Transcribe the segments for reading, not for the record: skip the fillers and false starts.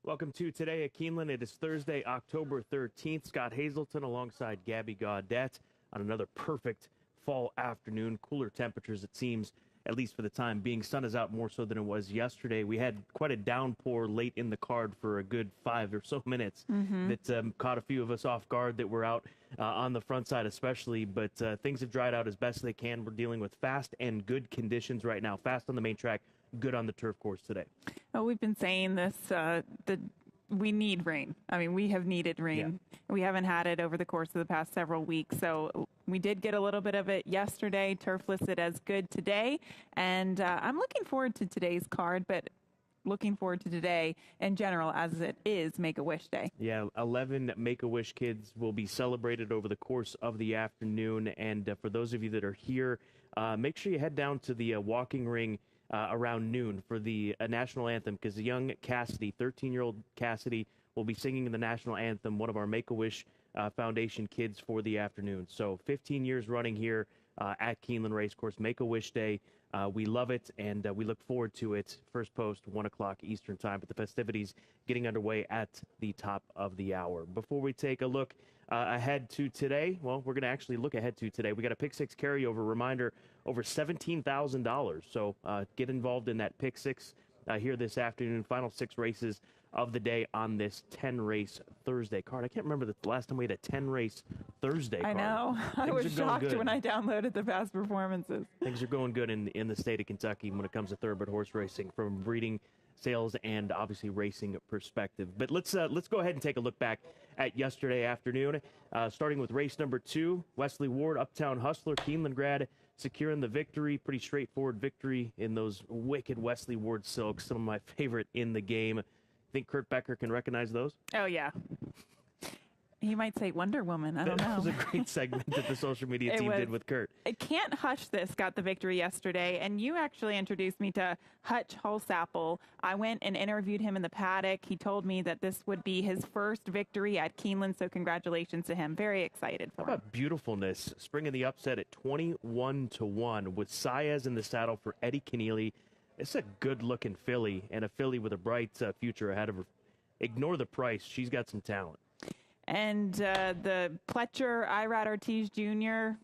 Welcome to Today at Keeneland. It is Thursday, October 13th. Scott Hazelton alongside Gabby Gaudette on another perfect fall afternoon. Cooler temperatures, it seems, at least for the time being. Sun is out more so than it was yesterday. We had quite a downpour late in the card for a good 5 or so minutes that caught a few of us off guard that were out on the front side especially. But things have dried out as best they can. We're dealing with fast and good conditions right now. Fast on the main track, good on the turf course today. Oh, we've been saying this, we need rain. I mean, we have needed rain. Yeah. We haven't had it over the course of the past several weeks. So we did get a little bit of it yesterday, turf listed as good today. And I'm looking forward to today's card, but looking forward to today in general as it is Make-A-Wish Day. Yeah, 11 Make-A-Wish kids will be celebrated over the course of the afternoon. And for those of you that are here, make sure you head down to the walking ring around noon for the national anthem, because the young Cassidy, 13-year-old Cassidy, will be singing the national anthem, one of our Make-A-Wish Foundation kids for the afternoon. So 15 years running here at Keeneland Racecourse, Make-A-Wish Day. We love it, and we look forward to it. First post, 1 o'clock Eastern time, but the festivities getting underway at the top of the hour. Before we take a look ahead to today, well, we're going to actually look ahead to today. We got a Pick Six carryover reminder, over $17,000. So get involved in that Pick Six here this afternoon. Final 6 races of the day on this 10-race Thursday card. I can't remember the last time we had a 10-race Thursday card. I know. I was shocked when I downloaded the past performances. Things are going good in the state of Kentucky when it comes to thoroughbred horse racing, from breeding, sales, and obviously racing perspective. But let's go ahead and take a look back at yesterday afternoon, starting with race number 2. Wesley Ward, Uptown Hustler, Keeneland grad, securing the victory. Pretty straightforward victory in those wicked Wesley Ward silks, some of my favorite in the game. Think Kurt Becker can recognize those? Oh, yeah. He might say Wonder Woman. I don't know. That was a great segment that the social media team did with Kurt. Can't Hush This got the victory yesterday, and you actually introduced me to Hutch Holsapple. I went and interviewed him in the paddock. He told me that this would be his first victory at Keeneland, so congratulations to him. Very excited for him. How about Beautifulness, springing the upset at 21-1 with Saez in the saddle for Eddie Keneally. It's a good-looking filly, and a filly with a bright future ahead of her. Ignore the price. She's got some talent. And the Pletcher Irad Ortiz Jr.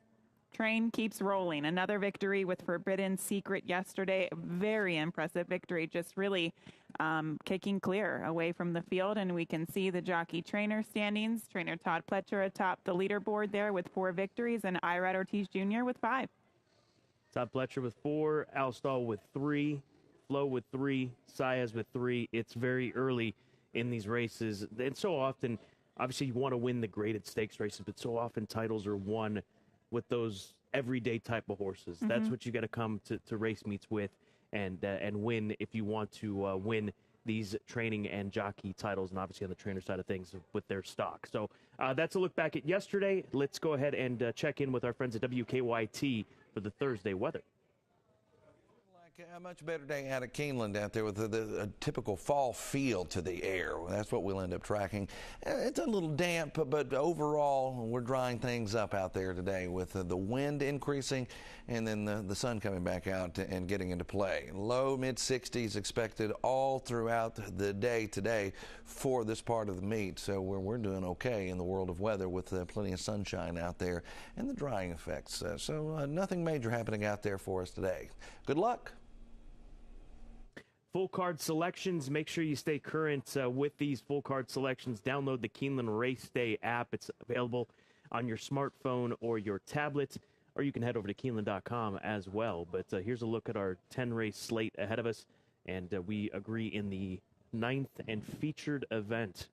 train keeps rolling. Another victory with Forbidden Secret yesterday. Very impressive victory. Just really kicking clear away from the field. And we can see the jockey trainer standings. Trainer Todd Pletcher atop the leaderboard there with 4 victories, and Irad Ortiz Jr. with 5. Todd Pletcher with 4, Al Stahl with 3, Flo with 3, Saez with 3. It's very early in these races. And so often, obviously you want to win the graded stakes races, but so often titles are won with those everyday type of horses. That's what you got to come to race meets with and win if you want to win these training and jockey titles, and obviously on the trainer side of things with their stock. So that's a look back at yesterday. Let's go ahead and check in with our friends at WKYT for the Thursday weather. A much better day out of Keeneland out there with a typical fall feel to the air. That's what we'll end up tracking. It's a little damp, but overall we're drying things up out there today with the wind increasing and then the sun coming back out and getting into play. Low mid-60s expected all throughout the day today for this part of the meet. So we're doing okay in the world of weather with plenty of sunshine out there and the drying effects. So nothing major happening out there for us today. Good luck. Full card selections. Make sure you stay current with these full card selections. Download the Keeneland Race Day app. It's available on your smartphone or your tablet, or you can head over to Keeneland.com as well. But here's a look at our 10-race slate ahead of us, and we agree in the 9th and featured event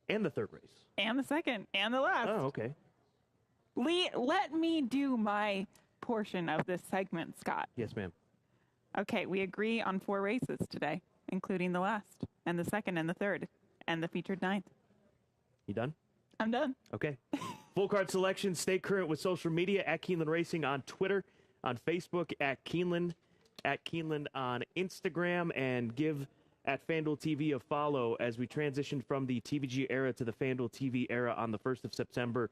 and the 3rd race. And the 2nd and the last. Oh, okay. Lee, let me do my portion of this segment, Scott. Yes, ma'am. Okay, we agree on 4 races today, including the last, and the 2nd, and the 3rd, and the featured 9th. You done? I'm done. Okay. Full card selection. Stay current with social media at Keeneland Racing on Twitter, on Facebook at Keeneland on Instagram, and give at FanDuel TV a follow as we transition from the TVG era to the FanDuel TV era on the 1st of September.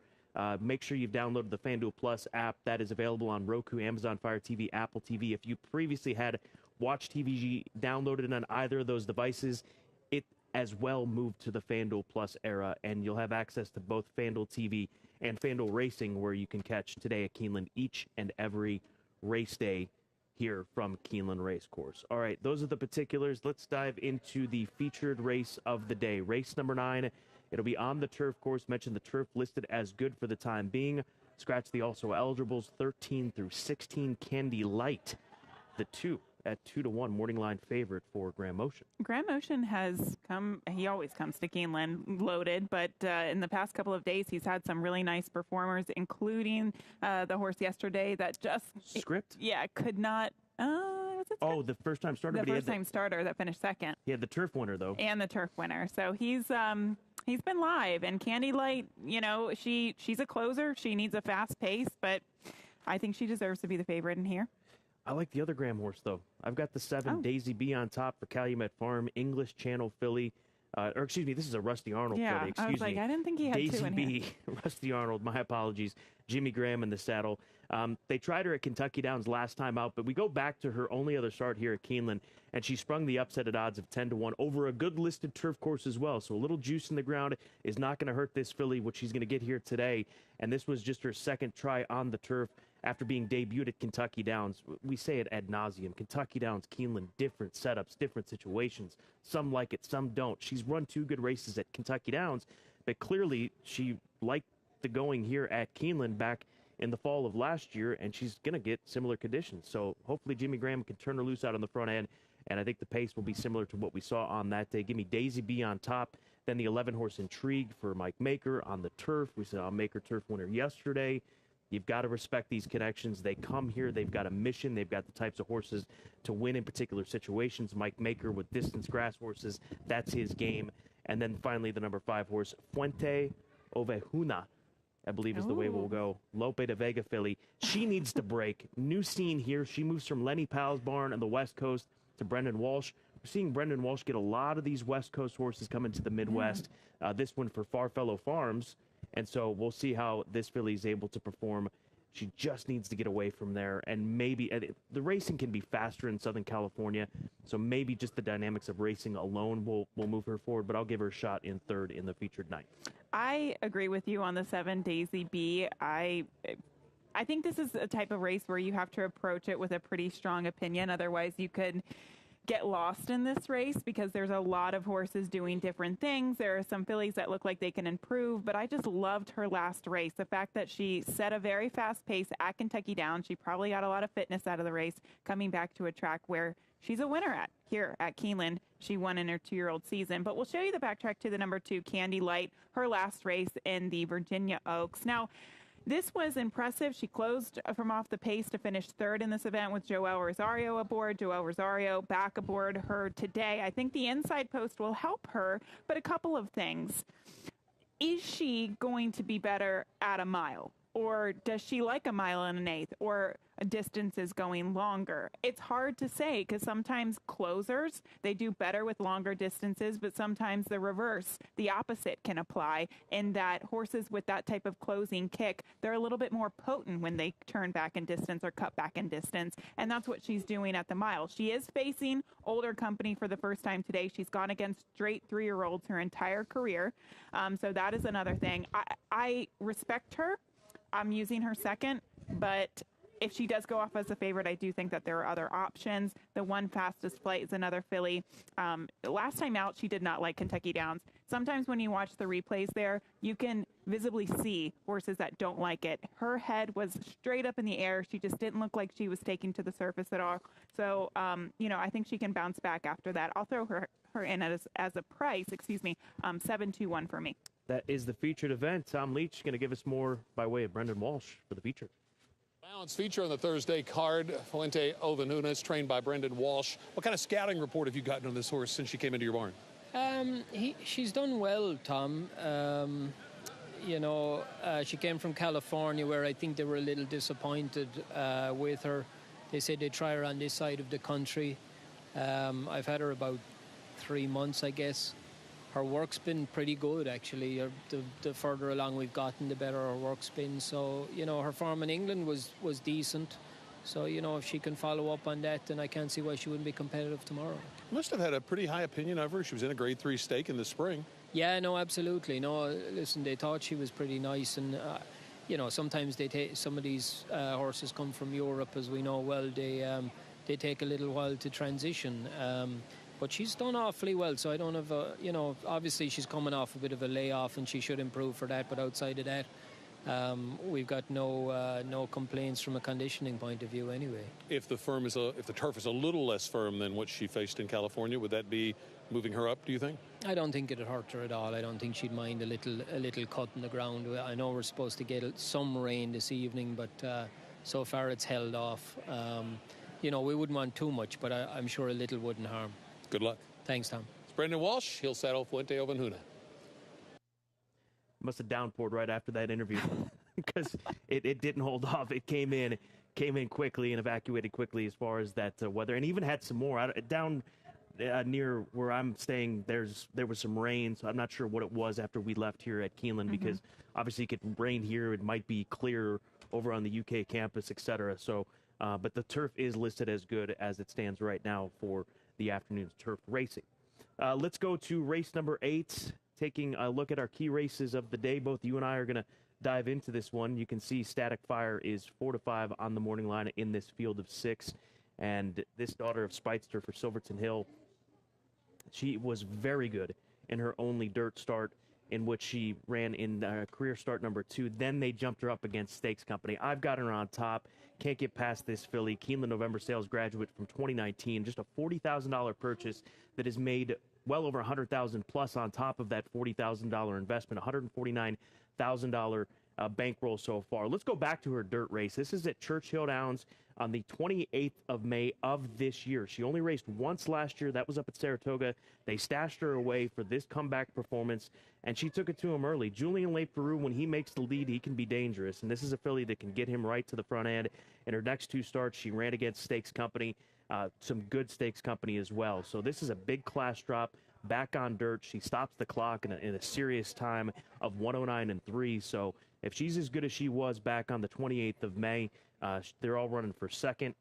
Make sure you've downloaded the FanDuel Plus app. That is available on Roku, Amazon Fire TV, Apple TV. If you previously had Watch TVG downloaded on either of those devices, it as well move to the FanDuel Plus era, and you'll have access to both FanDuel TV and FanDuel Racing, where you can catch Today at Keeneland each and every race day here from Keeneland Racecourse. All right, those are the particulars. Let's dive into the featured race of the day. Race number 9. It'll be on the turf course. Mentioned the turf listed as good for the time being. Scratch the also eligibles 13 through 16. Candy Light, the 2 at 2-1 morning line favorite for Grand Motion. Grand Motion has come, he always comes to Keeneland loaded, but in the past couple of days, he's had some really nice performers, including the horse yesterday that just... Script? Could not... Was it Oh, the first-time starter. The first-time starter that finished second. He had the turf winner, though. And the turf winner. So he's been live. And Candy Light, she's a closer. She needs a fast pace, but I think she deserves to be the favorite in here. I like the other Graham horse, though. I've got the 7, Daisy B on top for Calumet Farm, English Channel filly. This is a Rusty Arnold filly. Excuse I was like, me. I didn't think he had Daisy 2 in B, here. Rusty Arnold, my apologies. Jimmy Graham in the saddle. They tried her at Kentucky Downs last time out, but we go back to her only other start here at Keeneland, and she sprung the upset at odds of 10-1 over a good listed turf course as well. So a little juice in the ground is not going to hurt this filly, which she's going to get here today. And this was just her second try on the turf after being debuted at Kentucky Downs. We say it ad nauseum. Kentucky Downs, Keeneland, different setups, different situations. Some like it, some don't. She's run 2 good races at Kentucky Downs, but clearly she liked the going here at Keeneland back in the fall of last year, and she's going to get similar conditions. So hopefully Jimmy Graham can turn her loose out on the front end, and I think the pace will be similar to what we saw on that day. Give me Daisy B on top, then the 11-horse Intrigue for Mike Maker on the turf. We saw a Maker turf winner yesterday. You've got to respect these connections. They come here. They've got a mission. They've got the types of horses to win in particular situations. Mike Maker with distance grass horses, that's his game. And then finally the number 5 horse, Fuente Ovejuna, I believe is the way we'll go. Lope de Vega filly. She needs to break. New scene here. She moves from Lenny Powell's barn on the West Coast to Brendan Walsh. We're seeing Brendan Walsh get a lot of these West Coast horses coming to the Midwest. This one for Farfellow Farms. And so we'll see how this filly is able to perform. She just needs to get away from there. And maybe the racing can be faster in Southern California. So maybe just the dynamics of racing alone will move her forward. But I'll give her a shot in 3rd in the featured night. I agree with you on the 7, Daisy B. I think this is a type of race where you have to approach it with a pretty strong opinion. Otherwise, you could get lost in this race because there's a lot of horses doing different things. There are some fillies that look like they can improve, but I just loved her last race. The fact that she set a very fast pace at Kentucky Downs. She probably got a lot of fitness out of the race coming back to a track where she's a winner at here at Keeneland. She won in her 2-year-old season. But we'll show you the backtrack to the number 2, Candy Light, her last race in the Virginia Oaks. Now, this was impressive. She closed from off the pace to finish 3rd in this event with Joel Rosario aboard. Joel Rosario back aboard her today. I think the inside post will help her, but a couple of things. Is she going to be better at a mile? Or does she like a 1 1/8? Or distances going longer? It's hard to say because sometimes closers, they do better with longer distances, but sometimes the reverse, the opposite can apply in that horses with that type of closing kick, they're a little bit more potent when they turn back in distance or cut back in distance. And that's what she's doing at the mile. She is facing older company for the first time today. She's gone against straight 3-year-olds her entire career. So that is another thing. I respect her. I'm using her 2nd, but if she does go off as a favorite, I do think that there are other options. The 1 Fastest Flight is another filly. Last time out, she did not like Kentucky Downs. Sometimes when you watch the replays there, you can visibly see horses that don't like it. Her head was straight up in the air. She just didn't look like she was taking to the surface at all. So, I think she can bounce back after that. I'll throw her in as a price, 7-2-1 for me. That is the featured event. Tom Leach going to give us more by way of Brendan Walsh for the feature. Balanced feature on the Thursday card. Fuente Ovejuna, trained by Brendan Walsh. What kind of scouting report have you gotten on this horse since she came into your barn? She's done well, Tom. She came from California, where I think they were a little disappointed with her. They said they'd try her on this side of the country. I've had her about 3 months, I guess. Her work's been pretty good, actually. The further along we've gotten, the better her work's been. So, her form in England was decent. So, if she can follow up on that, then I can't see why she wouldn't be competitive tomorrow. Must have had a pretty high opinion of her. She was in a grade 3 stake in the spring. Yeah, no, absolutely. No, listen, they thought she was pretty nice. And, sometimes some of these horses come from Europe, as we know well. They take a little while to transition. But she's done awfully well. So I don't have obviously she's coming off a bit of a layoff and she should improve for that. But outside of that, we've got no complaints from a conditioning point of view anyway. If the turf is a little less firm than what she faced in California, would that be moving her up, do you think? I don't think it'd hurt her at all. I don't think she'd mind a little cut in the ground. I know we're supposed to get some rain this evening, but so far it's held off. We wouldn't want too much, but I'm sure a little wouldn't harm. Good luck. Thanks, Tom. It's Brendan Walsh. He'll saddle Fuente Ovenhuna. Must have downpoured right after that interview because it didn't hold off. It came in quickly and evacuated quickly as far as that weather, and even had some more down near where I'm staying. There was some rain, so I'm not sure what it was after we left here at Keeneland because obviously it could rain here. It might be clear over on the UK campus, etc. So, but the turf is listed as good as it stands right now for the afternoon's turf racing. Let's go to race number 8. Taking a look at our key races of the day. Both you and I are going to dive into this one. You can see Static Fire is 4-5 on the morning line in this field of 6. And this daughter of Speitster for Silverton Hill, she was very good in her only dirt start in which she ran in career start number 2. Then they jumped her up against Stakes Company. I've got her on top. Can't get past this filly. Keeneland November sales graduate from 2019. Just a $40,000 purchase that has made well over $100,000 plus on top of that $40,000 investment, $149,000 bankroll so far. Let's go back to her dirt race. This is at Churchill Downs on the 28th of May of this year. She only raced once last year. That was up at Saratoga. They stashed her away for this comeback performance, and she took it to him early. Julian Leperoux, when he makes the lead, he can be dangerous, and this is a filly that can get him right to the front end. In her next 2 starts, she ran against Stakes Company. Some good Stakes Company as well. So this is a big class drop back on dirt. She stops the clock in a serious time of 109.3. So if she's as good as she was back on the 28th of May, they're all running for second.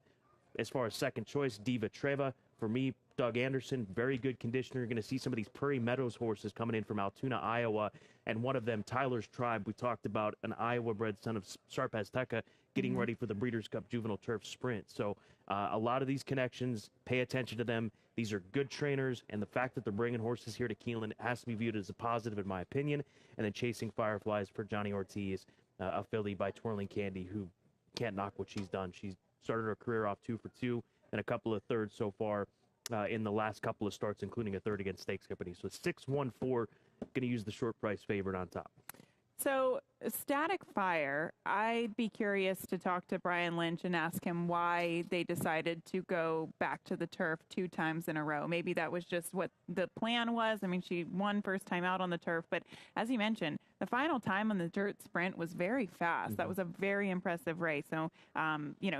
As far as second choice, Diva Treva. For me, Doug Anderson, very good conditioner. You're going to see some of these Prairie Meadows horses coming in from Altoona, Iowa. And one of them, Tyler's Tribe, we talked about, an Iowa-bred son of Sharp Azteca, getting ready for the Breeders' Cup Juvenile Turf Sprint. So a lot of these connections, pay attention to them. These are good trainers, and the fact that they're bringing horses here to Keeneland has to be viewed as a positive, in my opinion. And then Chasing Fireflies for Johnny Ortiz, a filly by Twirling Candy, who can't knock what she's done. She's started her career off 2 for 2 and a couple of thirds so far in the last couple of starts, including a third against Stakes Company. So 6-1-4, going to use the short price favorite on top. So, Static Fire, I'd be curious to talk to Brian Lynch and ask him why they decided to go back to the turf 2 times in a row. Maybe that was just what the plan was. I mean, she won first time out on the turf, but as you mentioned, the final time on the dirt sprint was very fast. That was a very impressive race. So,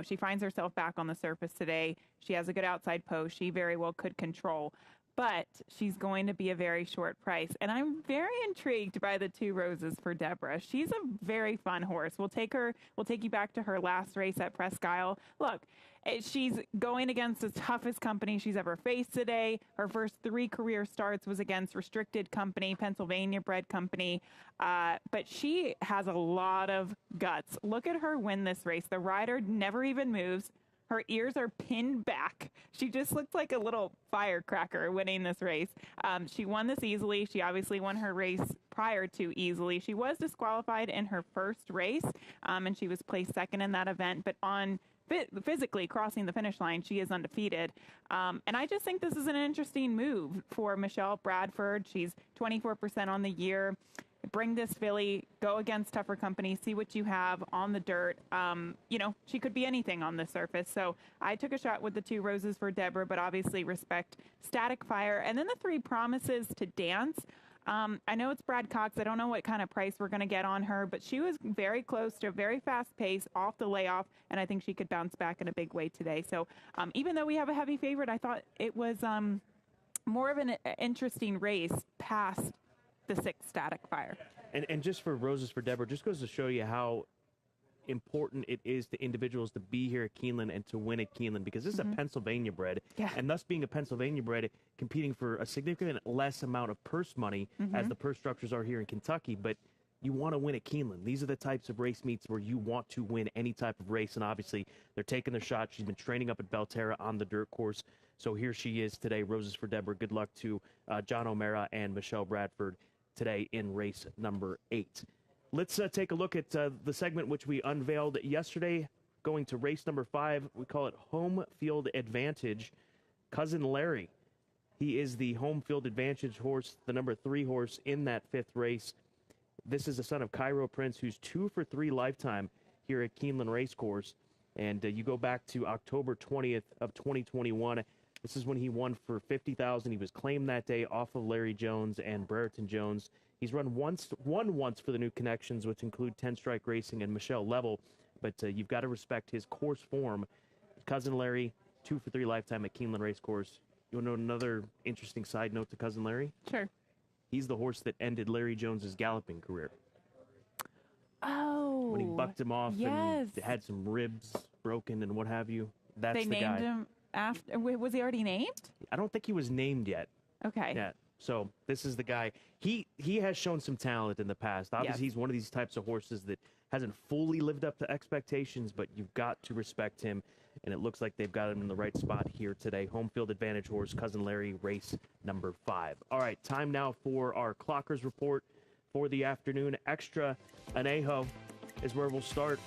she finds herself back on the surface today. She has a good outside post. She very well could control. But she's going to be a very short price. And I'm very intrigued by the 2 Roses for Deborah. She's a very fun horse. We'll take you back to her last race at Presque Isle. Look, she's going against the toughest company she's ever faced today. Her first 3 career starts was against Restricted Company, Pennsylvania-bred company. But she has a lot of guts. Look at her win this race. The rider never even moves. Her ears are pinned back. She just looks like a little firecracker winning this race. She won this easily. She obviously won her race prior to easily. She was disqualified in her first race, and she was placed second in that event. But on physically crossing the finish line, she is undefeated. And I just think this is an interesting move for Michelle Bradford. She's 24% on the year. Bring this filly, go against tougher company, see what you have on the dirt. She could be anything on the surface. So I took a shot with the 2 Roses for Deborah, but obviously respect Static Fire. And then the 3 Promises to Dance. I know it's Brad Cox. I don't know what kind of price we're going to get on her, but she was very close to a very fast pace off the layoff, and I think she could bounce back in a big way today. So even though we have a heavy favorite, I thought it was more of an interesting race past the 6 Static Fire. And just for Roses for Deborah, just goes to show you how important it is to individuals to be here at Keeneland and to win at Keeneland, because this is a Pennsylvania bred, and thus being a Pennsylvania bred, competing for a significant less amount of purse money as the purse structures are here in Kentucky, but you want to win at Keeneland. These are the types of race meets where you want to win any type of race, and obviously they're taking their shot. She's been training up at Belterra on the dirt course, so here she is today. Roses for Deborah. Good luck to John O'Mara and Michelle Bradford today in race number 8. Let's take a look at the segment which we unveiled yesterday, going to race number 5. We call it Home Field Advantage. Cousin Larry, he is the home field advantage horse, the number 3 horse in that 5th race. This is the son of Cairo Prince, who's 2 for 3 lifetime here at Keeneland Racecourse. And you go back to October 20th of 2021. This is when he won for $50,000. He was claimed that day off of Larry Jones and Brereton Jones. He's won once for the New Connections, which include 10 Strike Racing and Michelle Level. But you've got to respect his course form. Cousin Larry, 2 for 3 lifetime at Keeneland Racecourse. You want to know another interesting side note to Cousin Larry? Sure. He's the horse that ended Larry Jones's galloping career. Oh. When he bucked him off and had some ribs broken and what have you. That's they the guy. named him after. Was he already named? I don't think he was named yet. Okay. Yeah. So this is the guy. He has shown some talent in the past. Obviously, he's one of these types of horses that hasn't fully lived up to expectations, but you've got to respect him. And it looks like they've got him in the right spot here today. Home field advantage horse, Cousin Larry, race number 5. All right, time now for our Clockers report for the afternoon. Extra Anejo is where we'll start.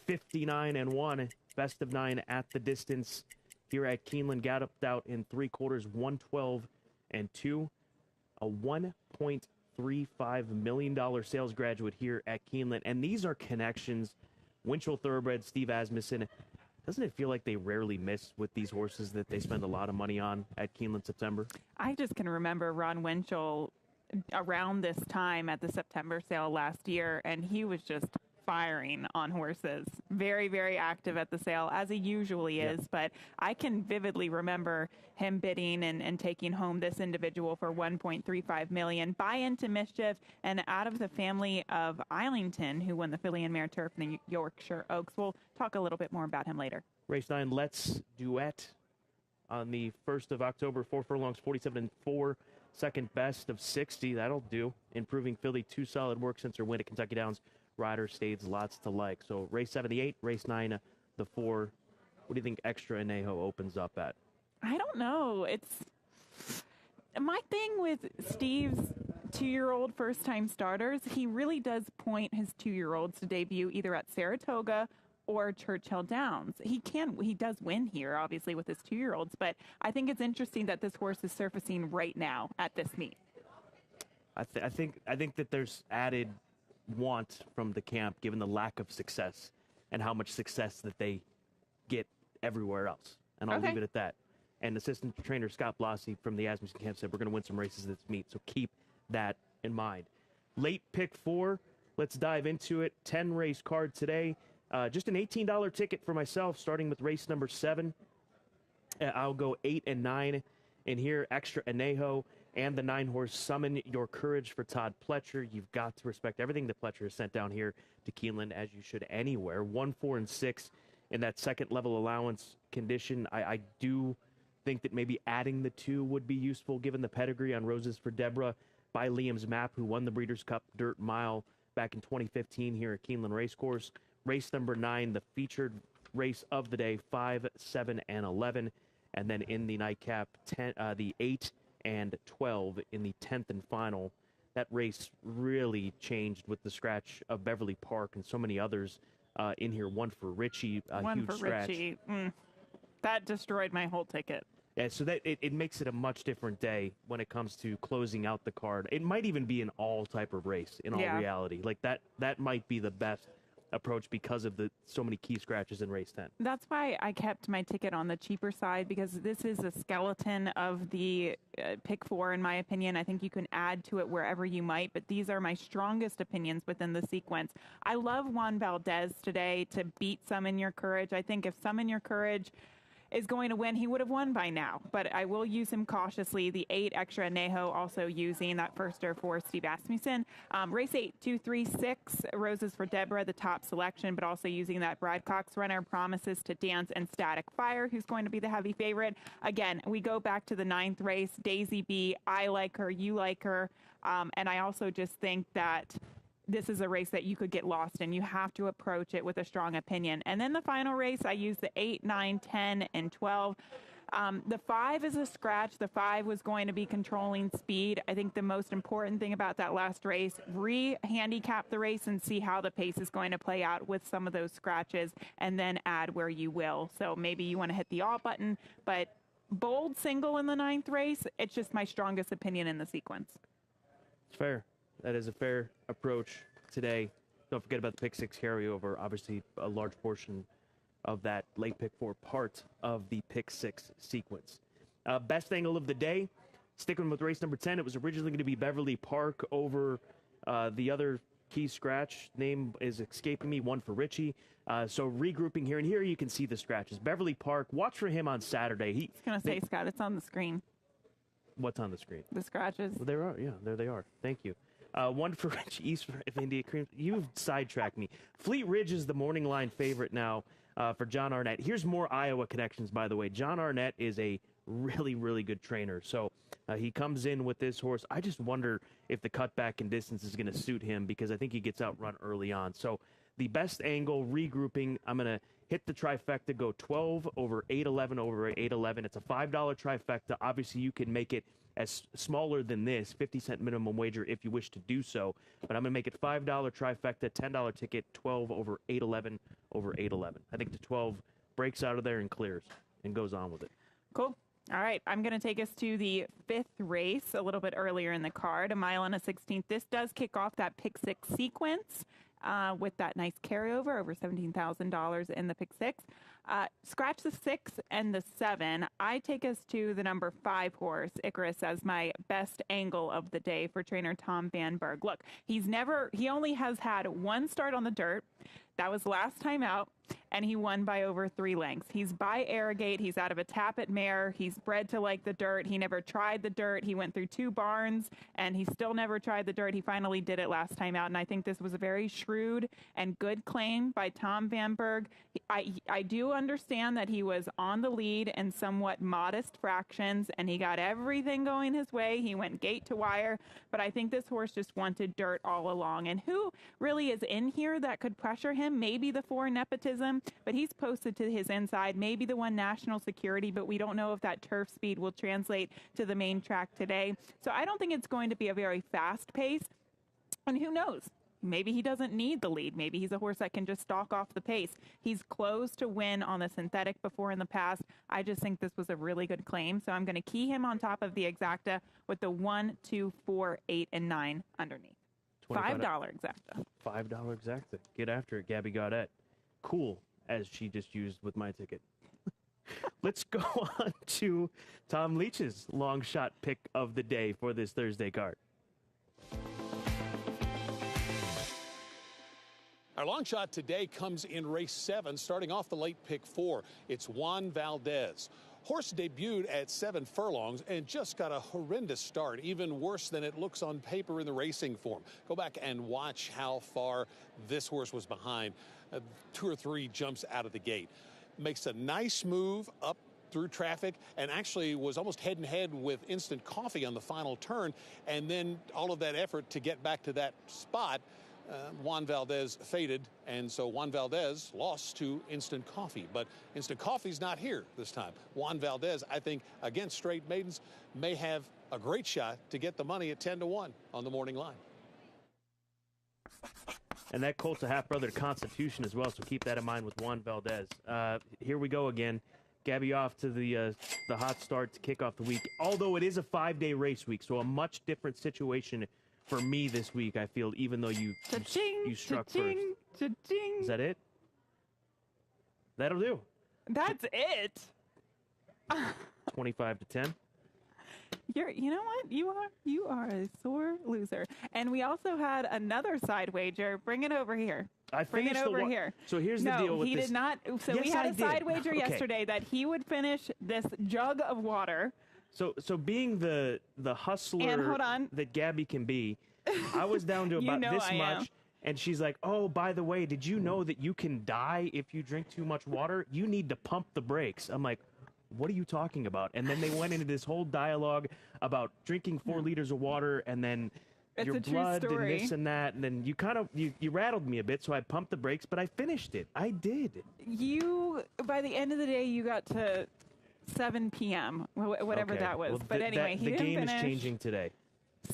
59-1, best of 9 at the distance here at Keeneland. Galloped out in 3 quarters, 112-2. A $1.35 million sales graduate here at Keeneland. And these are connections. Winchell Thoroughbred, Steve Asmussen. Doesn't it feel like they rarely miss with these horses that they spend a lot of money on at Keeneland September? I just can remember Ron Winchell around this time at the September sale last year, and he was just firing on horses. Very, very active at the sale, as he usually is. But I can vividly remember him bidding and taking home this individual for $1.35 million. Buy into Mischief, and out of the family of Islington, who won the Filly and Mare Turf in the Yorkshire Oaks. We'll talk a little bit more about him later. Race 9, Let's Duet on the 1st of October. 4 furlongs, 47-4. Second best of 60. That'll do. Improving Filly, 2 solid work since her win at Kentucky Downs. Rider stays lots to like. So race 7, the 8, race 9, the 4. What do you think Extra Anejo opens up at? I don't know. It's my thing with Steve's 2-year-old first-time starters. He really does point his 2-year-olds to debut either at Saratoga or Churchill Downs. He does win here, obviously, with his 2-year-olds. But I think it's interesting that this horse is surfacing right now at this meet. I think that there's added want from the camp, given the lack of success and how much success that they get everywhere else. And I'll leave it at that. And assistant trainer Scott Blasi from the Asmussen camp said we're going to win some races this meet, so keep that in mind. Late pick 4, let's dive into it. 10 race card today. Just an $18 ticket for myself, starting with race number 7. I'll go 8 and 9 in here. Extra Anejo and the 9-horse Summon Your Courage for Todd Pletcher. You've got to respect everything that Pletcher has sent down here to Keeneland, as you should anywhere. 1, 4, and 6 in that second level allowance condition. I do think that maybe adding the 2 would be useful, given the pedigree on Roses for Deborah by Liam's Map, who won the Breeders' Cup Dirt Mile back in 2015 here at Keeneland Racecourse. Race number 9, the featured race of the day, 5, 7, and 11. And then in the nightcap, the 8 and 12 in the 10th and final. That race really changed with the scratch of Beverly Park and so many others in here. One for Richie, a huge scratch. Richie. That destroyed my whole ticket. Yeah, so that it makes it a much different day when it comes to closing out the card. It might even be an all type of race in all reality. Like that might be the best approach because of the so many key scratches in race 10. That's why I kept my ticket on the cheaper side, because this is a skeleton of the pick 4, in my opinion. I think you can add to it wherever you might, but these are my strongest opinions within the sequence. I love Juan Valdez today to beat Summon Your Courage. I think if Summon Your Courage is going to win, he would have won by now. But I will use him cautiously. The 8 extra Neho also using that firster for Steve Asmussen. Race 8, 2, 3, 6. Roses for Deborah, the top selection, but also using that Brad Cox runner, Promises to Dance, and Static Fire, who's going to be the heavy favorite. Again, we go back to the 9th race. Daisy B, I like her, you like her. And I also just think that this is a race that you could get lost in. You have to approach it with a strong opinion. And then the final race, I use the 8, 9, 10, and 12. The 5 is a scratch. The 5 was going to be controlling speed. I think the most important thing about that last race, re-handicap the race and see how the pace is going to play out with some of those scratches, and then add where you will. So maybe you want to hit the all button, but bold single in the 9th race, it's just my strongest opinion in the sequence. It's fair. That is a fair approach today. Don't forget about the pick 6 carryover. Obviously, a large portion of that late pick 4 part of the pick 6 sequence. Best angle of the day, sticking with race number 10, it was originally going to be Beverly Park over the other key scratch. Name is escaping me, one for Richie. So regrouping here, and here you can see the scratches. Beverly Park, watch for him on Saturday. I was going to say, Scott, it's on the screen. What's on the screen? The scratches. Well, there are, yeah, there they are. Thank you. One for Richie East of India Cream. You've sidetracked me. Fleet Ridge is the morning line favorite now for John Arnett. Here's more Iowa connections, by the way. John Arnett is a really, really good trainer. So he comes in with this horse. I just wonder if the cutback in distance is going to suit him, because I think he gets outrun early on. So the best angle, regrouping, I'm going to hit the trifecta, go 12 over 811 over 811. It's a $5 trifecta. Obviously, you can make it as smaller than this, 50-cent minimum wager if you wish to do so. But I'm going to make it $5 trifecta, $10 ticket, 12 over 811 over 811. I think the 12 breaks out of there and clears and goes on with it. Cool. All right, I'm going to take us to the 5th race a little bit earlier in the card, a mile and a 16th. This does kick off that pick 6 sequence with that nice carryover, over $17,000 in the pick 6. Scratch the 6 and the 7. I take us to the number 5 horse, Icarus, as my best angle of the day for trainer Tom Van Berg. Look, he only has had one start on the dirt. That was last time out, and he won by over 3 lengths. He's by Arrogate. He's out of a Tappet mare. He's bred to like the dirt. He never tried the dirt. He went through 2 barns, and he still never tried the dirt. He finally did it last time out, and I think this was a very shrewd and good claim by Tom Van Berg. I do understand that he was on the lead in somewhat modest fractions, and he got everything going his way. He went gate to wire, but I think this horse just wanted dirt all along. And who really is in here that could pressure him? Maybe the 4 Nepotism, but he's posted to his inside. Maybe the 1 National Security, but we don't know if that turf speed will translate to the main track today. So I don't think it's going to be a very fast pace. And who knows? Maybe he doesn't need the lead. Maybe he's a horse that can just stalk off the pace. He's closed to win on the synthetic before in the past. I just think this was a really good claim. So I'm going to key him on top of the exacta with the 1, 2, 4, 8, and 9 underneath. $5 exacta. $5 exacta. Get after it, Gabby Gaudet. Cool, as she just used with my ticket. Let's go on to Tom Leach's long shot pick of the day for this Thursday card. Our long shot today comes in race 7, starting off the late pick 4. It's Juan Valdez. Horse debuted at 7 furlongs and just got a horrendous start, even worse than it looks on paper in the racing form. Go back and watch how far this horse was behind. 2 or 3 jumps out of the gate. Makes a nice move up through traffic and actually was almost head and head with Instant Coffee on the final turn. And then all of that effort to get back to that spot, Juan Valdez faded, and so Juan Valdez lost to Instant Coffee. But Instant Coffee's not here this time. Juan Valdez, I think, against straight maidens, may have a great shot to get the money at 10-1 on the morning line. And that Colt's a half-brother to Constitution as well, so keep that in mind with Juan Valdez. Here we go again. Gabby off to the hot start to kick off the week, although it is a 5-day race week, so a much different situation for me this week, I feel, even though you struck first. Cha-ching. Is that it? That'll do. That's it. 25 to 10. You know what? You are a sore loser. And we also had another side wager. Bring it over here. Bring it over here. So here's the deal with he this. did not. So Yes, we had I a side did. wager Okay. yesterday that he would finish this jug of water. So being the hustler And hold on. that Gabby can be, I was down to You about know this I am. much. And she's like, oh, by the way, did you know that you can die if you drink too much water? You need to pump the brakes. I'm like, what are you talking about? And then they went into this whole dialogue about drinking 4 liters of water and then It's your a true blood and story. this and that. And then you rattled me a bit, so I pumped the brakes, but I finished it. I did. By the end of the day, you got to 7 p.m., whatever Okay. that was. Well, But anyway, he the didn't game finish. is changing today.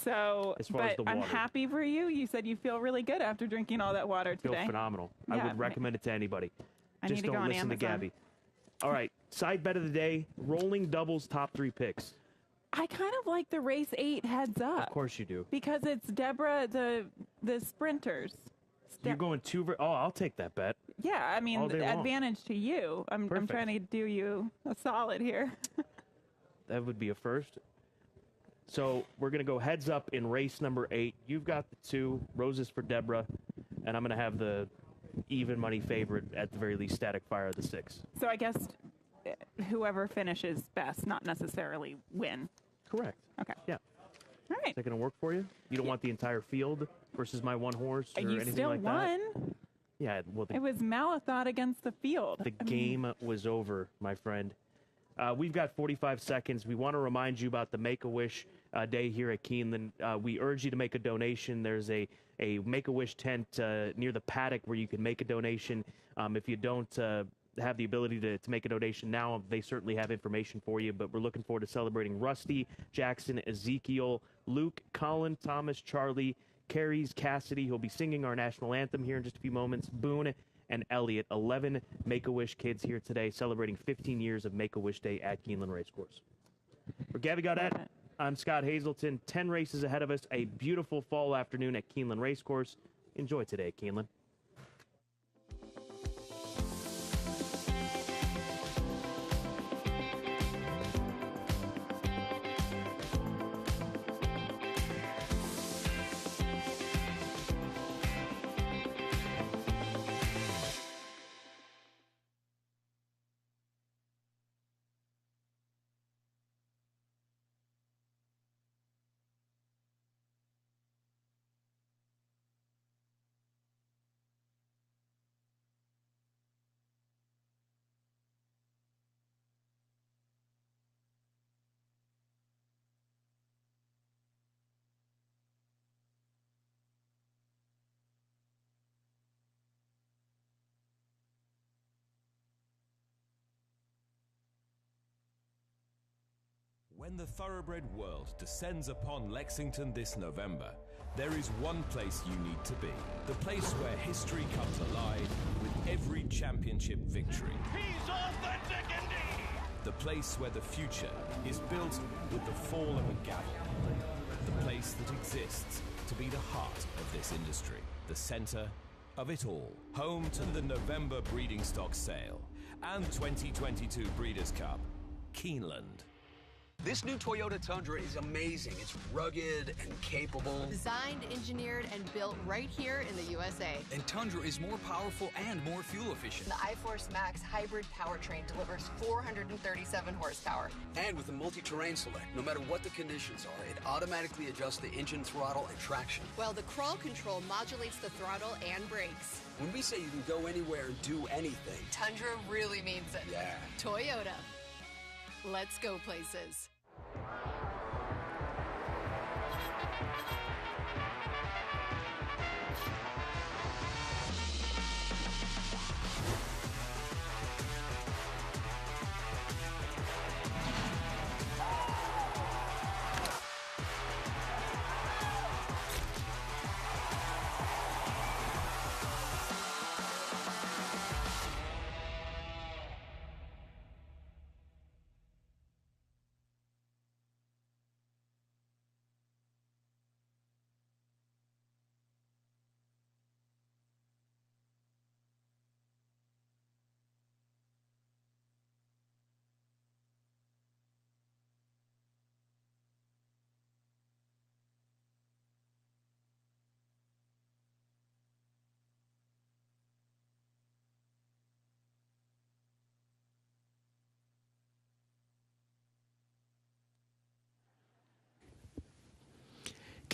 So, As far as but the I'm water. happy for you. You said you feel really good after drinking all that water Feel today. phenomenal. I Yeah, would recommend it to anybody. I Just need to go don't on listen to Amazon. Gabby. All right, side bet of the day, rolling doubles top 3 picks. I kind of like the race 8 heads up. Of course you do. Because it's Deborah, the sprinters. You're going 2. Oh, I'll take that bet. Yeah, I mean, all day long. advantage to you. I'm Perfect. trying to do you a solid here. That would be a first. So we're going to go heads up in race number 8. You've got the 2, roses for Deborah, and I'm going to have the even money favorite, at the very least, Static Fire, the 6. So I guess whoever finishes best, not necessarily win. Correct. Okay. Yeah. All right. Is that going to work for you? You don't want the entire field versus my 1 horse or You anything still like won. that? Yeah, well, It was Malathot against the field. the game was over, my friend. We've got 45 seconds. We want to remind you about the Make-A-Wish day here at Keeneland. We urge you to make a donation. There's a Make-A-Wish tent near the paddock where you can make a donation. If you don't have the ability to make a donation now, they certainly have information for you. But we're looking forward to celebrating Rusty, Jackson, Ezekiel, Luke, Colin, Thomas, Charlie, Carries, Cassidy, who'll be singing our national anthem here in just a few moments, Boone, and Elliot. 11 Make-A-Wish kids here today celebrating 15 years of Make-A-Wish Day at Keeneland Racecourse. For Gabby Gaudet, I'm Scott Hazelton. 10 races ahead of us. A beautiful fall afternoon at Keeneland Racecourse. Enjoy today at Keeneland. When the thoroughbred world descends upon Lexington this November, there is one place you need to be. The place where history comes alive with every championship victory. He's authentic indeed! The place where the future is built with the fall of a gavel. The place that exists to be the heart of this industry. The center of it all. Home to the November breeding stock sale and 2022 Breeders' Cup. Keeneland. This new Toyota Tundra is amazing. It's rugged and capable. Designed, engineered, and built right here in the USA. And Tundra is more powerful and more fuel efficient. The iForce Max hybrid powertrain delivers 437 horsepower. And with the multi-terrain select, no matter what the conditions are, it automatically adjusts the engine throttle and traction. While the crawl control modulates the throttle and brakes. When we say you can go anywhere and do anything, Tundra really means it. yeah. Toyota. Let's go places.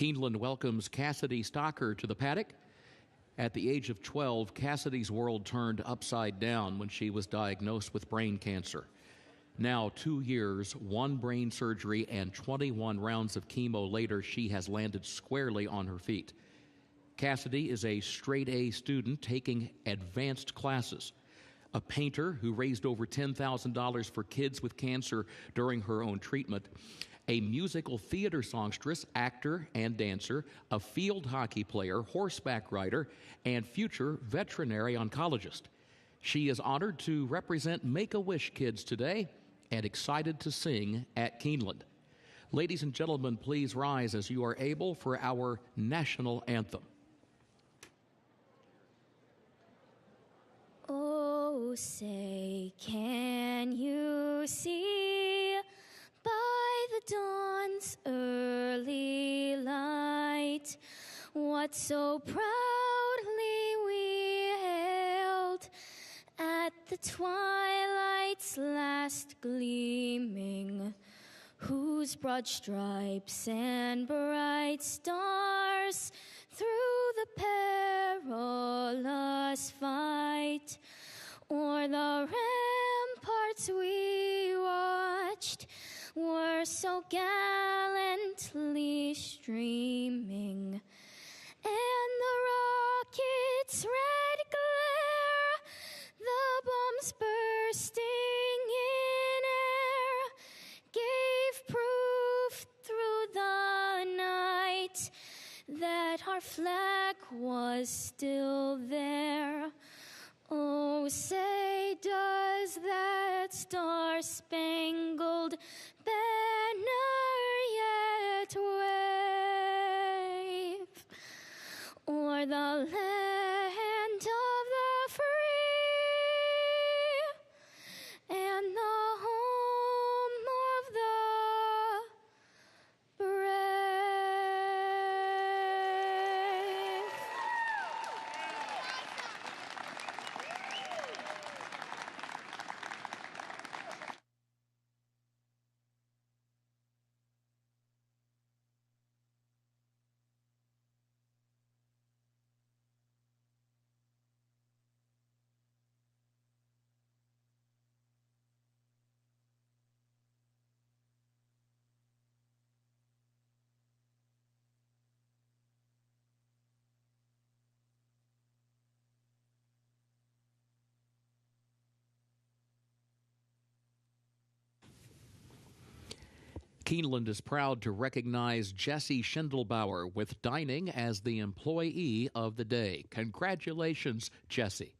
Keeneland welcomes Cassidy Stocker to the paddock. At the age of 12, Cassidy's world turned upside down when she was diagnosed with brain cancer. Now, 2 years, 1 brain surgery, and 21 rounds of chemo later, she has landed squarely on her feet. Cassidy is a straight-A student taking advanced classes, a painter who raised over $10,000 for kids with cancer during her own treatment, a musical theater songstress, actor, and dancer, a field hockey player, horseback rider, and future veterinary oncologist. She is honored to represent Make-A-Wish kids today and excited to sing at Keeneland. Ladies and gentlemen, please rise as you are able for our national anthem. Oh, say, can you see by the dawn's early light what so proudly we hailed at the twilight's last gleaming, whose broad stripes and bright stars through the perilous fight o'er the ramparts we watched were so gallantly streaming, and the rocket's red glare, the bombs bursting in air, gave proof through the night that our flag was still there. Oh, say, does that star-spangled banner yet wave o'er the land of the free and the home of the brave? Keeneland is proud to recognize Jesse Schindelbauer with dining as the Employee of the Day. Congratulations, Jesse.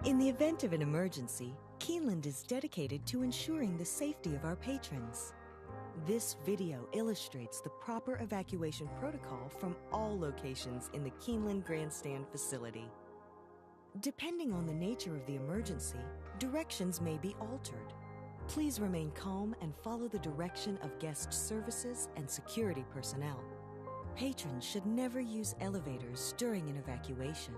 In the event of an emergency, Keeneland is dedicated to ensuring the safety of our patrons. This video illustrates the proper evacuation protocol from all locations in the Keeneland Grandstand facility. Depending on the nature of the emergency, directions may be altered. Please remain calm and follow the direction of guest services and security personnel. Patrons should never use elevators during an evacuation.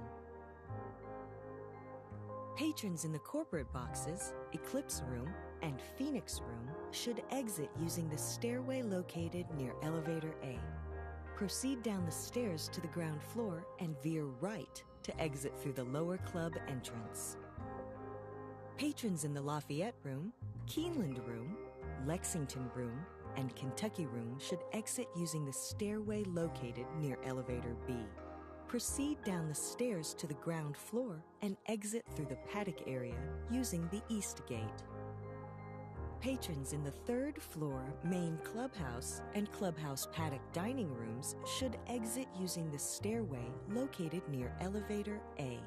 Patrons in the corporate boxes, Eclipse Room, and Phoenix Room should exit using the stairway located near Elevator A. Proceed down the stairs to the ground floor and veer right to exit through the lower club entrance. Patrons in the Lafayette Room, Keeneland Room, Lexington Room, and Kentucky Room should exit using the stairway located near Elevator B. Proceed down the stairs to the ground floor and exit through the paddock area using the East Gate. Patrons in the third floor main clubhouse and clubhouse paddock dining rooms should exit using the stairway located near Elevator A.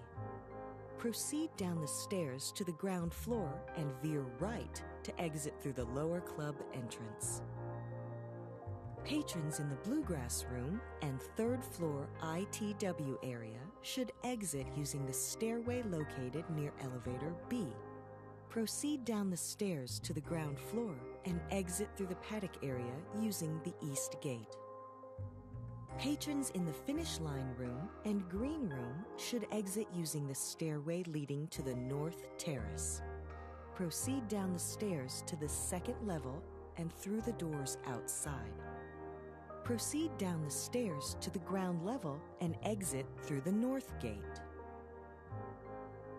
Proceed down the stairs to the ground floor and veer right to exit through the lower club entrance. Patrons in the Bluegrass Room and third floor ITW area should exit using the stairway located near elevator B. Proceed down the stairs to the ground floor and exit through the paddock area using the east gate. Patrons in the finish line room and green room should exit using the stairway leading to the north terrace. Proceed down the stairs to the second level and through the doors outside. Proceed down the stairs to the ground level and exit through the north gate.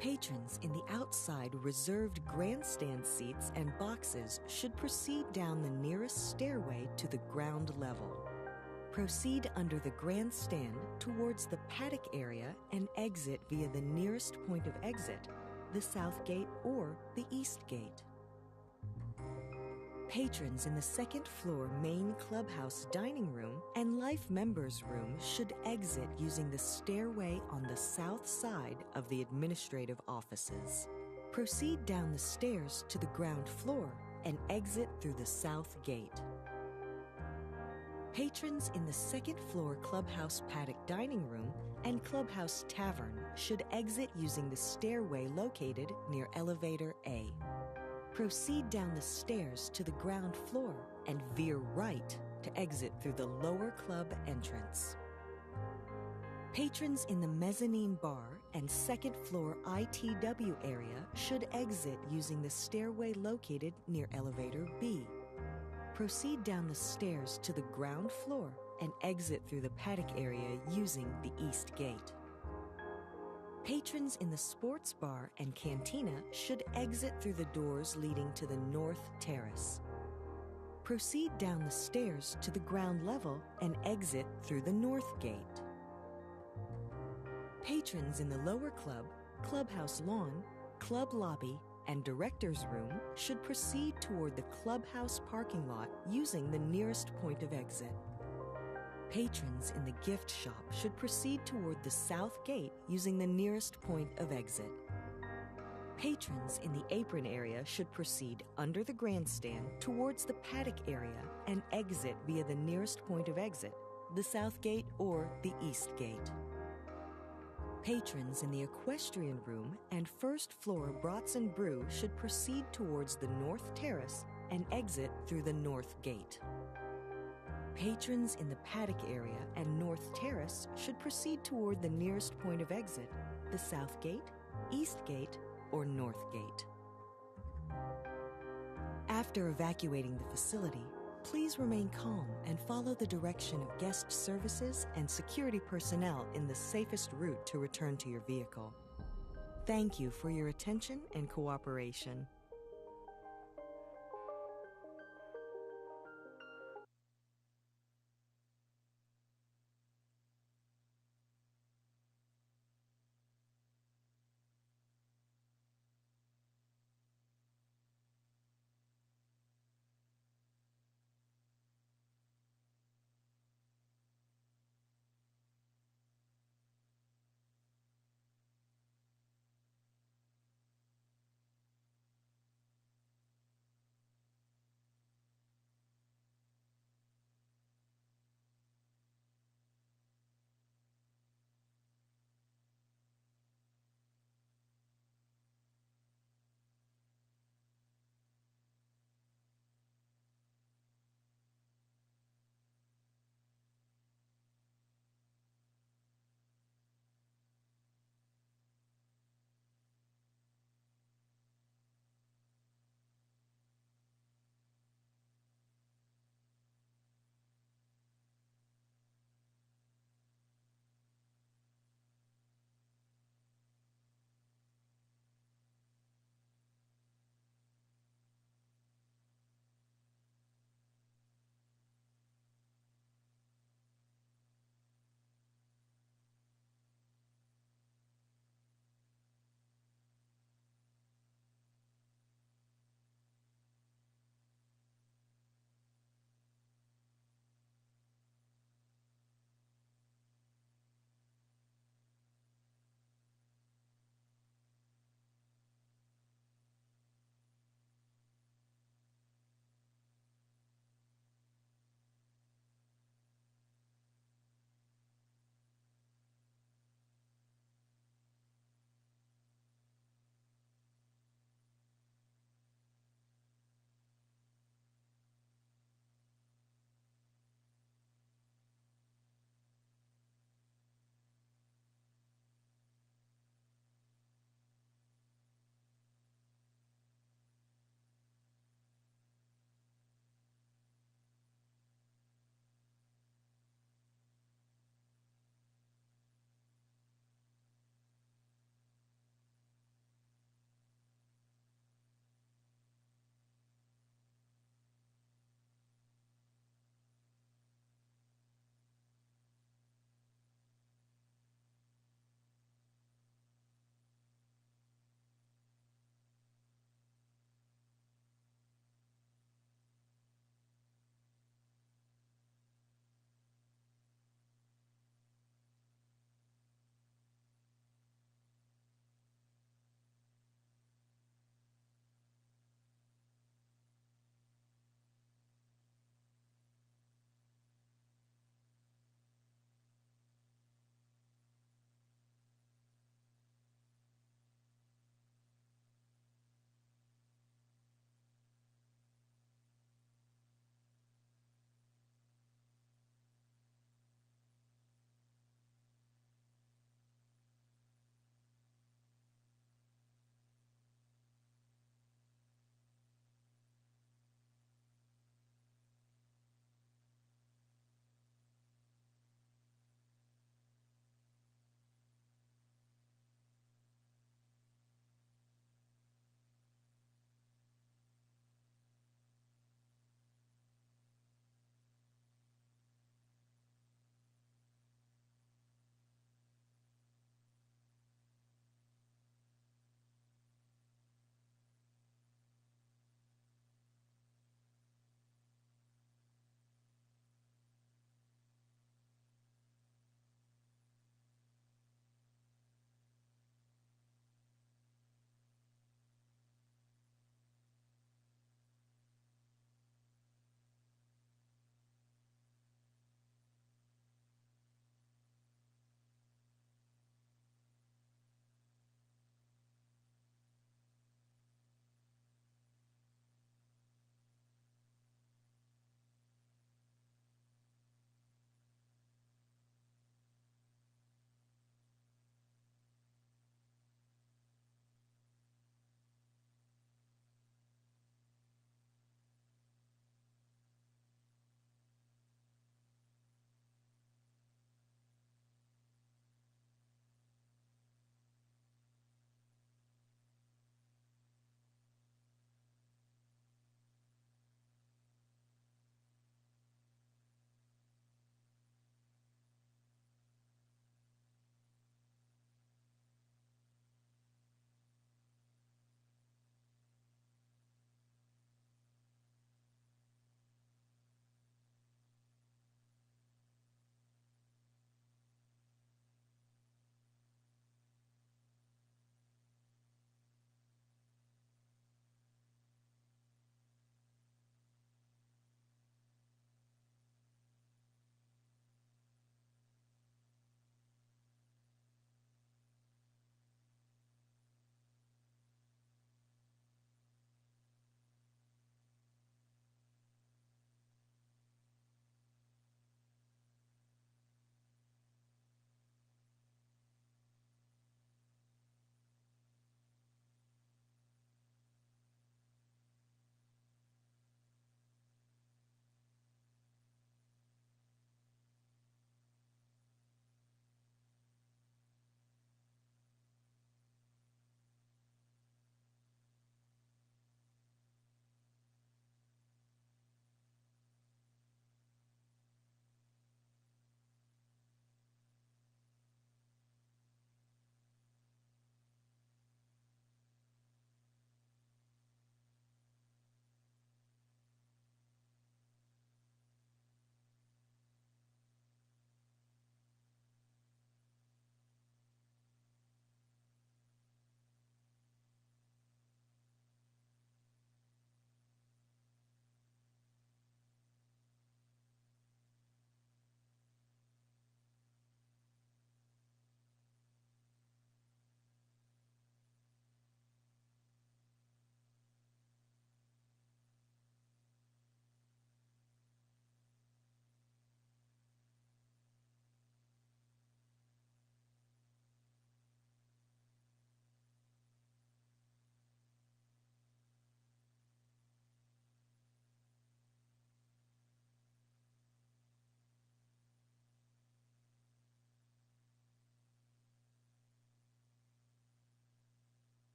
Patrons in the outside reserved grandstand seats and boxes should proceed down the nearest stairway to the ground level. Proceed under the grandstand towards the paddock area and exit via the nearest point of exit, the south gate or the east gate. Patrons in the second floor main clubhouse dining room and life members room should exit using the stairway on the south side of the administrative offices. Proceed down the stairs to the ground floor and exit through the south gate. Patrons in the second floor clubhouse paddock dining room and clubhouse tavern should exit using the stairway located near elevator A. Proceed down the stairs to the ground floor and veer right to exit through the lower club entrance. Patrons in the mezzanine bar and second floor ITW area should exit using the stairway located near elevator B. Proceed down the stairs to the ground floor and exit through the paddock area using the east gate. Patrons in the sports bar and cantina should exit through the doors leading to the north terrace. Proceed down the stairs to the ground level and exit through the north gate. Patrons in the lower club, clubhouse lawn, club lobby, and director's room should proceed toward the clubhouse parking lot using the nearest point of exit. Patrons in the gift shop should proceed toward the south gate using the nearest point of exit. Patrons in the apron area should proceed under the grandstand towards the paddock area and exit via the nearest point of exit, the south gate or the east gate. Patrons in the equestrian room and first floor Brats and Brew should proceed towards the north terrace and exit through the north gate. Patrons in the paddock area and north terrace should proceed toward the nearest point of exit, the south gate, east gate, or north gate. After evacuating the facility, please remain calm and follow the direction of guest services and security personnel in the safest route to return to your vehicle. Thank you for your attention and cooperation.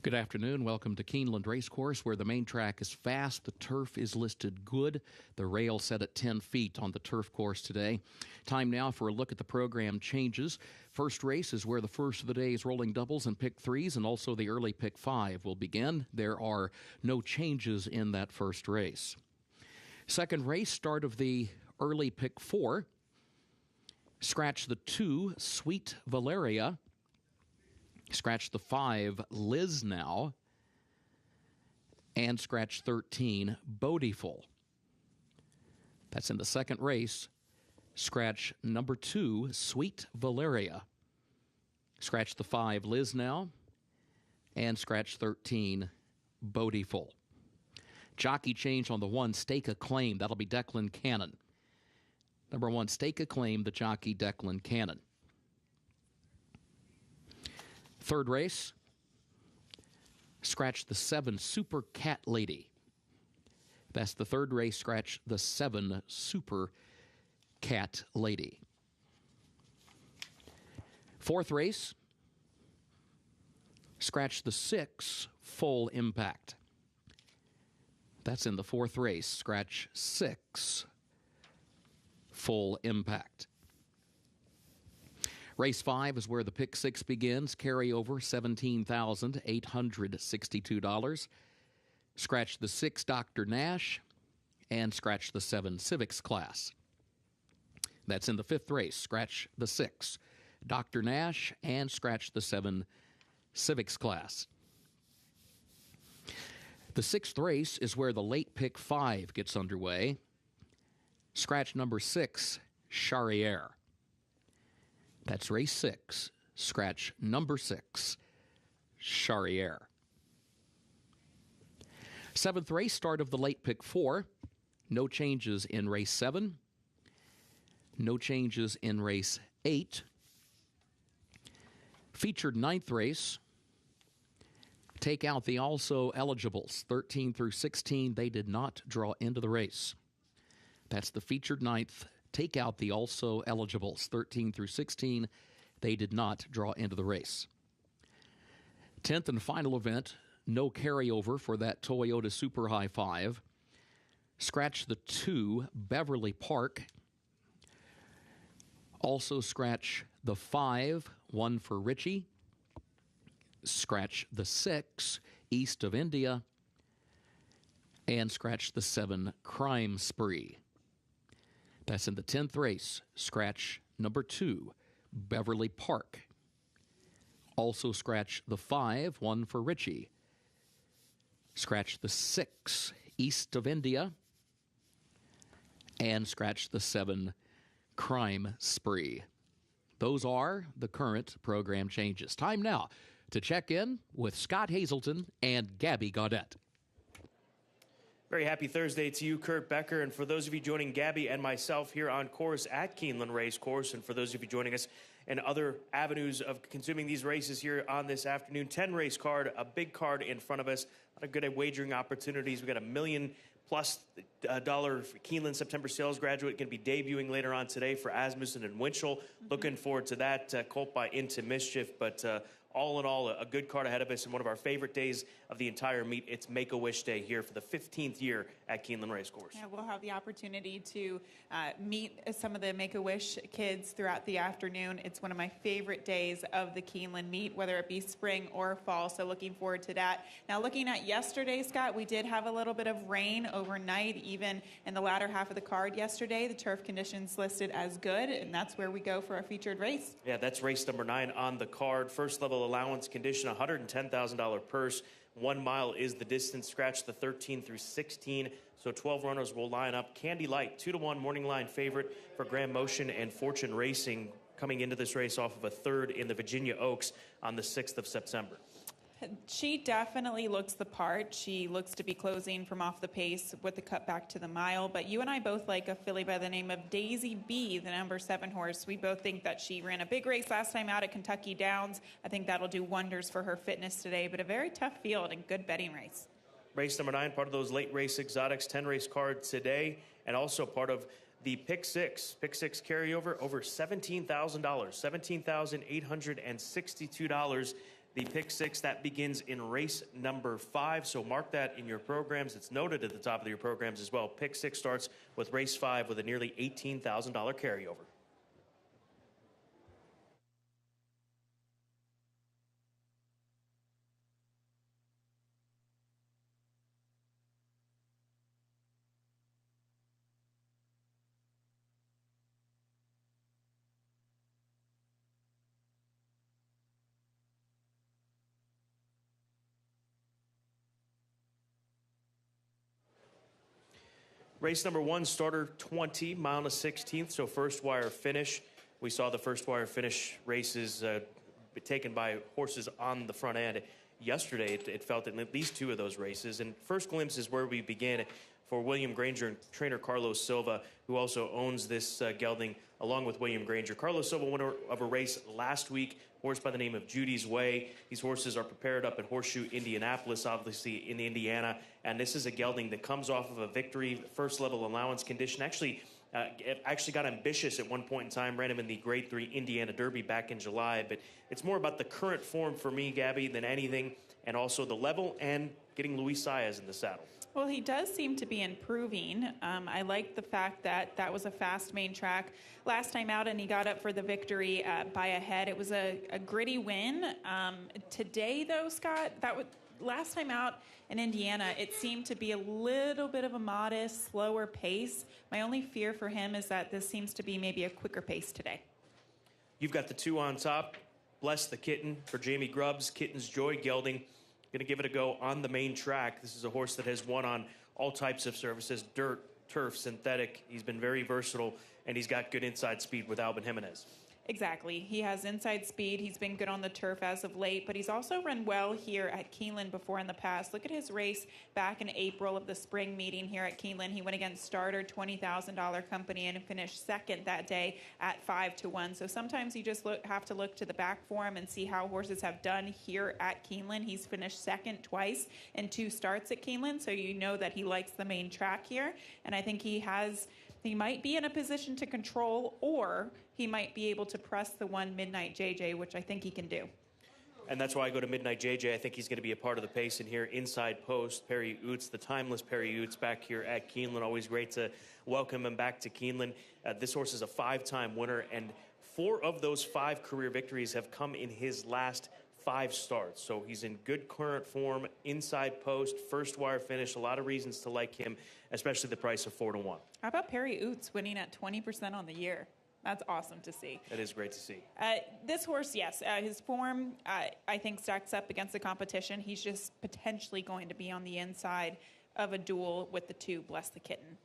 Good afternoon. Welcome to Keeneland Racecourse, where the main track is fast. The turf is listed good. The rail set at 10 feet on the turf course today. Time now for a look at the program changes. First race is where the first of the day's rolling doubles and pick threes and also the early pick five will begin. There are no changes in that first race. Second race, start of the early pick four. Scratch the 2, Sweet Valeria. Scratch the 5, Liz Now, and scratch 13, Bodiful. That's in the second race. Scratch number 2, Sweet Valeria. Scratch the 5, Liz Now, and scratch 13, Bodiful. Jockey change on the 1, Stake a Claim. That'll be Declan Cannon. Number 1, Stake a Claim, the jockey Declan Cannon. Third race, scratch the 7, Super Cat Lady. That's the third race, scratch the 7, Super Cat Lady. Fourth race, scratch the 6, Full Impact. That's in the fourth race, scratch 6, Full Impact. Race 5 is where the pick 6 begins. Carryover, $17,862. Scratch the 6, Dr. Nash, and scratch the 7, Civics class. That's in the fifth race. Scratch the 6, Dr. Nash, and scratch the 7, Civics class. The sixth race is where the late pick 5 gets underway. Scratch number 6, Charriere. That's race 6, scratch number 6, Charriere. Seventh race, start of the late pick 4. No changes in race 7. No changes in race 8. Featured ninth race. Take out the also eligibles, 13 through 16. They did not draw into the race. That's the featured ninth. Take out the also eligibles, 13 through 16. They did not draw into the race. 10th and final event, no carryover for that Toyota Super High 5. Scratch the 2, Beverly Park. Also scratch the 5, 1 for Richie. Scratch the 6, East of India. And scratch the 7, Crime Spree. That's in the 10th race. Scratch number 2, Beverly Park. Also scratch the 5, 1 for Richie. Scratch the 6, East of India. And scratch the 7, Crime Spree. Those are the current program changes. Time now to check in with Scott Hazelton and Gabby Gaudette. Very happy Thursday to you, Kurt Becker, and for those of you joining Gabby and myself here on course at Keeneland Racecourse, and for those of you joining us in other avenues of consuming these races here on this afternoon, 10-race card, a big card in front of us, a lot of good wagering opportunities. We got $1 million+ Keeneland September sales graduate going to be debuting later on today for Asmussen and Winchell. Looking forward to that. Colt by Into Mischief, but all in all, a good card ahead of us, and one of our favorite days of the entire meet. It's Make-A-Wish Day here for the 15th year at Keeneland Racecourse. Yeah, we'll have the opportunity to meet some of the Make-A-Wish kids throughout the afternoon. It's one of my favorite days of the Keeneland meet, whether it be spring or fall, so looking forward to that. Now, looking at yesterday, Scott, we did have a little bit of rain overnight, even in the latter half of the card yesterday. The turf conditions listed as good, and that's where we go for our featured race. Yeah, that's race number 9 on the card. First level allowance condition, $110,000 purse. 1 mile is the distance. Scratch the 13 through 16. So 12 runners will line up. Candy Light, 2-1 morning line favorite for Grand Motion and Fortune Racing, coming into this race off of a third in the Virginia Oaks on the 6th of September. She definitely looks the part. She looks to be closing from off the pace with the cut back to the mile. But you and I both like a filly by the name of Daisy B, the number 7 horse. We both think that she ran a big race last time out at Kentucky Downs. I think that'll do wonders for her fitness today. But a very tough field and good betting race. Race number 9, part of those late race exotics, 10-race card today, and also part of the Pick 6. Pick 6 carryover over $17,000, $17,862. The pick six, that begins in race number 5. So mark that in your programs. It's noted at the top of your programs as well. Pick six starts with race 5 with a nearly $18,000 carryover. Race number 1, starter 20, mile and a 16th, so first wire finish. We saw the first wire finish races taken by horses on the front end. Yesterday, it felt in at least 2 of those races. And first glimpse is where we begin for William Granger and trainer Carlos Silva, who also owns this gelding along with William Granger. Carlos Silva, winner of a race last week, horse by the name of Judy's Way. These horses are prepared up at Horseshoe, Indianapolis, obviously in Indiana. And this is a gelding that comes off of a victory, first level allowance condition. It actually got ambitious at one point in time, ran him in the Grade 3 Indiana Derby back in July. But it's more about the current form for me, Gabby, than anything, and also the level and getting Luis Saez in the saddle. Well, he does seem to be improving. I like the fact that that was a fast main track last time out, and he got up for the victory by a head. It was a gritty win. Today, though, Scott, last time out in Indiana, it seemed to be a little bit of a modest, slower pace. My only fear for him is that this seems to be maybe a quicker pace today. You've got the 2 on top. Bless the Kitten for Jamie Grubbs, Kitten's Joy gelding. Going to give it a go on the main track. This is a horse that has won on all types of surfaces, dirt, turf, synthetic. He's been very versatile, and he's got good inside speed with Albin Jimenez. Exactly. He has inside speed. He's been good on the turf as of late, but he's also run well here at Keeneland before in the past. Look at his race back in April of the spring meeting here at Keeneland. He went against starter $20,000 company and finished second that day at 5-1. So sometimes you just have to look to the back for him and see how horses have done here at Keeneland. He's finished second twice in 2 starts at Keeneland, so you know that he likes the main track here. And I think he might be in a position to control, or he might be able to press the one Midnight JJ, which I think he can do. And that's why I go to Midnight JJ. I think he's going to be a part of the pace in here. Inside post, Perry Oots, the timeless Perry Oots back here at Keeneland. Always great to welcome him back to Keeneland. This horse is a 5-time winner, and 4 of those 5 career victories have come in his last 5 starts. So he's in good current form, inside post, first wire finish. A lot of reasons to like him, especially the price of 4-1. How about Perry Oots winning at 20% on the year? That's awesome to see. That is great to see. This horse, yes, his form, I think, stacks up against the competition. He's just potentially going to be on the inside of a duel with the 2, Bless the Kitten.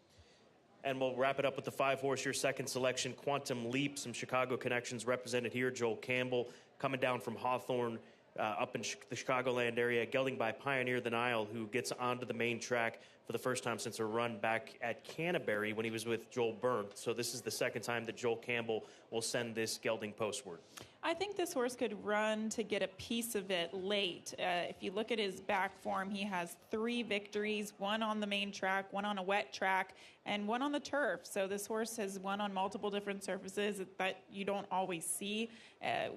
And we'll wrap it up with the 5-horse, your second selection, Quantum Leap. Some Chicago connections represented here. Joel Campbell coming down from Hawthorne up in the Chicagoland area, gelding by Pioneer the Nile, who gets onto the main track for the first time since a run back at Canterbury when he was with Joel Byrne. So this is the second time that Joel Campbell will send this gelding postward. I think this horse could run to get a piece of it late. If you look at his back form, he has 3 victories, 1 on the main track, 1 on a wet track, and 1 on the turf. So this horse has won on multiple different surfaces that you don't always see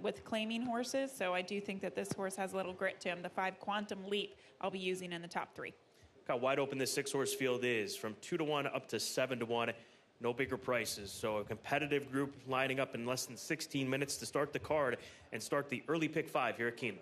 with claiming horses. So I do think that this horse has a little grit to him. The 5 Quantum Leap I'll be using in the top 3. Look how wide open this 6-horse field is, from 2-1 up to 7-1. No bigger prices. So a competitive group lining up in less than 16 minutes to start the card and start the early pick 5 here at Keeneland.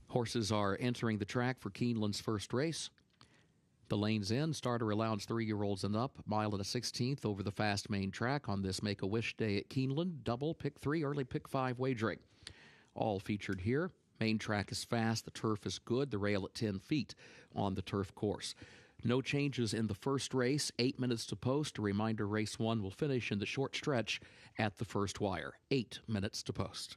Horses are entering the track for Keeneland's first race. The lane's in. Starter allows 3-year-olds and up. Mile and a 16th over the fast main track on this Make-A-Wish Day at Keeneland. Double, pick 3, early pick 5 wagering. All featured here. Main track is fast. The turf is good. The rail at 10 feet on the turf course. No changes in the first race. 8 minutes to post. A reminder, race 1 will finish in the short stretch at the first wire. 8 minutes to post.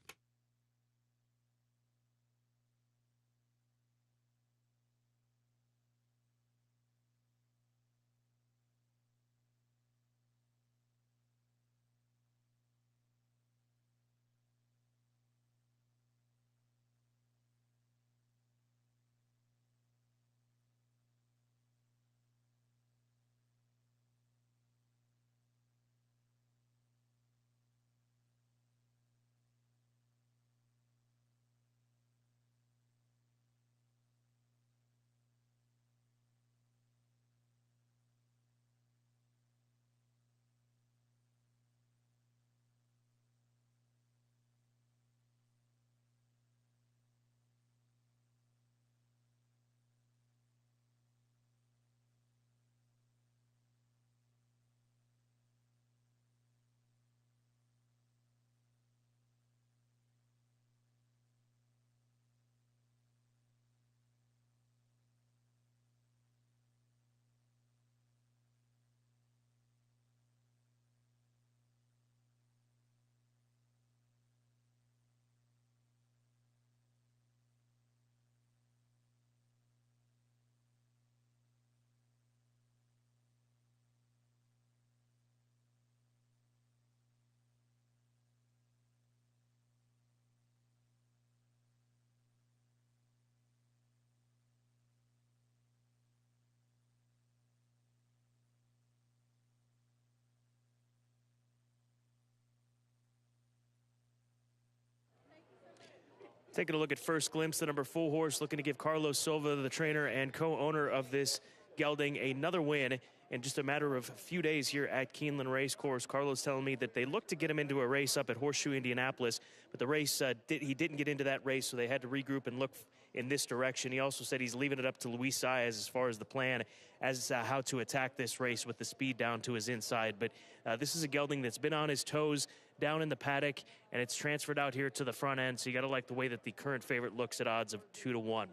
Taking a look at first glimpse, the number 4 horse looking to give Carlos Silva, the trainer and co-owner of this gelding, another win in just a matter of a few days here at Keeneland Racecourse. Carlos telling me that they looked to get him into a race up at Horseshoe, Indianapolis, but the race, he didn't get into that race, so they had to regroup and look in this direction. He also said he's leaving it up to Luis Saez as far as the plan as how to attack this race with the speed down to his inside. But this is a gelding that's been on his toes down in the paddock, and it's transferred out here to the front end, so you got to like the way that the current favorite looks at odds of 2-1.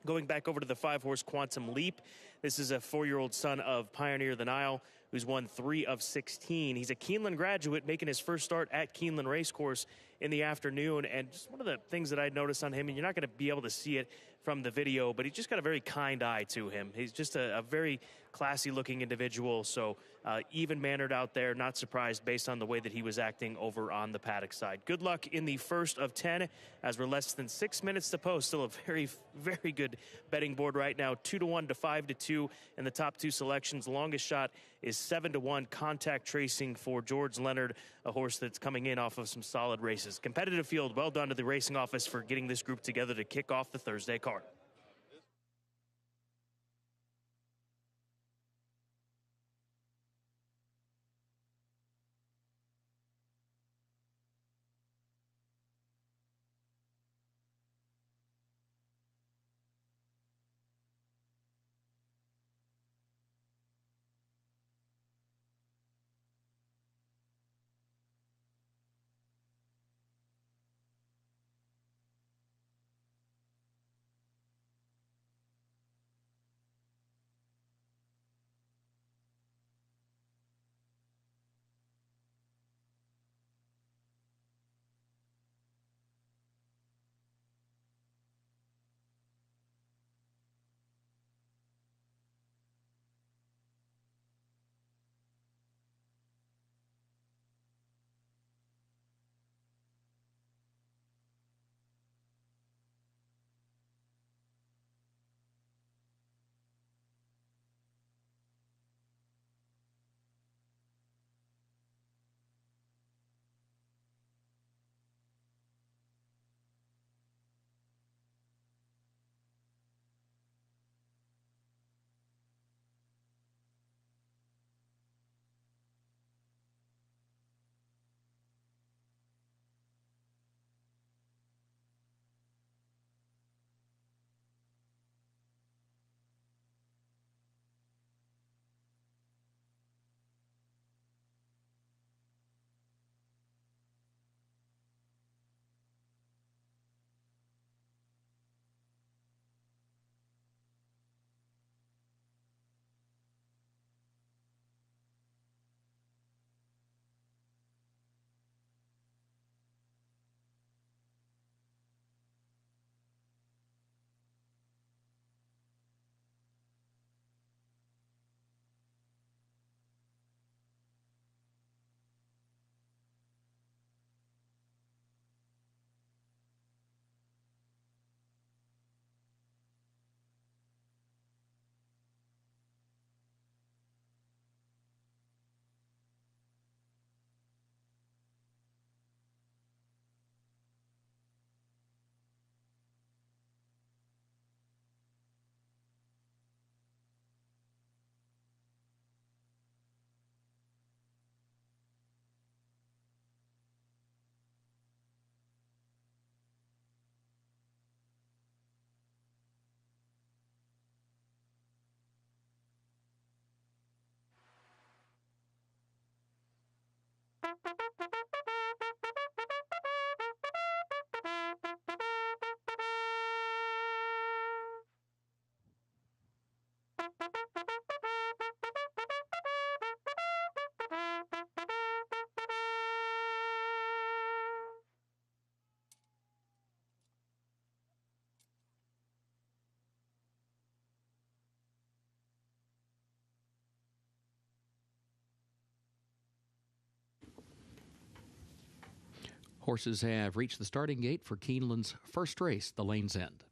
Going back over to the 5-horse Quantum Leap, this is a 4-year-old son of Pioneer the Nile, who's won 3 of 16. He's a Keeneland graduate, making his first start at Keeneland Racecourse in the afternoon. And just one of the things that I noticed on him, and you're not going to be able to see it from the video, but he's just got a very kind eye to him. He's just a very classy-looking individual, so even-mannered out there, not surprised based on the way that he was acting over on the paddock side. Good luck in the first of 10, as we're less than 6 minutes to post. Still a very, very good betting board right now, 2-1 to 5-2 in the top 2 selections. Longest shot is 7-1 contact tracing for George Leonard, a horse that's coming in off of some solid races. Competitive field. Well done to the racing office for getting this group together to kick off the Thursday card. Horses have reached the starting gate for Keeneland's first race, the Lane's End.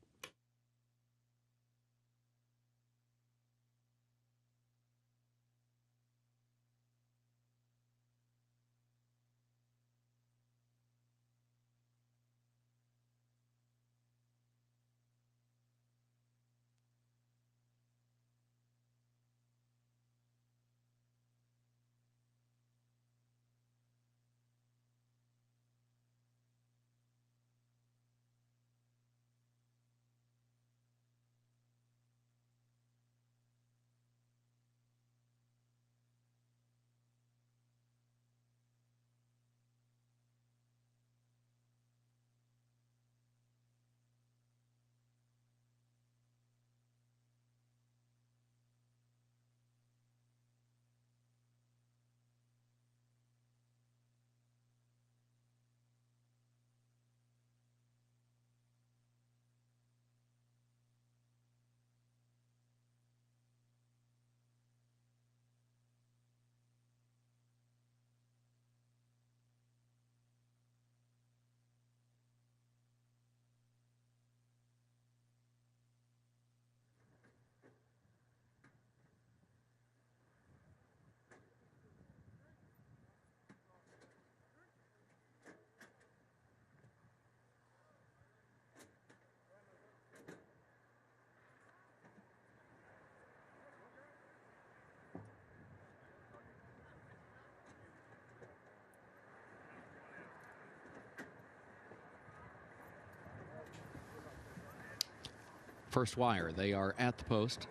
First wire, they are at the post.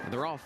And they're off.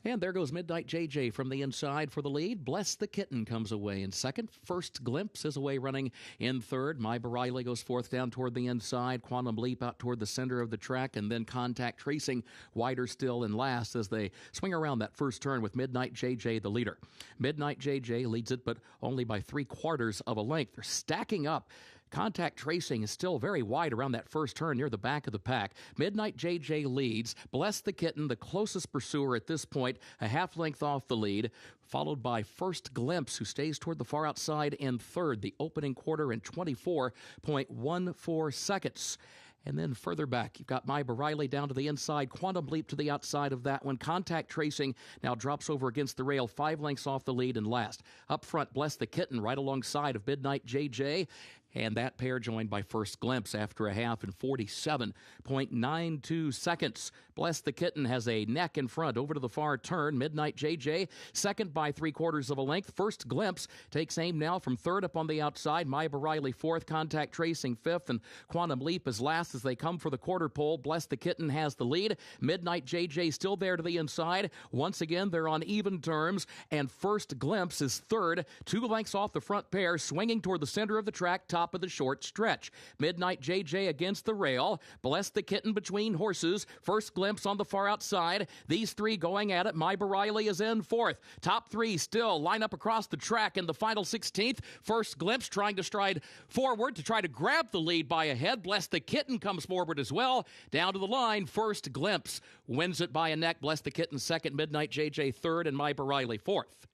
And there goes Midnight JJ from the inside for the lead. Bless the Kitten comes away in second. First Glimpse is away running in third. My Bareilles goes fourth down toward the inside. Quantum Leap out toward the center of the track. And then Contact Tracing wider still in last as they swing around that first turn with Midnight JJ the leader. Midnight JJ leads it, but only by 3/4 of a length. They're stacking up. Contact Tracing is still very wide around that first turn near the back of the pack. Midnight JJ leads. Bless the Kitten, the closest pursuer at this point, a half length off the lead, followed by First Glimpse, who stays toward the far outside in third, the opening quarter in 24.14 seconds. And then further back, you've got My Bareilles down to the inside. Quantum Leap to the outside of that one. Contact Tracing now drops over against the rail, 5 lengths off the lead and last. Up front, Bless the Kitten right alongside of Midnight JJ. And that pair joined by First Glimpse after a half in 47.92 seconds. Bless the Kitten has a neck in front over to the far turn. Midnight JJ second by 3/4 of a length. First Glimpse takes aim now from third up on the outside. My Bareilles fourth. Contact Tracing fifth. And Quantum Leap is last as they come for the quarter pole. Bless the Kitten has the lead. Midnight JJ still there to the inside. Once again, they're on even terms. And First Glimpse is third. 2 lengths off the front pair, swinging toward the center of the track, top of the short stretch. Midnight JJ against the rail. Bless the Kitten between horses. First Glimpse on the far outside. These three going at it. My Bareilles is in fourth. Top 3 still line up across the track in the final 16th. First Glimpse trying to stride forward to try to grab the lead by a head. Bless the Kitten comes forward as well. Down to the line, First Glimpse wins it by a neck. Bless the Kitten second. Midnight JJ third. And My Bareilles fourth.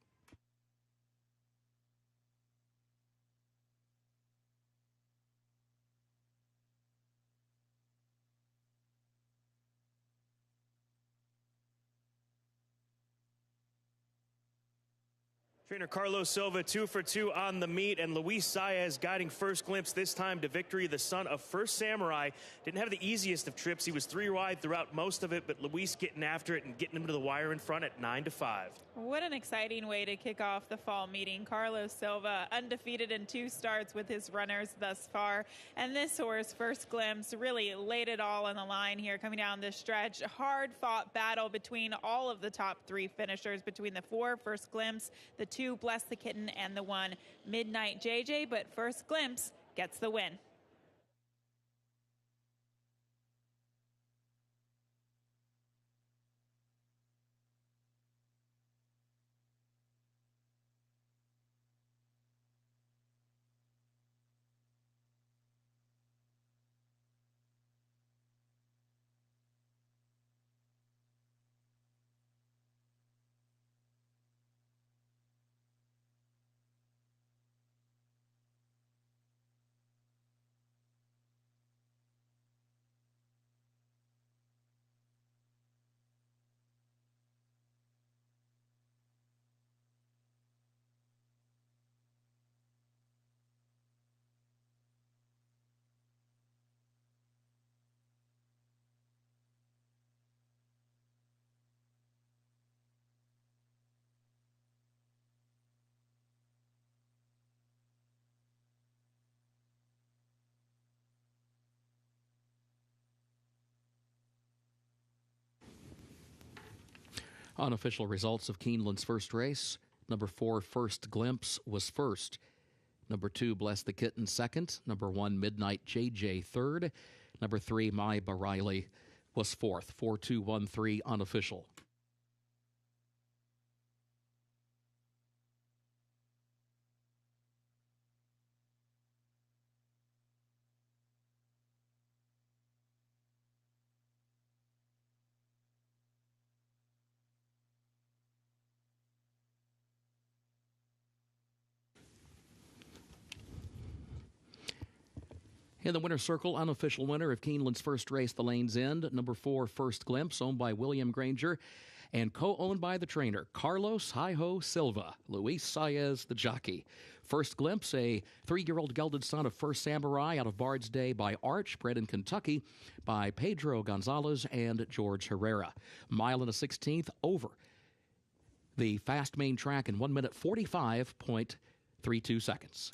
Trainer Carlos Silva 2 for 2 on the meet, and Luis Saez guiding First Glimpse this time to victory. The son of First Samurai didn't have the easiest of trips. He was 3 wide throughout most of it, but Luis getting after it and getting him to the wire in front at 9-5. What an exciting way to kick off the fall meeting. Carlos Silva undefeated in 2 starts with his runners thus far, and this horse, First Glimpse, really laid it all on the line here coming down this stretch. Hard-fought battle between all of the top 3 finishers, between the 4 First Glimpse, the 2 Bless the Kitten, and the 1 Midnight JJ, but First Glimpse gets the win. Unofficial results of Keeneland's first race. Number 4, First Glimpse, was first. Number 2, Bless the Kitten, second. Number 1, Midnight JJ, third. Number 3, My Bariley, was fourth. 4-2-1-3 unofficial. In the winner's circle, unofficial winner of Keeneland's first race, the Lane's End, number 4, First Glimpse, owned by William Granger, and co-owned by the trainer, Carlos Hi-Ho Silva, Luis Saez, the jockey. First Glimpse, a 3-year-old gelded son of First Samurai out of Bard's Day by Arch, bred in Kentucky by Pedro Gonzalez and George Herrera. Mile and a 16th over the fast main track in 1 minute 45.32 seconds.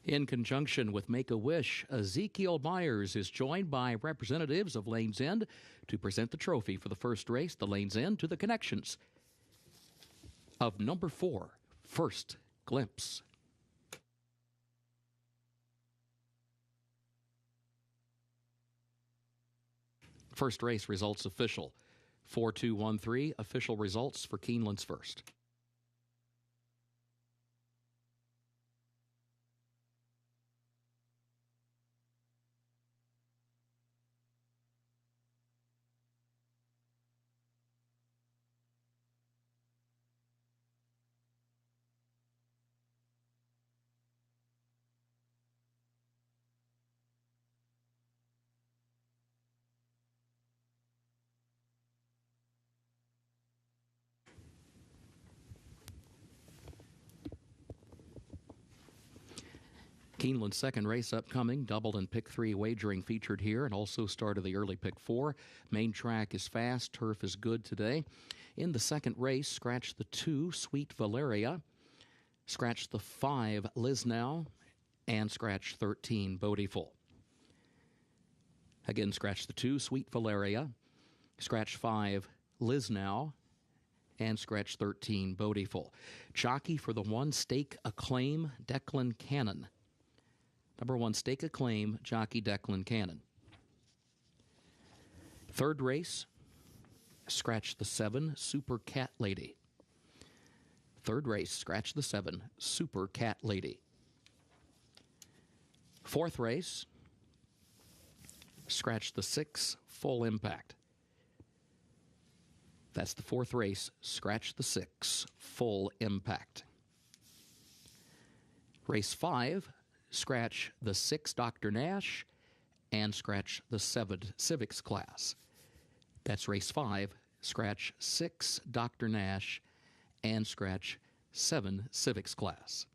In conjunction with Make-A-Wish, Ezekiel Myers is joined by representatives of Lane's End to present the trophy for the first race, the Lane's End, to the connections of number 4, First Glimpse. First race results official. 4-2-1-3 official results for Keeneland's first. Keeneland's second race upcoming, double and pick 3 wagering featured here, and also start of the early pick 4. Main track is fast, turf is good today. In the second race, scratch the 2, Sweet Valeria, scratch the 5, Liz Now, and scratch 13, Bodiful. Again, scratch the 2, Sweet Valeria. Scratch 5, Liz Now. And scratch 13, Bodiful. Jockey for the 1, Stake Acclaim, Declan Cannon. Number 1, Stake Acclaim, jockey Declan Cannon. Third race, scratch the 7, Super Cat Lady. Third race, scratch the 7, Super Cat Lady. Fourth race, scratch the 6, Full Impact. That's the fourth race, scratch the 6, Full Impact. Race 5, scratch the 6, Dr. Nash, and scratch the 7, Civics class. That's race 5, scratch 6, Dr. Nash, and scratch 7, Civics class.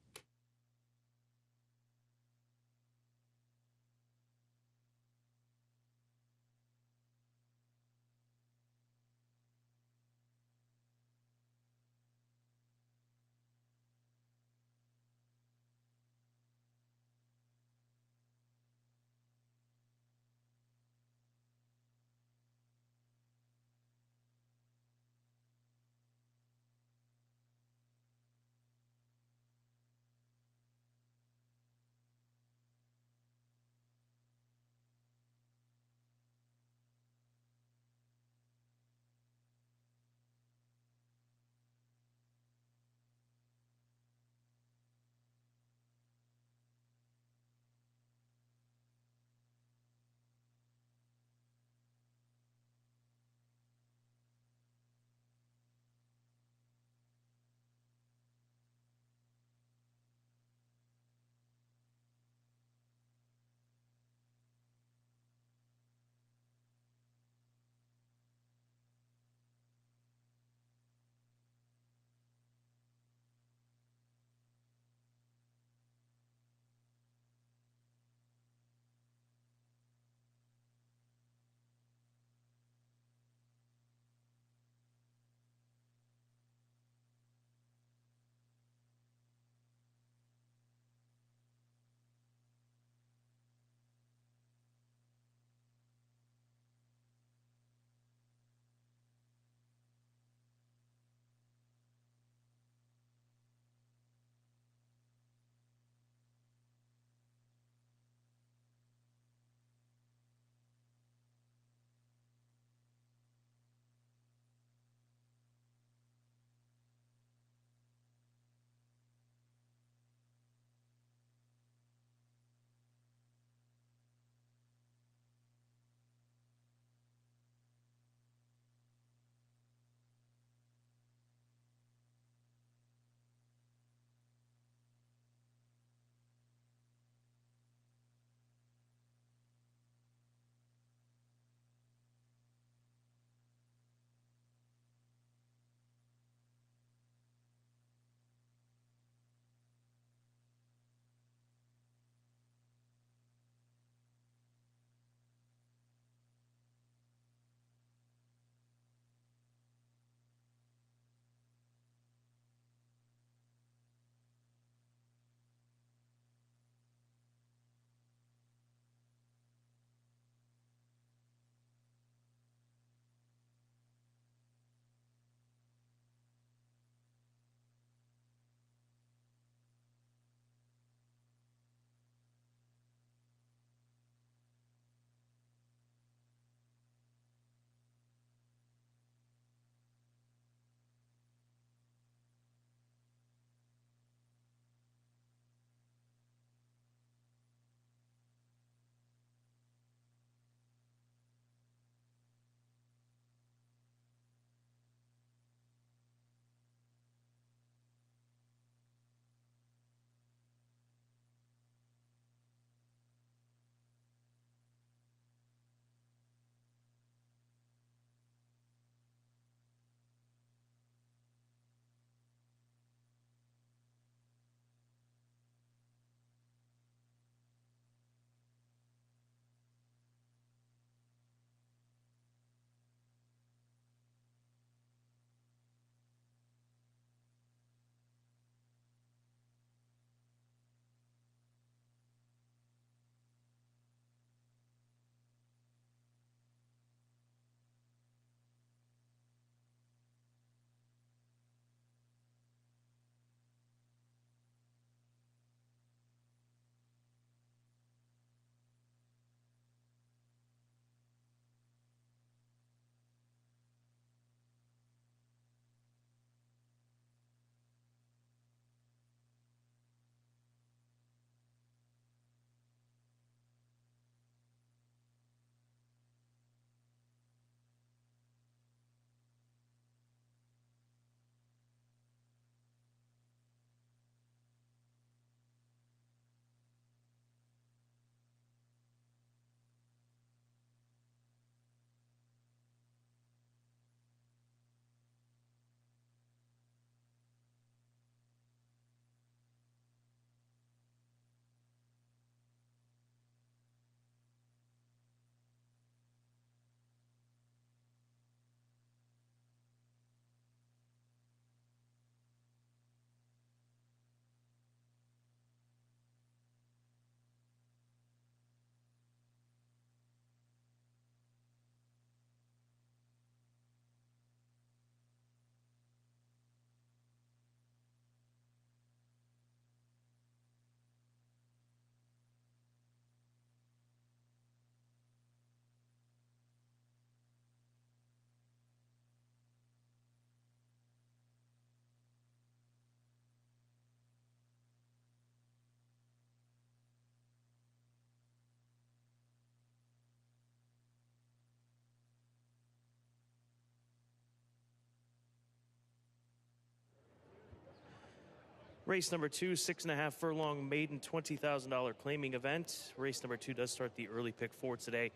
Race number 2, 6.5 furlong maiden $20,000 claiming event. Race number 2 does start the early pick 4 today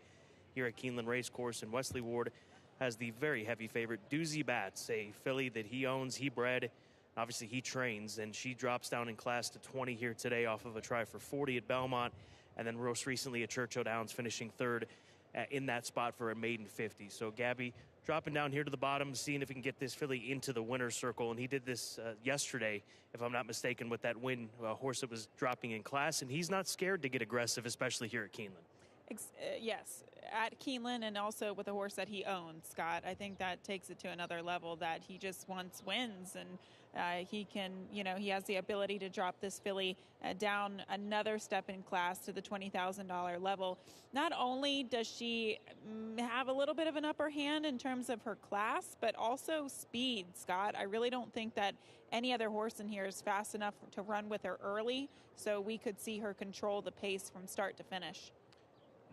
here at Keeneland Racecourse, and Wesley Ward has the very heavy favorite, Doozy Bats, a filly that he owns, he bred, obviously he trains, and she drops down in class to 20 here today off of a try for 40 at Belmont, and then most recently at Churchill Downs, finishing third in that spot for a maiden 50. So Gabby dropping down here to the bottom, seeing if he can get this filly into the winner's circle, and he did this yesterday, if I'm not mistaken, with that win horse that was dropping in class, and he's not scared to get aggressive, especially here at Keeneland. Yes, at Keeneland, and also with a horse that he owns, Scott. I think that takes it to another level, that he just wants wins, and he can, he has the ability to drop this filly down another step in class to the $20,000 level. Not only does she have a little bit of an upper hand in terms of her class, but also speed, Scott. I really don't think that any other horse in here is fast enough to run with her early, so we could see her control the pace from start to finish.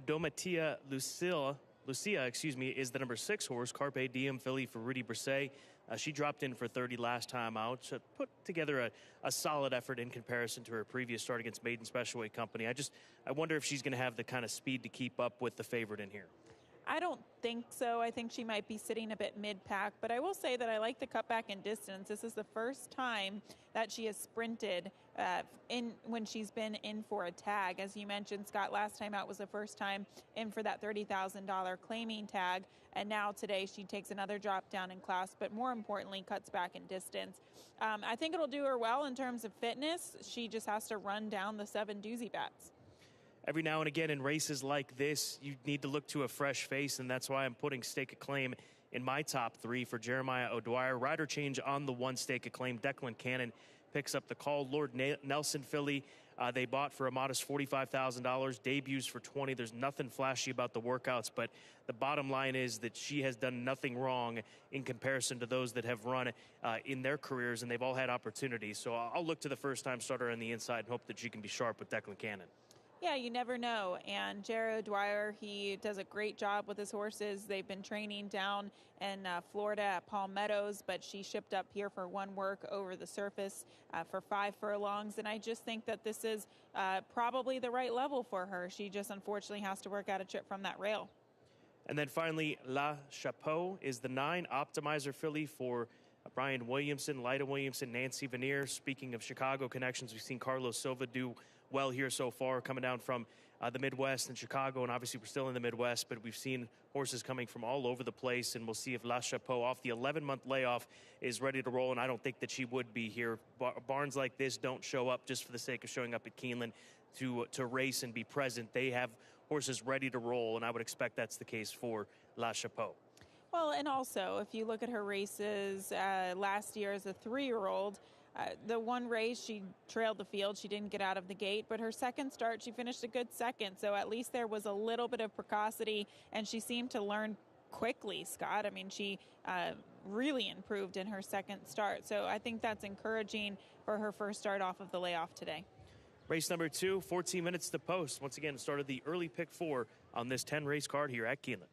Domatia Lucia, is the number 6 horse, Carpe Diem filly for Rudy Brisset. She dropped in for 30 last time out. So put together a solid effort in comparison to her previous start against Maiden Special Weight Company. I wonder if she's going to have the kind of speed to keep up with the favorite in here. I don't think so. I think she might be sitting a bit mid-pack, but I will say that I like the cutback in distance. This is the first time that she has sprinted when she's been in for a tag. As you mentioned, Scott, last time out was the first time in for that $30,000 claiming tag, and now today she takes another drop down in class, but more importantly, cuts back in distance. I think it'll do her well in terms of fitness. She just has to run down the 7 Doozy Bats. Every now and again in races like this, you need to look to a fresh face, and that's why I'm putting Stake of Claim in my top 3 for Jeremiah O'Dwyer. Rider change on the 1 Stake of Claim. Declan Cannon picks up the call. Lord Nelson filly, they bought for a modest $45,000. Debuts for $20,000. There's nothing flashy about the workouts, but the bottom line is that she has done nothing wrong in comparison to those that have run in their careers, and they've all had opportunities. So I'll look to the first-time starter on the inside and hope that she can be sharp with Declan Cannon. Yeah, you never know. And Jared Dwyer, he does a great job with his horses. They've been training down in Florida at Palm Meadows, but she shipped up here for one work over the surface for 5 furlongs. And I just think that this is probably the right level for her. She just unfortunately has to work out a trip from that rail. And then finally, La Chapeau is the 9 optimizer filly for Brian Williamson, Lyda Williamson, Nancy Veneer. Speaking of Chicago connections, we've seen Carlos Silva do well here so far, coming down from the Midwest and Chicago, and obviously we're still in the Midwest, but we've seen horses coming from all over the place, and we'll see if La Chapeau, off the 11-month layoff, is ready to roll, and I don't think that she would be here. Barns like this don't show up just for the sake of showing up at Keeneland to race and be present. They have horses ready to roll, and I would expect that's the case for La Chapeau. Well, and also, if you look at her races last year as a 3-year-old, the one race, she trailed the field. She didn't get out of the gate. But her second start, she finished a good second. So at least there was a little bit of precocity, and she seemed to learn quickly, Scott. I mean, she really improved in her second start. So I think that's encouraging for her first start off of the layoff today. Race number 2, 14 minutes to post. Once again, started the early pick 4 on this 10-race card here at Keeneland.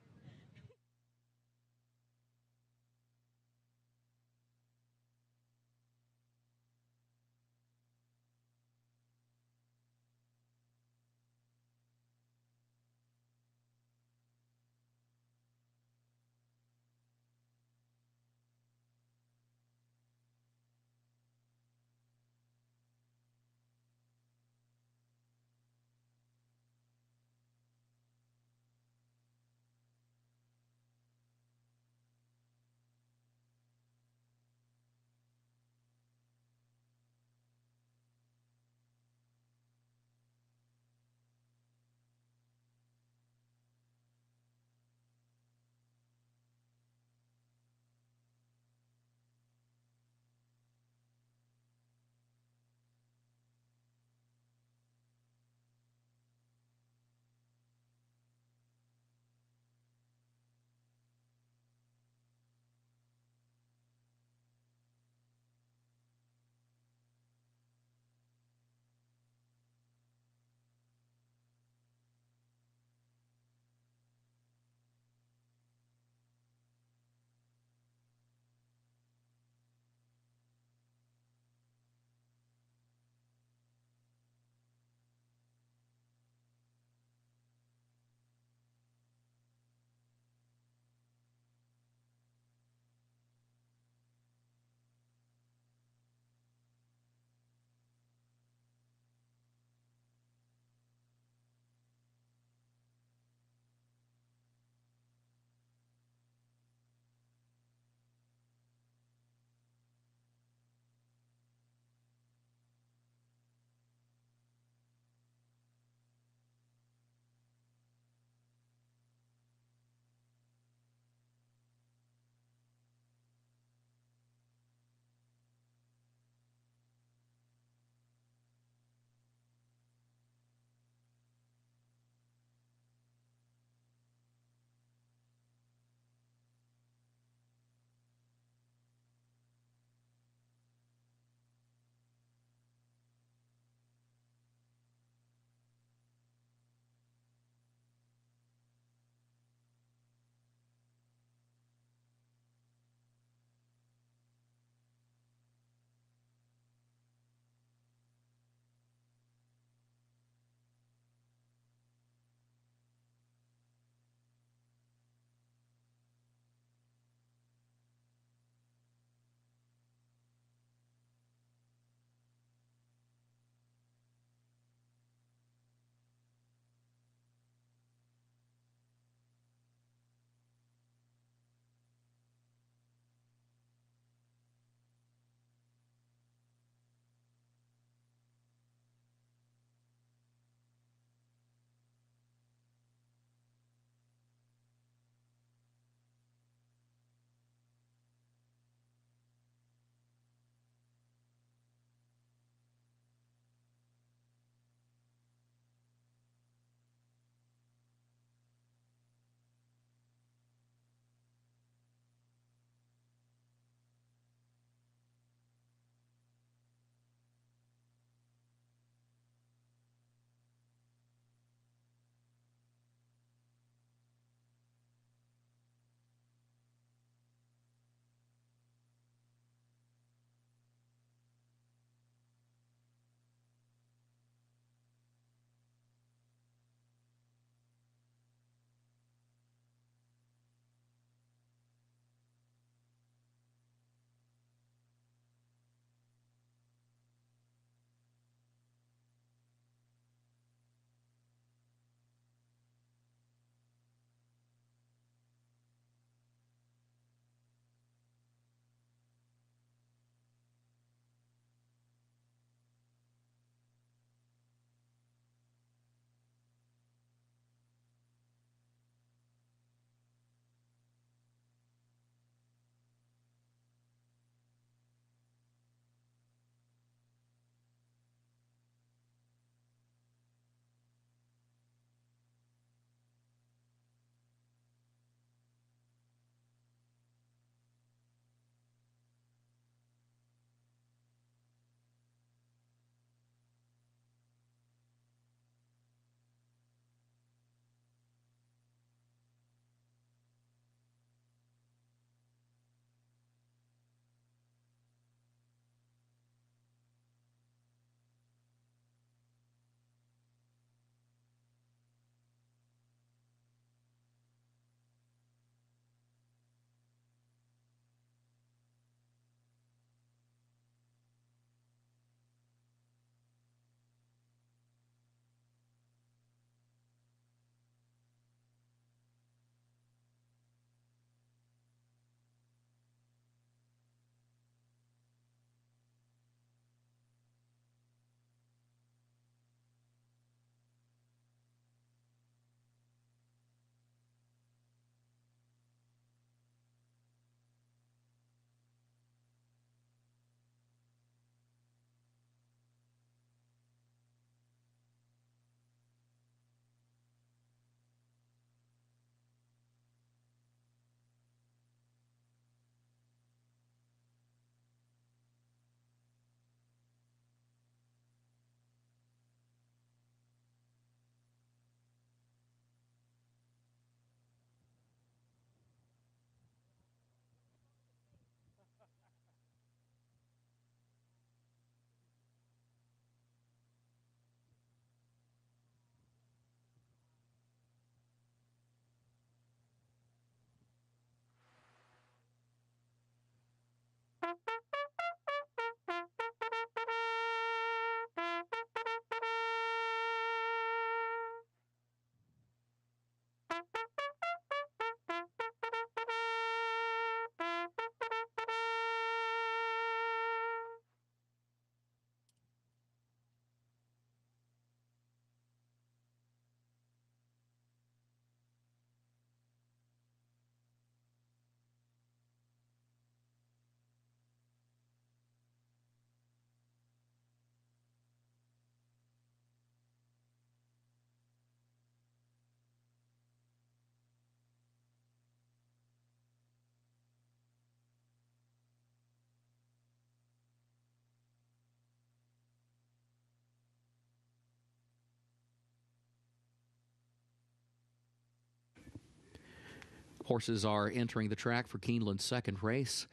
Horses are entering the track for Keeneland's second race.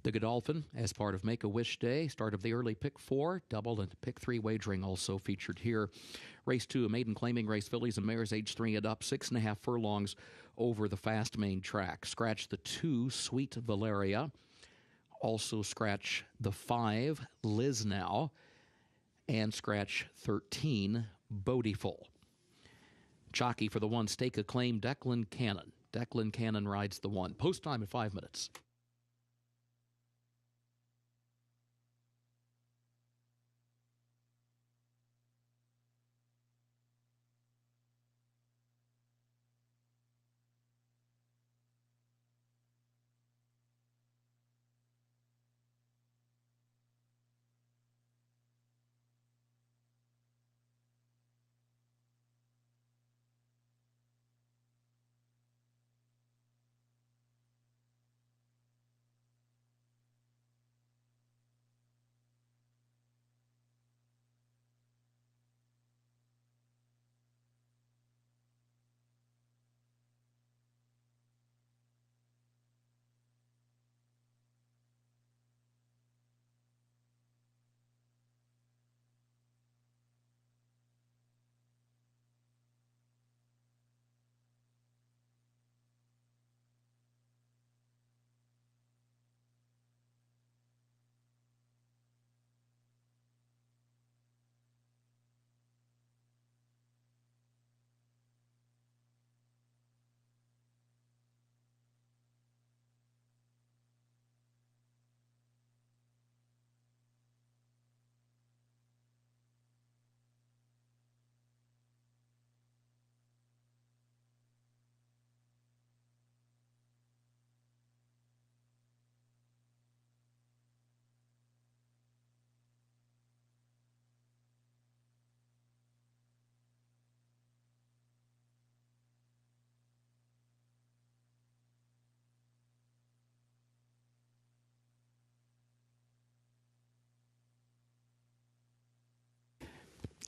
The Godolphin, as part of Make-A-Wish Day, start of the early pick 4, double and pick 3 wagering also featured here. Race 2, a maiden claiming race, fillies and mares age 3 and up, 6.5 furlongs over the fast main track. Scratch the 2, Sweet Valeria. Also scratch the 5, Liz Now. And scratch 13, Bodiful. Jockey for the 1, Stake a Claim, Declan Cannon. Declan Cannon rides the 1. Post time at 5 minutes.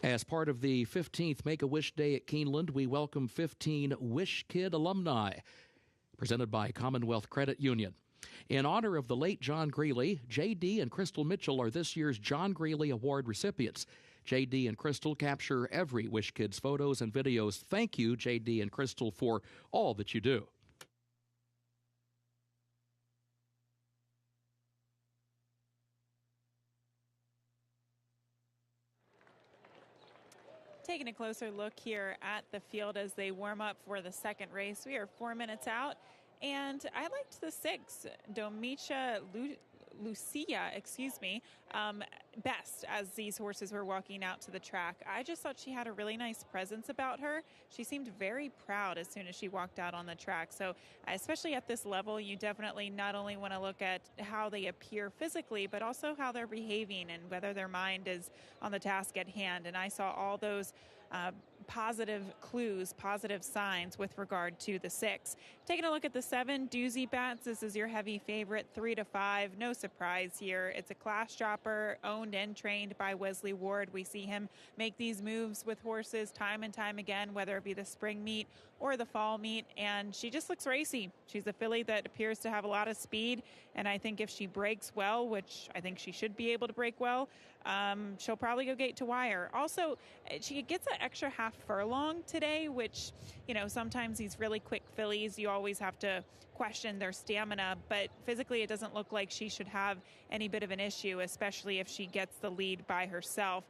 As part of the 15th Make-A-Wish Day at Keeneland, we welcome 15 Wish Kid alumni, presented by Commonwealth Credit Union. In honor of the late John Greeley, J.D. and Crystal Mitchell are this year's John Greeley Award recipients. J.D. and Crystal capture every Wish Kid's photos and videos. Thank you, J.D. and Crystal, for all that you do. Taking a closer look here at the field as they warm up for the second race. We are 4 minutes out, and I liked the 6, Domitia Lucia, best as these horses were walking out to the track. I just thought she had a really nice presence about her. She seemed very proud as soon as she walked out on the track. So especially at this level, you definitely not only want to look at how they appear physically, but also how they're behaving and whether their mind is on the task at hand. And I saw all those positive clues, positive signs with regard to the 6. Taking a look at the 7, Doozy Bats. This is your heavy favorite, 3 to 5. No surprise here. It's a class dropper, owned and trained by Wesley Ward. We see him make these moves with horses time and time again, whether it be the spring meet or the fall meet, and she just looks racy. She's a filly that appears to have a lot of speed, and I think if she breaks well, which I think she should be able to break well, she'll probably go gate to wire. Also, she gets an extra half furlong today, which, you know, sometimes these really quick fillies, you always have to question their stamina, but physically it doesn't look like she should have any bit of an issue, especially if she gets the lead by herself.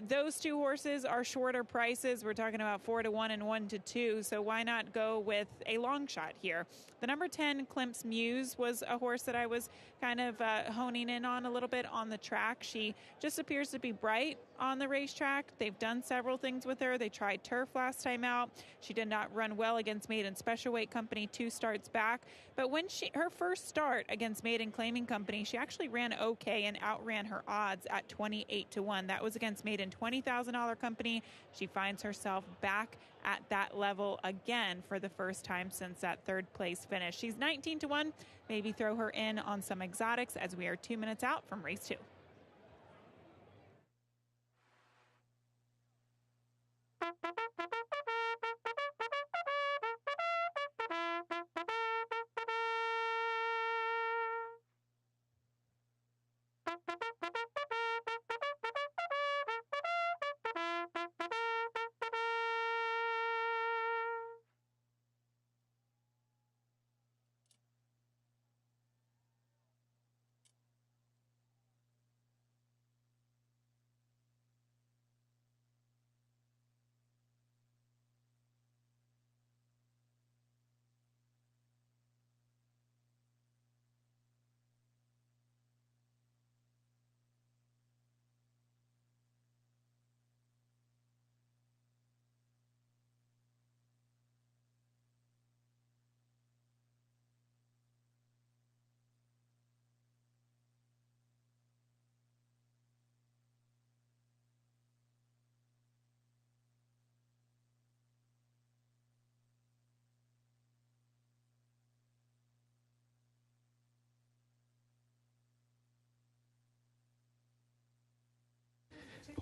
Those two horses are shorter prices. We're talking about 4-1 and 1-2. So why not go with a long shot here? The number 10, Klimt's Muse, was a horse that I was kind of honing in on a little bit on the track. She just appears to be bright on the racetrack. They've done several things with her. They tried turf last time out. She did not run well against Maiden Special Weight Company 2 starts back. But when her first start against Maiden Claiming Company, she actually ran okay and outran her odds at 28-1. That was against Maiden $20,000 company. She finds herself back at that level again for the first time since that third place finish. She's 19-1. Maybe throw her in on some exotics as we are 2 minutes out from race 2.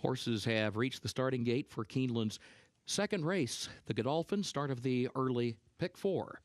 Horses have reached the starting gate for Keeneland's second race, the Godolphin, start of the early pick 4.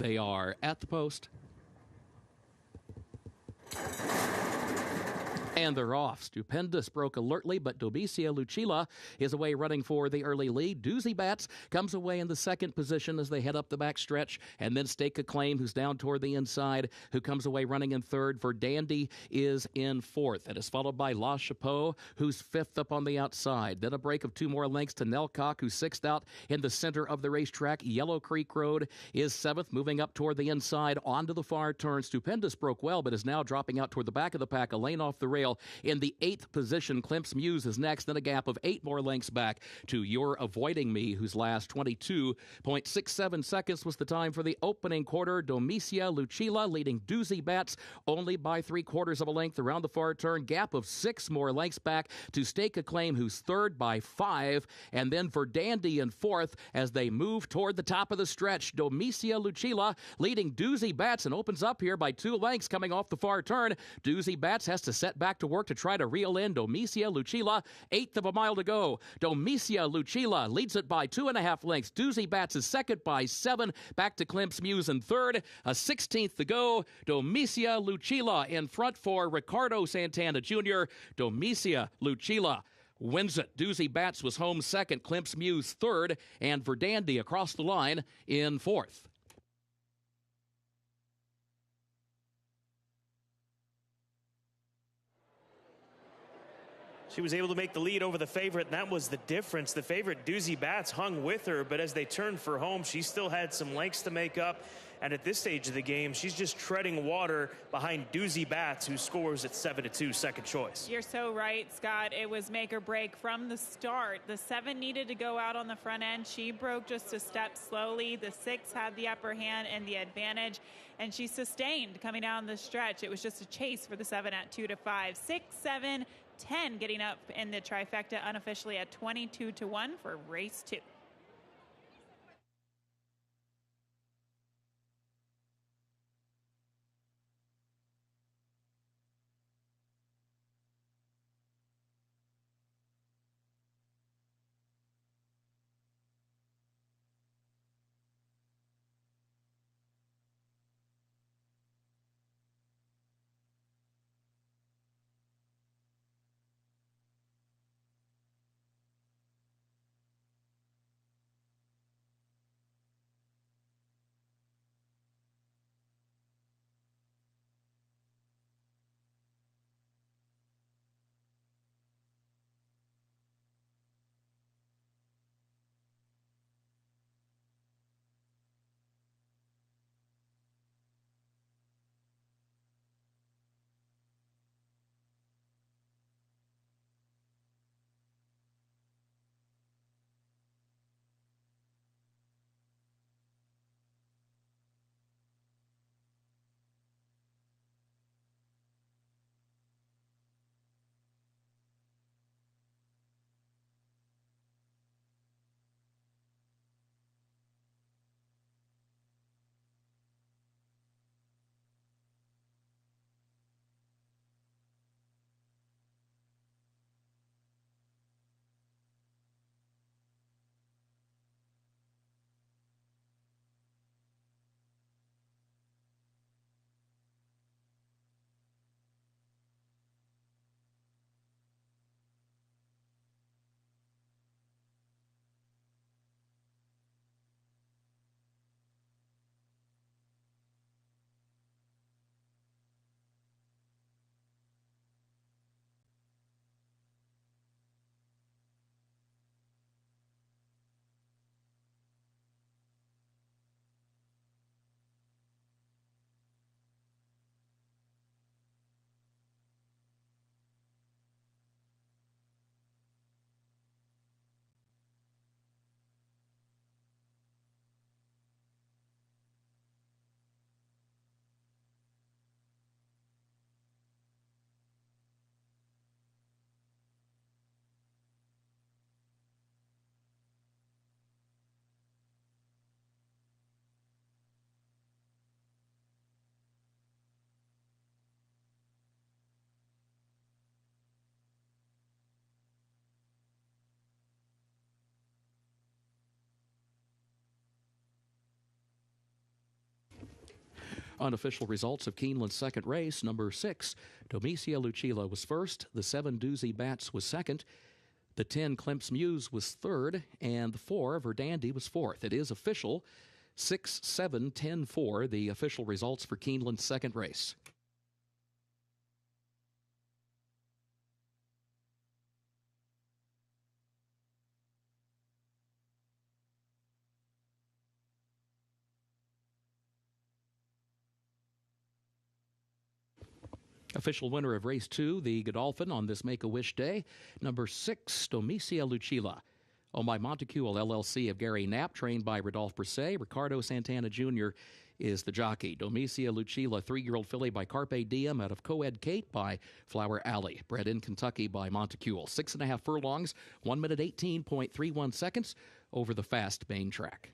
They are at the post. And they're off. Stupendous broke alertly, but Domicia Lucilla is away running for the early lead. Doozy Bats comes away in the second position as they head up the back stretch. And then Stake a Claim, who's down toward the inside, who comes away running in third. Dandy is in fourth. And is followed by La Chapeau, who's fifth up on the outside. Then a break of 2 more lengths to Nelcock, who's sixth out in the center of the racetrack. Yellow Creek Road is seventh, moving up toward the inside onto the far turn. Stupendous broke well, but is now dropping out toward the back of the pack, a lane off the rail. In the 8th position, Klimp's Muse is next, then a gap of 8 more lengths back to You're Avoiding Me, whose last 22.67 seconds was the time for the opening quarter. Domicia Lucilla leading Doozy Bats only by 3/4 of a length around the far turn. Gap of 6 more lengths back to Stake a Claim, who's third by 5, and then Dandy in fourth as they move toward the top of the stretch. Domicia Lucilla leading Doozy Bats and opens up here by 2 lengths coming off the far turn. Doozy Bats has to set back to work to try to reel in Domicia Lucilla. 1/8 of a mile to go. Domicia Lucilla leads it by 2.5 lengths. Doozy Bats is second by 7. Back to Klimp's Muse in third. A 16th to go. Domicia Lucilla in front for Ricardo Santana Jr. Domicia Lucilla wins it. Doozy Bats was home second. Klimp's Muse third. And Verdandi across the line in fourth. She was able to make the lead over the favorite, and that was the difference. The favorite, Doozy Bats, hung with her, but as they turned for home, she still had some lengths to make up. And at this stage of the game, she's just treading water behind Doozy Bats, who scores at 7-2, second choice. You're so right, Scott. It was make or break from the start. The 7 needed to go out on the front end. She broke just a step slowly. The 6 had the upper hand and the advantage, and she sustained coming down the stretch. It was just a chase for the 7 at 2-5. 6, 7, 10 getting up in the trifecta unofficially at 22-1 for race 2. Unofficial results of Keeneland's second race. Number 6, Domicia Lucilla was first. The 7, Doozy Bats was second. The 10, Klemps Muse was third. And the 4, Verdandi was fourth. It is official. 6, 7, 10, 4, the official results for Keeneland's second race. Official winner of race 2, the Godolphin on this Make-A-Wish Day. Number 6, Domicia Lucilla. Owned by Montecule LLC of Gary Knapp, trained by Rodolphe Brisset. Ricardo Santana Jr. is the jockey. Domicia Lucilla, 3-year-old filly by Carpe Diem out of Coed Kate by Flower Alley. Bred in Kentucky by Montecule. 6.5 furlongs, 1 minute 18.31 seconds over the fast main track.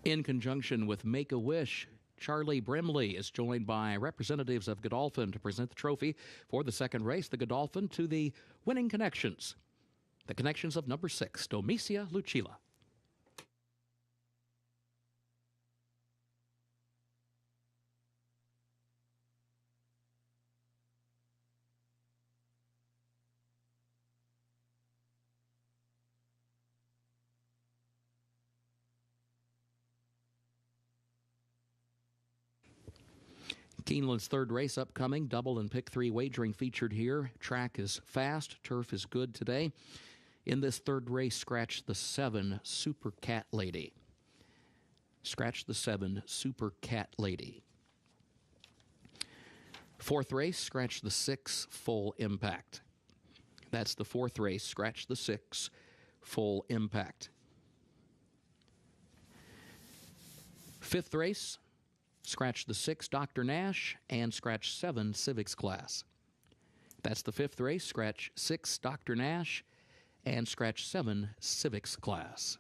In conjunction with Make-A-Wish, Charlie Brimley is joined by representatives of Godolphin to present the trophy for the second race, the Godolphin, to the winning connections. The connections of number 6, Domicia Lucilla. Keeneland's third race upcoming, double and pick 3 wagering featured here. Track is fast, turf is good today. In this third race, scratch the 7, Super Cat Lady. Scratch the 7, Super Cat Lady. Fourth race, scratch the 6, Full Impact. That's the fourth race, scratch the 6, Full Impact. Fifth race, scratch the 6, Dr. Nash, and scratch 7, Civics Class. That's the fifth race. Scratch 6, Dr. Nash, and scratch 7, Civics Class.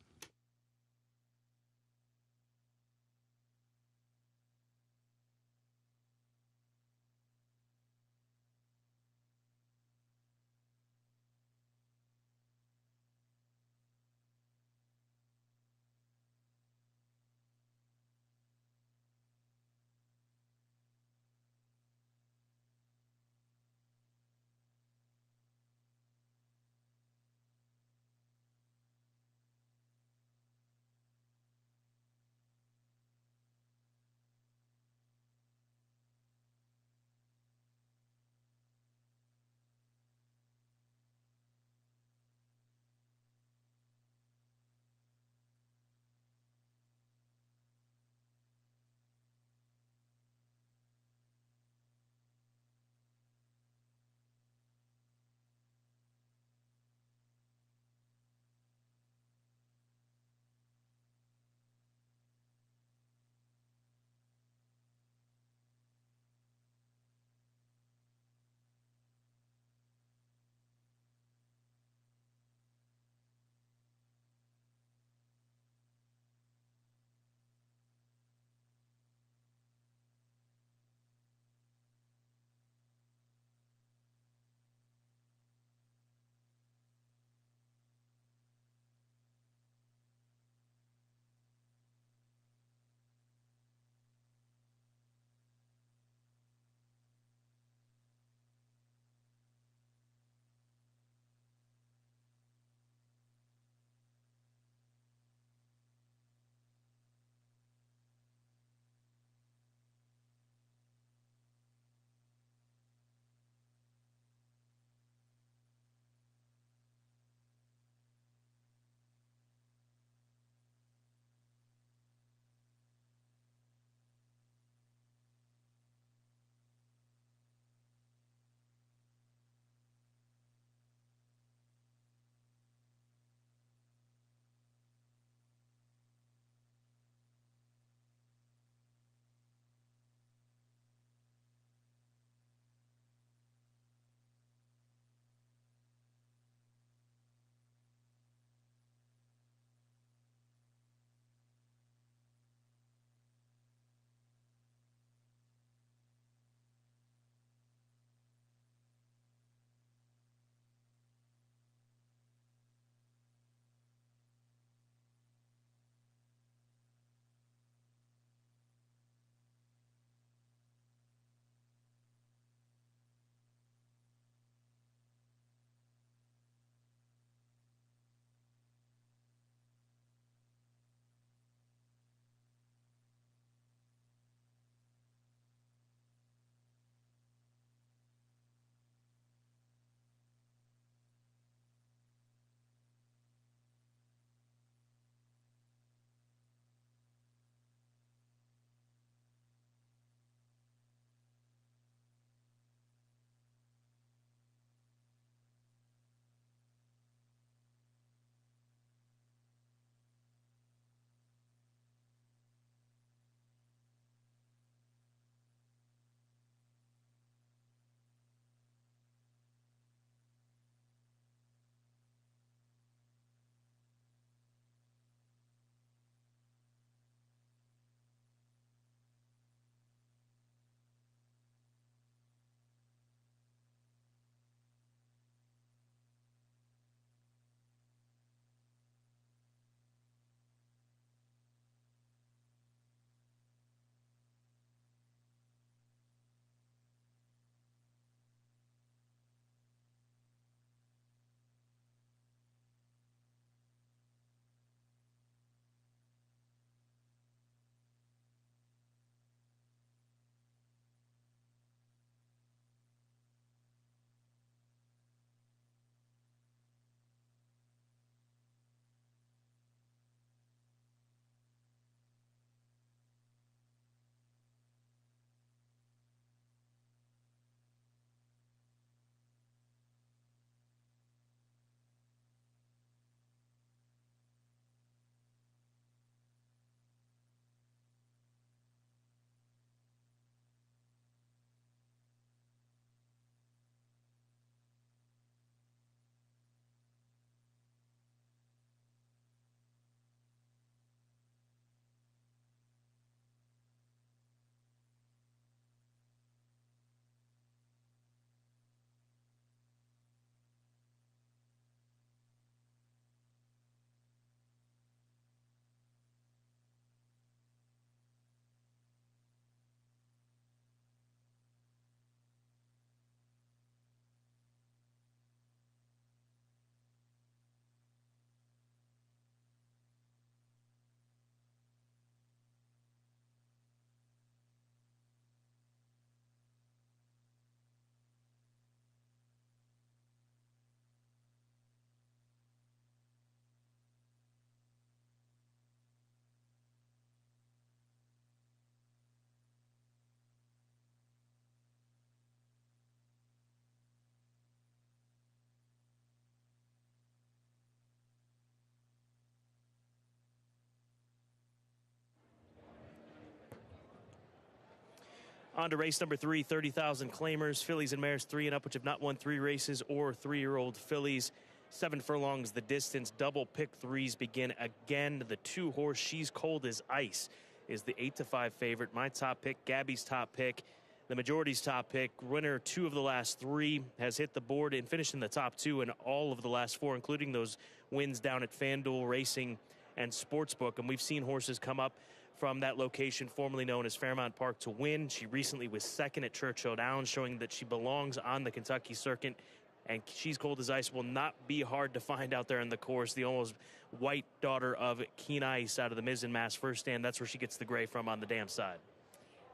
On to race number 3, 30,000 claimers, fillies and mares 3 and up, which have not won 3 races, or 3-year-old fillies. 7 furlongs the distance. Double pick threes begin again. The 2-horse She's Cold as Ice is the 8-5 favorite. My top pick, Gabby's top pick, the majority's top pick. Winner 2 of the last 3, has hit the board and finished in the top 2 in all of the last 4, including those wins down at FanDuel Racing and Sportsbook. And we've seen horses come up from that location formerly known as Fairmount Park to win. She recently was second at Churchill Downs, showing that she belongs on the Kentucky circuit. And She's Cold as Ice will not be hard to find out there in the course. The almost white daughter of Keen Ice out of the Mizzen Mass first stand. That's where she gets the gray from on the dam side.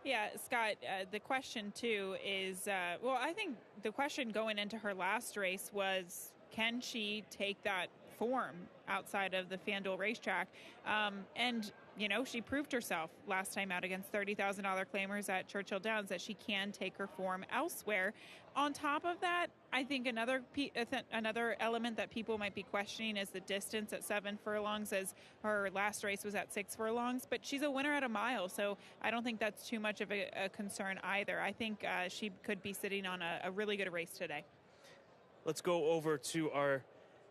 Yeah, Scott, the question, too, is, well, I think the question going into her last race was, can she take that form outside of the FanDuel racetrack? And, you know, she proved herself last time out against $30,000 claimers at Churchill Downs that she can take her form elsewhere. On top of that, I think another element that people might be questioning is the distance at 7 furlongs, as her last race was at 6 furlongs. But she's a winner at a mile, so I don't think that's too much of a concern either. I think she could be sitting on a really good race today. Let's go over to our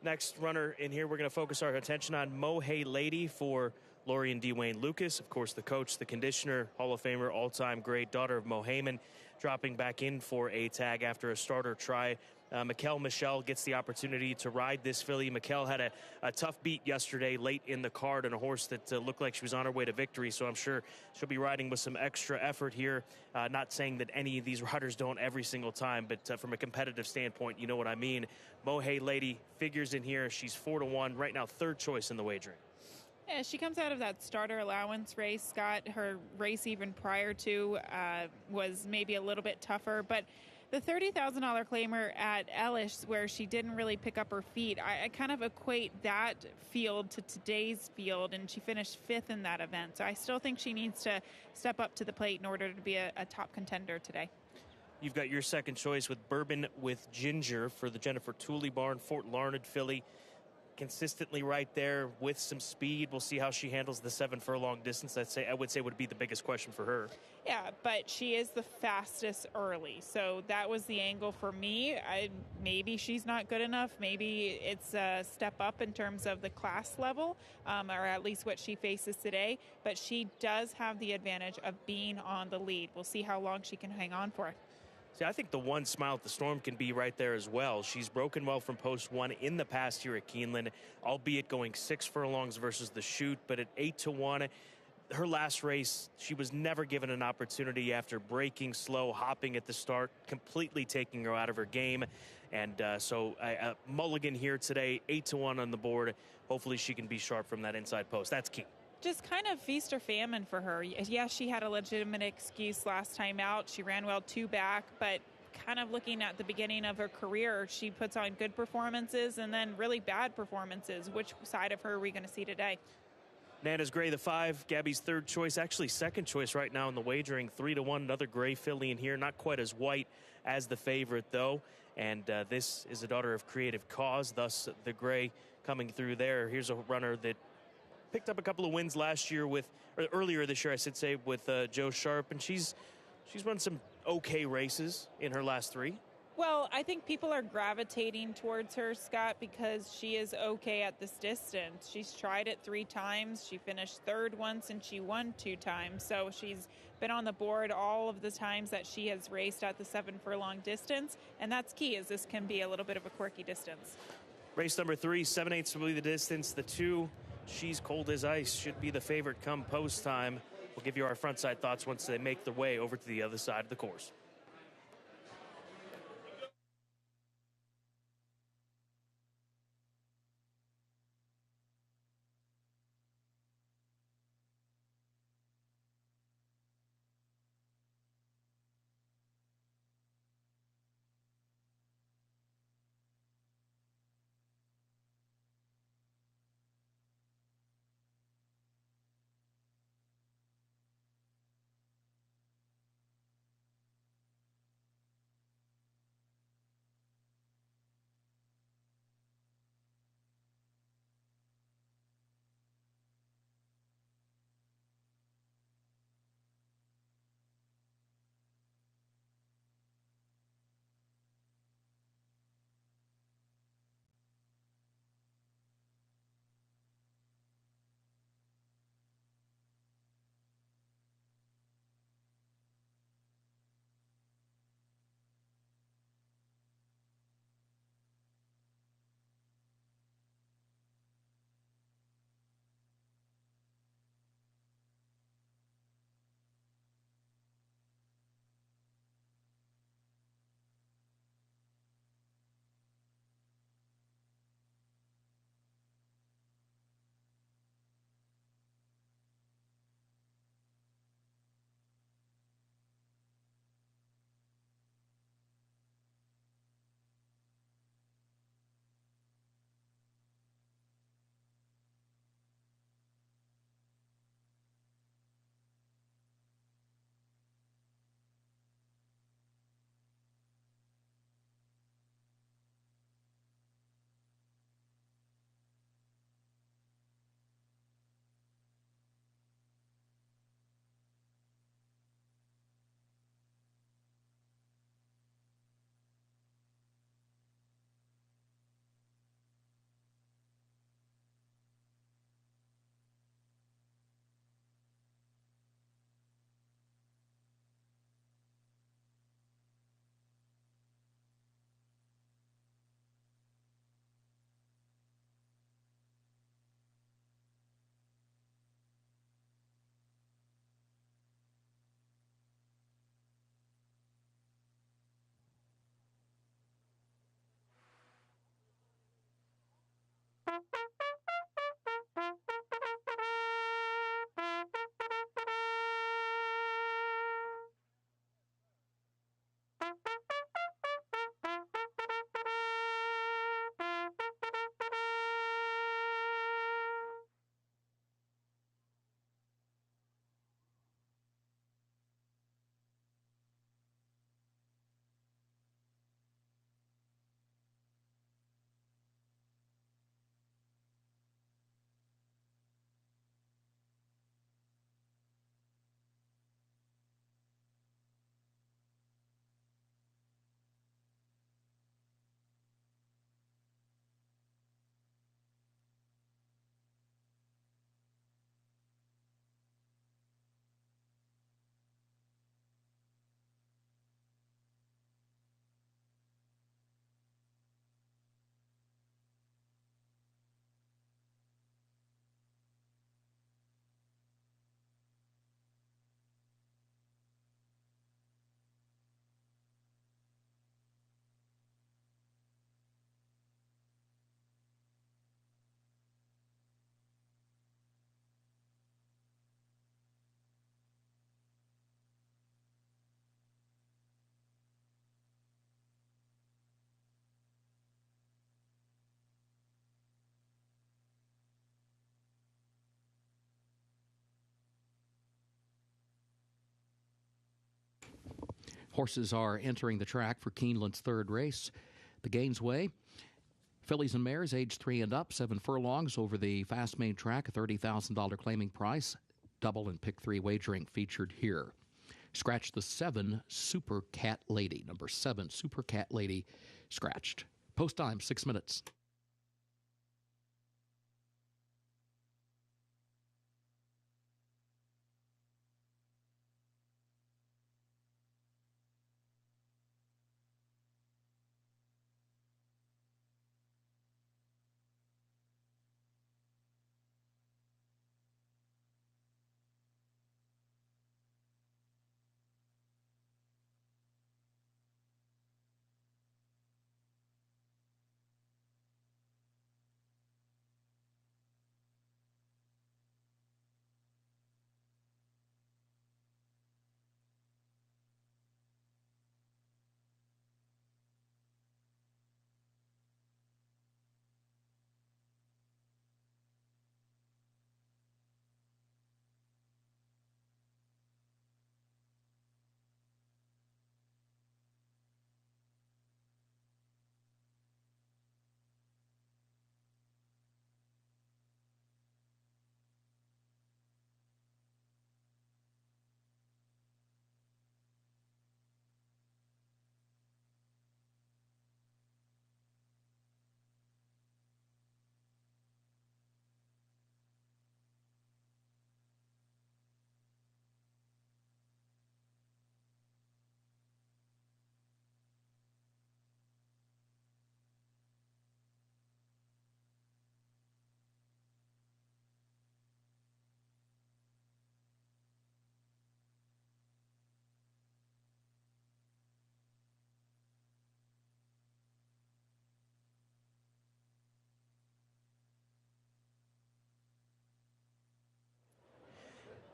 next runner in here. We're going to focus our attention on Mohey Lady for Lori and Dwayne Lucas. Of course, the coach, the conditioner, Hall of Famer, all-time great, daughter of Mo Heyman, dropping back in for a tag after a starter try. Mikkel Michelle gets the opportunity to ride this filly. Mikkel had a tough beat yesterday late in the card on a horse that looked like she was on her way to victory, so I'm sure she'll be riding with some extra effort here. Not saying that any of these riders don't every single time, but from a competitive standpoint, you know what I mean. Mohey Lady figures in here. She's 4-1, right now third choice in the wagering. Yeah, she comes out of that starter allowance race, Scott. Her race even prior to was maybe a little bit tougher, but the $30,000 claimer at Ellis, where she didn't really pick up her feet, I kind of equate that field to today's field, and she finished 5th in that event. So I still think she needs to step up to the plate in order to be a top contender today. You've got your second choice with Bourbon with Ginger for the Jennifer Tooley barn, Fort Larned filly. Consistently right there with some speed. We'll see how she handles the 7 furlong distance. I would say would be the biggest question for her. Yeah, but she is the fastest early, so that was the angle for me. Maybe she's not good enough. Maybe it's a step up in terms of the class level, or at least what she faces today. But she does have the advantage of being on the lead. We'll see how long she can hang on for. See, I think the one Smile at the Storm can be right there as well. She's broken well from post 1 in the past here at Keeneland, albeit going 6 furlongs versus the chute, but at 8-1. Her last race, she was never given an opportunity after breaking slow, hopping at the start, completely taking her out of her game. And so mulligan here today, 8-1 on the board. Hopefully she can be sharp from that inside post. That's key. Just kind of feast or famine for her. Yes, she had a legitimate excuse last time out. She ran well 2 back, but kind of looking at the beginning of her career, she puts on good performances and then really bad performances. Which side of her are we going to see today? Nana's Gray, the 5, Gabby's third choice, actually second choice right now in the wagering, 3-1. Another gray filly in here, not quite as white as the favorite though. And this is a daughter of Creative Cause, thus the gray coming through there. Here's a runner that picked up a couple of wins last year or earlier this year, I should say, with Joe Sharp, and she's run some okay races in her last 3. Well, I think people are gravitating towards her, Scott, because she is okay at this distance. She's tried it 3 times. She finished 3rd once, and she won 2 times. So she's been on the board all of the times that she has raced at the 7 furlong distance, and that's key, as this can be a little bit of a quirky distance. Race number 3, 7/8 will be the distance. The 2, She's Cold as Ice, should be the favorite come post time. We'll give you our front side thoughts once they make their way over to the other side of the course. Horses are entering the track for Keeneland's third race, the Gainesway. Fillies and mares aged 3 and up, 7 furlongs over the fast main track, a $30,000 claiming price. Double and pick 3 wagering featured here. Scratch the 7 Super Cat Lady. Number 7 Super Cat Lady scratched. Post time, 6 minutes.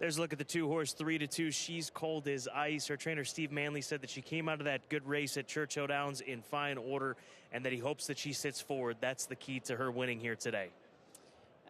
There's a look at the 2-horse 3-2. She's cold as ice. Her trainer, Steve Manley, said that she came out of that good race at Churchill Downs in fine order and that he hopes that she sits forward. That's the key to her winning here today.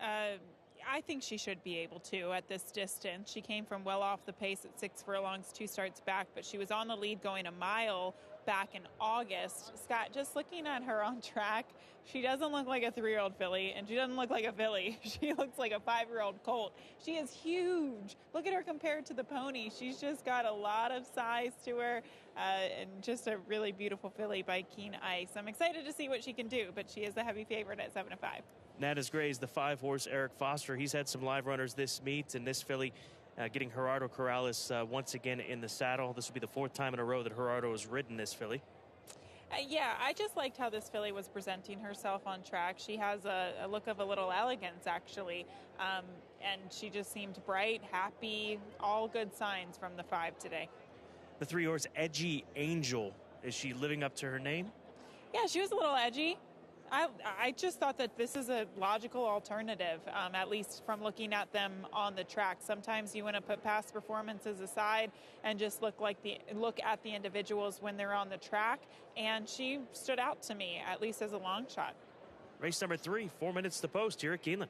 I think she should be able to at this distance. She came from well off the pace at 6 furlongs, 2 starts back, but she was on the lead going a mile back in August. Scott, just looking at her on track, she doesn't look like a 3-year-old filly, and she doesn't look like a filly. She looks like a 5-year-old colt. She is huge. Look at her compared to the pony. She's just got a lot of size to her, and just a really beautiful filly by Keen Ice. I'm excited to see what she can do, but she is the heavy favorite at 7-5. Natas Gray's the 5-horse Eric Foster. He's had some live runners this meet, and this filly getting Gerardo Corrales once again in the saddle. This will be the 4th time in a row that Gerardo has ridden this filly. Yeah, I just liked how this filly was presenting herself on track. She has a look of a little elegance, actually, and she just seemed bright, happy, all good signs from the 5 today. The 3-horse Edgy Angel, is she living up to her name? Yeah, she was a little edgy. I just thought that this is a logical alternative, at least from looking at them on the track. Sometimes you want to put past performances aside and just look at the individuals when they're on the track, and she stood out to me, at least as a long shot. Race number 3, 4 minutes to post here at Keeneland.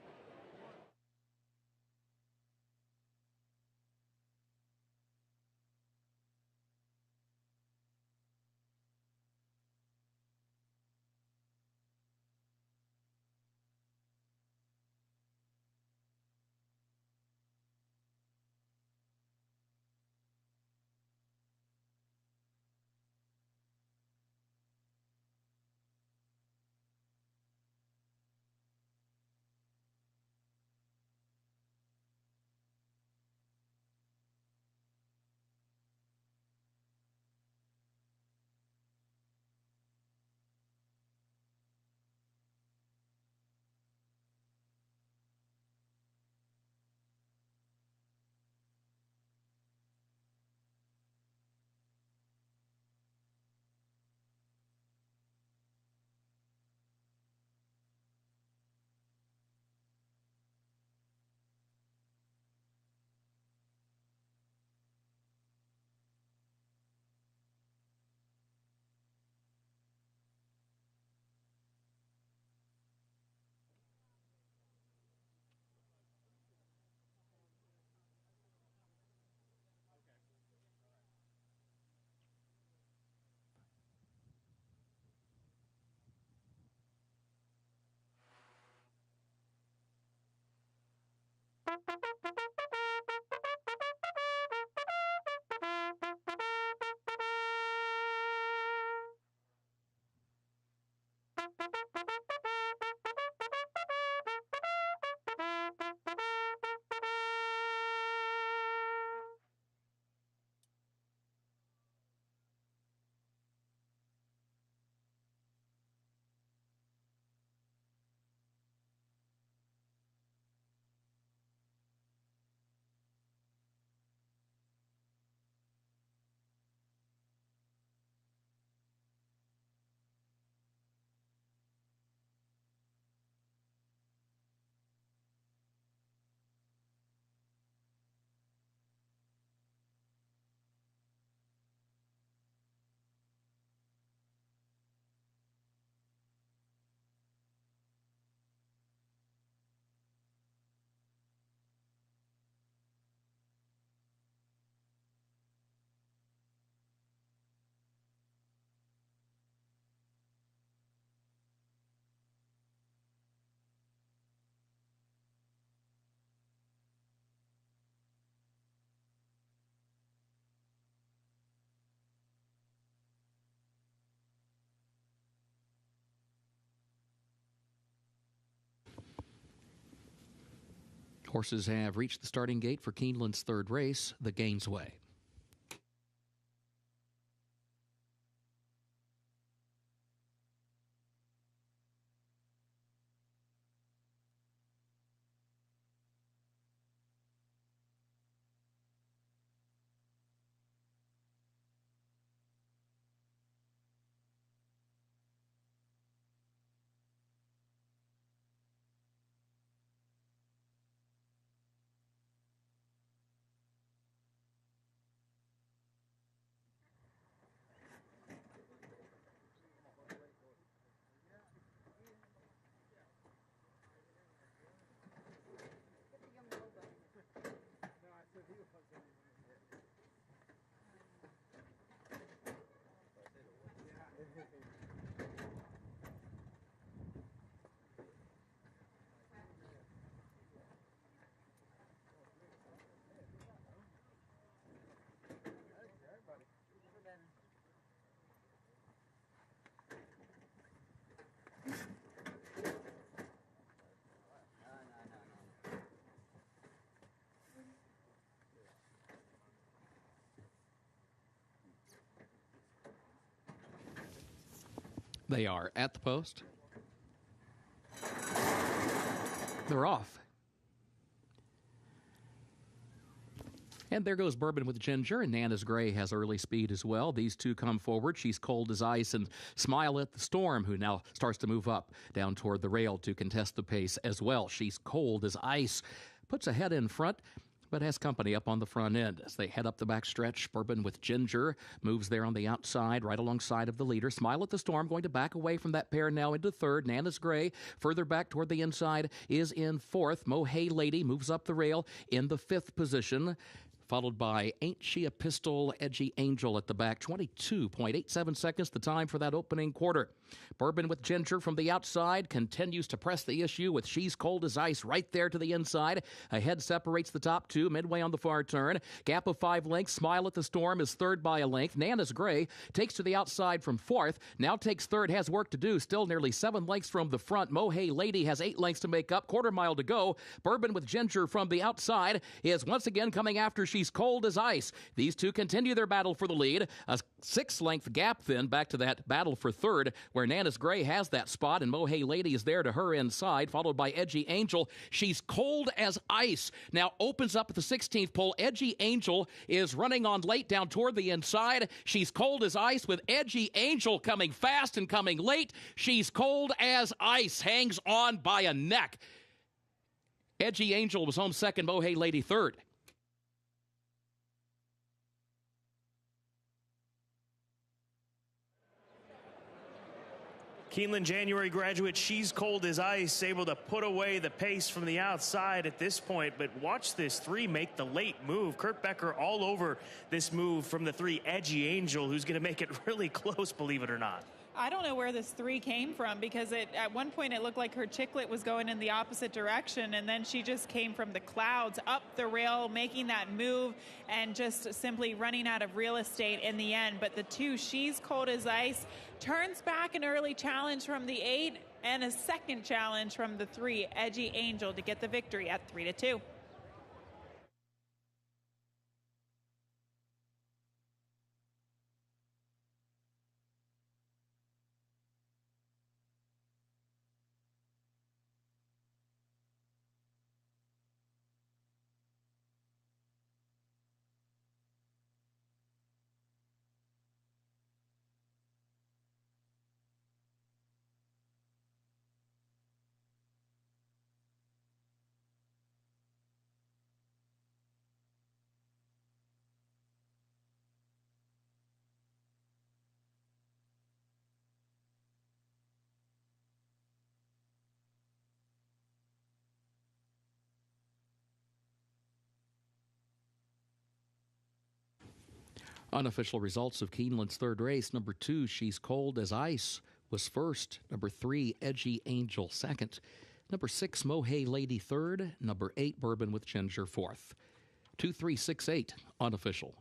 Horses have reached the starting gate for Keeneland's third race, the Gainesway. They are at the post. They're off. And there goes Bourbon with Ginger, and Nana's Gray has early speed as well. These two come forward. She's Cold as Ice and Smile at the Storm, who now starts to move up down toward the rail to contest the pace as well. She's Cold as Ice puts a head in front, but has company up on the front end. As they head up the back stretch, Bourbon with Ginger moves there on the outside, right alongside of the leader. Smile at the Storm going to back away from that pair now into third. Nana's Gray further back toward the inside is in fourth. Mohay Lady moves up the rail in the fifth position, followed by Ain't She a Pistol, Edgy Angel at the back. 22.87 seconds, the time for that opening quarter. Bourbon with Ginger from the outside continues to press the issue with She's Cold as Ice right there to the inside. Ahead separates the top two, midway on the far turn. Gap of 5 lengths. Smile at the Storm is third by a length. Nana's Gray takes to the outside from fourth. Now takes third, has work to do. Still nearly 7 lengths from the front. Mohay Lady has 8 lengths to make up. Quarter mile to go. Bourbon with Ginger from the outside is once again coming after She's Cold as Ice. These two continue their battle for the lead. A 6-length gap then back to that battle for third, where Nana's Gray has that spot, and Mohay Lady is there to her inside, followed by Edgy Angel. She's Cold as Ice now opens up at the 16th pole. Edgy Angel is running on late down toward the inside. She's Cold as Ice with Edgy Angel coming fast and coming late. She's Cold as Ice hangs on by a neck. Edgy Angel was home second, Mohay Lady third. Keeneland January graduate, She's Cold as Ice, able to put away the pace from the outside at this point. But watch this 3 make the late move. Kurt Becker all over this move from the 3, Edgy Angel, who's going to make it really close, believe it or not. I don't know where this 3 came from, because at one point it looked like her chiclet was going in the opposite direction, and then she just came from the clouds up the rail, making that move and just simply running out of real estate in the end. But the 2, She's Cold as Ice, turns back an early challenge from the 8 and a second challenge from the 3, Edgy Angel, to get the victory at 3-2. Unofficial results of Keeneland's third race. Number 2, She's Cold as Ice, was first. Number 3, Edgy Angel, second. Number 6, Mohey Lady, third. Number 8, Bourbon with Ginger, fourth. 2-3-6-8, unofficial.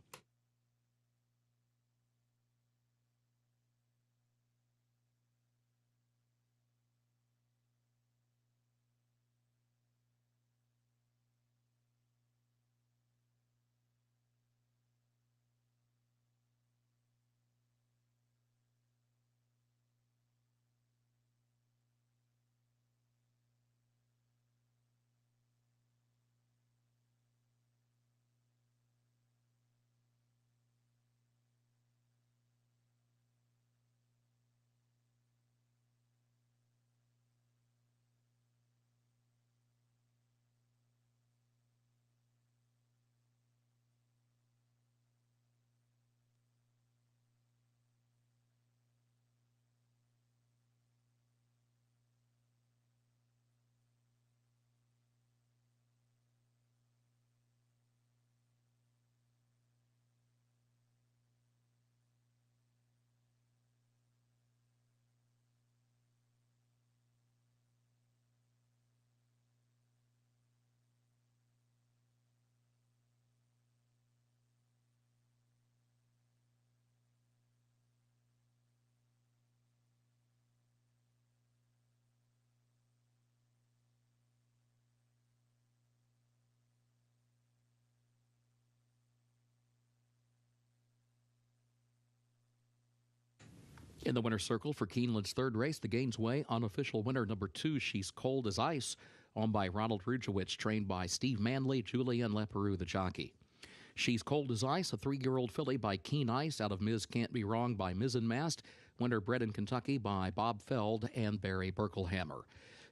In the winner's circle for Keeneland's third race, the Gainesway unofficial winner, number 2, She's Cold as Ice, owned by Ronald Rujewicz, trained by Steve Manley, Julian Leperoux, the jockey. She's Cold as Ice, a 3-year-old filly by Keen Ice out of Ms. Can't Be Wrong by Mizzen Mast, winner bred in Kentucky by Bob Feld and Barry Berkelhammer.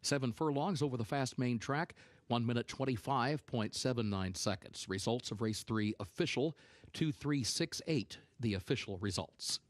7 furlongs over the fast main track, 1 minute 25.79 seconds. Results of race 3 official, 2-3-6-8, the official results.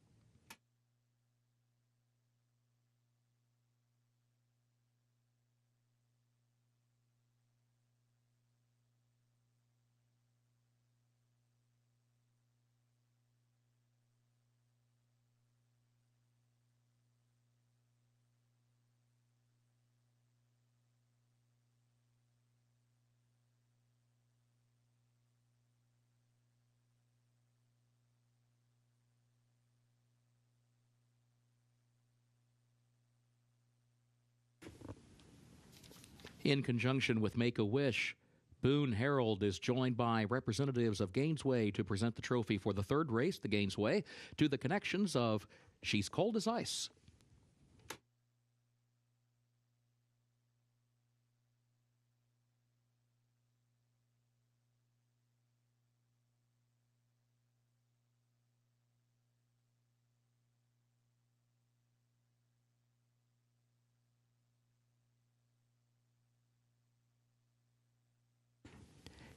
In conjunction with Make-A-Wish, Boone Herald is joined by representatives of Gainesway to present the trophy for the third race, the Gainesway, to the connections of She's Cold as Ice.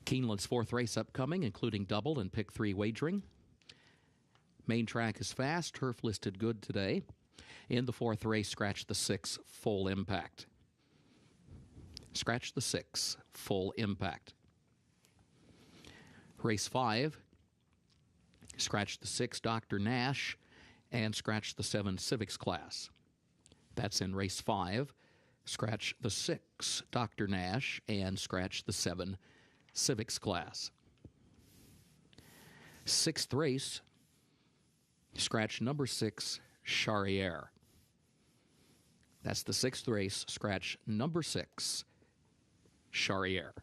Keeneland's fourth race upcoming, including double and pick 3 wagering. Main track is fast, turf listed good today. In the fourth race, scratch the 6, Full Impact. Scratch the 6, Full Impact. Race 5, scratch the 6, Dr. Nash. and scratch the 7 Civics class. That's in race 5. Scratch the 6 Dr. Nash and scratch the 7 Civics class. 6th race, scratch number 6 Charriere. That's the 6th race. Scratch number 6 Charriere.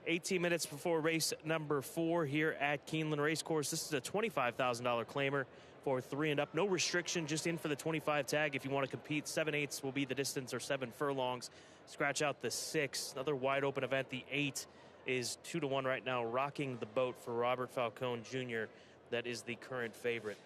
18 minutes before race number 4 here at Keeneland Racecourse. This is a $25,000 claimer for 3 and up. No restriction, just in for the 25 tag. If you want to compete, 7/8 will be the distance, or 7 furlongs. Scratch out the 6. Another wide open event. The 8 is 2-1 right now, rocking the boat for Robert Falcone Jr. That is the current favorite.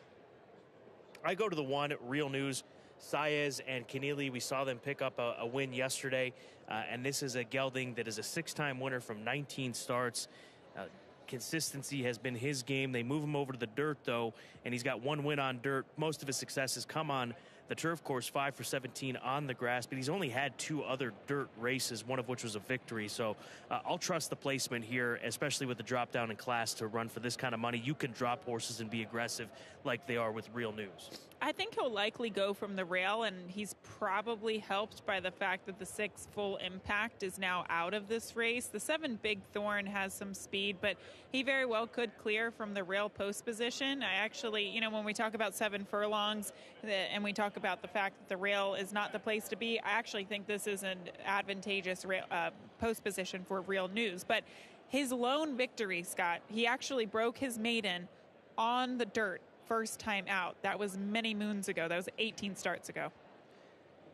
I go to the 1, Real News. Saez and Keneally, we saw them pick up a win yesterday, and this is a gelding that is a 6-time winner from 19 starts. Consistency has been his game. They move him over to the dirt, though, and he's got 1 win on dirt. Most of his success has come on the turf course, 5 for 17 on the grass, but he's only had 2 other dirt races, one of which was a victory. So I'll trust the placement here, especially with the drop down in class to run for this kind of money. You can drop horses and be aggressive like they are with Real News. I think he'll likely go from the rail, and he's probably helped by the fact that the 6 Full Impact is now out of this race. The 7 Big Thorn has some speed, but he very well could clear from the rail post position. I actually, when we talk about 7 furlongs and we talk about the fact that the rail is not the place to be, I actually think this is an advantageous post position for Real News. But his lone victory, Scott, he actually broke his maiden on the dirt. First time out. That was many moons ago. That was 18 starts ago.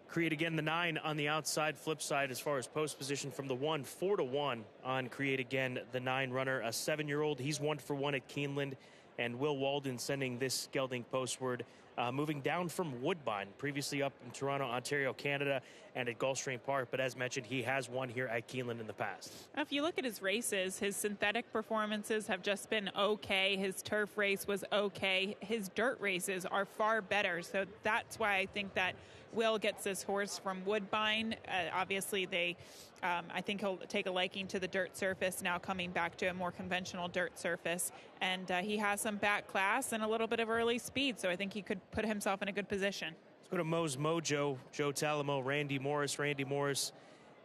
Create Again, the 9 on the outside, flip side as far as post position from the 1, 4-1 on Create Again, the 9 runner, a 7-year-old. He's 1 for 1 at Keeneland, and Will Walden sending this gelding postward, moving down from Woodbine, previously up in Toronto, Ontario, Canada, and at Gulfstream Park. But as mentioned, he has won here at Keeneland in the past. If you look at his races, his synthetic performances have just been okay. His turf race was okay. His dirt races are far better. So that's why I think that Will gets this horse from Woodbine. Obviously, I think he'll take a liking to the dirt surface now, coming back to a more conventional dirt surface. And he has some back class and a little bit of early speed, so I think he could put himself in a good position. Let's go to Mo's Mojo, Joe Talamo, Randy Morris. Randy Morris,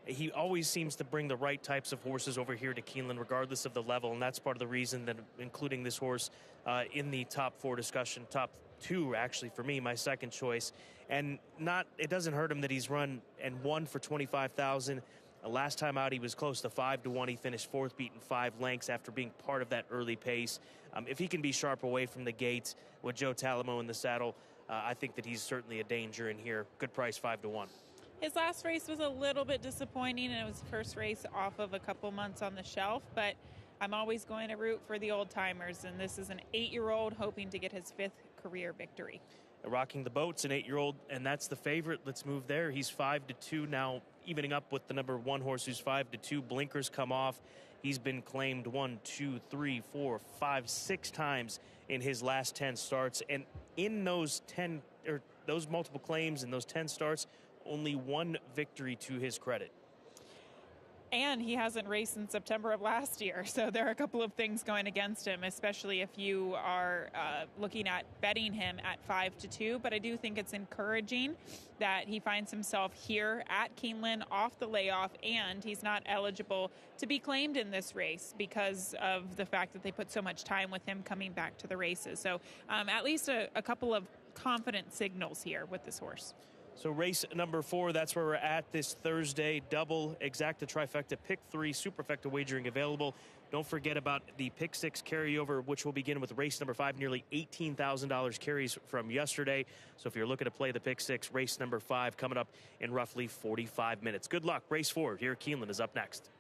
he always seems to bring the right types of horses over here to Keeneland, regardless of the level, and that's part of the reason that including this horse in the top 4 discussion, top 2 actually for me, my second choice. And it doesn't hurt him that he's run and won for 25,000. Last time out, he was close to 5-1. He finished 4th, beaten 5 lengths after being part of that early pace. If he can be sharp away from the gate with Joe Talamo in the saddle, I think that he's certainly a danger in here. Good price, 5-1. His last race was a little bit disappointing, and it was the first race off of a couple months on the shelf, but I'm always going to root for the old-timers, and this is an 8-year-old hoping to get his 5th career victory. Rocking the boat's an 8-year-old, and that's the favorite. Let's move there. He's 5-2 now, evening up with the number 1 horse who's 5-2. Blinkers come off. He's been claimed 1, 2, 3, 4, 5, 6 times in his last 10 starts, and in those those multiple claims in those 10 starts, only 1 victory to his credit. And he hasn't raced in September of last year, so there are a couple of things going against him, especially if you are looking at betting him at 5-2. But I do think it's encouraging that he finds himself here at Keeneland off the layoff, and he's not eligible to be claimed in this race because of the fact that they put so much time with him coming back to the races. So at least a couple of confident signals here with this horse. So race number 4, that's where we're at this Thursday. Double, exacta, trifecta, pick 3, superfecta wagering available. Don't forget about the pick 6 carryover, which will begin with race number 5. Nearly $18,000 carries from yesterday. So if you're looking to play the pick 6, race number 5 coming up in roughly 45 minutes. Good luck. Race 4 here at Keeneland is up next.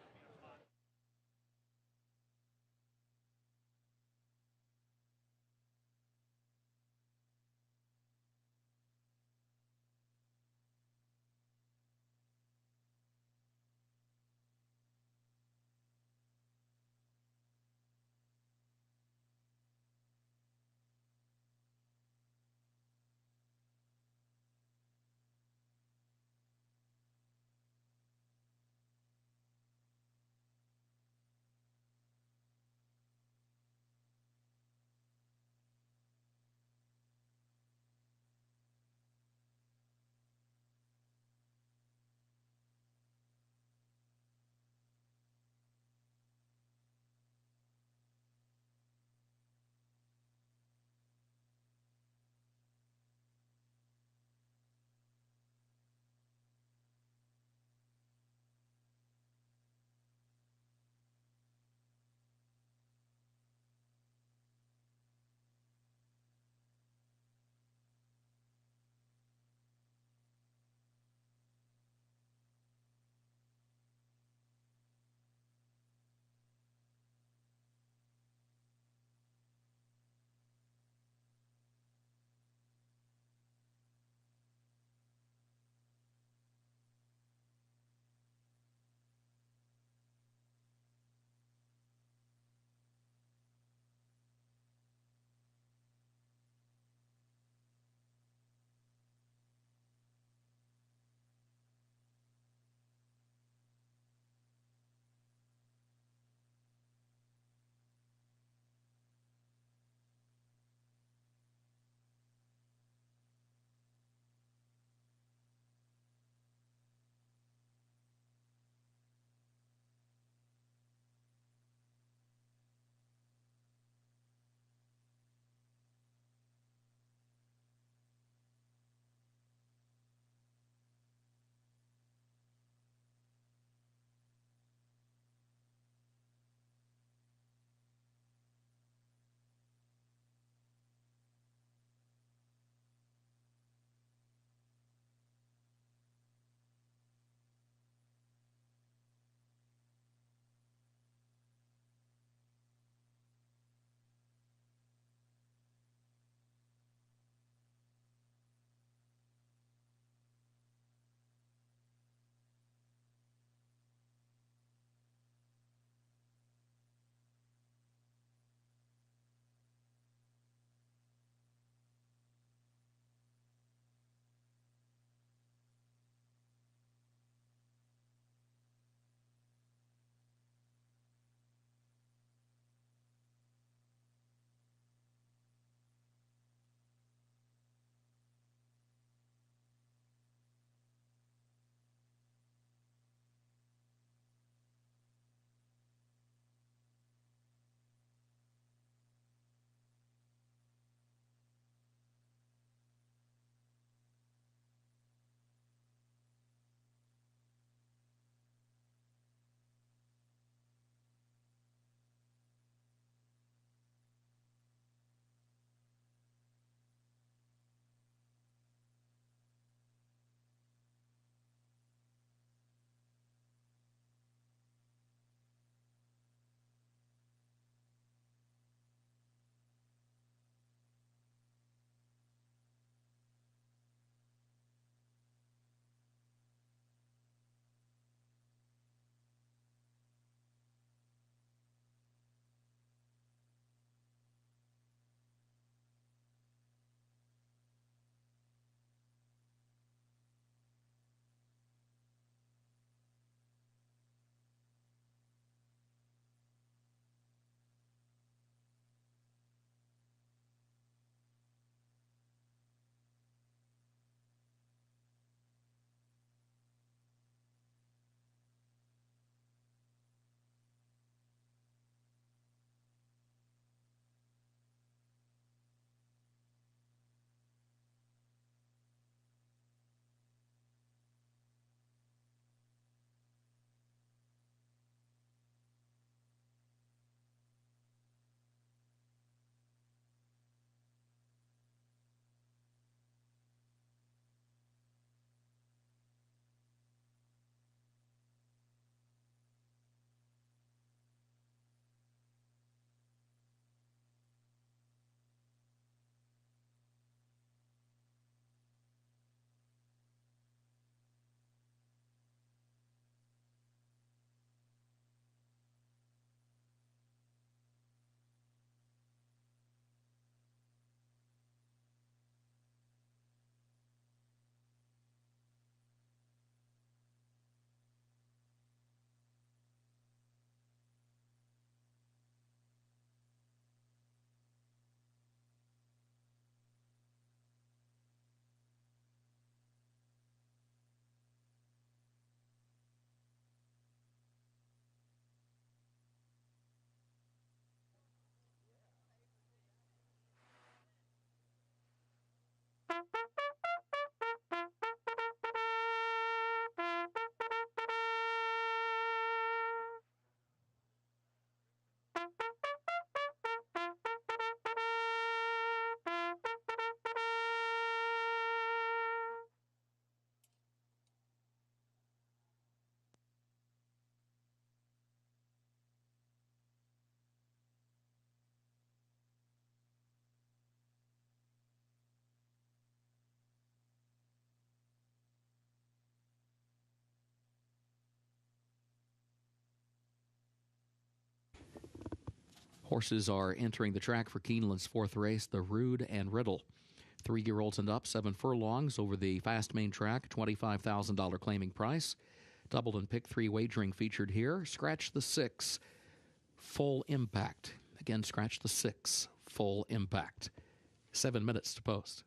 Horses are entering the track for Keeneland's fourth race, the Rude and Riddle. 3-year-olds and up, 7 furlongs over the fast main track, $25,000 claiming price. Double and pick 3 wagering featured here. Scratch the 6, Full Impact. Again, scratch the 6, Full Impact. 7 minutes to post.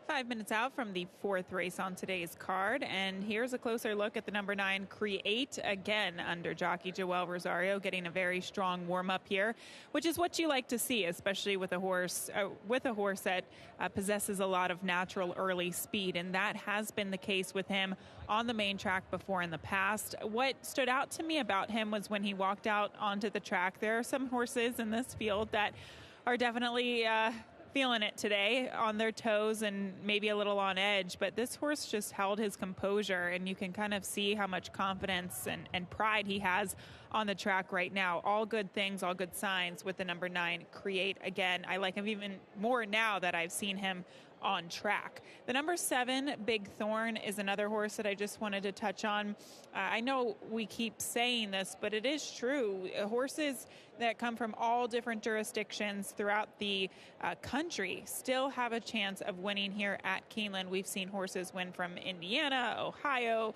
Five minutes out from the fourth race on today's card, and here's a closer look at the number 9, Create, again under jockey Joel Rosario, getting a very strong warm-up here, which is what you like to see, especially with a horse that possesses a lot of natural early speed, and that has been the case with him on the main track before in the past. What stood out to me about him was when he walked out onto the track. There are some horses in this field that are definitely feeling it today, on their toes and maybe a little on edge, but this horse just held his composure, and you can kind of see how much confidence and pride he has on the track right now. All good things, all good signs with the number 9, Create. Again, I like him even more now that I've seen him on track. The number 7, Big Thorn, is another horse that I just wanted to touch on. I know we keep saying this, but it is true. Horses that come from all different jurisdictions throughout the country still have a chance of winning here at Keeneland. We've seen horses win from Indiana, Ohio,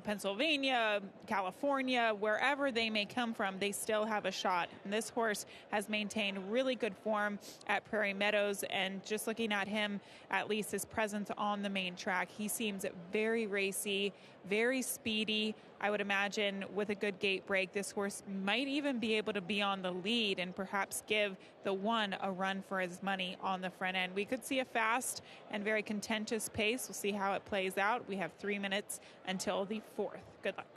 Pennsylvania, California, wherever they may come from, they still have a shot. And this horse has maintained really good form at Prairie Meadows, and just looking at him, at least his presence on the main track, he seems very racy, very speedy. I would imagine with a good gate break, this horse might even be able to be on the lead and perhaps give the 1 a run for his money on the front end. We could see a fast and very contentious pace. We'll see how it plays out. We have 3 minutes until the 4th. Good luck.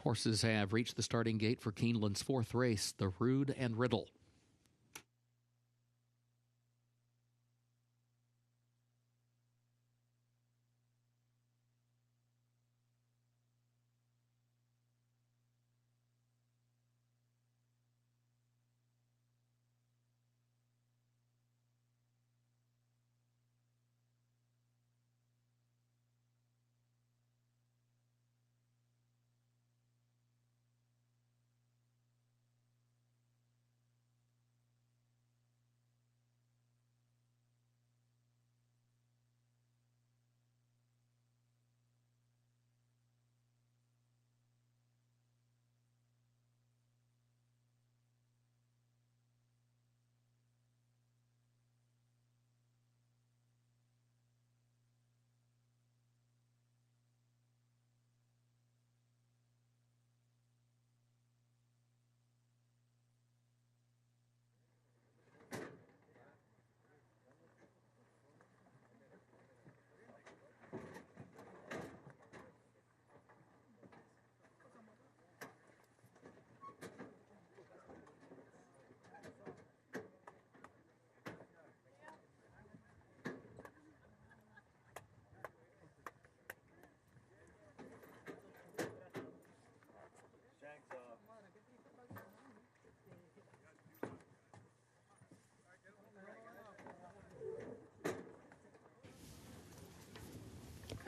Horses have reached the starting gate for Keeneland's fourth race, the Rood and Riddle.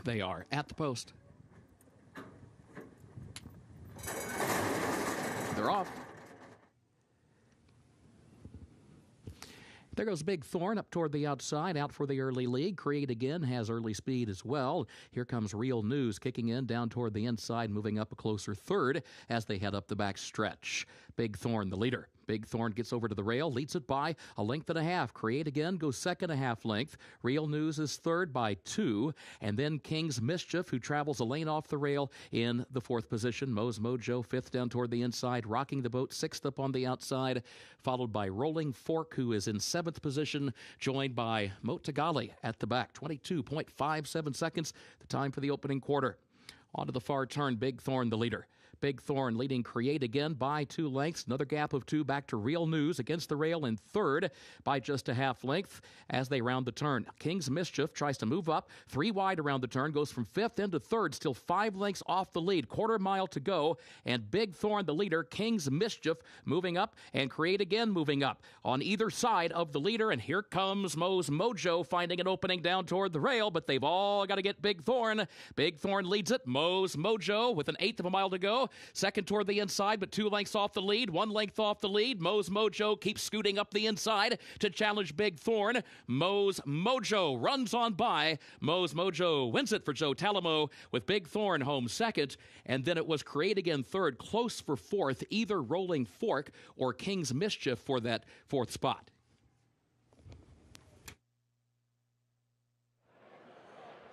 They are at the post. They're off. There goes Big Thorn up toward the outside, out for the early lead. Create Again has early speed as well. Here comes Real News kicking in down toward the inside, moving up a closer third as they head up the back stretch. Big Thorn, the leader. Big Thorn gets over to the rail, leads it by a length and a half. Create Again goes second, a half length. Real News is third by 2. And then King's Mischief, who travels a lane off the rail in the fourth position. Mo's Mojo, fifth down toward the inside. Rocking the Boat, sixth up on the outside. Followed by Rolling Fork, who is in seventh position. Joined by Motagali at the back. 22.57 seconds, the time for the opening quarter. Onto the far turn, Big Thorn, the leader. Big Thorn leading Create Again by 2 lengths. Another gap of 2 back to Real News against the rail in third by just a half length as they round the turn. King's Mischief tries to move up. 3 wide around the turn, goes from fifth into third, still 5 lengths off the lead. Quarter mile to go, and Big Thorn, the leader. King's Mischief moving up, and Create Again moving up on either side of the leader. And here comes Mo's Mojo finding an opening down toward the rail, but they've all got to get Big Thorn. Big Thorn leads it. Mo's Mojo with an eighth of a mile to go. Second toward the inside, but 2 lengths off the lead. 1 length off the lead. Mo's Mojo keeps scooting up the inside to challenge Big Thorn. Mo's Mojo runs on by. Mo's Mojo wins it for Joe Talamo with Big Thorn home second. And then it was Create Again third, close for fourth, either Rolling Fork or King's Mischief for that fourth spot.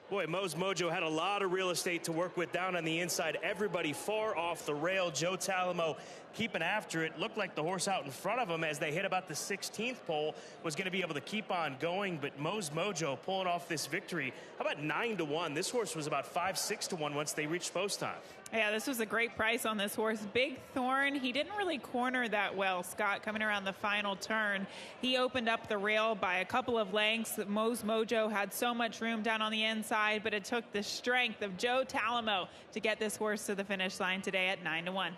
Boy, Mo's Mojo had a lot of real estate to work with down on the inside. Everybody far off the rail. Joe Talamo keeping after it. Looked like the horse out in front of him as they hit about the 16th pole was going to be able to keep on going, but Mo's Mojo pulling off this victory. How about 9-1? This horse was about 5-6-1 once they reached post time. Yeah, this was a great price on this horse. Big Thorn, he didn't really corner that well, Scott, coming around the final turn. He opened up the rail by a couple of lengths. Mo's Mojo had so much room down on the inside, but it took the strength of Joe Talamo to get this horse to the finish line today at 9-1.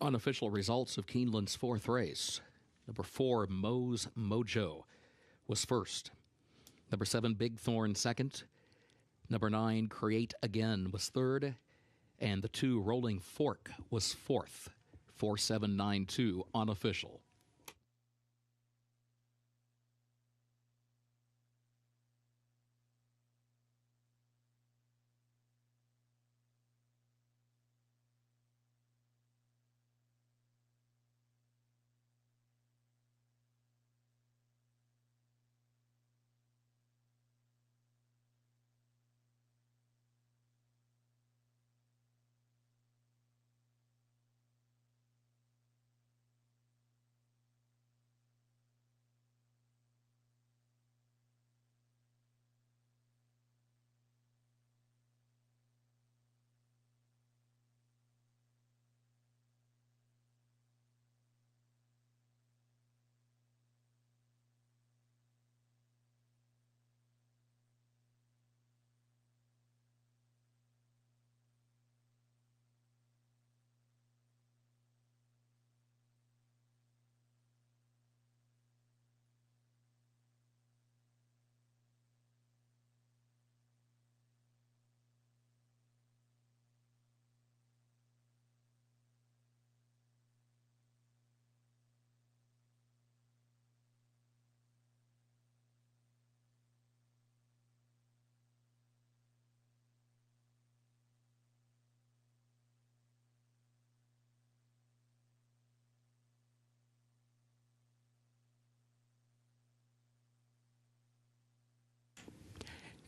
Unofficial results of Keeneland's fourth race. Number 4, Mo's Mojo, was first. Number 7, Big Thorn, second. Number 9, Create Again, was third. And the 2, Rolling Fork, was fourth. 4792, unofficial.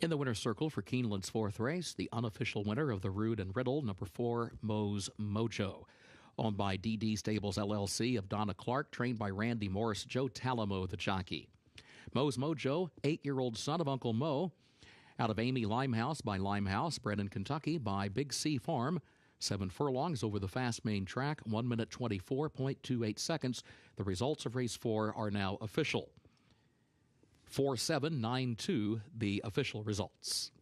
In the winner's circle for Keeneland's fourth race, the unofficial winner of the Rood and Riddle, number 4, Moe's Mojo. Owned by DD Stables LLC of Donna Clark, trained by Randy Morris, Joe Talamo, the jockey. Moe's Mojo, 8-year-old son of Uncle Mo, out of Amy Limehouse by Limehouse, bred in Kentucky by Big C Farm. 7 furlongs over the fast main track, 1 minute 24.28 seconds. The results of race 4 are now official. 4792, the official results.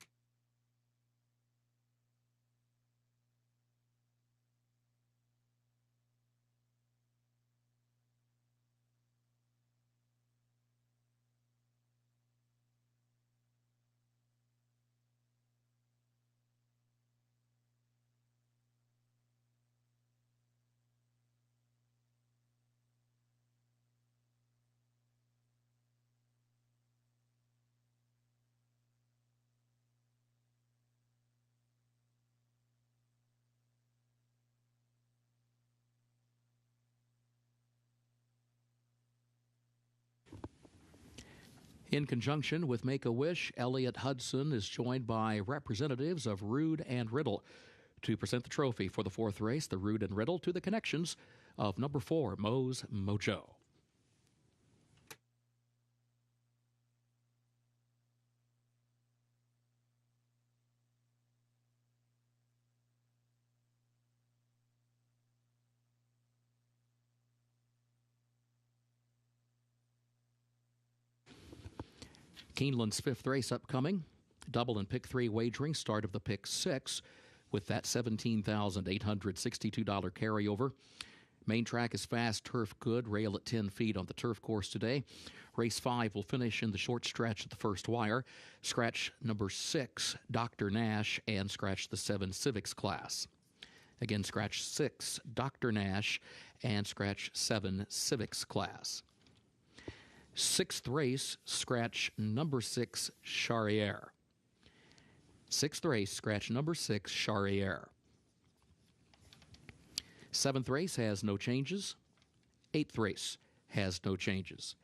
In conjunction with Make-A-Wish, Elliot Hudson is joined by representatives of Rood and Riddle to present the trophy for the fourth race, the Rood and Riddle, to the connections of number 4, Moe's Mojo. Keeneland's fifth race upcoming. Double and pick 3 wagering, start of the pick 6 with that $17,862 carryover. Main track is fast, turf good, rail at 10 feet on the turf course today. Race 5 will finish in the short stretch at the first wire. Scratch number 6, Dr. Nash, and scratch the 7 Civics class. Again, scratch 6, Dr. Nash, and scratch 7 Civics class. Sixth race, scratch number 6, Charriere. Sixth race, scratch number 6, Charriere. Seventh race has no changes. Eighth race has no changes.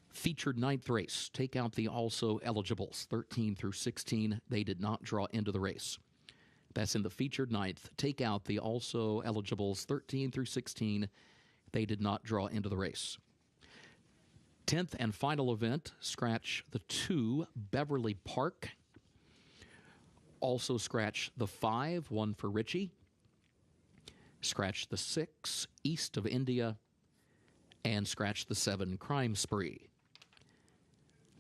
Featured ninth race, take out the also eligibles, 13 through 16. They did not draw into the race. That's in the featured ninth. Take out the also eligibles, 13 through 16. They did not draw into the race. 10th and final event, scratch the 2, Beverly Park. Also scratch the 5, 1 for Richie. Scratch the 6, East of India. And scratch the 7, Crime Spree.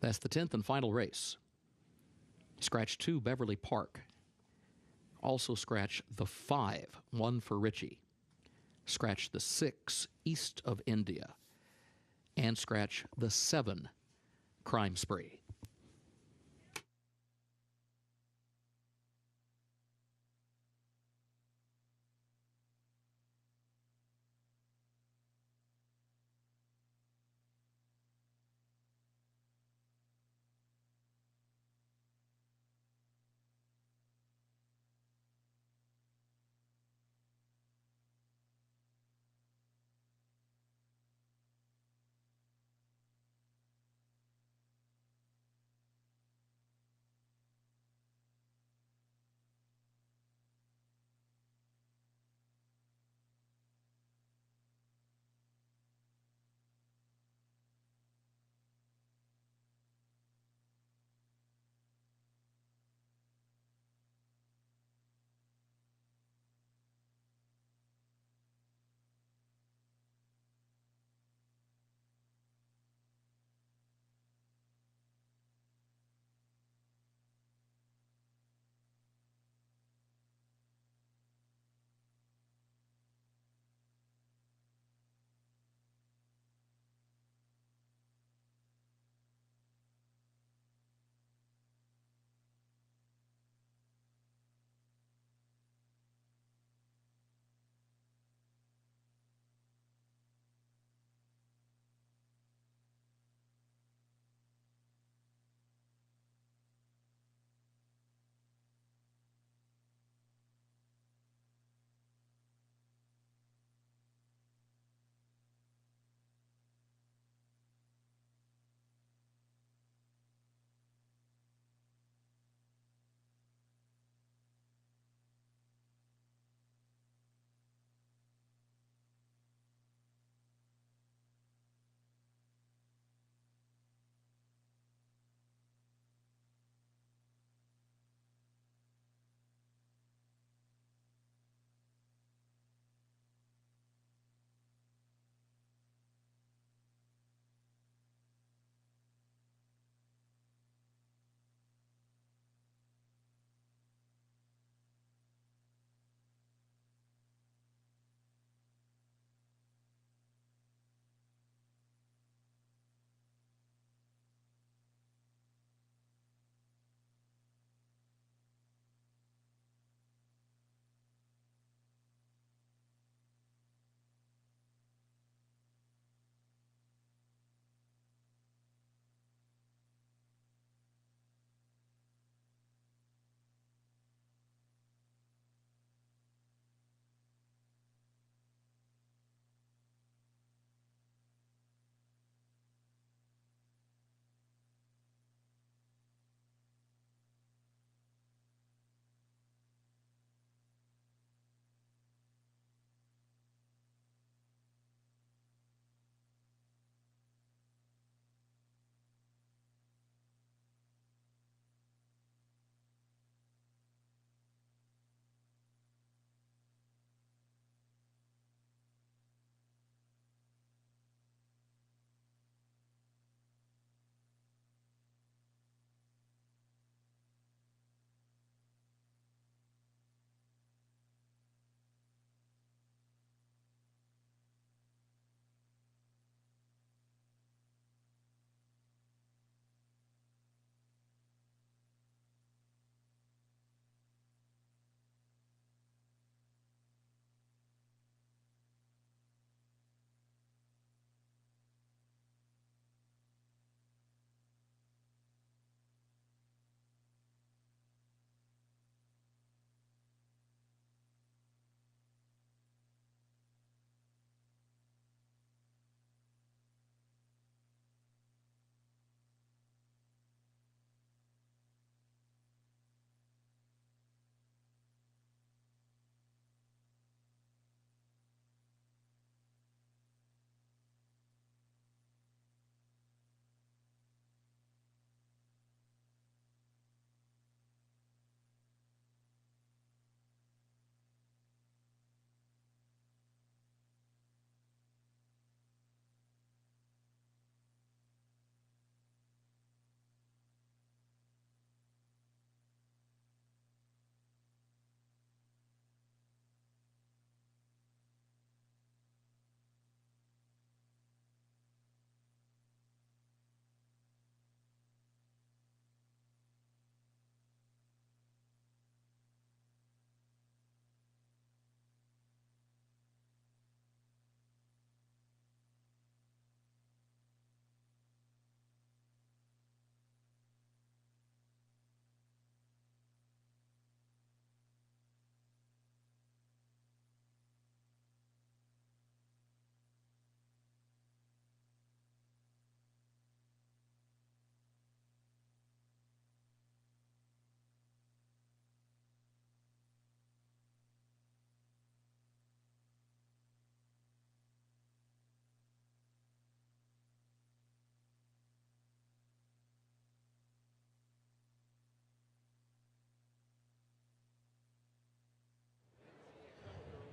That's the 10th and final race. Scratch 2, Beverly Park. Also scratch the 5, 1 for Richie. Scratch the 6, East of India. And scratch the 7, Crime Spree.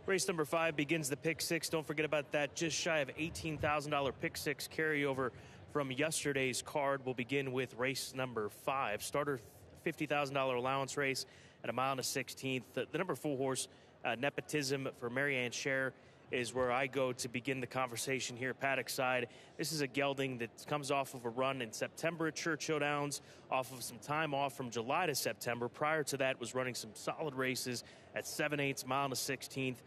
Race number 5 begins the pick six. Don't forget about that just shy of $18,000 pick six carryover from yesterday's card. We'll begin with race number 5. Starter $50,000 allowance race at a mile and a 16th. The number 4 horse, Nepotism for Marianne Scher, is where I go to begin the conversation here, paddock side. This is a gelding that comes off of a run in September at Churchill Downs, off of some time off from July to September. Prior to that, was running some solid races at 7/8, mile and a 16th,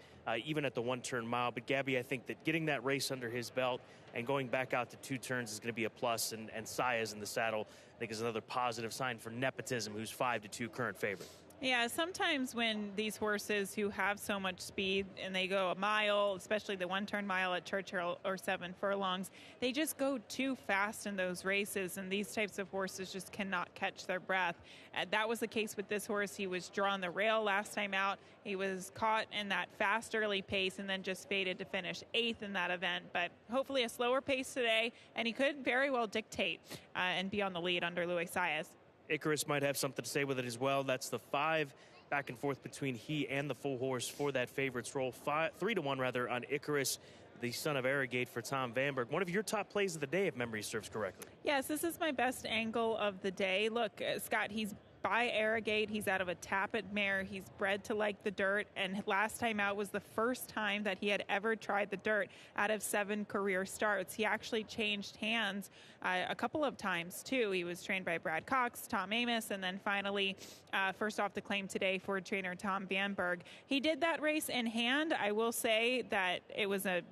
even at the one-turn mile. But Gabby, I think that getting that race under his belt and going back out to 2 turns is going to be a plus. And Saya's in the saddle, I think, is another positive sign for Nepotism, who's 5-2 current favorite. Yeah, sometimes when these horses who have so much speed and they go a mile, especially the one-turn mile at Churchill or 7 furlongs, they just go too fast in those races, and these types of horses just cannot catch their breath. That was the case with this horse. He was drawn the rail last time out. He was caught in that fast early pace and then just faded to finish 8th in that event. But hopefully a slower pace today, and he could very well dictate and be on the lead under Luis Saez. Icarus might have something to say with it as well. That's the 5 back and forth between he and the full horse for that favorites roll. 3-1 rather on Icarus, the son of Arrogate, for Tom Vanberg. One of your top plays of the day, if memory serves correctly. Yes, this is my best angle of the day. Look, Scott, he's by Arrogate. He's out of a Tappet mare. He's bred to like the dirt, and last time out was the first time that he had ever tried the dirt out of 7 career starts. He actually changed hands a couple of times, too. He was trained by Brad Cox, Tom Amos, and then finally, first off the claim today for trainer Tom Vanberg. He did that race in hand. I will say that it was a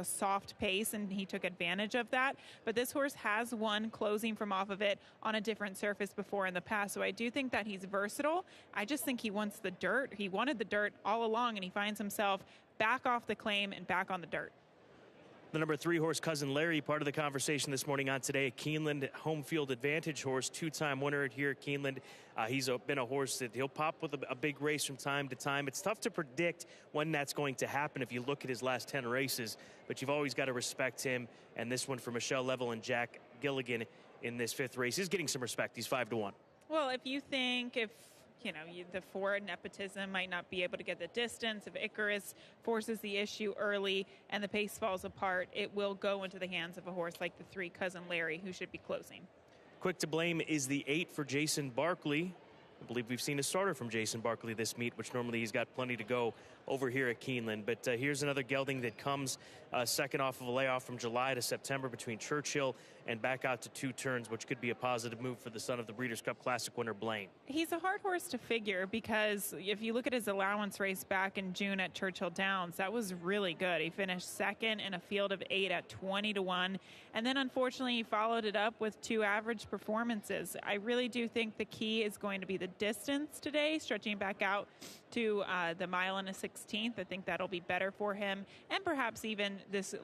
soft pace, and he took advantage of that. But this horse has won closing from off of it on a different surface before in the past. So I do think that he's versatile. I just think he wants the dirt. He wanted the dirt all along, and he finds himself back off the claim and back on the dirt. The number 3 horse, Cousin Larry, part of the conversation this morning on Today at Keeneland. Home field advantage horse, 2-time winner here at Keeneland. He's been a horse that he'll pop with a big race from time to time. It's tough to predict when that's going to happen if you look at his last 10 races, but you've always got to respect him. And this one for Michelle Level and Jack Gilligan in this 5th race is getting some respect. He's 5-1. Well, if you think the 4 Nepotism might not be able to get the distance, if Icarus forces the issue early and the pace falls apart, it will go into the hands of a horse like the 3 Cousin Larry, who should be closing. Quick to blame is the 8 for Jason Barkley. I believe we've seen a starter from Jason Barkley this meet, which normally he's got plenty to go over here at Keeneland. But here's another gelding that comes second off of a layoff from July to September between Churchill and back out to 2 turns, which could be a positive move for the son of the Breeders' Cup Classic winner, Blaine. He's a hard horse to figure because if you look at his allowance race back in June at Churchill Downs, that was really good. He finished second in a field of 8 at 20-1. And then, unfortunately, he followed it up with 2 average performances. I really do think the key is going to be the distance today, stretching back out to the mile and a 16th. I think that'll be better for him, and perhaps even this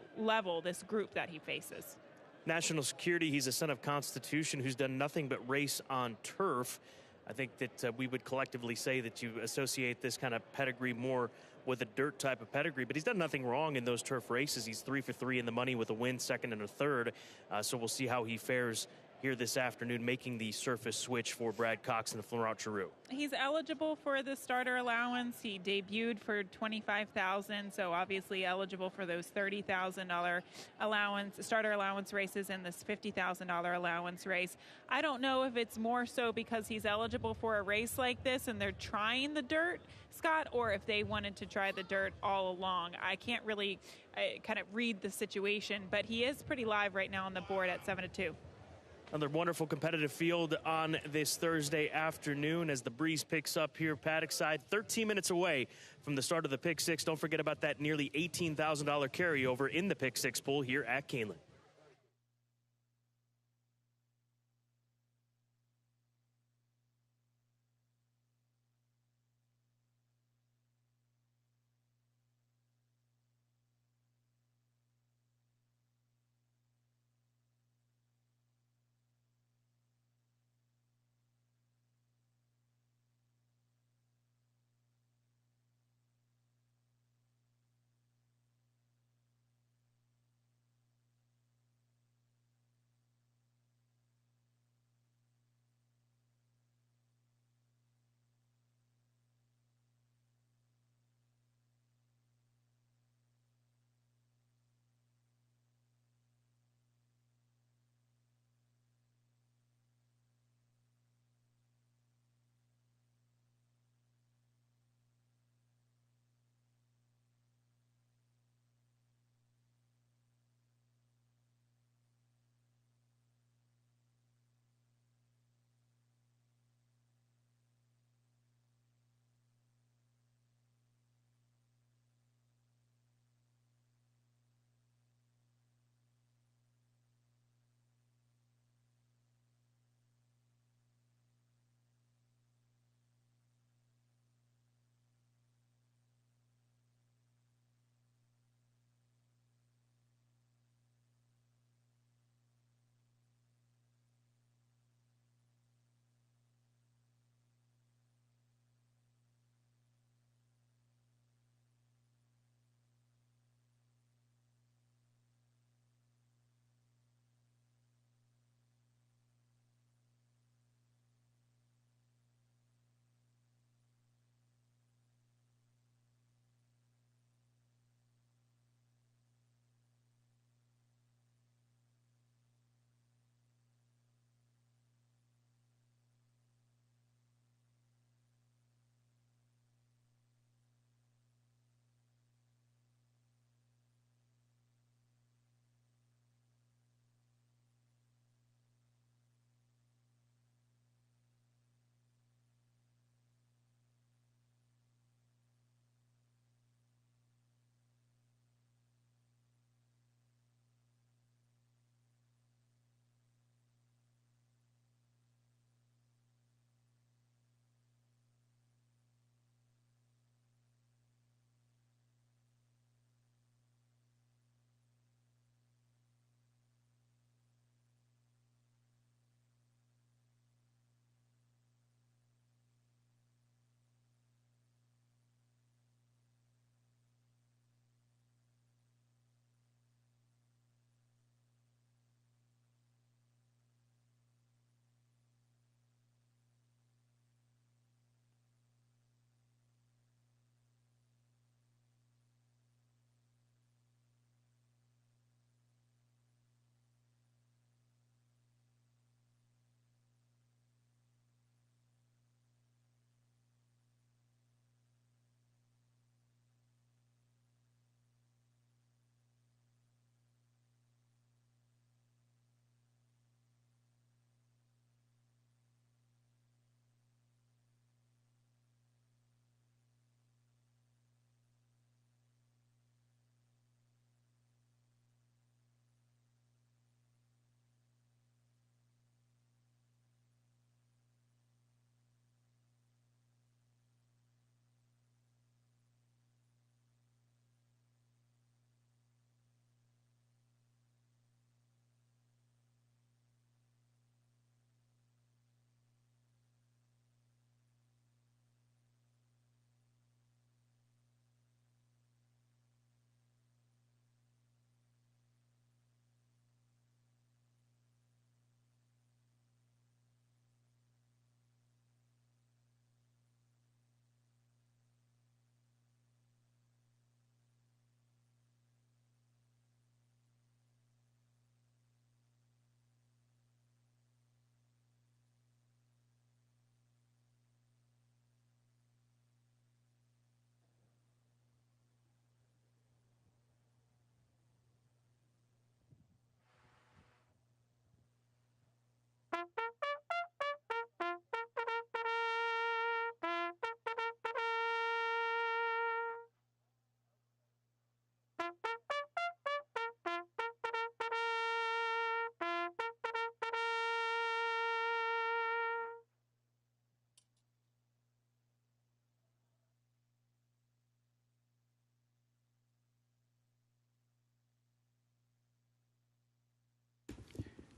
group that he faces. National Security, he's a son of Constitution who's done nothing but race on turf. I think that we would collectively say that you associate this kind of pedigree more with a dirt type of pedigree, but he's done nothing wrong in those turf races. He's 3 for 3 in the money with a win, second and a third. So we'll see how he fares here this afternoon, making the surface switch for Brad Cox and the Florent Giroux. He's eligible for the starter allowance. He debuted for $25,000, so obviously eligible for those $30,000 starter allowance races and this $50,000 allowance race. I don't know if it's more so because he's eligible for a race like this and they're trying the dirt, Scott, or if they wanted to try the dirt all along. I can't really kind of read the situation, but he is pretty live right now on the board at 7-2. Another wonderful competitive field on this Thursday afternoon as the breeze picks up here paddock side, 13 minutes away from the start of the Pick Six. Don't forget about that nearly $18,000 carryover in the Pick Six pool here at Keeneland.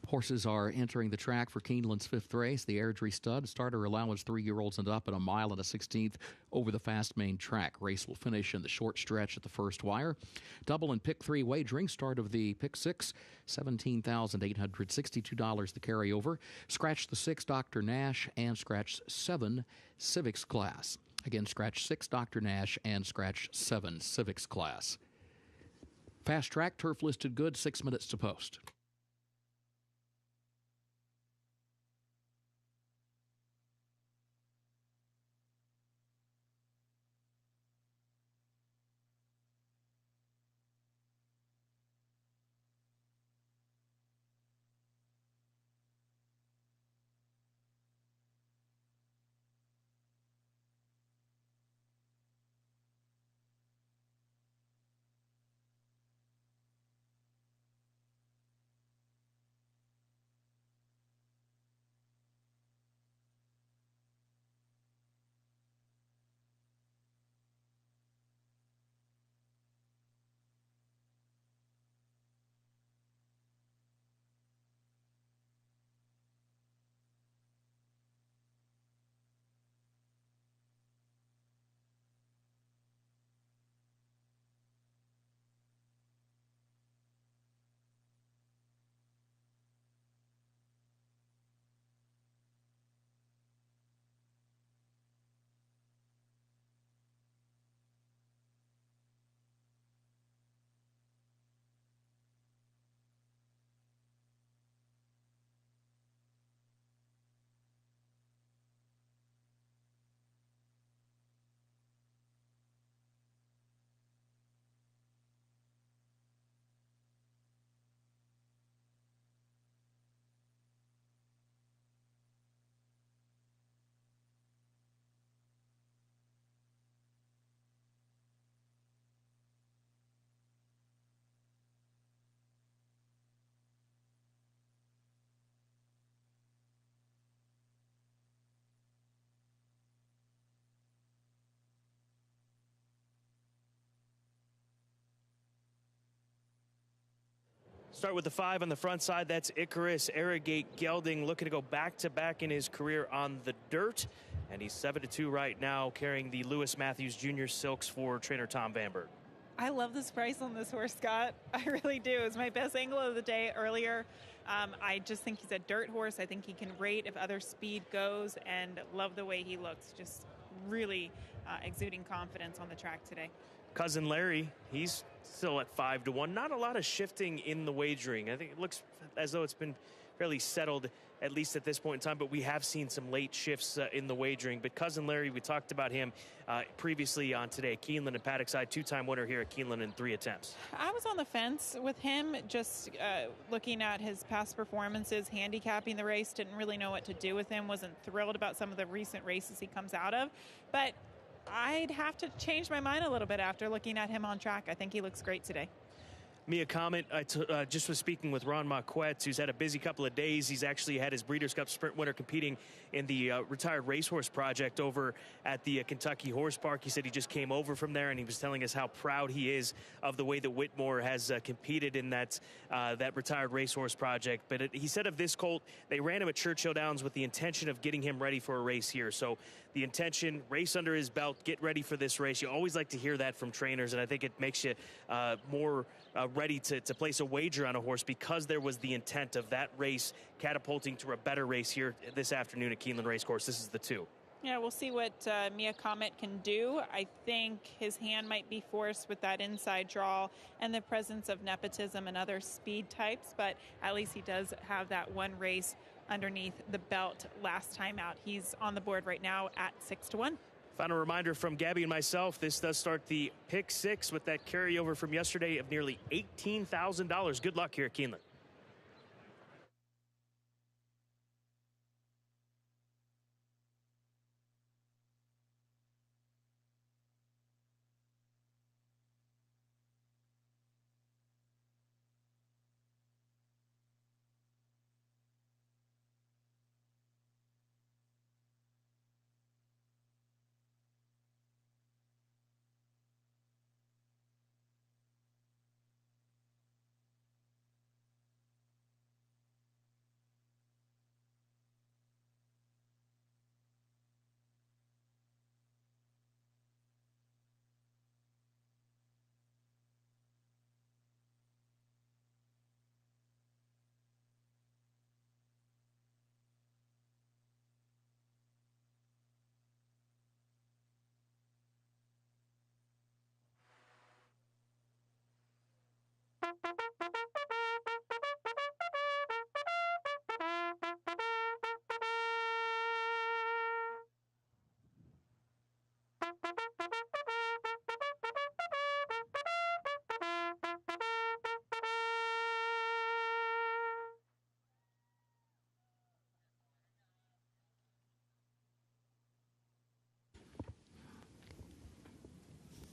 Horses are entering the track for Keeneland's 5th race, the Airdrie Stud. Starter allowance 3-year-olds and up at 1 mile and a 16th over the fast main track. Race will finish in the short stretch at the first wire. Double and pick 3 wagering. Start of the pick 6, $17,862 the carryover. Scratch the 6 Dr. Nash and scratch 7 Civics class. Again, scratch 6 Dr. Nash and scratch 7 Civics class. Fast track, turf listed good, 6 minutes to post. Start with the 5 on the front side. That's Icarus Arrogate Gelding, looking to go back-to-back in his career on the dirt. And he's 7-2 right now, carrying the Lewis Matthews Jr. Silks for trainer Tom Vanberg. I love this price on this horse, Scott. I really do. It's my best angle of the day earlier. I just think he's a dirt horse. I think he can rate if other speed goes, and love the way he looks. Just really exuding confidence on the track today. Cousin Larry, he's still at 5-1. Not a lot of shifting in the wagering. I think it looks as though it's been fairly settled, at least at this point in time, but we have seen some late shifts in the wagering. But Cousin Larry, we talked about him previously on today. Keeneland and paddock side, 2-time winner here at Keeneland in 3 attempts. I was on the fence with him, just looking at his past performances, handicapping the race, didn't really know what to do with him, wasn't thrilled about some of the recent races he comes out of. But I'd have to change my mind a little bit after looking at him on track. I think he looks great today. Mia comment, I just was speaking with Ron Marquette, who's had a busy couple of days. He's actually had his Breeders' Cup Sprint winner competing in the Retired Racehorse Project over at the Kentucky Horse Park. He said he just came over from there, and he was telling us how proud he is of the way that Whitmore has competed in that Retired Racehorse Project. But he said of this colt, they ran him at Churchill Downs with the intention of getting him ready for a race here. So the intention, race under his belt, get ready for this race. You always like to hear that from trainers, and I think it makes you more ready to place a wager on a horse, because there was the intent of that race catapulting to a better race here this afternoon at Keeneland Racecourse. This is the 2. Yeah, we'll see what Mia Comet can do. I think his hand might be forced with that inside draw and the presence of nepotism and other speed types, but at least he does have that one race underneath the belt last time out. He's on the board right now at 6-1. Final reminder from Gabby and myself, this does start the pick 6 with that carryover from yesterday of nearly $18,000. Good luck here at Keeneland.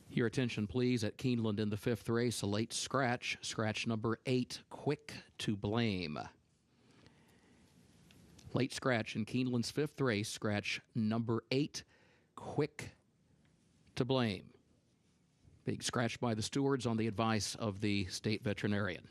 Your attention, please, at Keeneland in the fifth race, a late scratch. Scratch number 8, Quick to Blame. Late scratch in Keeneland's fifth race, scratch number 8, Quick to Blame. Being scratched by the stewards on the advice of the state veterinarian.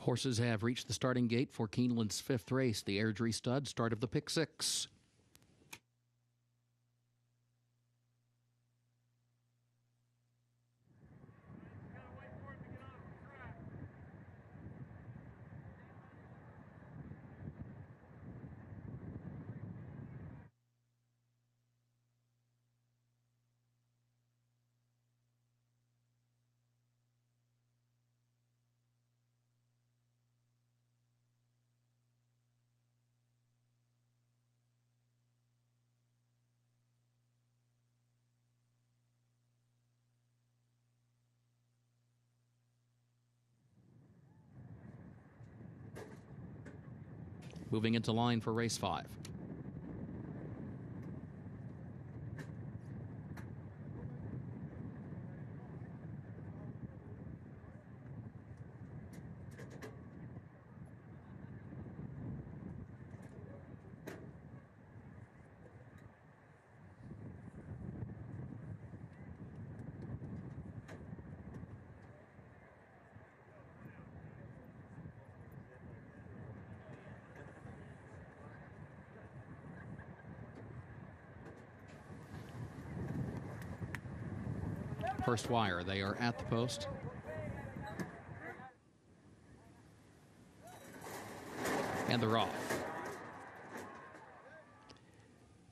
Horses have reached the starting gate for Keeneland's fifth race, the Airdrie Stud, start of the pick 6. Moving into line for race 5. First wire, they are at the post. And they're off.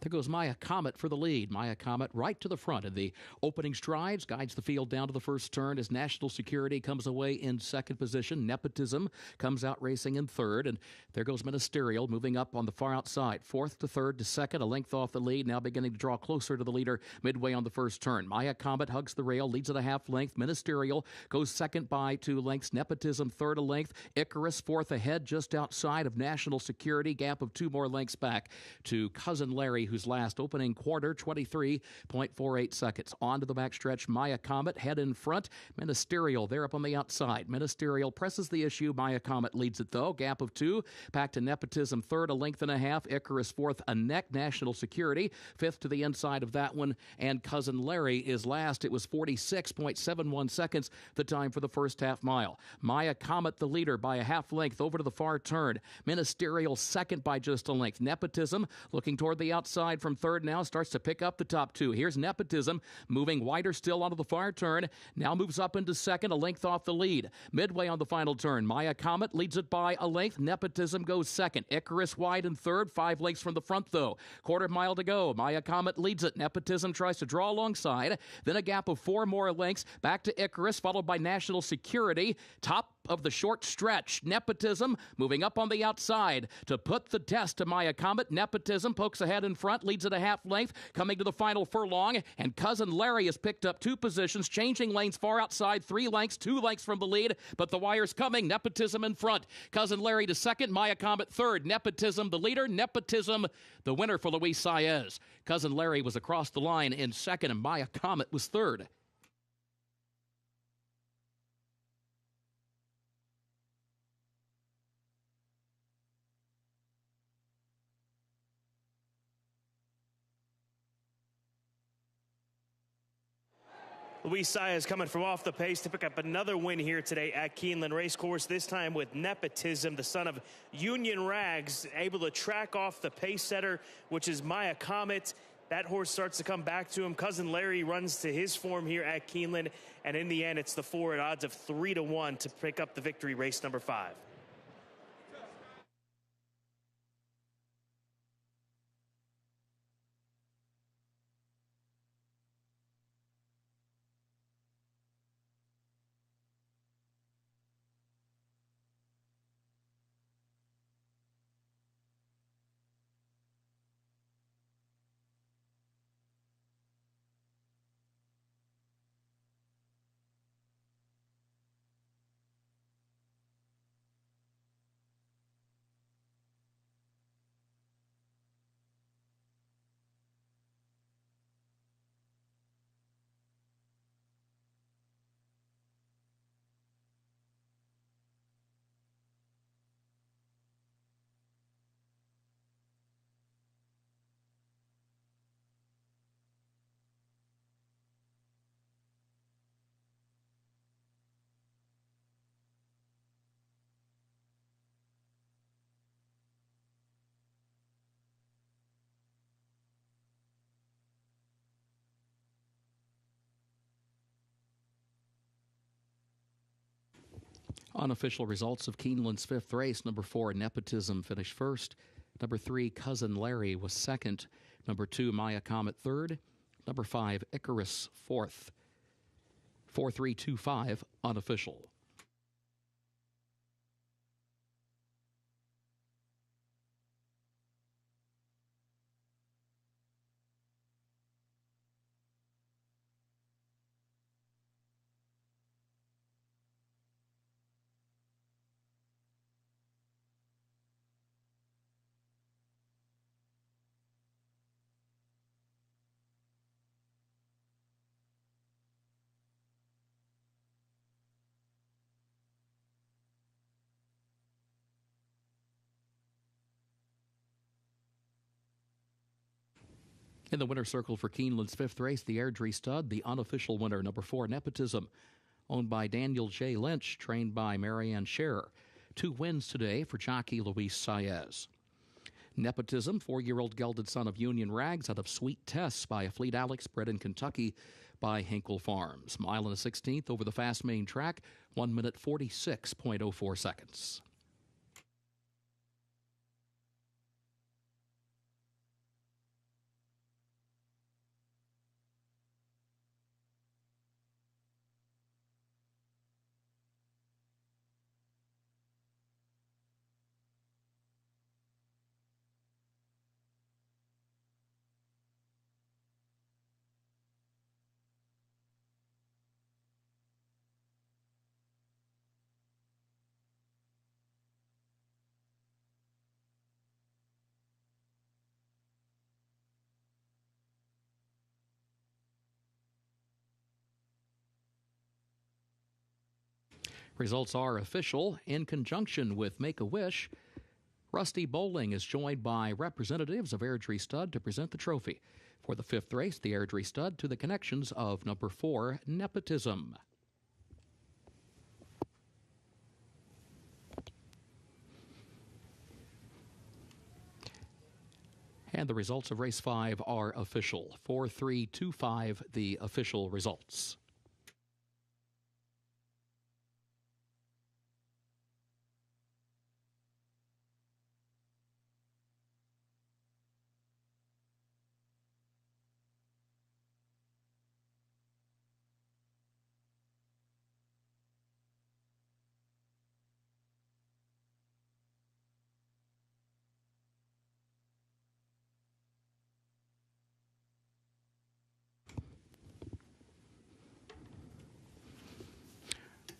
There goes Maya Comet for the lead. Maya Comet right to the front in the opening strides, guides the field down to the first turn as National Security comes away in second position. Nepotism comes out racing in third, and there goes Ministerial moving up on the far outside. Fourth to third to second, a length off the lead, now beginning to draw closer to the leader midway on the first turn. Maya Comet hugs the rail, leads at a half length. Ministerial goes second by 2 lengths. Nepotism third a length. Icarus fourth ahead just outside of National Security, gap of 2 more lengths back to Cousin Larry, who's last. Opening quarter, 23.48 seconds. On to the backstretch, Maya Comet, head in front. Ministerial there up on the outside. Ministerial presses the issue. Maya Comet leads it, though. Gap of 2. Back to Nepotism third, a length and a half. Icarus fourth, a neck. National Security fifth to the inside of that one. And Cousin Larry is last. It was 46.71 seconds, the time for the first half mile. Maya Comet, the leader, by a half length over to the far turn. Ministerial second by just a length. Nepotism looking toward the outside from third now, starts to pick up the top 2. Here's Nepotism moving wider still onto the far turn. Now moves up into second, a length off the lead. Midway on the final turn, Maya Comet leads it by a length. Nepotism goes second. Icarus wide in third, 5 lengths from the front though. Quarter mile to go. Maya Comet leads it. Nepotism tries to draw alongside. Then a gap of 4 more lengths back to Icarus, followed by National Security. Top of the short stretch. Nepotism moving up on the outside to put the test to Maya Comet. Nepotism pokes ahead in front, leads at a half length, coming to the final furlong, and Cousin Larry has picked up 2 positions, changing lanes far outside, 3 lengths, 2 lengths from the lead, but the wire's coming. Nepotism in front. Cousin Larry to second, Maya Comet third. Nepotism the leader, Nepotism the winner for Luis Saez. Cousin Larry was across the line in second, and Maya Comet was third. Luis Saez coming from off the pace to pick up another win here today at Keeneland Racecourse, this time with Nepotism, the son of Union Rags, able to track off the pace setter, which is Maya Comet. That horse starts to come back to him. Cousin Larry runs to his form here at Keeneland, and in the end, it's the 4 at odds of 3-1 to pick up the victory, race number 5. Unofficial results of Keeneland's 5th race. Number 4, Nepotism, finished first. Number 3, Cousin Larry, was second. Number 2, Maya Comet, third. Number 5, Icarus, fourth. 4-3-2-5, unofficial. In the winner's circle for Keeneland's 5th race, the Airdrie stud, the unofficial winner, number 4, Nepotism, owned by Daniel J. Lynch, trained by Marianne Scherer. 2 wins today for jockey Luis Saez. Nepotism, 4-year-old gelded son of Union Rags, out of Sweet Tess by a Fleet Alex, bred in Kentucky by Hinkle Farms. Mile and a 16th over the fast main track, 1 minute 46.04 seconds. Results are official. In conjunction with Make-A-Wish, Rusty Bowling is joined by representatives of Airdrie Stud to present the trophy. For the 5th race, the Airdrie Stud to the connections of number 4, Nepotism. And the results of race 5 are official. 4-3-2-5, the official results.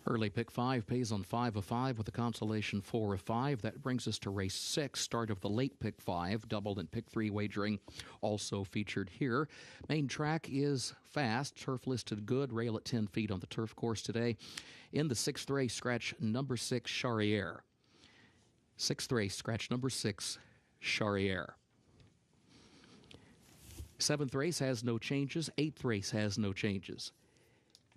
Early pick 5 pays on 5 of 5 with a consolation 4 of 5. That brings us to race 6, start of the late pick 5. Doubled and pick 3 wagering also featured here. Main track is fast, turf listed good, rail at 10 feet on the turf course today. In the 6th race, scratch number 6, Charriere. 6th race, scratch number 6, Charriere. 7th race has no changes. 8th race has no changes.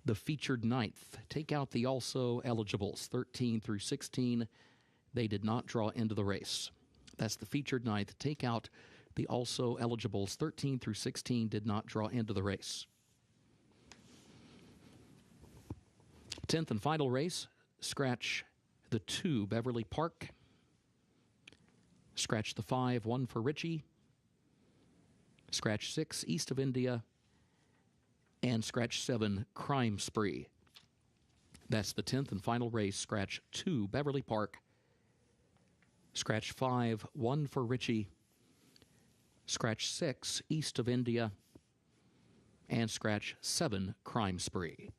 The featured 9th. Take out the also eligibles, 13 through 16. They did not draw into the race. That's the featured 9th. Take out the also eligibles, 13 through 16 did not draw into the race. 10th and final race, scratch the 2, Beverly Park. Scratch the 5, 1 for Richie. Scratch 6, East of India. And scratch 7, Crime Spree. That's the 10th and final race. Scratch 2, Beverly Park. Scratch 5, 1 for Richie. Scratch 6, East of India. And scratch 7, Crime Spree.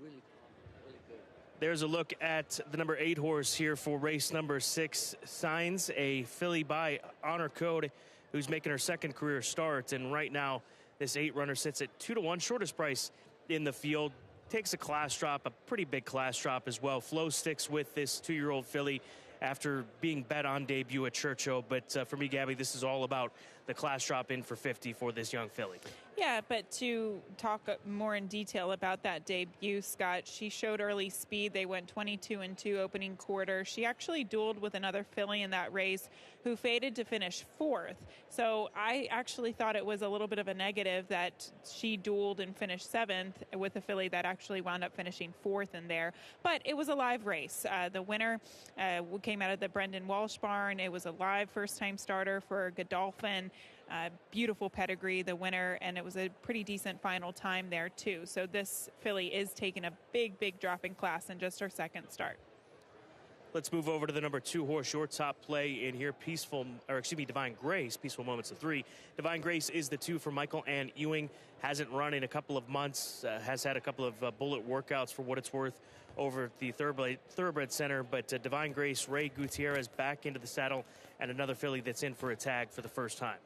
really good. There's a look at the number 8 horse here for race number 6, Signs, a filly by Honor Code, who's making her second career start. And right now, this 8 runner sits at 2-1, shortest price in the field. Takes a class drop, a pretty big class drop as well. Flo sticks with this 2-year-old filly after being bet on debut at Churchill. But for me, Gabby, this is all about the class drop in for 50 for this young filly. Yeah, but to talk more in detail about that debut, Scott, she showed early speed. They went 22-2 opening quarter. She actually dueled with another filly in that race who faded to finish 4th. So I actually thought it was a little bit of a negative that she dueled and finished 7th with a filly that actually wound up finishing 4th in there. But it was a live race. The winner came out of the Brendan Walsh barn. It was a live first-time starter for Godolphin. Beautiful pedigree, the winner, and it was a pretty decent final time there too. So this filly is taking a big drop in class in just her second start. Let's move over to the number 2 horse, your top play in here, Divine Grace, Peaceful Moments of 3. Divine Grace is the 2 for Michael Ann Ewing. Hasn't run in a couple of months, has had a couple of bullet workouts for what it's worth over at the Thoroughbred Center. But Divine Grace, Ray Gutierrez back into the saddle, and another filly that's in for a tag for the first time.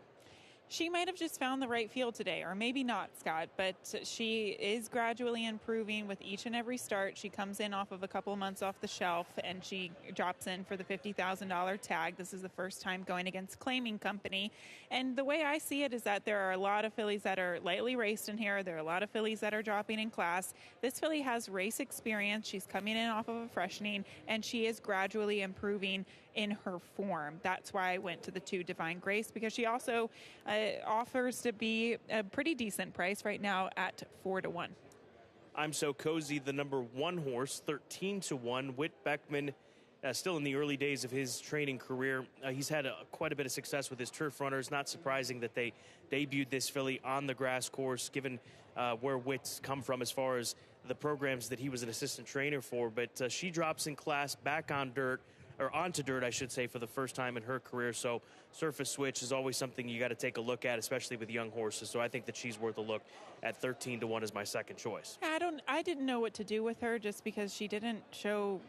She might have just found the right field today, or maybe not, Scott, but she is gradually improving with each and every start. She comes in off of a couple of months off the shelf, and she drops in for the $50,000 tag. This is the first time going against Claiming Company. And the way I see it is that there are a lot of fillies that are lightly raced in here. There are a lot of fillies that are dropping in class. This filly has race experience. She's coming in off of a freshening, and she is gradually improving in her form. That's why I went to the 2 Divine Grace, because she also offers to be a pretty decent price right now at 4-1. I'm So Cozy, the number 1 horse, 13-1. Whit Beckman, still in the early days of his training career. He's had quite a bit of success with his turf runners. Not surprising that they debuted this filly on the grass course, given where Whit's come from as far as the programs that he was an assistant trainer for. But she drops in class back on dirt, or onto dirt, I should say, for the first time in her career. So surface switch is always something you got to take a look at, especially with young horses. So I think that she's worth a look at 13-1 as my second choice. I didn't know what to do with her just because she didn't show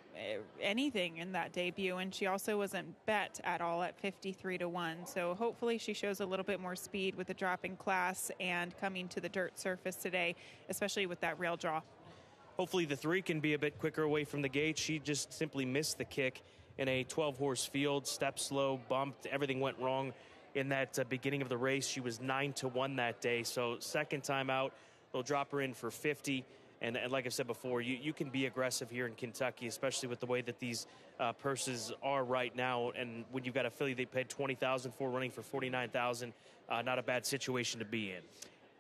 anything in that debut, and she also wasn't bet at all at 53-1. So hopefully she shows a little bit more speed with the drop in class and coming to the dirt surface today, especially with that rail draw. Hopefully the 3 can be a bit quicker away from the gate. She just simply missed the kick in a 12-horse field, stepped slow, bumped, everything went wrong in that beginning of the race. She was 9-1 that day, so second time out, they'll drop her in for 50. And like I said before, you can be aggressive here in Kentucky, especially with the way that these purses are right now. And when you've got a filly they paid $20,000 for, running for $49,000, not a bad situation to be in.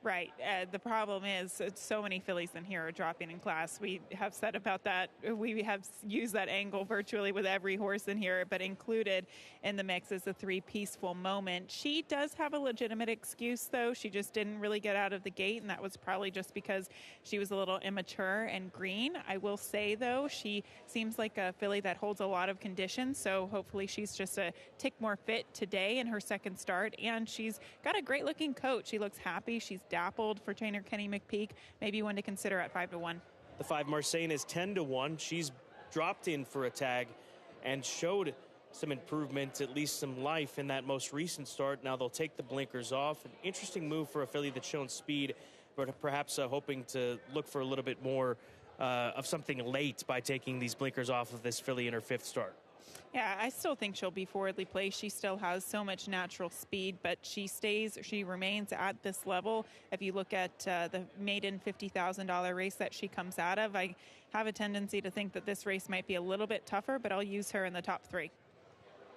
Right. The problem is so many fillies in here are dropping in class. We have said about that. We have used that angle virtually with every horse in here, but included in the mix is the 3 Peaceful Moment. She does have a legitimate excuse, though. She just didn't really get out of the gate, and that was probably just because she was a little immature and green. I will say, though, she seems like a filly that holds a lot of conditions, so hopefully she's just a tick more fit today in her second start, and she's got a great-looking coat. She looks happy. She's dappled for trainer Kenny McPeak. Maybe one to consider at 5-1. The 5 Marseille is 10-1. She's dropped in for a tag and showed some improvement, at least some life in that most recent start. Now they'll take the blinkers off. An interesting move for a filly that's shown speed, but perhaps hoping to look for a little bit more of something late by taking these blinkers off of this filly in her 5th start. Yeah, I still think she'll be forwardly placed. She still has so much natural speed, but she remains at this level. If you look at the maiden $50,000 race that she comes out of, I have a tendency to think that this race might be a little bit tougher, but I'll use her in the top 3.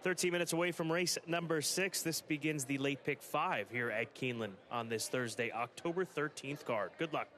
13 minutes away from race number 6. This begins the late pick 5 here at Keeneland on this Thursday, October 13th card. Good luck.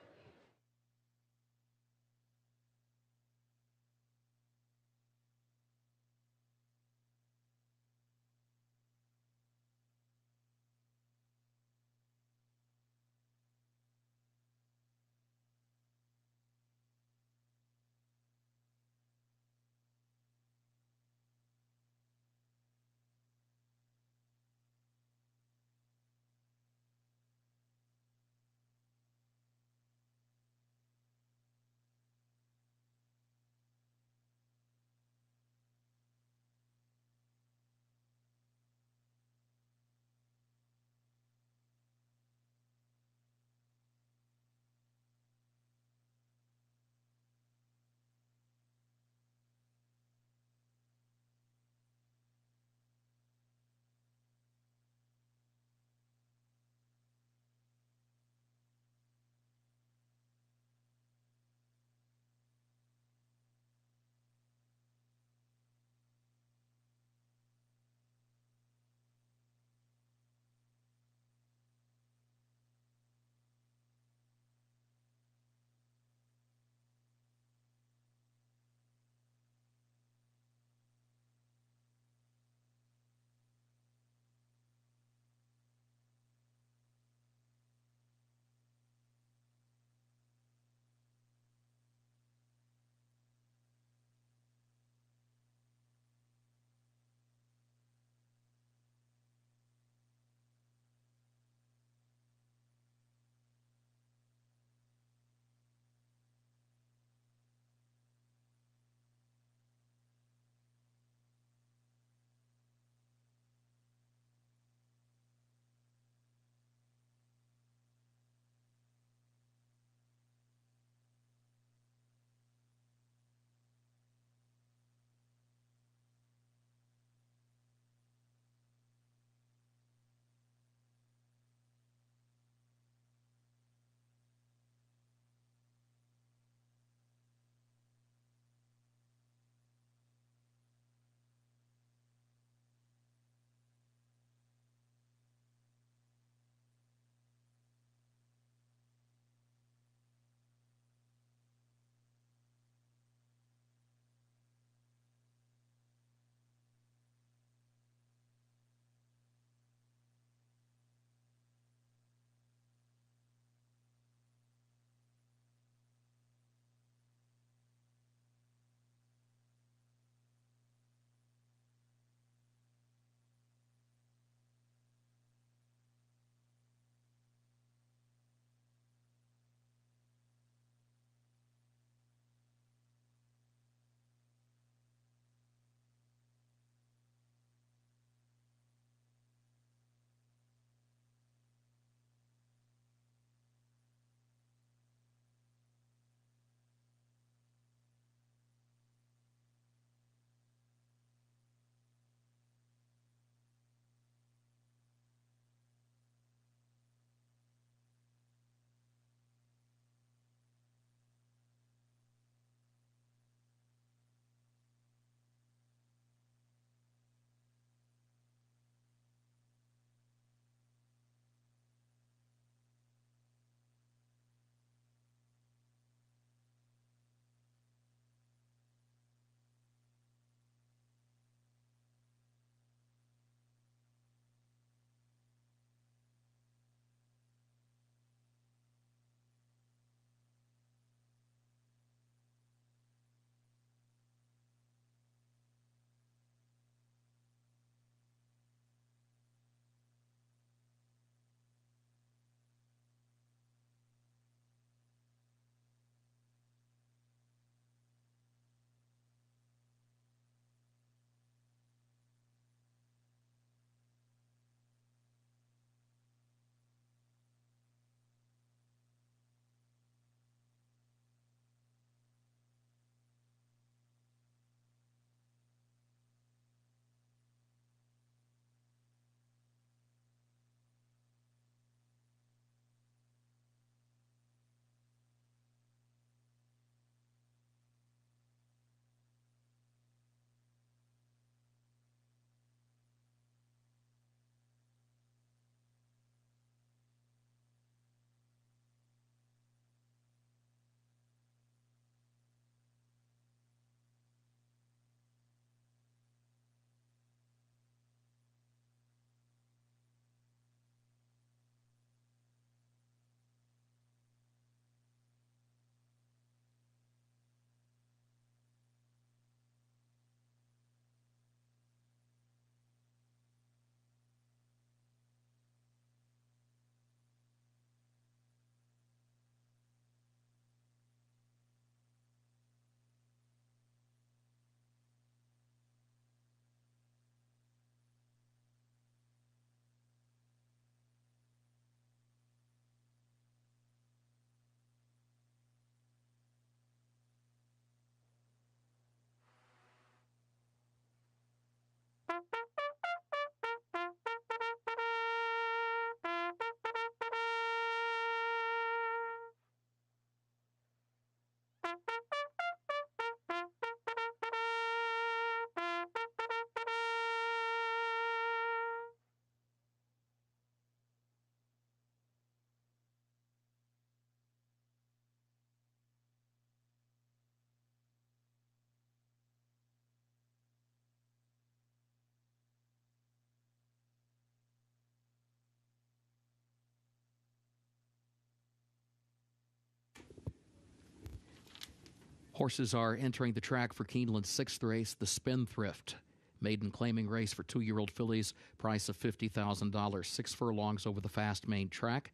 Horses are entering the track for Keeneland's 6th race, the Spendthrift. Maiden claiming race for 2-year-old fillies, price of $50,000, 6 furlongs over the fast main track.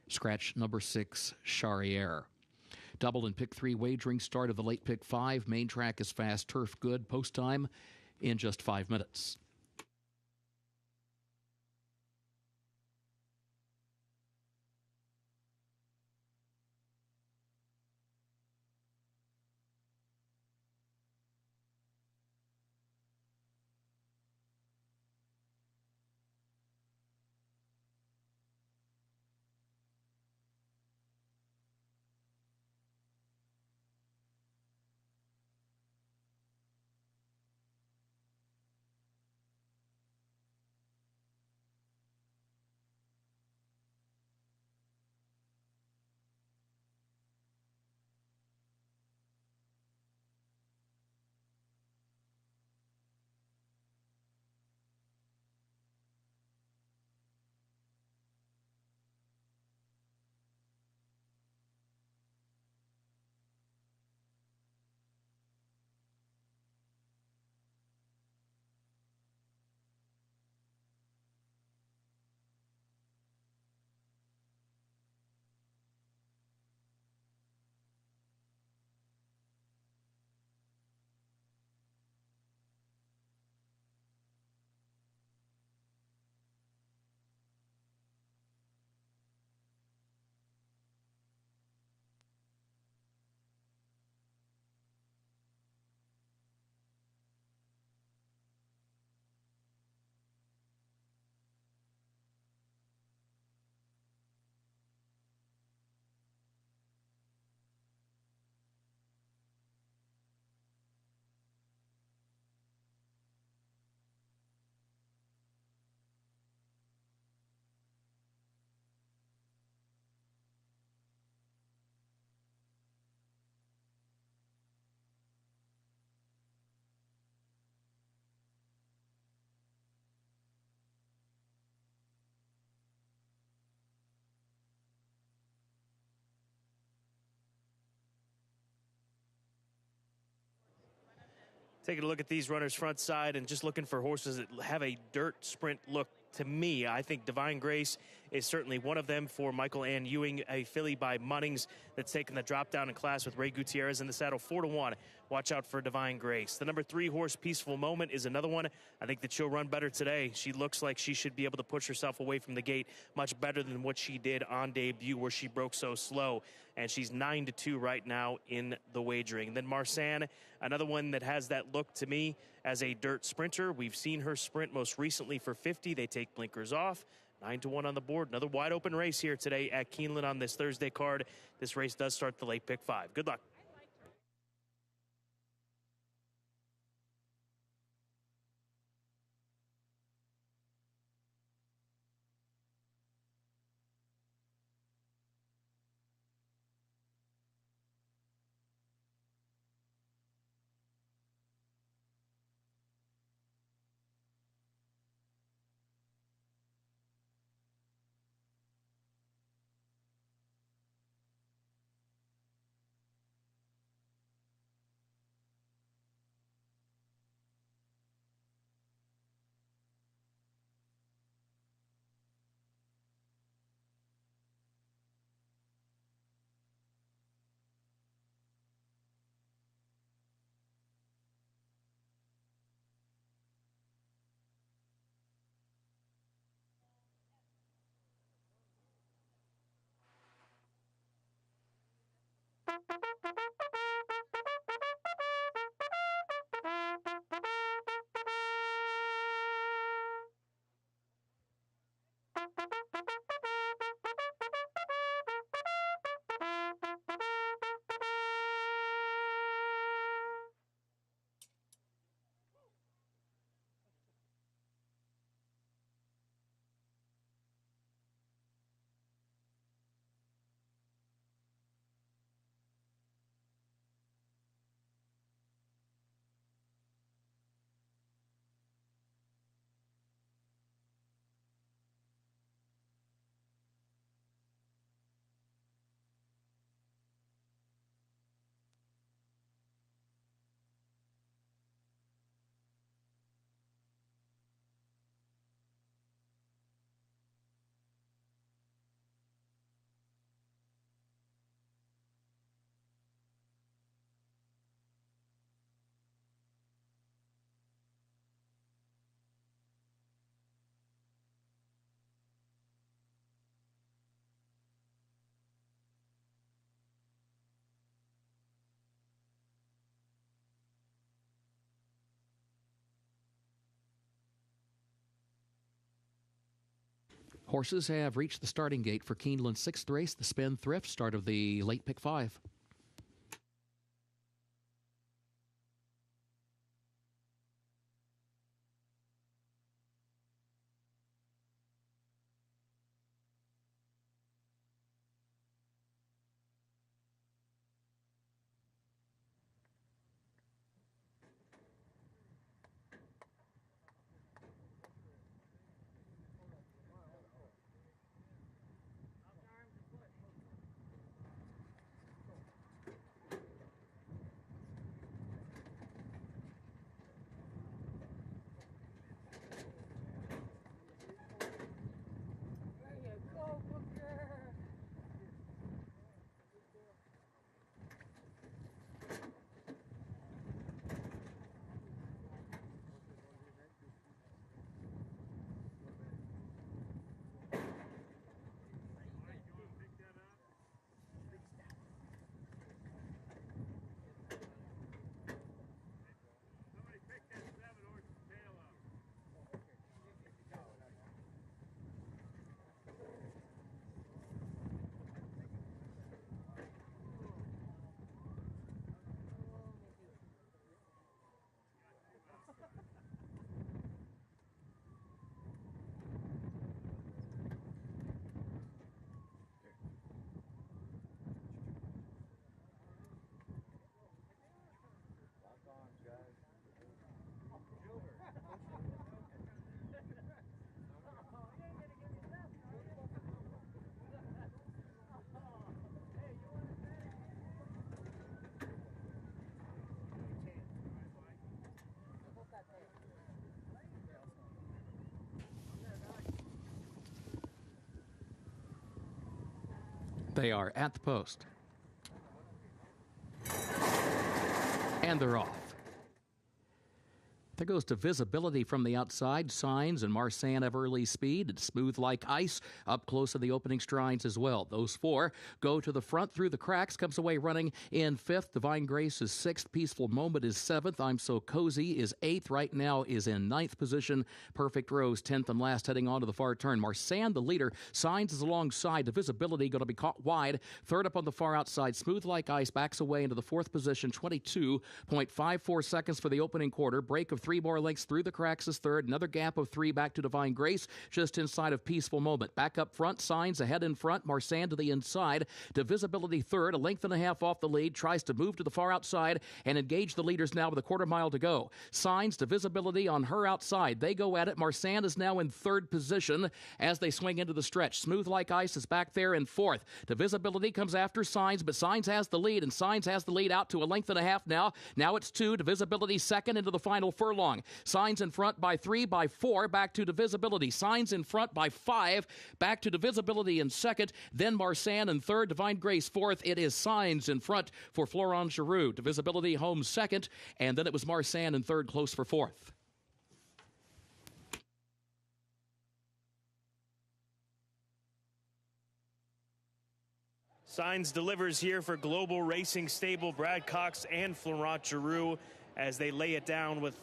Scratch number 6, Charriere. Double and pick 3 wagering start of the late pick 5. Main track is fast, turf good. Post time in just 5 minutes. Taking a look at these runners front side and just looking for horses that have a dirt sprint look. To me, I think Divine Grace is certainly one of them for Michael Ann Ewing, a filly by Munnings that's taken the drop down in class with Ray Gutierrez in the saddle 4-1. Watch out for Divine Grace. The number 3 horse, Peaceful Moment, is another one. I think that she'll run better today. She looks like she should be able to push herself away from the gate much better than what she did on debut where she broke so slow. And she's 9-2 right now in the wagering. And then Marsanne, another one that has that look to me as a dirt sprinter. We've seen her sprint most recently for 50. They take blinkers off. 9-1 on the board. Another wide open race here today at Keeneland on this Thursday card. This race does start the late pick 5. Good luck. Horses have reached the starting gate for Keeneland's 6th race, the Spendthrift, start of the late pick 5. They are at the post. And they're off. There goes to visibility from the outside. Signs and Marsan have early speed. It's smooth like ice up close to the opening strides as well. Those 4 go to the front through the cracks. Comes away running in 5th. Divine Grace is 6th. Peaceful Moment is 7th. I'm So Cozy is 8th. Right now is in 9th position. Perfect Rose 10th and last, heading on to the far turn. Marsan, the leader. Signs is alongside. The visibility going to be caught wide. 3rd up on the far outside. Smooth like ice backs away into the 4th position. 22.54 seconds for the opening quarter. Break of 3 more lengths through the cracks is 3rd. Another gap of 3 back to Divine Grace, just inside of Peaceful Moment. Back up front, Signs ahead in front. Marsan to the inside. To Visibility 3rd, a length and a half off the lead. Tries to move to the far outside and engage the leaders now with a quarter mile to go. Signs to Visibility on her outside. They go at it. Marsan is now in 3rd position as they swing into the stretch. Smooth like ice is back there in 4th. To Visibility comes after Signs, but Signs has the lead, and Signs has the lead out to a length and a half now. Now it's 2 to Visibility 2nd into the final furlong. Signs in front by 3, by 4, back to Divisibility. Signs in front by 5, back to Divisibility in 2nd. Then Marsan in 3rd, Divine Grace 4th. It is Signs in front for Florent Giroux. Divisibility home 2nd, and then it was Marsan in 3rd, close for 4th. Signs delivers here for Global Racing Stable, Brad Cox and Florent Giroux as they lay it down with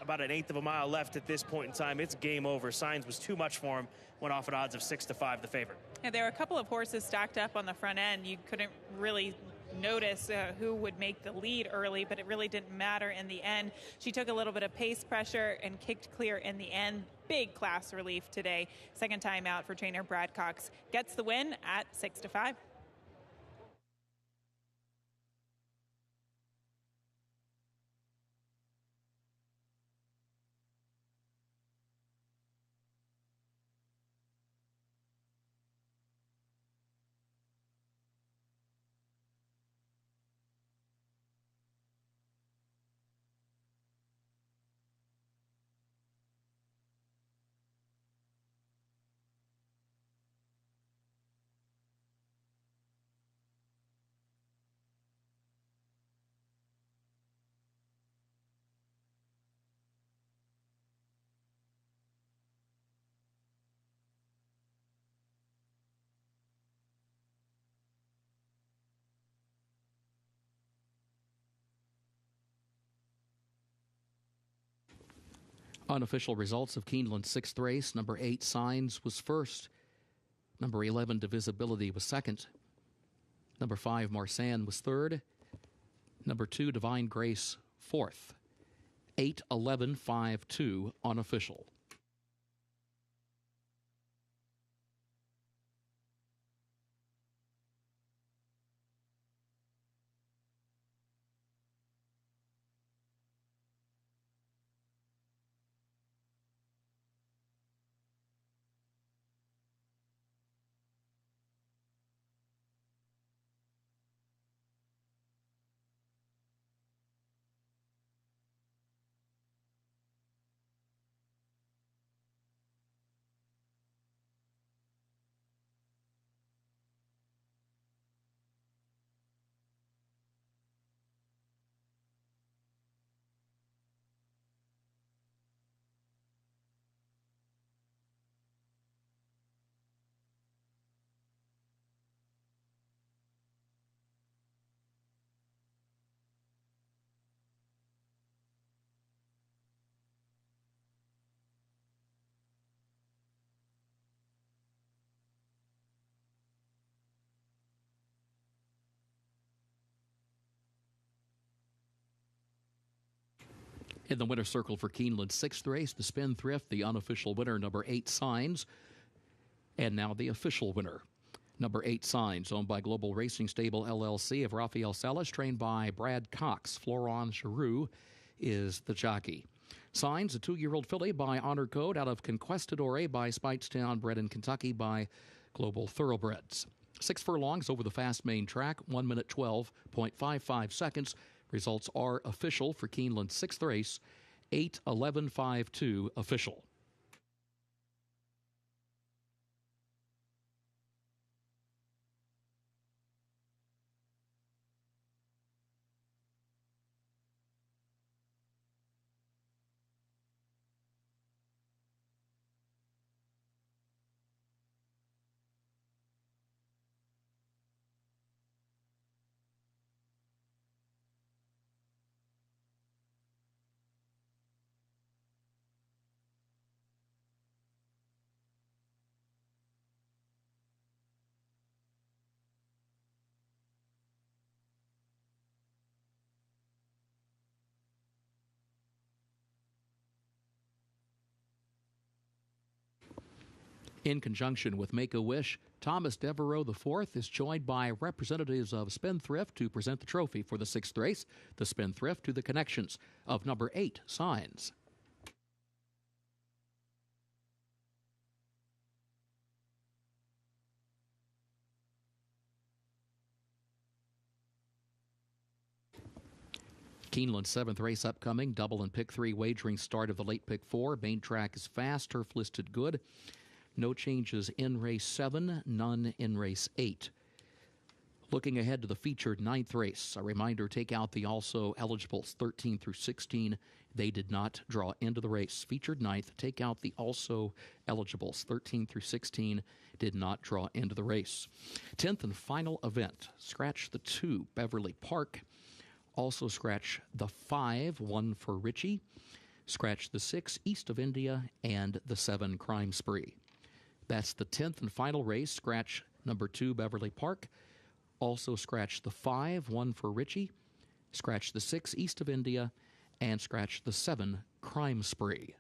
about an 1/8 of a mile left at this point in time. It's game over. Signs was too much for him. Went off at odds of 6-5, the favorite. Yeah, there were a couple of horses stacked up on the front end. You couldn't really notice who would make the lead early, but it really didn't matter in the end. She took a little bit of pace pressure and kicked clear in the end. Big class relief today. Second time out for trainer Brad Cox. Gets the win at 6-5. Unofficial results of Keeneland's 6th race. Number 8, Signs, was first. Number 11, Divisibility, was second. Number 5, Marsanne, was third. Number 2, Divine Grace, fourth. 8-11-5-2 unofficial. In the winner's circle for Keeneland's sixth race, the Spendthrift, the unofficial winner, number 8, Signs. And now the official winner, number 8, Signs, owned by Global Racing Stable LLC of Rafael Salas, trained by Brad Cox. Florent Giroux is the jockey. Signs, a 2-year-old filly by Honor Code out of Conquistadore by Speightstown, bred in Kentucky by Global Thoroughbreds. 6 furlongs over the fast main track, 1 minute 12.55 seconds. Results are official for Keeneland's sixth race, 8-11-5-2 official. In conjunction with Make-A-Wish, Thomas Devereaux IV is joined by representatives of Spendthrift to present the trophy for the sixth race, the Spendthrift to the connections of number 8, Signs. Keeneland's seventh race upcoming, double and pick 3 wagering start of the late pick 4. Main track is fast, turf listed good. No changes in race 7, none in race 8. Looking ahead to the featured 9th race, a reminder, take out the also eligibles 13 through 16. They did not draw into the race. Featured 9th, take out the also eligibles 13 through 16. Did not draw into the race. 10th and final event, scratch the 2, Beverly Park. Also scratch the 5, 1 for Richie. Scratch the 6, East of India, and the 7, Crime Spree. That's the 10th and final race. Scratch number 2, Beverly Park. Also scratch the 5, 1 for Richie. Scratch the 6, East of India. And scratch the 7, Crime Spree.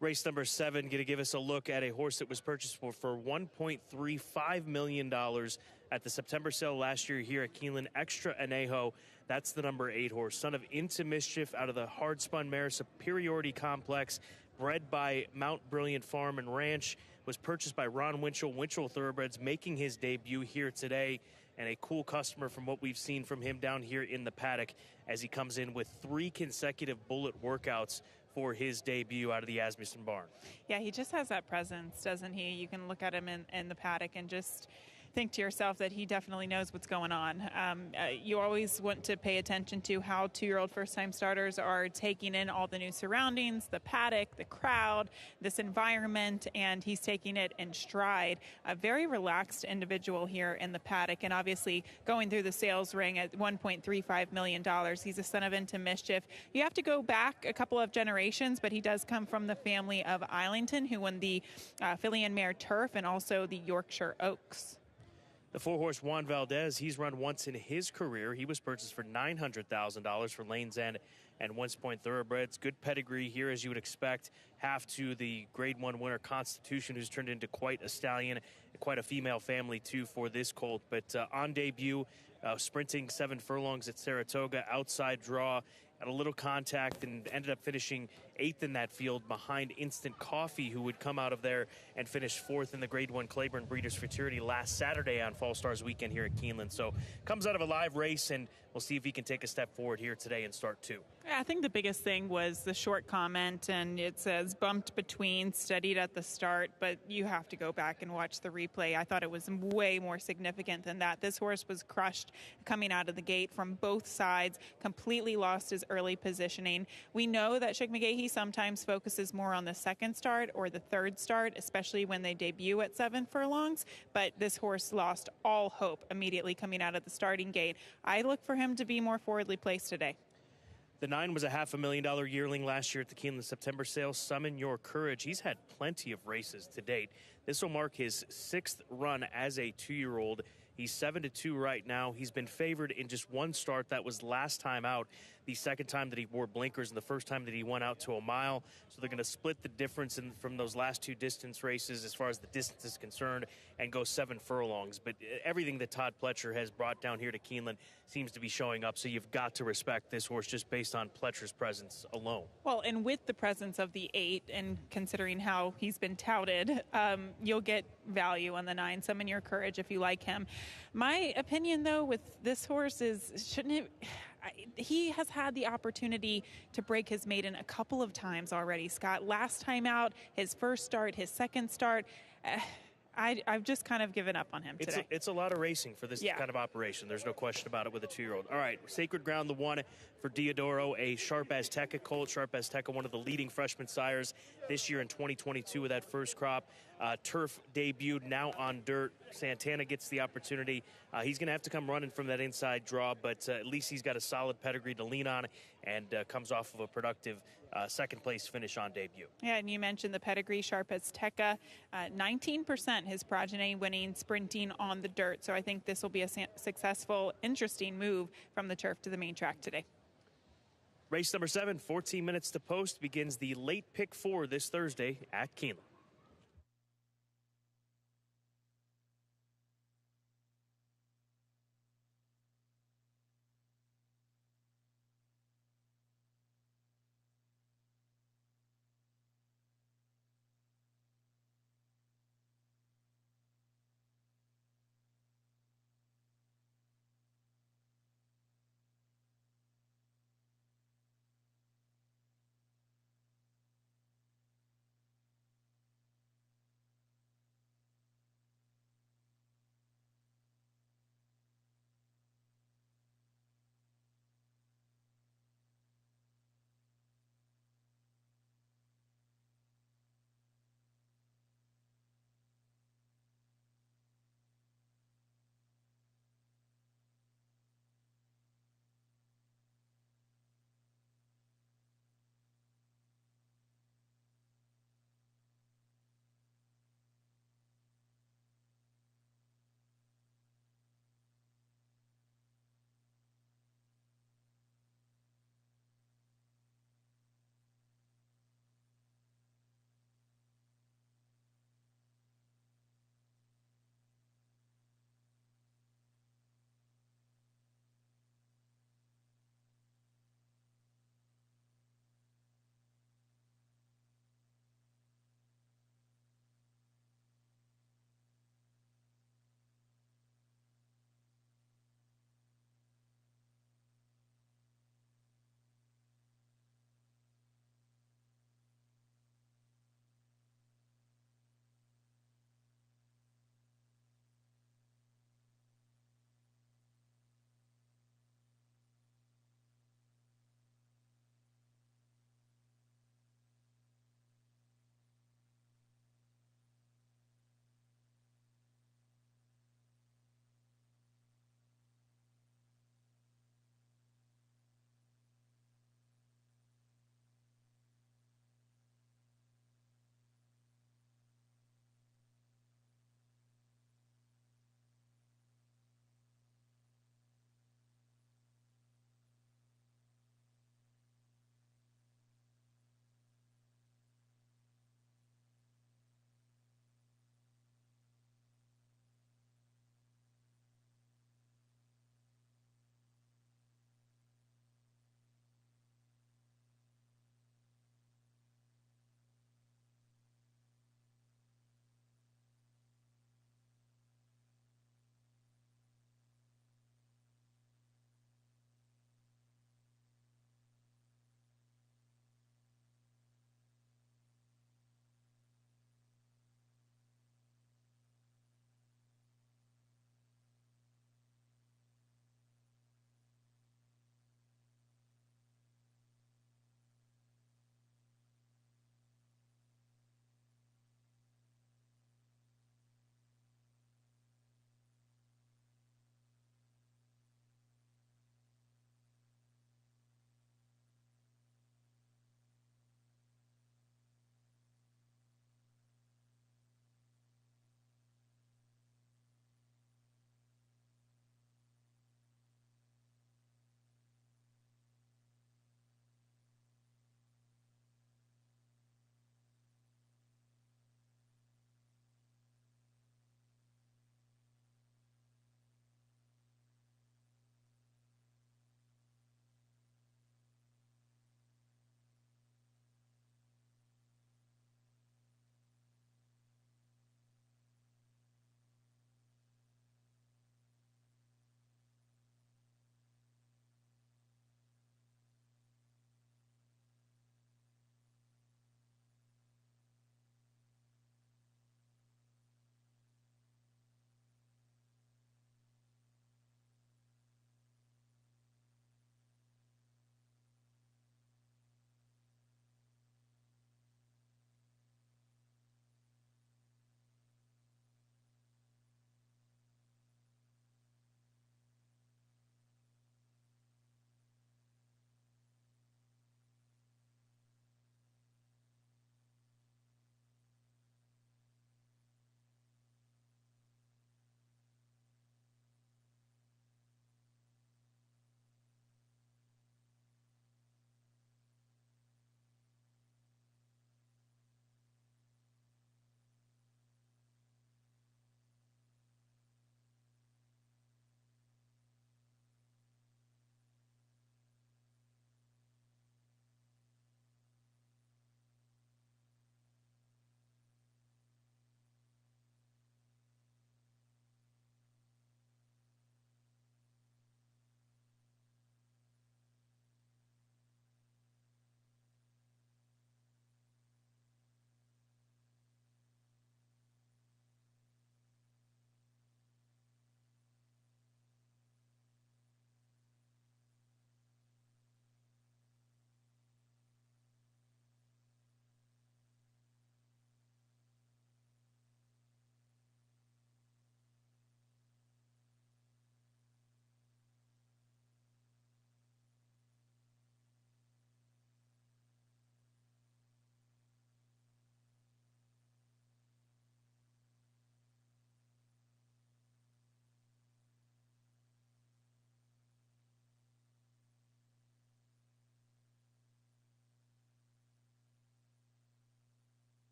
Race number 7, going to give us a look at a horse that was purchased for $1.35 million at the September sale last year here at Keeneland. Extra Anejo, that's the number 8 horse. Son of Into Mischief out of the hard-spun mare Superiority Complex, bred by Mount Brilliant Farm and Ranch, was purchased by Ron Winchell, Winchell Thoroughbreds, making his debut here today. And a cool customer from what we've seen from him down here in the paddock as he comes in with 3 consecutive bullet workouts for his debut out of the Asmussen barn. Yeah, he just has that presence, doesn't he? You can look at him in the paddock and just think to yourself that he definitely knows what's going on. You always want to pay attention to how 2-year-old first-time starters are taking in all the new surroundings, the paddock, the crowd, this environment, and he's taking it in stride. A very relaxed individual here in the paddock, and obviously going through the sales ring at $1.35 million. He's a son of Into Mischief. You have to go back a couple of generations, but he does come from the family of Islington, who won the filly and mare Turf and also the Yorkshire Oaks. The 4-horse Juan Valdez, he's run once in his career. He was purchased for $900,000 for Lane's End and West Point Thoroughbreds. Good pedigree here, as you would expect. Half to the Grade 1 winner Constitution, who's turned into quite a stallion, quite a female family, too, for this colt. But on debut, sprinting 7 furlongs at Saratoga, outside draw, had a little contact and ended up finishing 8th in that field behind Instant Coffee, who would come out of there and finish 4th in the Grade 1 Claiborne Breeders' Futurity last Saturday on Fall Stars Weekend here at Keeneland. So comes out of a live race, and we'll see if he can take a step forward here today and start 2. Yeah, I think the biggest thing was the short comment, and it says bumped between, steadied at the start, but you have to go back and watch the replay. I thought it was way more significant than that. This horse was crushed coming out of the gate from both sides, completely lost his early positioning. We know that Chick McGahee sometimes focuses more on the second start or the third start, especially when they debut at 7 furlongs, but this horse lost all hope immediately coming out of the starting gate. I look for him to be more forwardly placed today. The 9 was a $500,000 yearling last year at the Keeneland September sale. Summon Your Courage. He's had plenty of races to date. This will mark his 6th run as a 2-year-old. He's 7-2 right now. He's been favored in just 1 start. That was last time out, the second time that he wore blinkers and the first time that he went out to a mile. So they're going to split the difference from those last 2 distance races as far as the distance is concerned and go 7 furlongs. But everything that Todd Pletcher has brought down here to Keeneland seems to be showing up. So you've got to respect this horse just based on Pletcher's presence alone. Well, and with the presence of the 8 and considering how he's been touted, you'll get value on the 9. Summon Your Courage if you like him. My opinion, though, with this horse is, he has had the opportunity to break his maiden a couple of times already, Scott. Last time out, his first start, his second start. I've just kind of given up on him today. It's a lot of racing for this kind of operation. There's no question about it with a 2-year-old. All right, Sacred Ground, the 1 for Diodoro, a Sharp Azteca colt. Sharp Azteca, one of the leading freshman sires this year in 2022 with that first crop. Turf debuted, now on dirt. Santana gets the opportunity. He's going to have to come running from that inside draw, but at least he's got a solid pedigree to lean on and comes off of a productive second-place finish on debut. Yeah, and you mentioned the pedigree, Sharp Azteca. 19% his progeny winning sprinting on the dirt, so I think this will be a successful, interesting move from the turf to the main track today. Race number 7, 14 minutes to post, begins the late pick 4 this Thursday at Keeneland.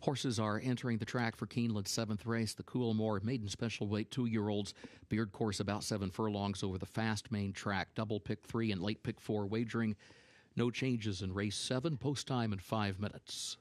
Horses are entering the track for Keeneland's 7th race, the Coolmore Maiden Special Weight 2-year-olds Beard course about 7 furlongs over the fast main track. Double pick 3 and late pick 4 wagering. No changes in race 7. Post time in 5 minutes.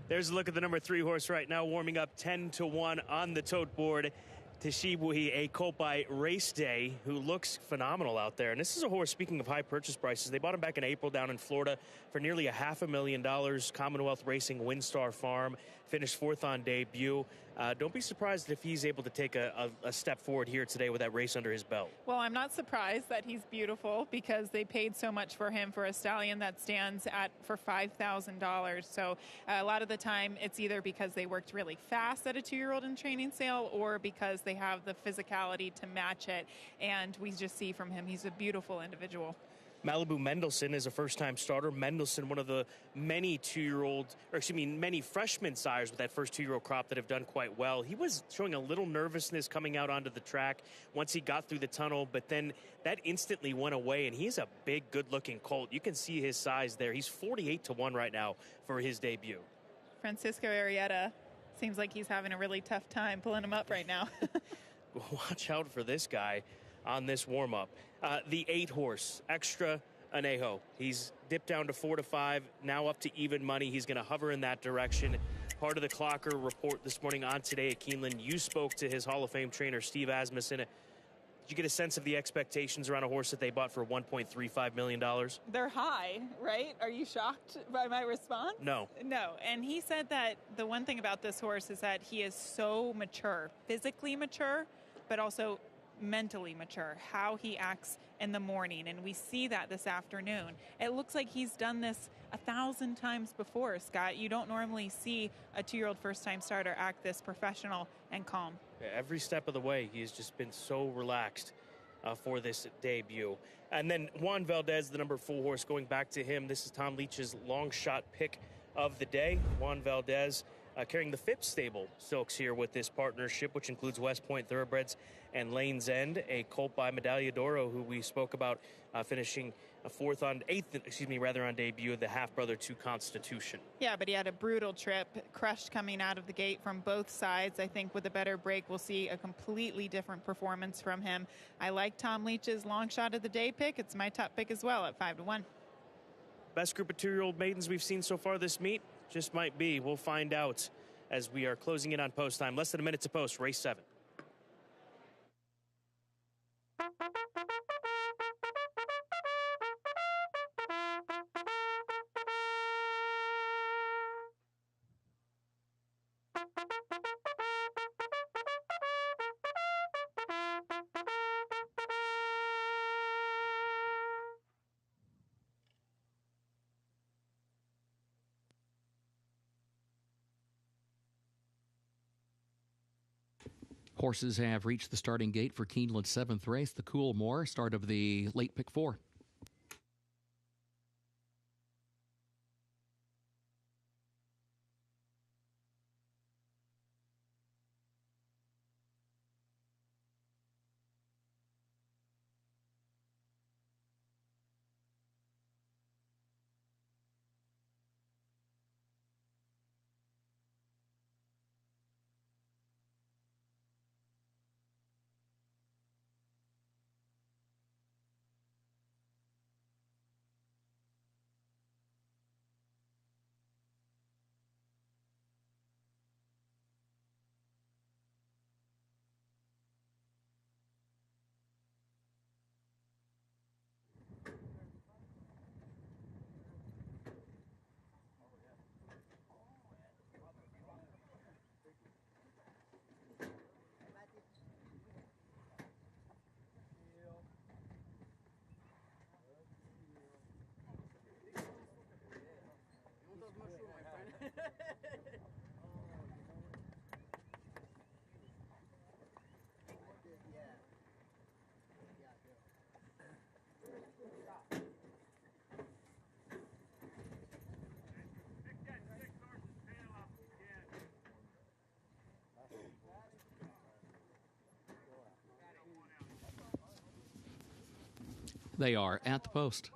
There's a look at the number 3 horse right now, warming up 10-1 on the tote board. Tashibui, a Kopai race day, who looks phenomenal out there. And this is a horse, speaking of high purchase prices, they bought him back in April down in Florida for nearly $500,000. Commonwealth Racing Windstar Farm, finished 4th on debut. Don't be surprised if he's able to take a step forward here today with that race under his belt. Well, I'm not surprised that he's beautiful because they paid so much for him for a stallion that stands for $5,000. So a lot of the time it's either because they worked really fast at a 2-year-old in training sale or because they have the physicality to match it. And we just see from him, he's a beautiful individual. Malibu Mendelssohn is a first-time starter. Mendelssohn, one of the many many freshman sires with that first 2-year-old crop that have done quite well. He was showing a little nervousness coming out onto the track once he got through the tunnel, but then that instantly went away, and he's a big, good-looking colt. You can see his size there. He's 48-1 right now for his debut. Francisco Arrieta seems like he's having a really tough time pulling him up right now. Watch out for this guy on this warm-up. The 8 horse, Extra Anejo. He's dipped down to 4-5, now up to even money. He's going to hover in that direction. Part of the Clocker report this morning on Today at Keeneland. You spoke to his Hall of Fame trainer, Steve Asmussen. Did you get a sense of the expectations around a horse that they bought for $1.35 million? They're high, right? Are you shocked by my response? No. No. And he said that the one thing about this horse is that he is so mature, physically mature, but also mentally mature, how he acts in the morning. And we see that this afternoon. It looks like he's done this 1,000 times before, Scott. You don't normally see a 2-year-old first-time starter act this professional and calm. Every step of the way, he has just been so relaxed for this debut. And then Juan Valdez, the number 4 horse, going back to him. This is Tom Leach's long shot pick of the day. Juan Valdez carrying the Phipps stable silks here with this partnership, which includes West Point Thoroughbreds and Lane's End, a colt by Medaglia d'Oro, who we spoke about finishing eighth on debut of the half-brother to Constitution. Yeah, but he had a brutal trip, crushed coming out of the gate from both sides. I think with a better break, we'll see a completely different performance from him. I like Tom Leach's long shot of the day pick. It's my top pick as well at 5-1. Best group of 2-year-old maidens we've seen so far this meet? Just might be. We'll find out as we are closing in on post time. Less than a minute to post, race 7. Horses have reached the starting gate for Keeneland's 7th race, the Coolmore, start of the late pick 4. They are at the post.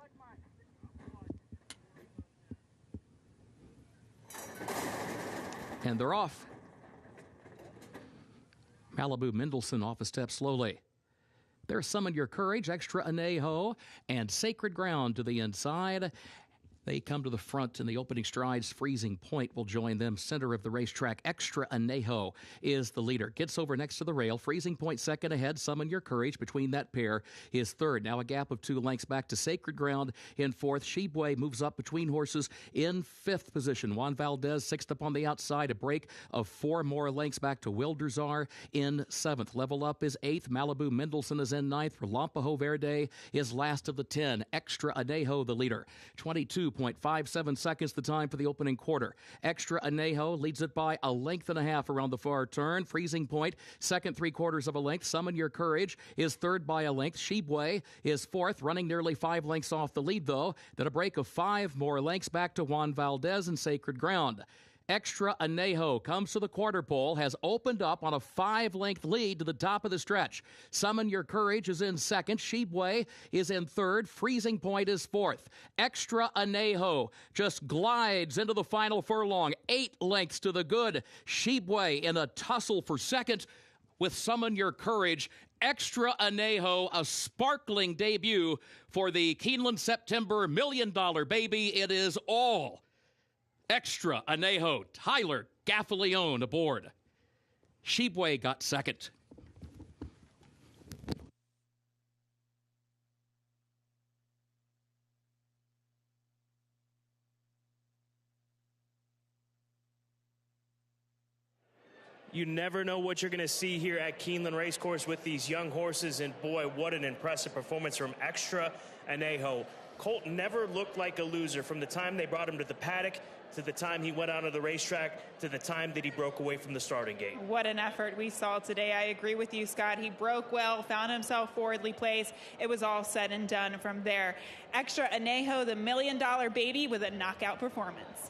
And they're off. Malibu Mendelssohn off a step slowly. There's Summon Your Courage, Extra Anejo, and Sacred Ground to the inside. They come to the front in the opening strides. Freezing Point will join them. Center of the racetrack, Extra Anejo is the leader. Gets over next to the rail. Freezing Point second ahead. Summon Your Courage between that pair is third. Now a gap of 2 lengths back to Sacred Ground in fourth. Shebue moves up between horses in 5th position. Juan Valdez 6th up on the outside. A break of 4 more lengths back to Wilderzar in 7th. Level Up is 8th. Malibu Mendelssohn is in 9th. Relampajo Verde is last of the 10. Extra Anejo the leader. 22.57 seconds the time for the opening quarter. Extra Anejo leads it by a length and a half around the far turn. Freezing Point, second 3/4 of a length. Summon Your Courage is third by a length. Shebue is fourth, running nearly 5 lengths off the lead, though. Then a break of 5 more lengths back to Juan Valdez and Sacred Ground. Extra Anejo comes to the quarter pole, has opened up on a 5-length lead to the top of the stretch. Summon Your Courage is in second. Shebue is in third. Freezing Point is fourth. Extra Anejo just glides into the final furlong. 8 lengths to the good. Shebue in a tussle for second with Summon Your Courage. Extra Anejo, a sparkling debut for the Keeneland September $1 Million Baby. It is all Extra Anejo. Tyler Gaffalione aboard. Shebue got second. You never know what you're going to see here at Keeneland Racecourse with these young horses, and boy, what an impressive performance from Extra Anejo. Colt never looked like a loser from the time they brought him to the paddock to the time he went out on the racetrack to the time that he broke away from the starting gate. What an effort we saw today. I agree with you, Scott. He broke well, found himself forwardly placed. It was all said and done from there. Extra Anejo, the $1 million baby, with a knockout performance.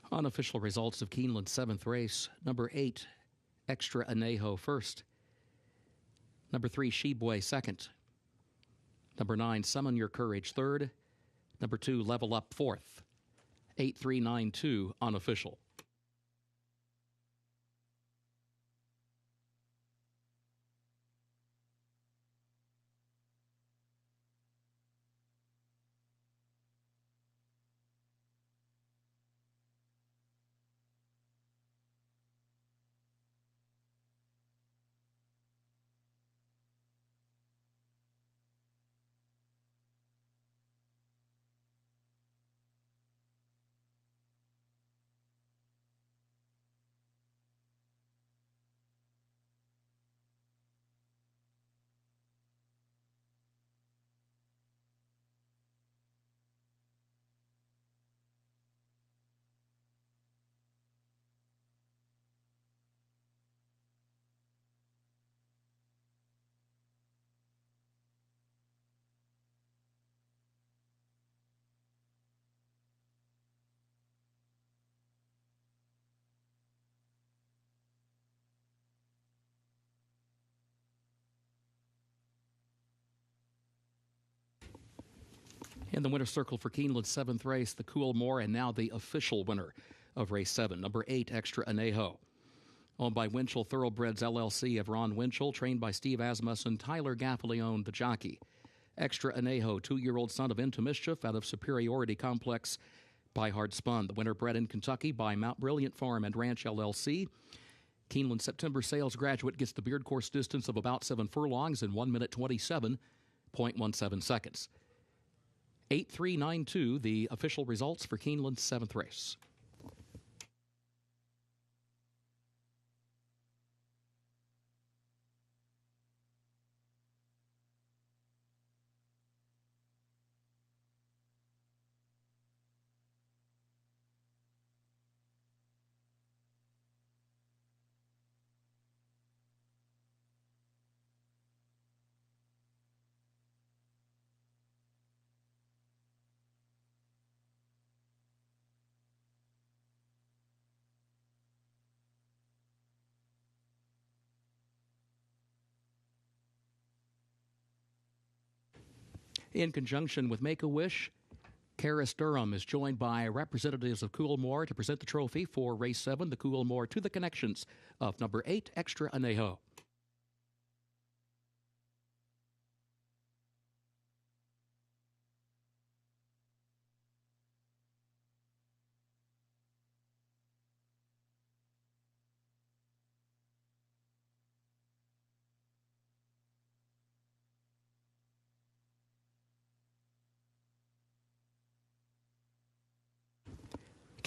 Unofficial results of Keeneland's 7th race. Number 8, Extra Anejo, first. Number 3, Sheboy, second. Number 9, Summon Your Courage, third. Number 2, Level Up, fourth. 8392, unofficial. In the winner's circle for Keeneland's 7th race, the Coolmore, and now the official winner of race 7, number 8, Extra Anejo. Owned by Winchell Thoroughbreds LLC of Ron Winchell, trained by Steve Asmussen, Tyler Gaffalione, the jockey. Extra Anejo, 2-year-old son of Into Mischief out of Superiority Complex by Hard Spun. The winner bred in Kentucky by Mount Brilliant Farm and Ranch LLC. Keeneland September sales graduate gets the beard course distance of about 7 furlongs in 1 minute 27.17 seconds. 8392, the official results for Keeneland's 7th race. In conjunction with Make-A-Wish, Karis Durham is joined by representatives of Coolmore to present the trophy for Race 7, the Coolmore to the connections of number 8, Extra Anejo.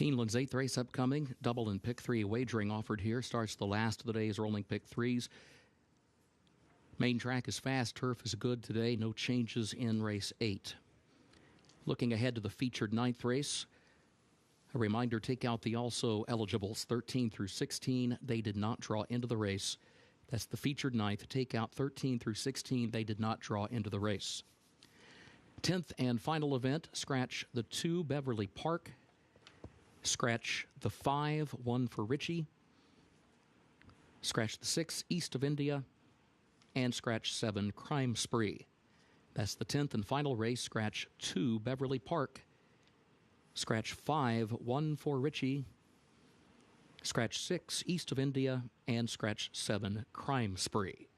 Keeneland's 8th race upcoming. Double and pick 3 wagering offered here. Starts the last of the day's rolling pick 3s. Main track is fast. Turf is good today. No changes in race 8. Looking ahead to the featured 9th race. A reminder, take out the also eligibles 13 through 16. They did not draw into the race. That's the featured 9th. Take out 13 through 16. They did not draw into the race. 10th and final event, scratch the 2 Beverly Park. Scratch the 5, 1 for Richie. Scratch the 6, East of India. And scratch 7, Crime Spree. That's the 10th and final race. Scratch 2 Beverly Park. Scratch 5, 1 for Richie. Scratch 6, East of India. And scratch 7, Crime Spree.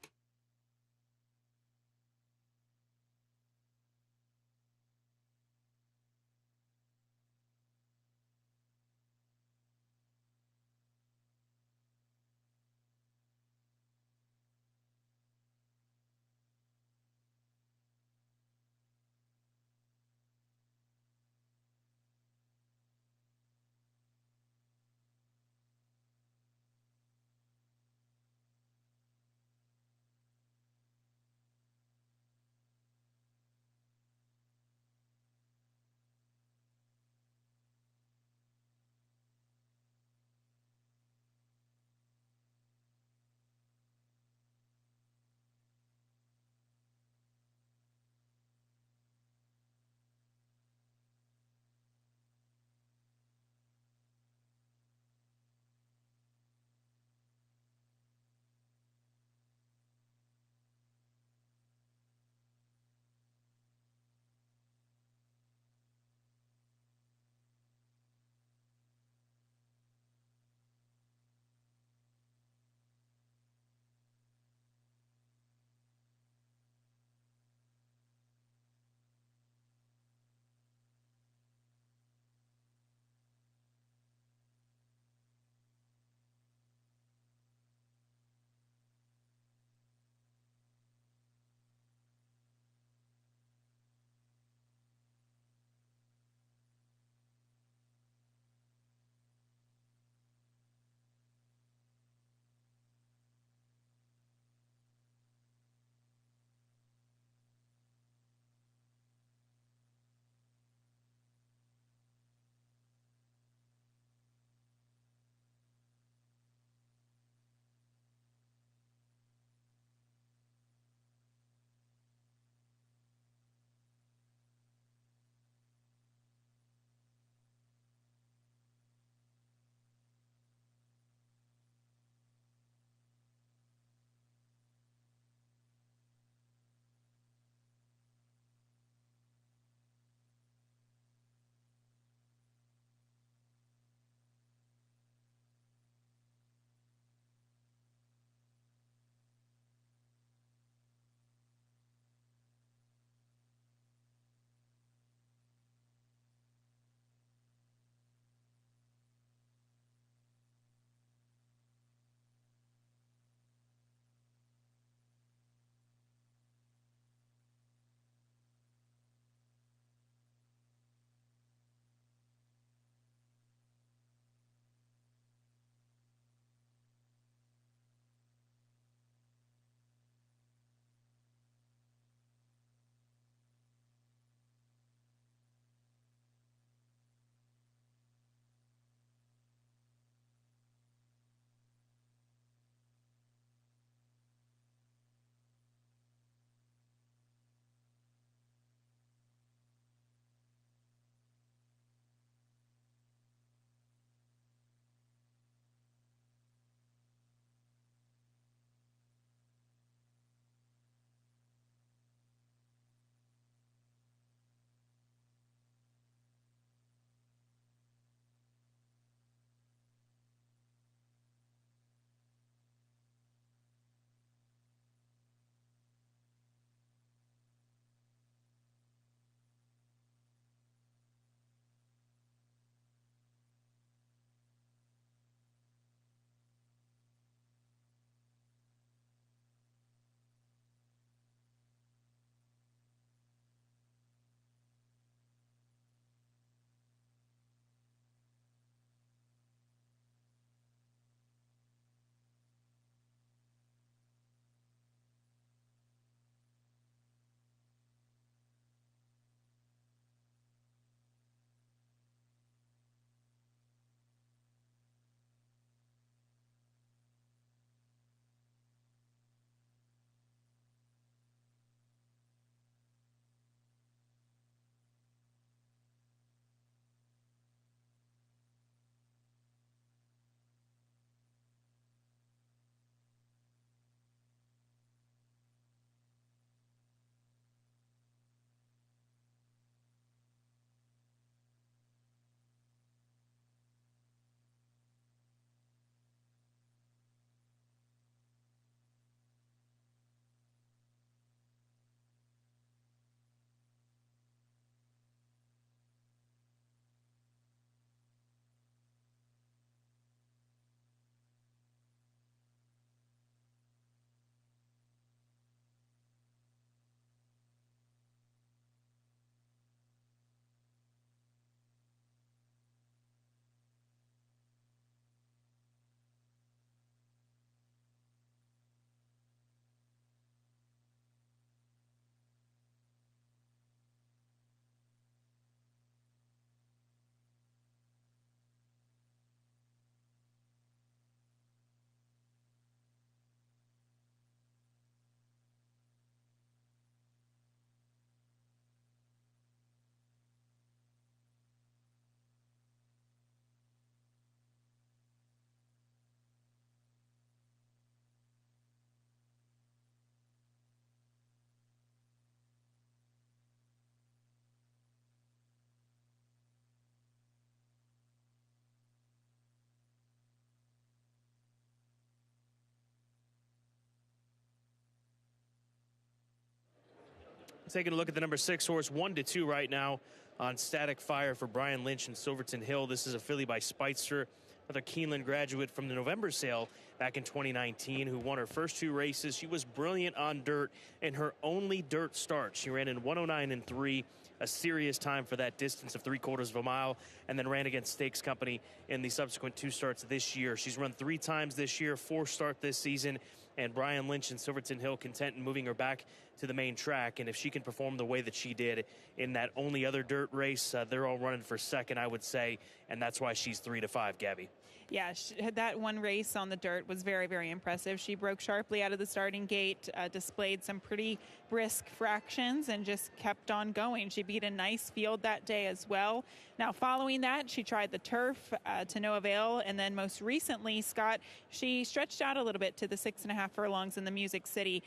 taking a look at the number 6 horse, 1-2 right now on Static Fire for Brian Lynch and Silverton Hill. This is a filly by Speitzer, another Keeneland graduate from the November sale back in 2019, who won her first 2 races. She was brilliant on dirt in her only dirt start. She ran in 109.3, a serious time for that distance of 3/4 of a mile, and then ran against Stakes Company in the subsequent 2 starts this year. She's run 3 times this year, 4 start this season, and Brian Lynch and Silverton Hill content in moving her back to the main track. And if she can perform the way that she did in that only other dirt race, they're all running for second, I would say, and that's why she's 3-5, Gabby. Yeah, that one race on the dirt was very, very impressive. She broke sharply out of the starting gate, displayed some pretty brisk fractions, and just kept on going. She beat a nice field that day as well. Now, following that, she tried the turf to no avail, and then most recently, Scott, she stretched out a little bit to the 6.5 furlongs in the Music City.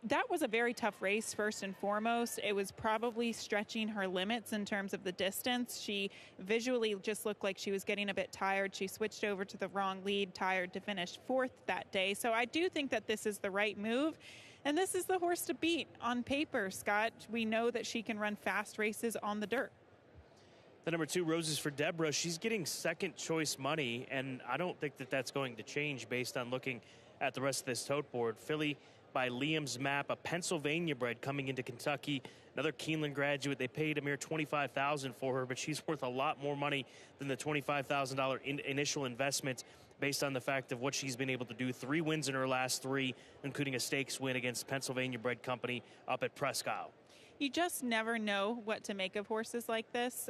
That was a very tough race, first and foremost. It was probably stretching her limits in terms of the distance. She visually just looked like she was getting a bit tired. She switched over to the wrong lead, tired, to finish 4th that day. So I do think that this is the right move. And this is the horse to beat on paper, Scott. We know that she can run fast races on the dirt. The number 2, Roses for Deborah. She's getting second choice money, and I don't think that that's going to change based on looking at the rest of this tote board. Filly by Liam's Map, a Pennsylvania bred coming into Kentucky, another Keeneland graduate. They paid a mere $25,000 for her, but she's worth a lot more money than the $25,000 initial investment, based on the fact of what she's been able to do. 3 wins in her last 3, including a stakes win against Pennsylvania bred company up at Presque Isle. You just never know what to make of horses like this,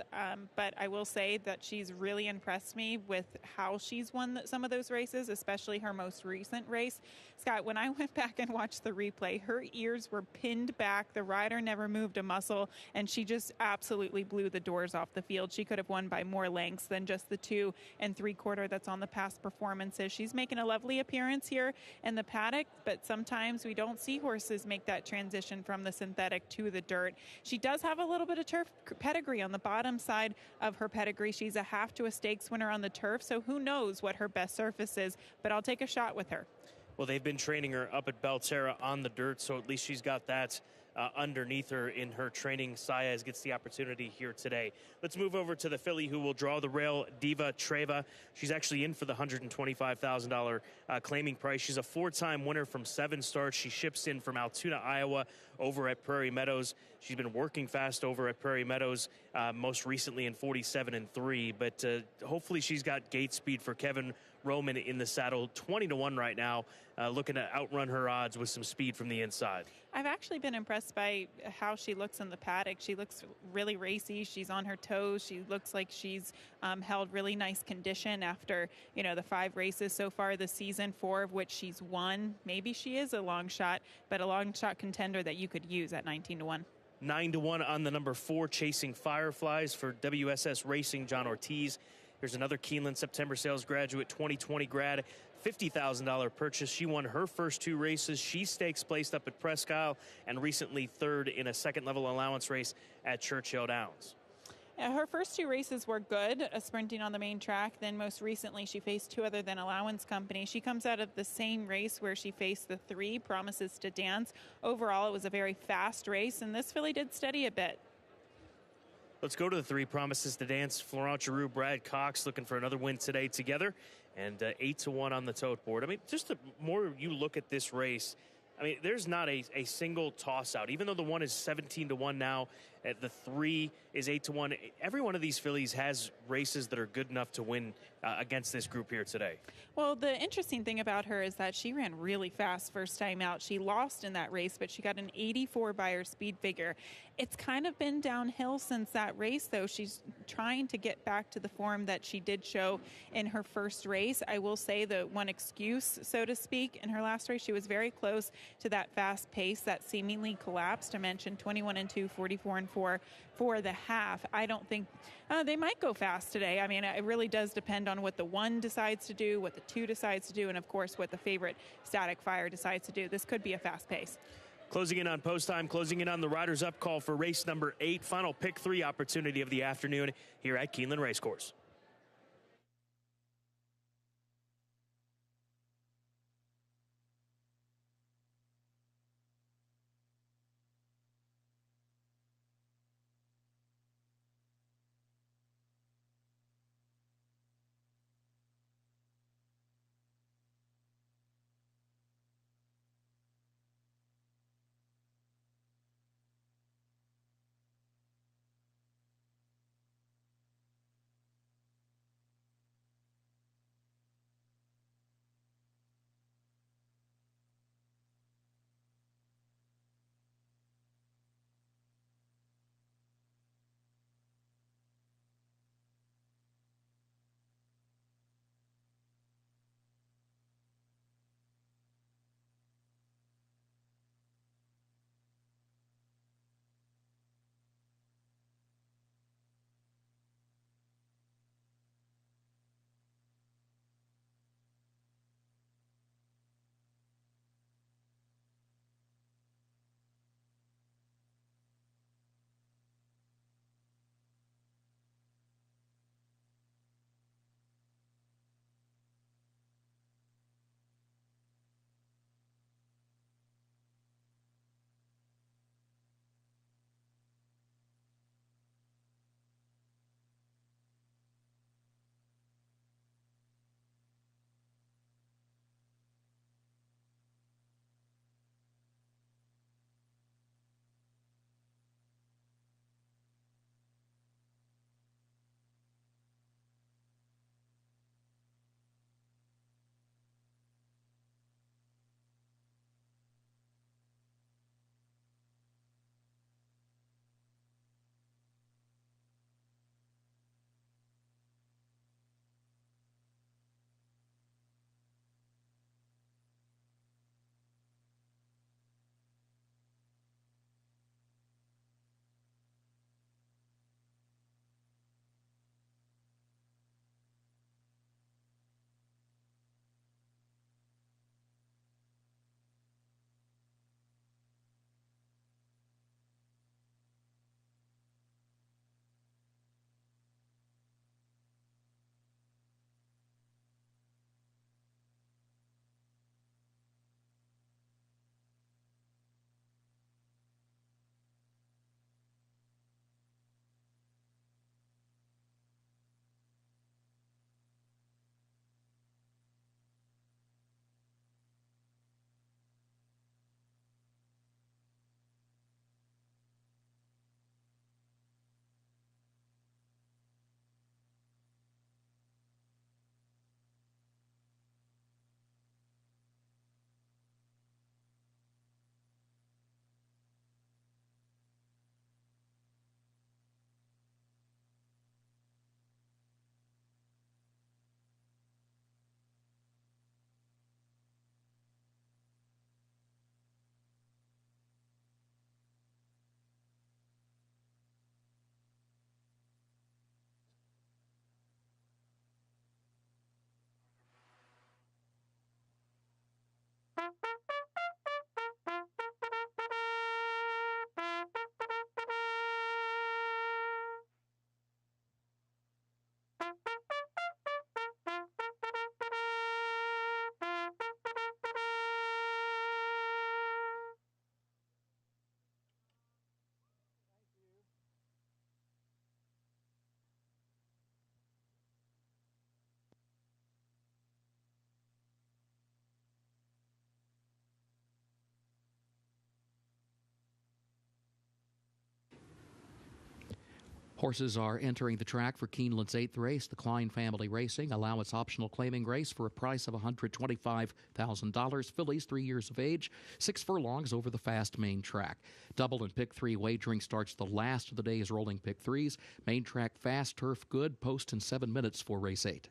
but I will say that she's really impressed me with how she's won some of those races, especially her most recent race. Scott, when I went back and watched the replay, her ears were pinned back, the rider never moved a muscle, and she just absolutely blew the doors off the field. She could have won by more lengths than just the 2 3/4 that's on the past performances. She's making a lovely appearance here in the paddock, but sometimes we don't see horses make that transition from the synthetic to the dirt. She does have a little bit of turf pedigree on the bottom side of her pedigree. She's a half to a stakes winner on the turf, so who knows what her best surface is, but I'll take a shot with her. Well, they've been training her up at Belterra on the dirt, so at least she's got that underneath her in her training. Saez gets the opportunity here today. Let's move over to the filly who will draw the rail, Diva Treva. She's actually in for the $125,000 claiming price. She's a 4-time winner from 7 starts. She ships in from Altoona, Iowa, over at Prairie Meadows. She's been working fast over at Prairie Meadows, most recently in 47.3, but hopefully she's got gate speed for Kevin Roman in the saddle. 20-1 right now, looking to outrun her odds with some speed from the inside. I've actually been impressed by how she looks in the paddock. She looks really racy. She's on her toes. She looks like she's held really nice condition after, the 5 races so far this season, 4 of which she's won. Maybe she is a long shot, but a long shot contender that you could use at 19-1. 9-1 on the number 4, Chasing Fireflies for WSS Racing, John Ortiz. Here's another Keeneland September sales graduate, 2020 grad, $50,000 purchase. She won her first 2 races. She stakes placed up at Presque Isle and recently 3rd in a second-level allowance race at Churchill Downs. Her first 2 races were good, sprinting on the main track. Then most recently, she faced 2 other than Allowance Company. She comes out of the same race where she faced the 3, Promises to Dance. Overall, it was a very fast race, and this filly did steady a bit. Let's go to the 3, Promises to Dance. Florent Giroux, Brad Cox looking for another win today together, and 8-1 on the tote board. I mean, just the more you look at this race, there's not a single toss out. Even though the 1 is 17-1 now, the 3 is 8-1. Every one of these fillies has races that are good enough to win against this group here today. Well, the interesting thing about her is that she ran really fast first time out. She lost in that race, but she got an 84 by her speed figure. It's kind of been downhill since that race, though. She's trying to get back to the form that she did show in her first race. I will say the one excuse, so to speak, in her last race, she was very close to that fast pace that seemingly collapsed. I mentioned 21-2, 44-4 for the half. I don't think they might go fast today. It really does depend on what the 1 decides to do, what the 2 decides to do, and of course what the favorite Static Fire decides to do. This could be a fast pace. Closing in on post time, closing in on the Riders Up call for race number 8, final pick 3 opportunity of the afternoon here at Keeneland Racecourse. Horses are entering the track for Keeneland's 8th race, the Klein Family Racing. Allowance optional claiming race for a price of $125,000. Fillies 3 years of age, 6 furlongs over the fast main track. Double and pick 3 wagering starts the last of the day's rolling pick 3s. Main track fast, turf good, post in 7 minutes for race 8.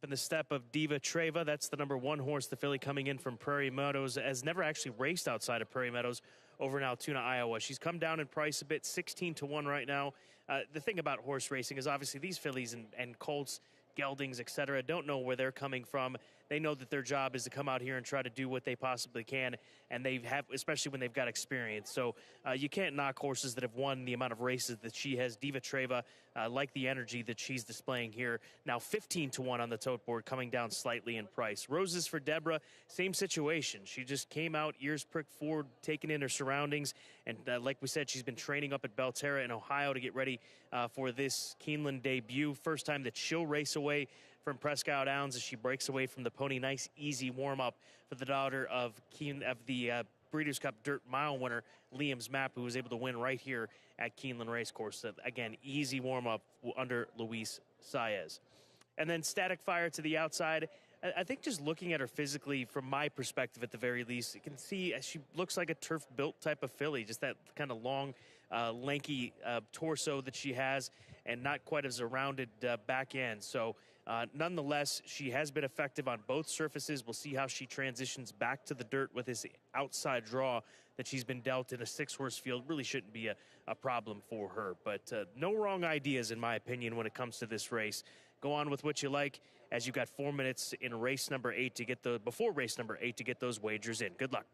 In the step of Diva Treva, that's the number 1 horse, the filly coming in from Prairie Meadows, has never actually raced outside of Prairie Meadows over in Altoona, Iowa. She's come down in price a bit, 16 to 1 right now. The thing about horse racing is obviously these fillies and colts, geldings, etc., don't know where they're coming from. They know that their job is to come out here and try to do what they possibly can, and they have, especially when they've got experience. So you can't knock horses that have won the amount of races that she has. Diva Treva, like the energy that she's displaying here. Now 15 to 1 on the tote board, coming down slightly in price. Roses for Deborah, same situation. She just came out, ears pricked forward, taking in her surroundings, and like we said, she's been training up at Belterra in Ohio to get ready for this Keeneland debut. First time that she'll race away from Prescott Downs as she breaks away from the pony. Nice, easy warm-up for the daughter of the Breeders' Cup Dirt Mile winner, Liam's Map, who was able to win right here at Keeneland Racecourse. So again, easy warm-up under Luis Saez. And then Static Fire to the outside. I think just looking at her physically, from my perspective at the very least, you can see she looks like a turf-built type of filly, just that kind of long, lanky torso that she has, and not quite as a rounded back end. So nonetheless, she has been effective on both surfaces. We'll see how she transitions back to the dirt with this outside draw that she's been dealt in a 6-horse field. Really shouldn't be a problem for her. But no wrong ideas, in my opinion, when it comes to this race. Go on with what you like, as you've got 4 minutes in race number 8 to get before race number 8 to get those wagers in. Good luck.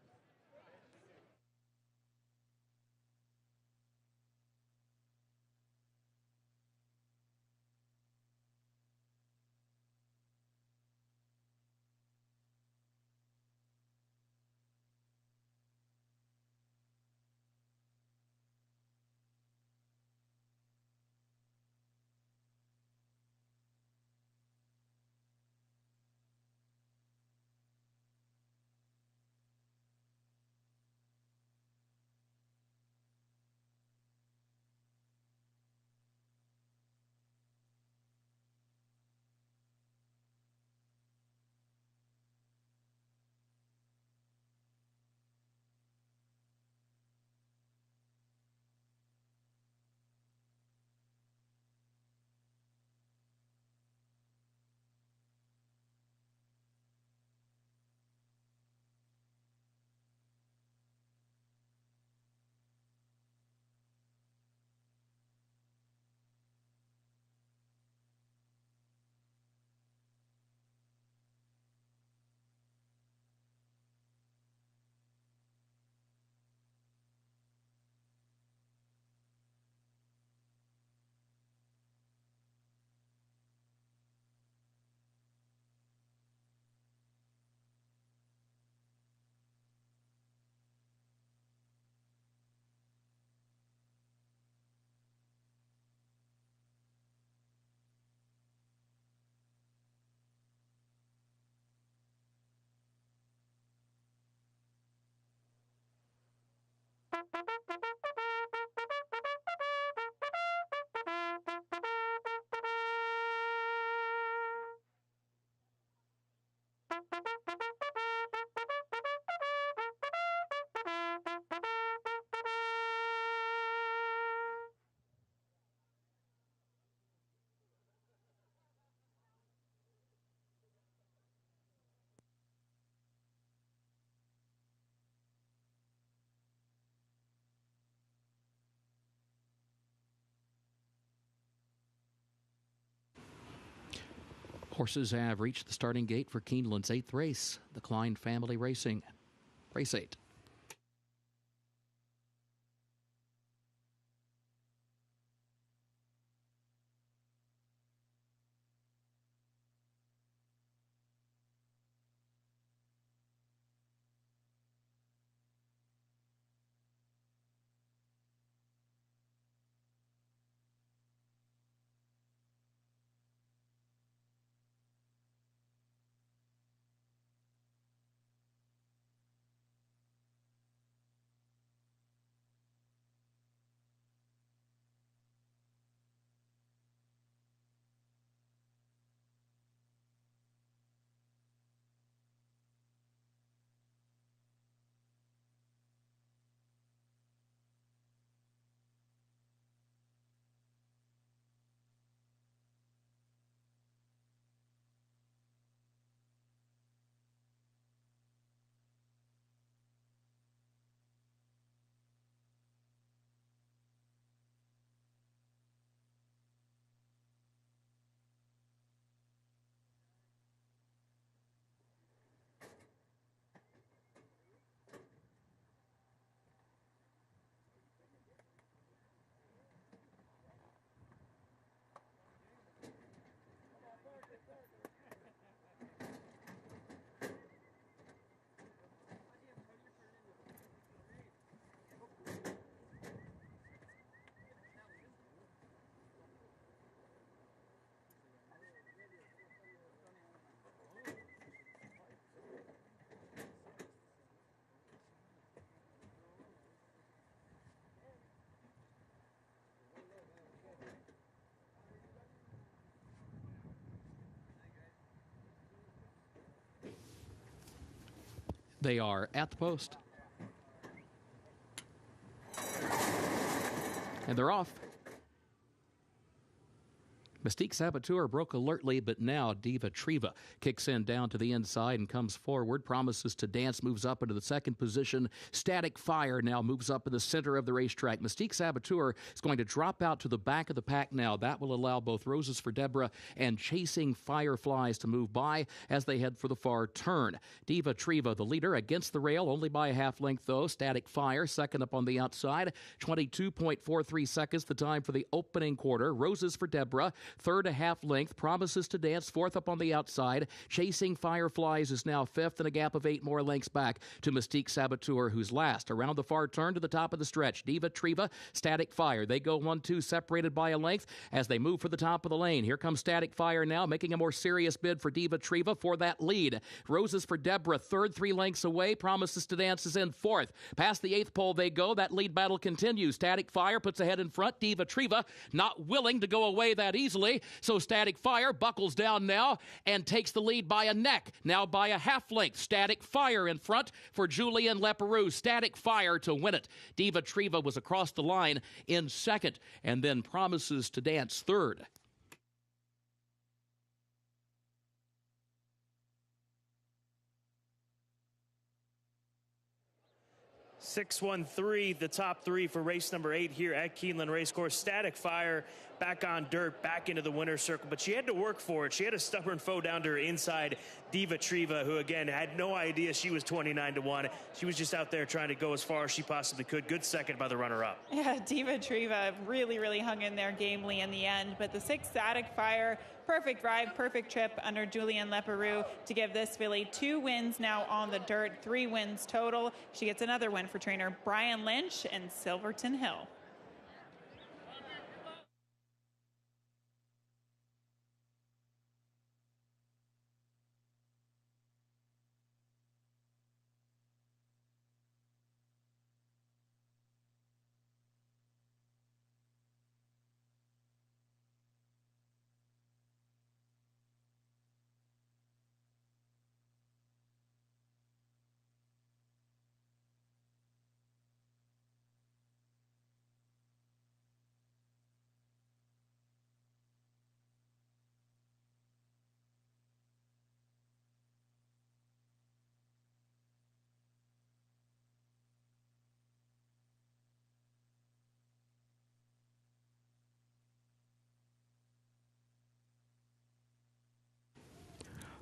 Horses have reached the starting gate for Keeneland's 8th race, the Klein Family Racing. Race 8. They are at the post. And they're off. Mystique Saboteur broke alertly, but now Diva Triva kicks in down to the inside and comes forward. Promises to Dance moves up into the second position. Static Fire now moves up in the center of the racetrack. Mystique Saboteur is going to drop out to the back of the pack now. That will allow both Roses for Deborah and Chasing Fireflies to move by as they head for the far turn. Diva Triva, the leader, against the rail, only by a half length though. Static Fire, second up on the outside. 22.43 seconds, the time for the opening quarter. Roses for Deborah, third a half length. Promises to Dance, fourth up on the outside. Chasing Fireflies is now fifth, and a gap of 8 more lengths back to Mystique Saboteur, who's last. Around the far turn to the top of the stretch, Diva Triva, Static Fire. They go 1-2, separated by a length as they move for the top of the lane. Here comes Static Fire now, making a more serious bid for Diva Triva for that lead. Roses for Deborah, third, 3 lengths away. Promises to Dance is in fourth. Past the 8th pole they go. That lead battle continues. Static Fire puts ahead in front. Diva Triva not willing to go away that easily. So Static Fire buckles down now and takes the lead by a neck. Now by a half length. Static Fire in front for Julian Leperoux. Static Fire to win it. Diva Triva was across the line in second, and then Promises to Dance third. .613, the top 3 for race number 8 here at Keeneland Racecourse. Static Fire back on dirt, back into the winner's circle, but she had to work for it. She had a stubborn foe down to her inside, Diva Triva, who again had no idea she was 29-1. She was just out there trying to go as far as she possibly could. Good second by the runner-up. Yeah, Diva Triva really hung in there gamely in the end, but the 6 Static Fire, perfect ride, perfect trip under Julian Leperoux to give this filly 2 wins now on the dirt, 3 wins total. She gets another win for trainer Brian Lynch and Silverton Hill.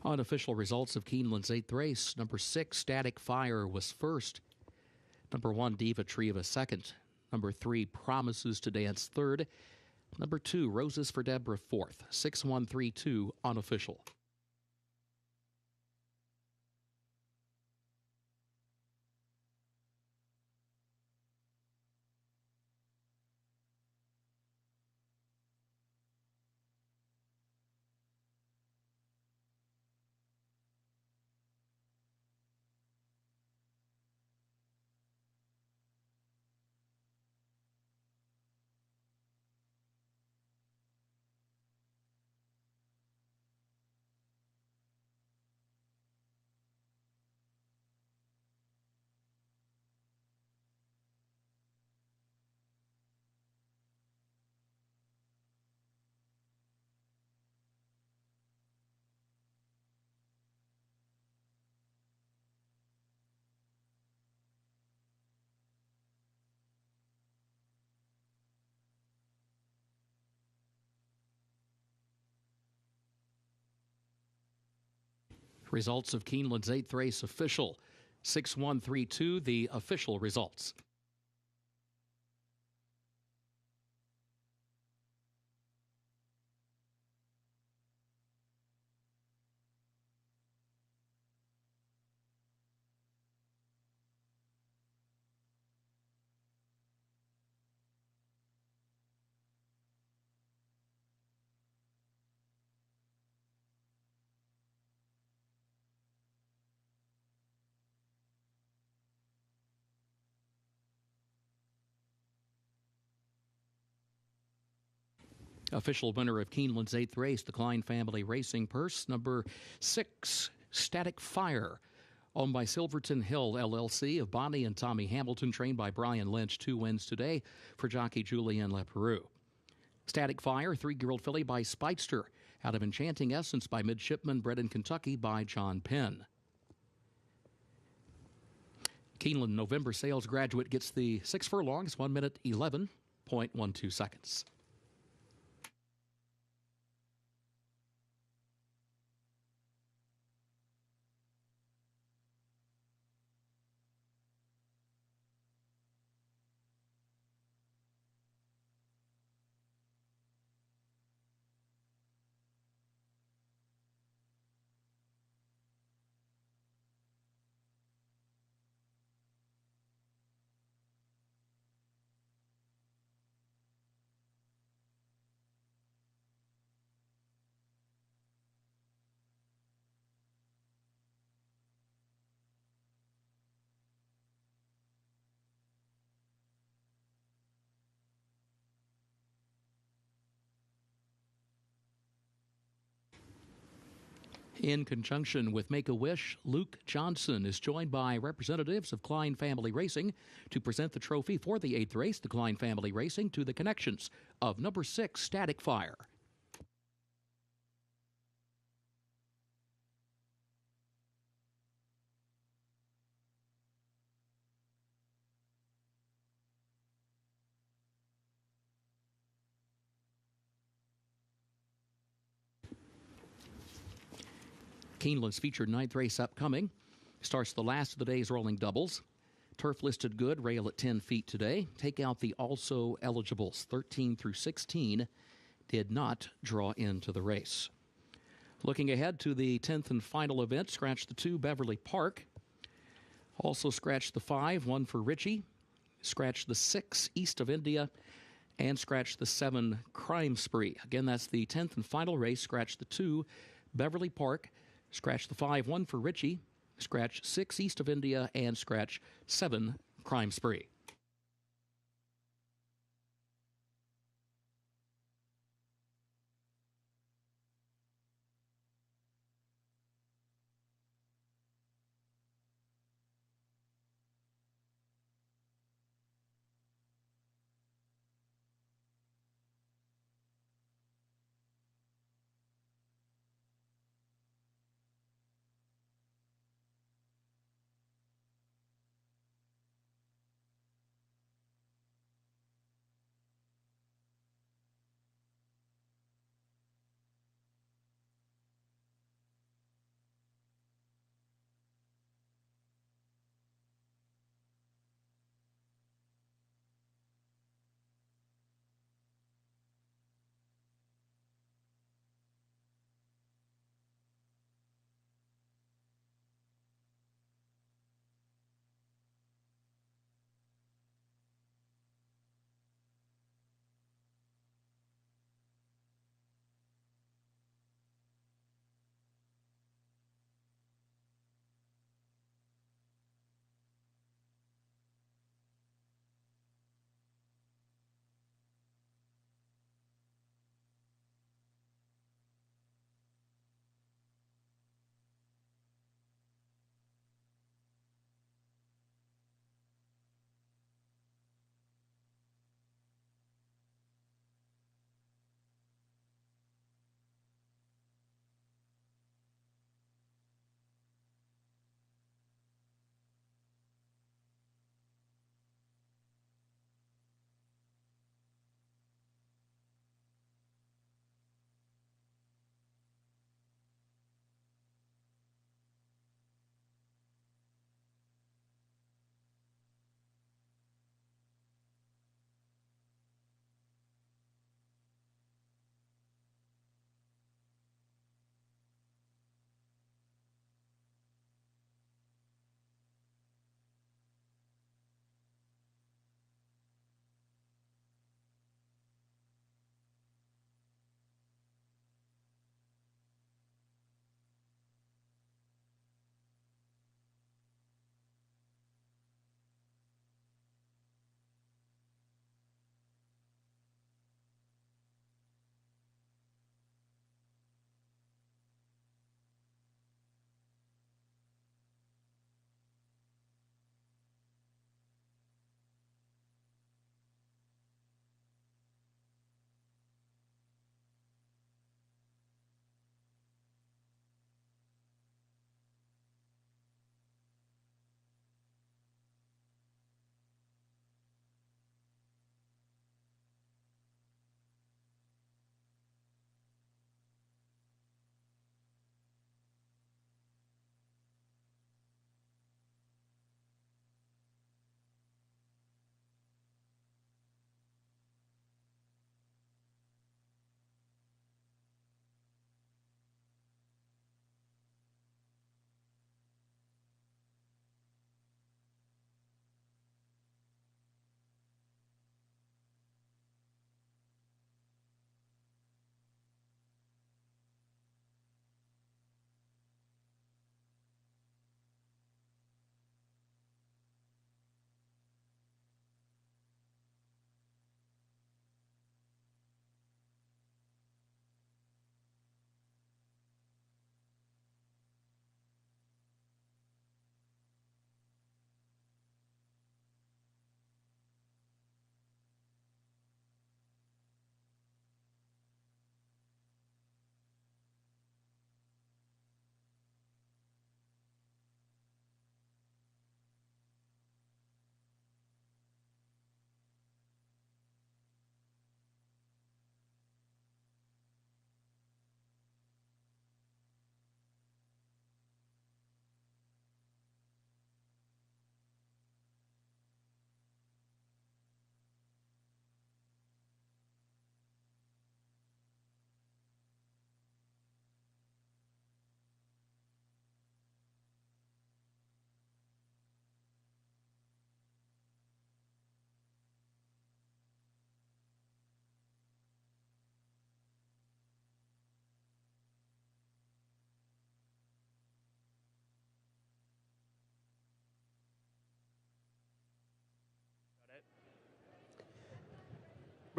Unofficial results of Keeneland's 8th race. Number 6, Static Fire, was first. Number 1, Diva Triva, second. Number 3, Promises to Dance, third. Number 2, Roses for Deborah, fourth. 6132 unofficial. Results of Keeneland's 8th race official. 6132, the official results. Official winner of Keeneland's 8th race, the Klein Family Racing Purse, number 6, Static Fire, owned by Silverton Hill LLC of Bonnie and Tommy Hamilton, trained by Brian Lynch. 2 wins today for jockey Julian Leperoux. Static Fire, 3-year-old filly by Speightster, out of Enchanting Essence by Midshipman, bred in Kentucky by John Penn. Keeneland November sales graduate gets the 6 furlongs, 1 minute 11.12 seconds. In conjunction with Make-A-Wish, Luke Johnson is joined by representatives of Klein Family Racing to present the trophy for the 8th race, the Klein Family Racing, to the connections of number 6, Static Fire. Keeneland's featured 9th race upcoming. Starts the last of the day's rolling doubles. Turf listed good, rail at 10 feet today. Take out the also eligibles. 13 through 16 did not draw into the race. Looking ahead to the 10th and final event, scratch the 2, Beverly Park. Also scratch the 5, 1 for Richie. Scratch the 6, East of India. And scratch the 7, Crime Spree. Again, that's the 10th and final race. Scratch the 2, Beverly Park. Scratch the 5, 1 for Richie. Scratch 6, East of India. And scratch 7, Crime Spree.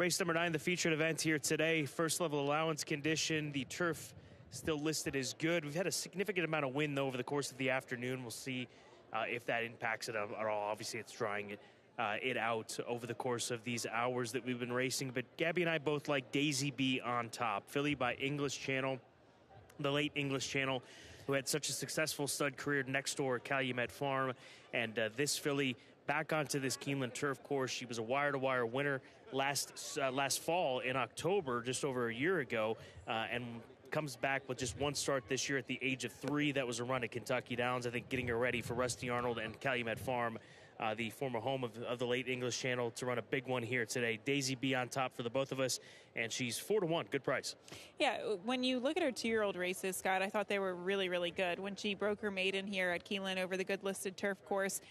Race number 9, the featured event here today. First level allowance condition. The turf still listed as good. We've had a significant amount of wind, though, over the course of the afternoon. We'll see if that impacts it at all. Obviously, it's drying it out over the course of these hours that we've been racing. But Gabby and I both like Daisy B on top. Filly by English Channel, the late English Channel, who had such a successful stud career next door at Calumet Farm. And this filly back onto this Keeneland turf course. She was a wire-to-wire winner last fall in October, just over a year ago, and comes back with just one start this year at the age of 3. That was a run at Kentucky Downs, I think, getting her ready for Rusty Arnold and Calumet Farm, the former home of the late English Channel, to run a big one here today. Daisy B on top for the both of us, and she's 4-1. Good price. Yeah, when you look at her 2-year-old races, Scott, I thought they were really, really good. When she broke her maiden here at Keeneland over the good listed turf course,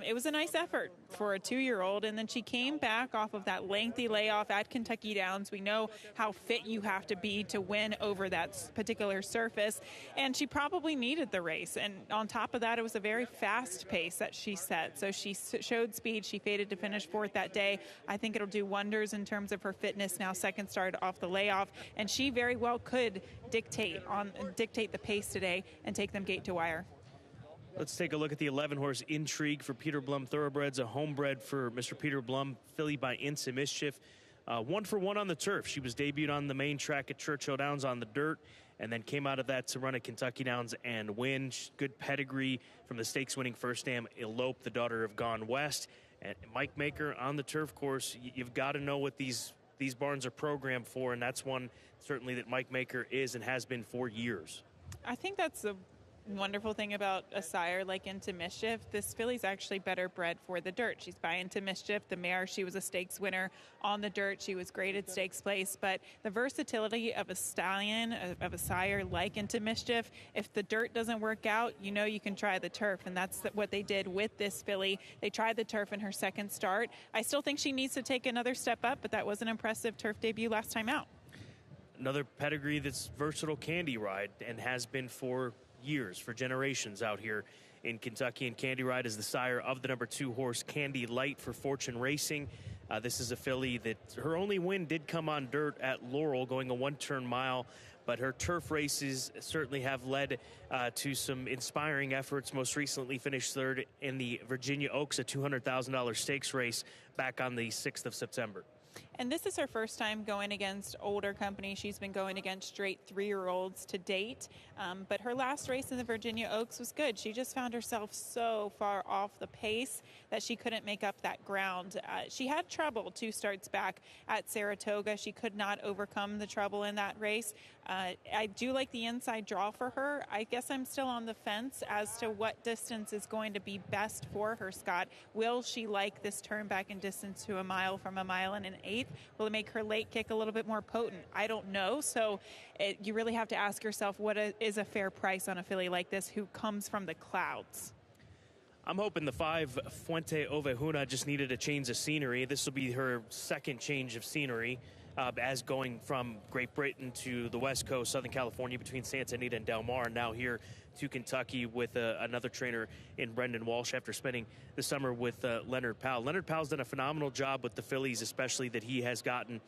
it was a nice effort for a 2-year-old, and then she came back off of that lengthy layoff at Kentucky Downs. We know how fit you have to be to win over that particular surface, and she probably needed the race. And on top of that, it was a very fast pace that she set. So she showed speed. She faded to finish 4th that day. I think it'll do wonders in terms of her fitness now, second start off the layoff, and she very well could dictate the pace today and take them gate to wire. Let's take a look at the 11-horse Intrigue for Peter Blum Thoroughbreds, a homebred for Mr. Peter Blum, filly by Into Mischief. 1 for 1 on the turf. She was debuted on the main track at Churchill Downs on the dirt, and then came out of that to run at Kentucky Downs and win. Good pedigree from the stakes-winning First Dam Elope, the daughter of Gone West. And Mike Maker on the turf course, you've got to know what these barns are programmed for, and that's one certainly that Mike Maker is and has been for years. I think that's the wonderful thing about a sire like Into Mischief. This filly's actually better bred for the dirt. She's by Into Mischief, the mare. She was a stakes winner on the dirt. She was great at stakes place, but the versatility of a stallion, of a sire like Into Mischief, if the dirt doesn't work out, you know you can try the turf, and that's what they did with this filly. They tried the turf in her second start. I still think she needs to take another step up, but that was an impressive turf debut last time out. Another pedigree that's versatile, Candy Ride, and has been for years, for generations out here in Kentucky. And Candy Ride is the sire of the number 2 horse Candy Light for Fortune Racing. This is a filly that her only win did come on dirt at Laurel, going a 1-turn mile, but her turf races certainly have led to some inspiring efforts. Most recently finished 3rd in the Virginia Oaks, a $200,000 stakes race back on the 6th of September. And this is her first time going against older company. She's been going against straight 3-year-olds to date. But her last race in the Virginia Oaks was good. She just found herself so far off the pace that she couldn't make up that ground. She had trouble 2 starts back at Saratoga. She could not overcome the trouble in that race. I do like the inside draw for her. I guess I'm still on the fence as to what distance is going to be best for her, Scott. Will she like this turn back in distance to a mile from a mile and an eighth? Will it make her late kick a little bit more potent? I don't know. So you really have to ask yourself what is a fair price on a filly like this who comes from the clouds. I'm hoping the 5 Fuente Ovejuna just needed a change of scenery. This will be her second change of scenery as going from Great Britain to the West Coast, Southern California, between Santa Anita and Del Mar, and now here to Kentucky with another trainer in Brendan Walsh after spending the summer with Leonard Powell. Leonard Powell's done a phenomenal job with the fillies, especially that he has gotten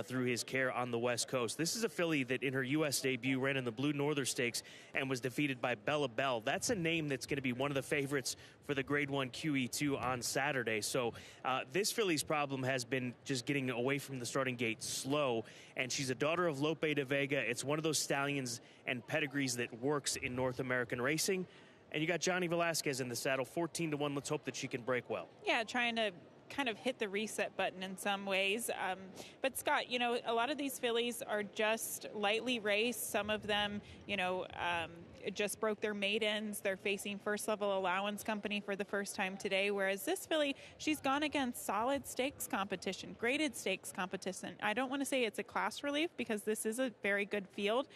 through his care on the West Coast. This is a filly that in her U.S. debut ran in the Blue Northern Stakes and was defeated by Bella Bell. That's a name that's going to be one of the favorites for the Grade 1 QE2 on Saturday. So this filly's problem has been just getting away from the starting gate slow, and she's a daughter of Lope de Vega. It's one of those stallions and pedigrees that works in North American racing. And you got Johnny Velasquez in the saddle, 14-1. Let's hope that she can break well. Yeah, trying to kind of hit the reset button in some ways. But Scott, you know, a lot of these fillies are just lightly raced. Some of them, you know, just broke their maidens. They're facing first level allowance company for the first time today. Whereas this filly, she's gone against solid stakes competition, graded stakes competition. I don't want to say it's a class relief because this is a very good field,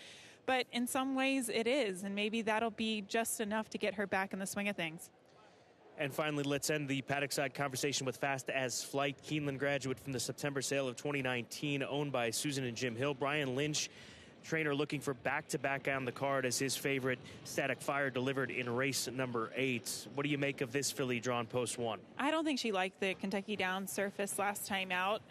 but in some ways it is. And maybe that'll be just enough to get her back in the swing of things. And finally, let's end the paddock side conversation with Fast as Flight, Keeneland graduate from the September sale of 2019, owned by Susan and Jim Hill. Brian Lynch trainer looking for back-to-back on the card as his favorite Static Fire delivered in race number 8. What do you make of this filly drawn post 1? I don't think she liked the Kentucky Downs surface last time out.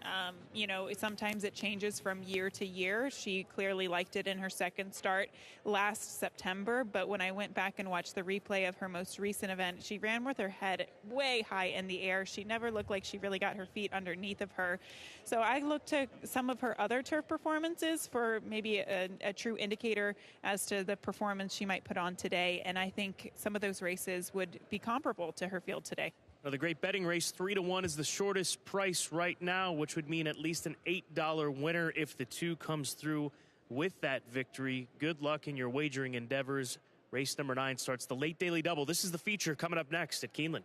Sometimes it changes from year to year. She clearly liked it in her second start last September, but when I went back and watched the replay of her most recent event, she ran with her head way high in the air. She never looked like she really got her feet underneath of her. So I looked to some of her other turf performances for maybe a true indicator as to the performance she might put on today, and I think some of those races would be comparable to her field today. Now, the great betting race 3-1 is the shortest price right now, which would mean at least an $8 winner if the 2 comes through with that victory. Good luck in your wagering endeavors. Race number 9 starts the late daily double. This is the feature coming up next at Keeneland.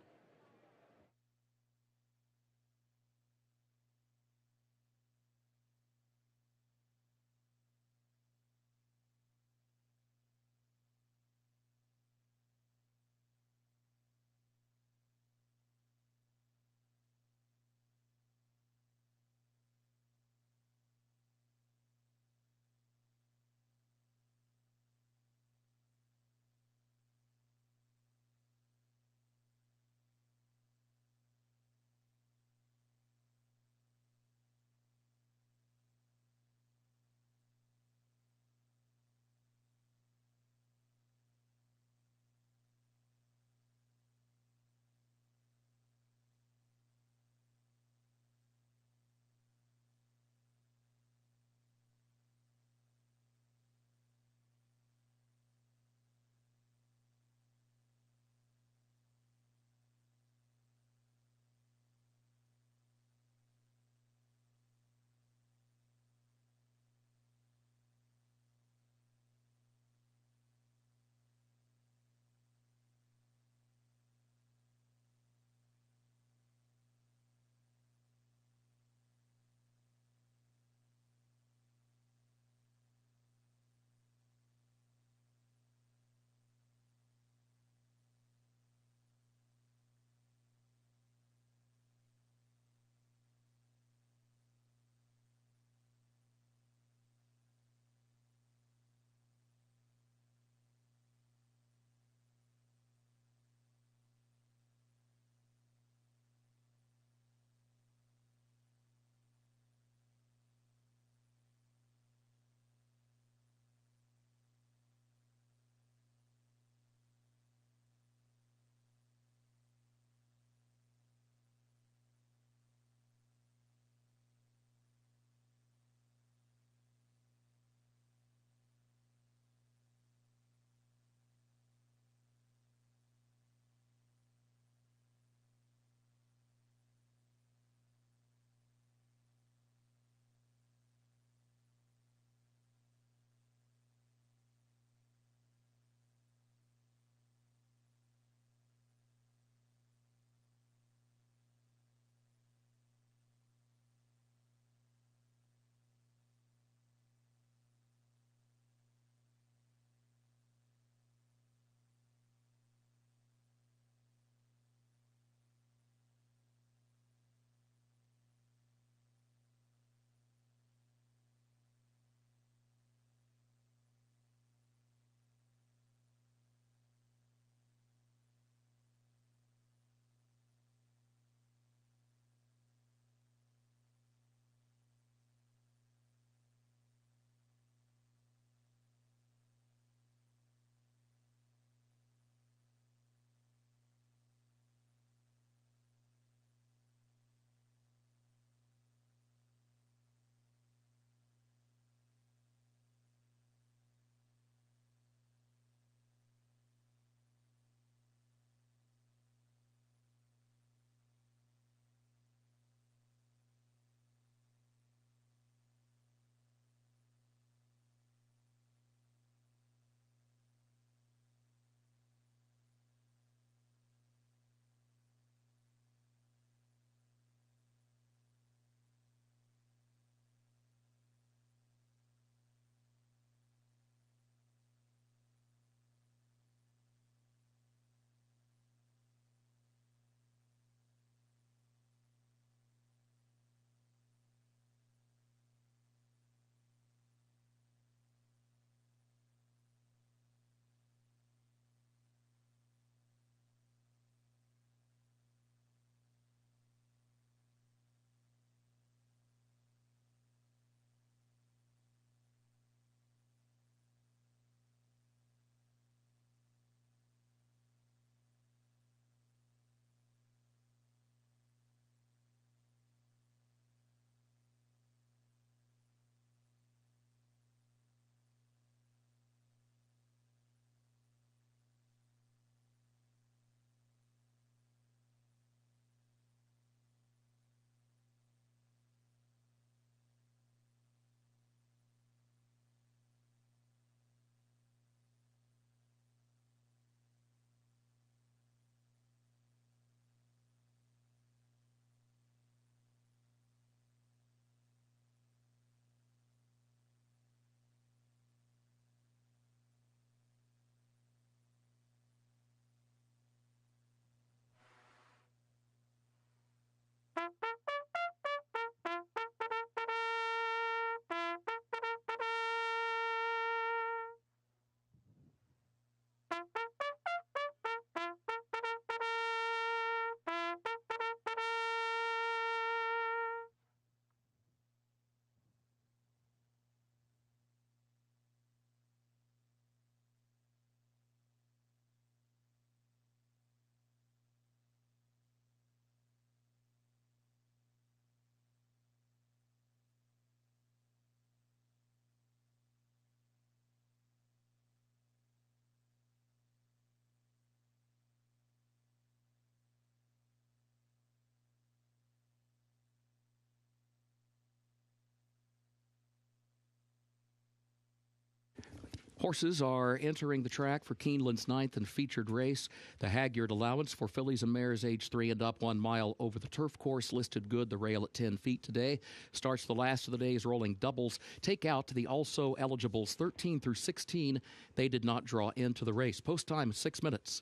Horses are entering the track for Keeneland's 9th and featured race. The Hagyard allowance for fillies and mares age 3 and up, 1 mile over the turf course, listed good. The rail at 10 feet today. Starts the last of the day's rolling doubles. Take out the also eligibles 13 through 16. They did not draw into the race. Post time 6 minutes.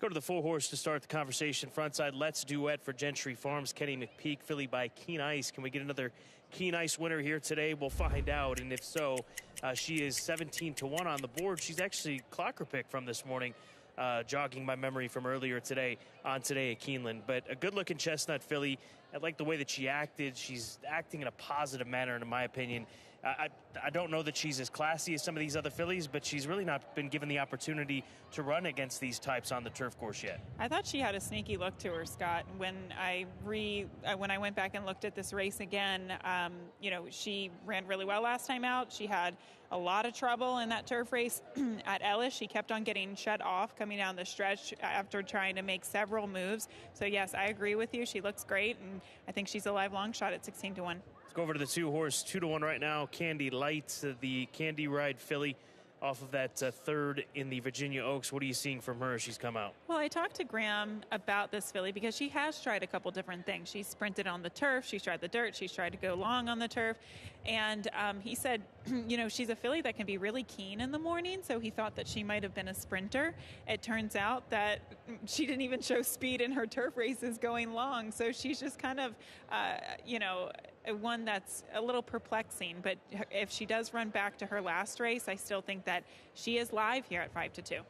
Let's go to the 4-horse to start the conversation. Frontside, Let's Duet for Gentry Farms. Kenny McPeak, filly by Keen Ice. Can we get another Keen Ice winner here today? We'll find out. And if so, she is 17-1 on the board. She's actually clocker pick from this morning, jogging my memory from earlier today at Keeneland. But a good-looking chestnut filly. I like the way that she acted. She's acting in a positive manner, in my opinion. I don't know that she's as classy as some of these other fillies, but she's really not been given the opportunity to run against these types on the turf course yet. I thought she had a sneaky look to her, Scott. When I went back and looked at this race again, she ran really well last time out. She had a lot of trouble in that turf race at Ellis. She kept on getting shut off coming down the stretch after trying to make several moves. So yes, I agree with you. She looks great, and I think she's a live long shot at 16-1. Let's go over to the 2-horse, 2-1 right now. Candy Lights, the Candy Ride filly off of that third in the Virginia Oaks. What are you seeing from her as she's come out? Well, I talked to Graham about this filly because she has tried a couple different things. She's sprinted on the turf. She's tried the dirt. She's tried to go long on the turf. And he said, she's a filly that can be really keen in the morning, so he thought that she might have been a sprinter. It turns out that she didn't even show speed in her turf races going long, so she's just kind of, one that's a little perplexing. But if she does run back to her last race, I still think that she is live here at 5-2.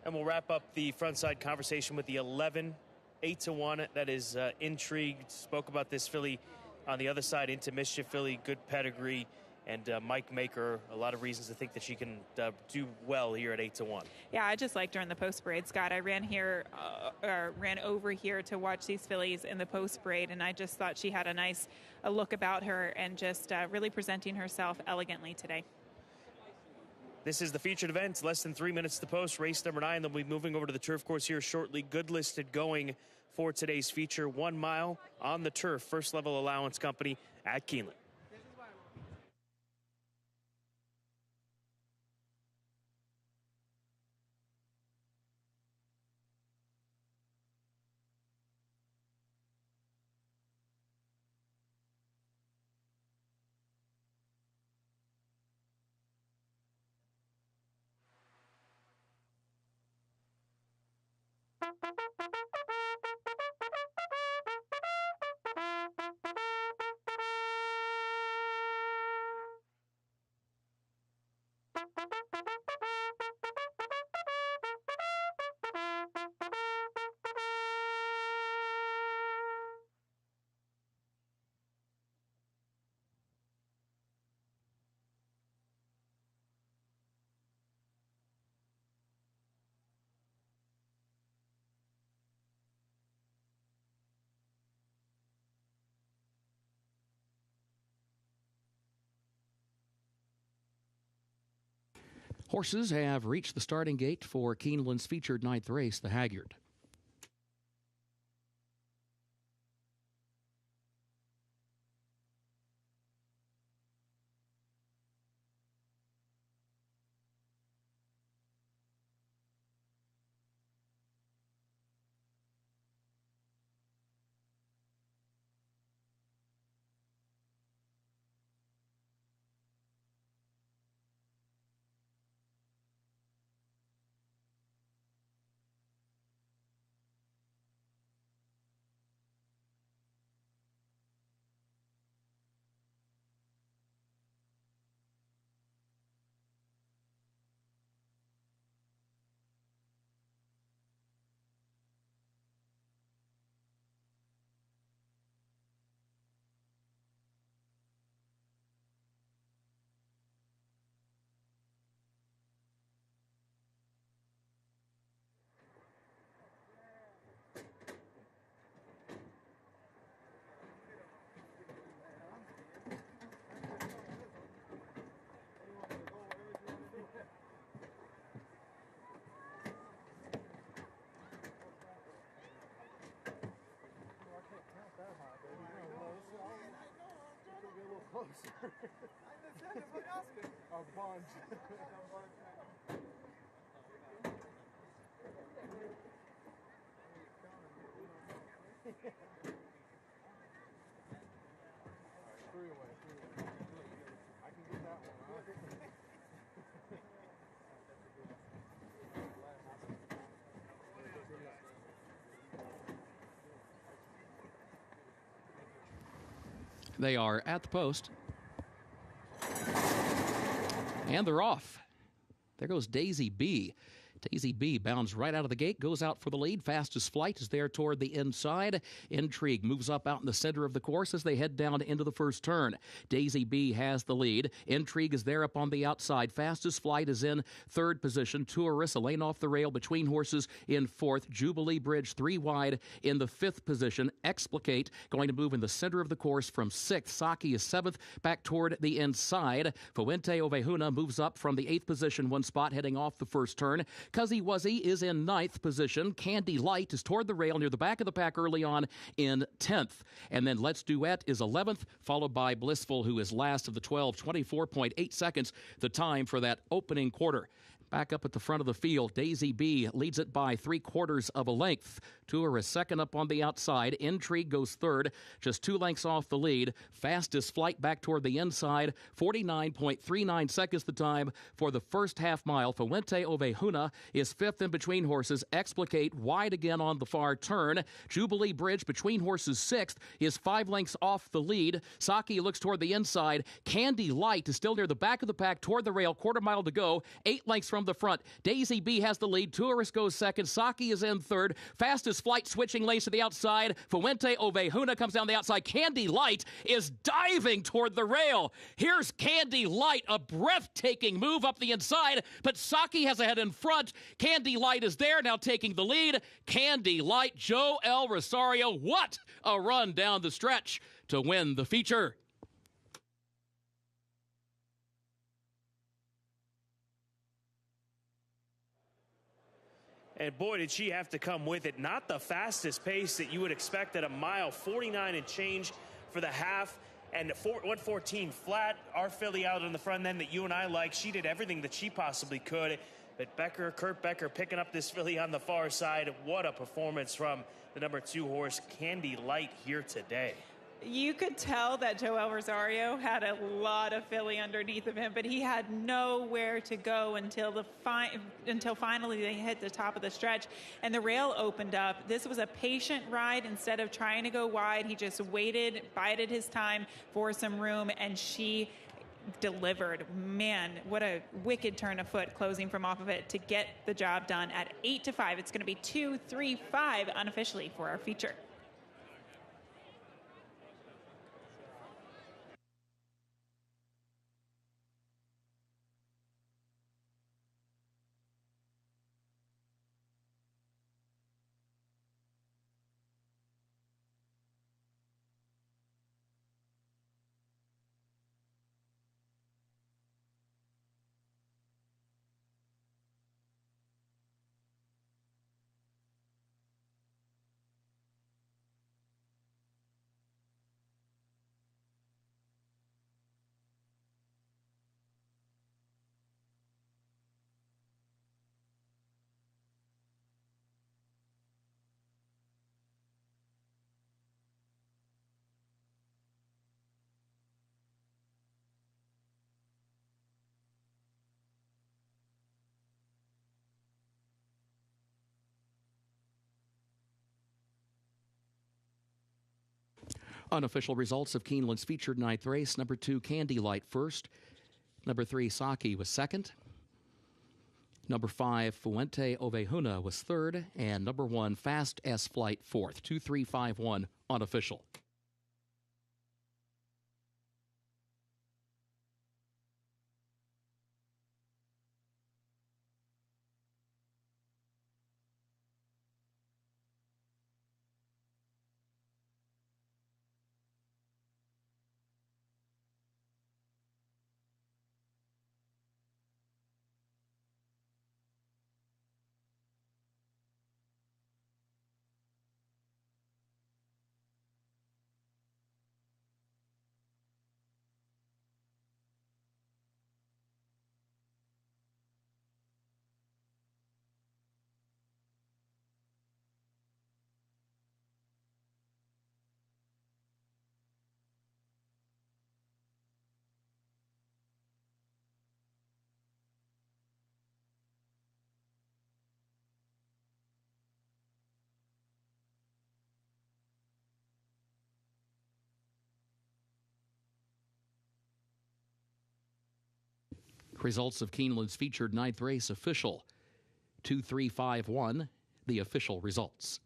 And we'll wrap up the front side conversation with the 11, 8-1. That is Intrigue. Spoke about this filly on the other side, Into Mischief filly, good pedigree. And Mike Maker, a lot of reasons to think that she can do well here at 8-1. Yeah, I just liked her in the post parade, Scott. I ran over here to watch these fillies in the post parade, and I just thought she had a look about her and just really presenting herself elegantly today. This is the featured event. Less than 3 minutes to post. Race number 9. They'll be moving over to the turf course here shortly. Good listed going for today's feature. 1 mile on the turf. First level allowance company at Keeneland. Horses have reached the starting gate for Keeneland's featured ninth race, the Hagyard. They are at the post. And they're off. There goes Daisy B. Daisy B bounds right out of the gate, goes out for the lead. Fastest Flight is there toward the inside. Intrigue moves up out in the center of the course as they head down into the first turn. Daisy B has the lead. Intrigue is there up on the outside. Fastest Flight is in third position. Tourist, a lane off the rail between horses in fourth. Jubilee Bridge 3 wide in the fifth position. Explicate going to move in the center of the course from sixth. Saki is seventh, back toward the inside. Fuente Ovejuna moves up from the eighth position, one spot heading off the first turn. Cuzzy Wuzzy is in ninth position. Candy Light is toward the rail near the back of the pack early on in 10th. And then Let's Duet is 11th, followed by Blissful, who is last of the 12, 24.8 seconds, the time for that opening quarter. Back up at the front of the field, Daisy B leads it by 3/4 of a length. Tour is second up on the outside. Intrigue goes third, just 2 lengths off the lead. Fastest Flight back toward the inside, 49.39 seconds the time for the first half mile. Fuente Ovejuna is fifth in between horses. Explicate wide again on the far turn. Jubilee Bridge between horses sixth is 5 lengths off the lead. Saki looks toward the inside. Candy Light is still near the back of the pack toward the rail. 1/4 mile to go. 8 lengths from the front. Daisy B has the lead. Tourist goes second. Saki is in third. Fastest Flight switching lanes to the outside. Fuente Ovejuna comes down the outside. Candy Light is diving toward the rail. Here's Candy Light, a breathtaking move up the inside, but Saki has a head in front. Candy Light is there, now taking the lead. Candy Light, Joe L. Rosario, what a run down the stretch to win the feature. And boy, did she have to come with it. Not the fastest pace that you would expect at a mile, 49 and change for the half, and 114 flat. Our filly out in the front end that you and I like, she did everything that she possibly could. But Kurt Becker picking up this filly on the far side. What a performance from the number 2 horse, Candy Light, here today. You could tell that Joel Rosario had a lot of filly underneath of him, but he had nowhere to go until finally they hit the top of the stretch and the rail opened up. This was a patient ride. Instead of trying to go wide, he just waited, bided his time for some room, and she delivered. Man, what a wicked turn of foot closing from off of it to get the job done at 8-5. It's going to be 2-3-5 unofficially for our feature. Unofficial results of Keeneland's featured ninth race. Number 2, Candy Light first. Number 3, Saki was second. Number 5, Fuente Ovejuna was third. And number 1, Fast S Flight fourth. 2-3-5-1 unofficial. Results of Keeneland's featured ninth race official. 2-3-5-1, the official results.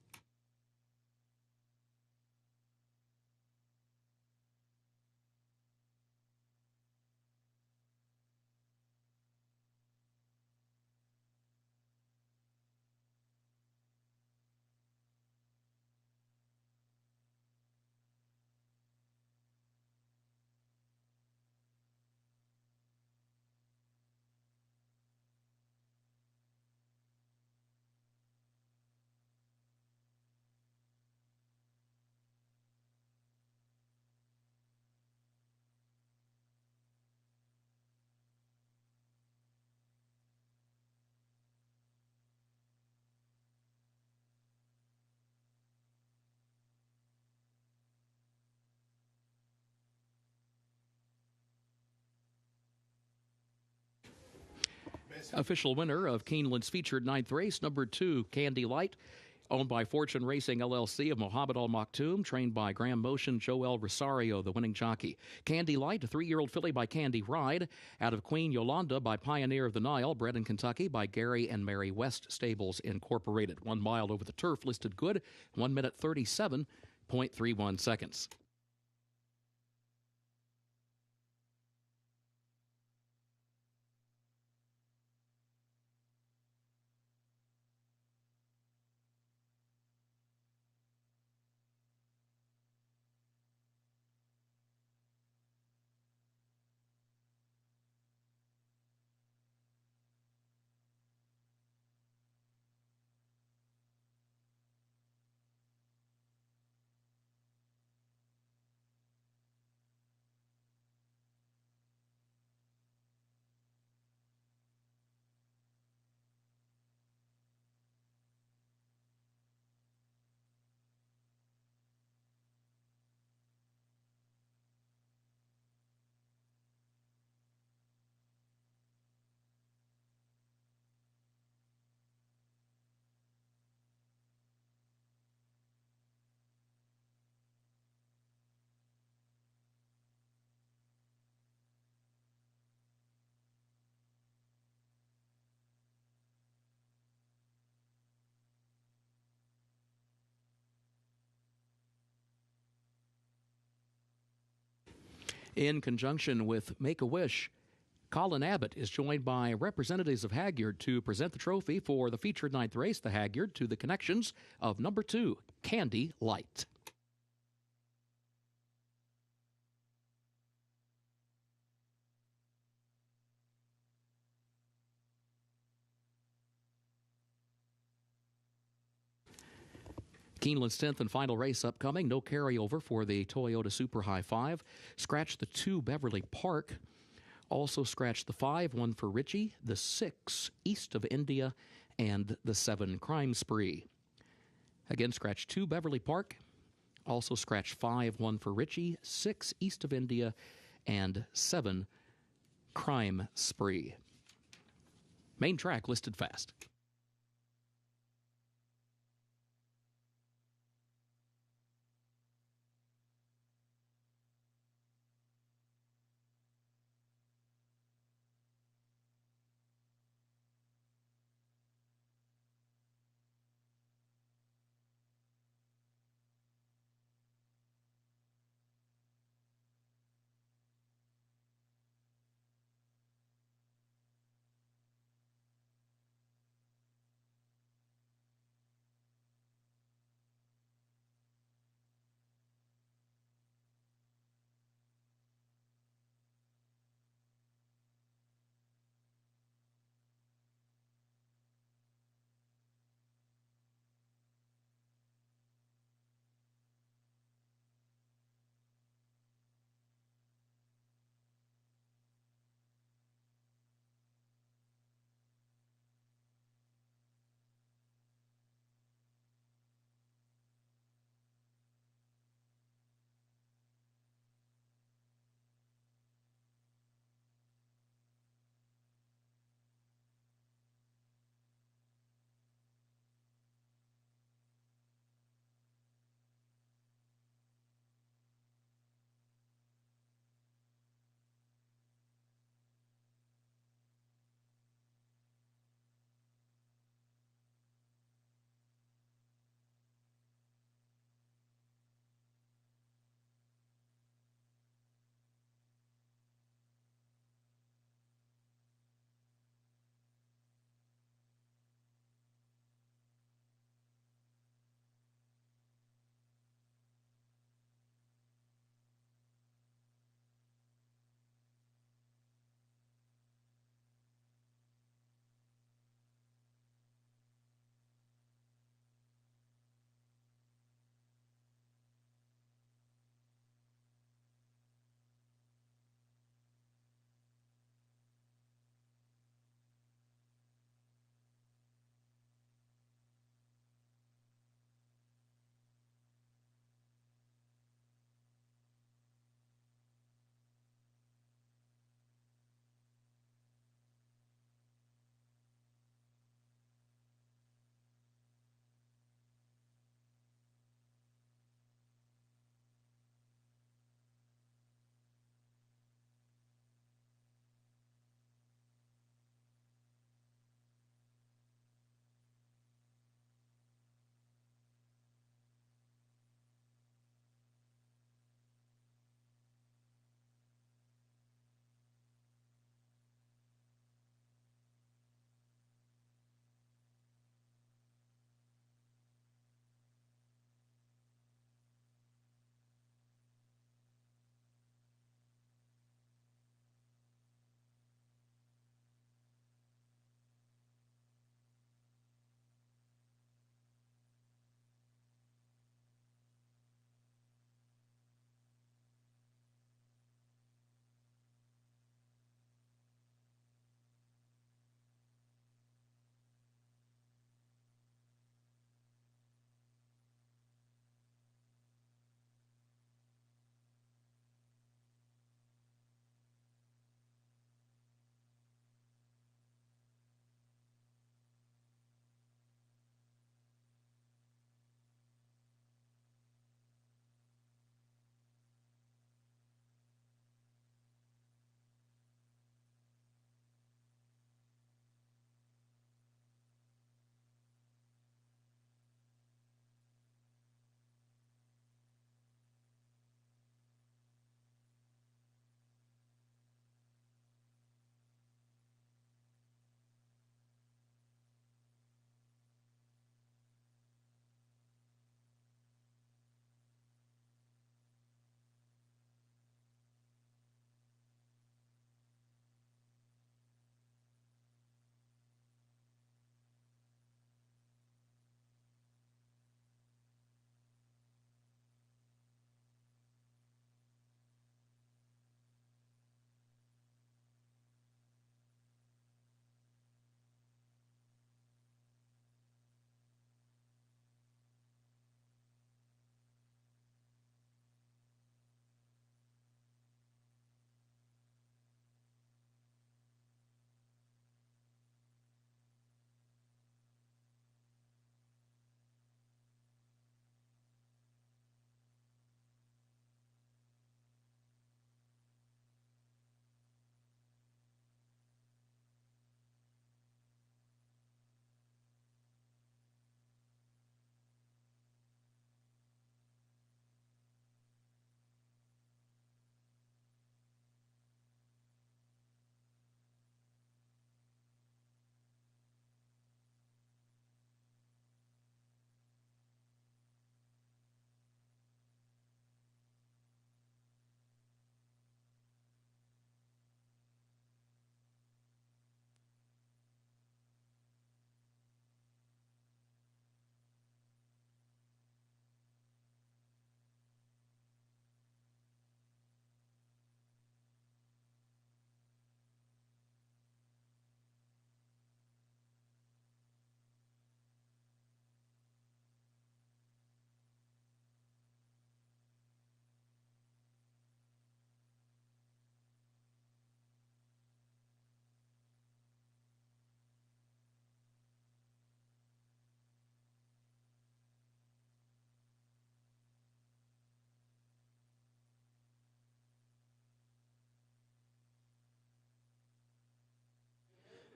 Official winner of Keeneland's featured ninth race, number 2, Candy Light, owned by Fortune Racing LLC of Mohammed Al Maktoum, trained by Graham Motion, Joel Rosario, the winning jockey. Candy Light, a 3-year-old filly by Candy Ride, out of Queen Yolanda by Pioneer of the Nile, bred in Kentucky by Gary and Mary West Stables Incorporated. 1 mile over the turf, listed good, 1 minute 37.31 seconds. In conjunction with Make-A-Wish, Colin Abbott is joined by representatives of Hagyard to present the trophy for the featured ninth race, the Hagyard, to the connections of number 2, Candy Light. Keeneland's 10th and final race upcoming. No carryover for the Toyota Super High 5. Scratch the 2 Beverly Park. Also scratch the 5, 1 for Richie, the 6 East of India, and the 7 Crime Spree. Again, scratch 2 Beverly Park. Also scratch 5, 1 for Richie, 6 East of India, and 7 Crime Spree. Main track listed fast.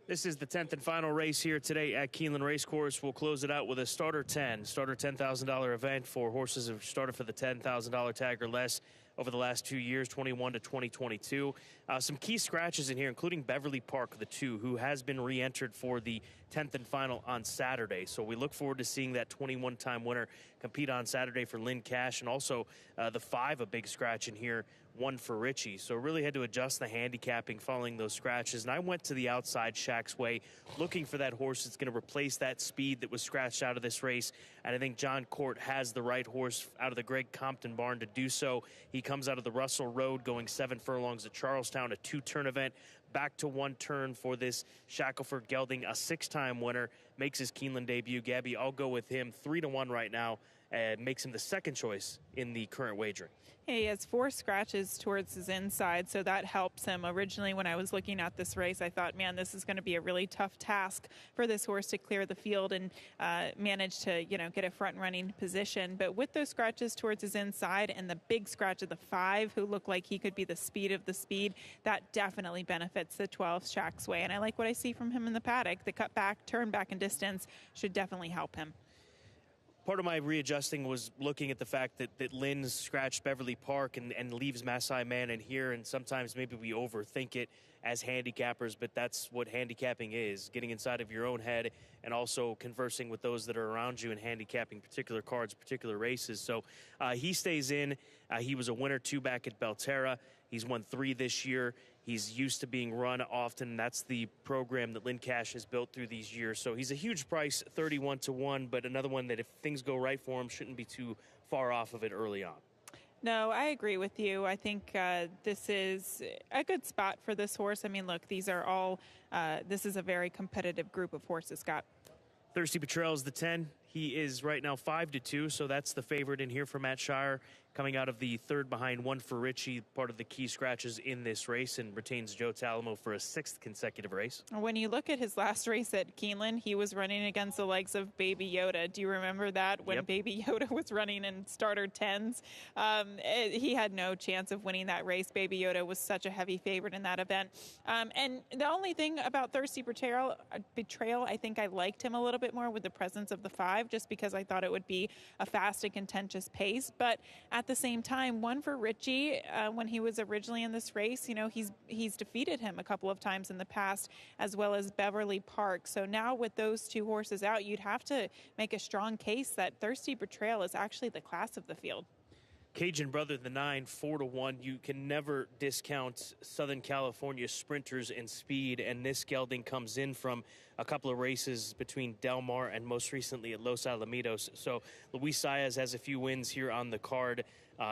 This is the 10th and final race here today at Keeneland Racecourse. We'll close it out with a starter $10,000 event for horses who started for the $10,000 tag or less over the last 2 years, 21 to 2022. Some key scratches in here, including Beverly Park, the 2, who has been re-entered for the 10th and final on Saturday. So we look forward to seeing that 21-time winner compete on Saturday for Lynn Cash, and also the 5, a big scratch in here, 1 for Richie. So really had to adjust the handicapping following those scratches. And I went to the outside Shack's Way looking for that horse that's going to replace that speed that was scratched out of this race. And I think John Court has the right horse out of the Greg Compton barn to do so. He comes out of the Russell Road going 7 furlongs at Charlestown, a 2-turn event. Back to 1 turn for this Shackelford Gelding, a 6-time winner, makes his Keeneland debut. Gabby, I'll go with him 3-1 right now, and makes him the second choice in the current wagering. He has 4 scratches towards his inside, so that helps him. Originally, when I was looking at this race, I thought, man, this is going to be a really tough task for this horse to clear the field and manage to, get a front-running position. But with those scratches towards his inside and the big scratch of the 5, who looked like he could be the speed of the speed, that definitely benefits the 12 Shack's Way. And I like what I see from him in the paddock. The cut back, turn back, and distance should definitely help him. Part of my readjusting was looking at the fact that Lynn's scratched Beverly Park and leaves Masai Man in here, and sometimes maybe we overthink it as handicappers, but that's what handicapping is, getting inside of your own head and also conversing with those that are around you and handicapping particular cards, particular races. So he stays in. He was a winner 2 back at Belterra. He's won 3 this year. He's used to being run often. That's the program that Lynn Cash has built through these years. So he's a huge price, 31-1, but another one that if things go right for him, shouldn't be too far off of it early on. No, I agree with you. I think this is a good spot for this horse. I mean, look, these are all, this is a very competitive group of horses, Scott. Thirsty Betrayal is the 10. He is right now 5-2, so that's the favorite in here for Matt Shire, coming out of the 3rd behind 1 for Richie, part of the key scratches in this race, and retains Joe Talamo for a 6th consecutive race. When you look at his last race at Keeneland, he was running against the legs of Baby Yoda. Do you remember that? When Baby Yoda was running in starter 10s, he had no chance of winning that race. Baby Yoda was such a heavy favorite in that event. And the only thing about Thirsty Betrayal, I think I liked him a little bit more with the presence of the 5, just because I thought it would be a fast and contentious pace. But at the same time, 1 for Richie, when he was originally in this race, he's defeated him a couple of times in the past, as well as Beverly Park. So now with those 2 horses out, you'd have to make a strong case that Thirsty Betrayal is actually the class of the field. Cajun Brother, the 9, 4-1. You can never discount Southern California sprinters and speed, and this gelding comes in from a couple of races between Del Mar and most recently at Los Alamitos. So Luis Saez has a few wins here on the card.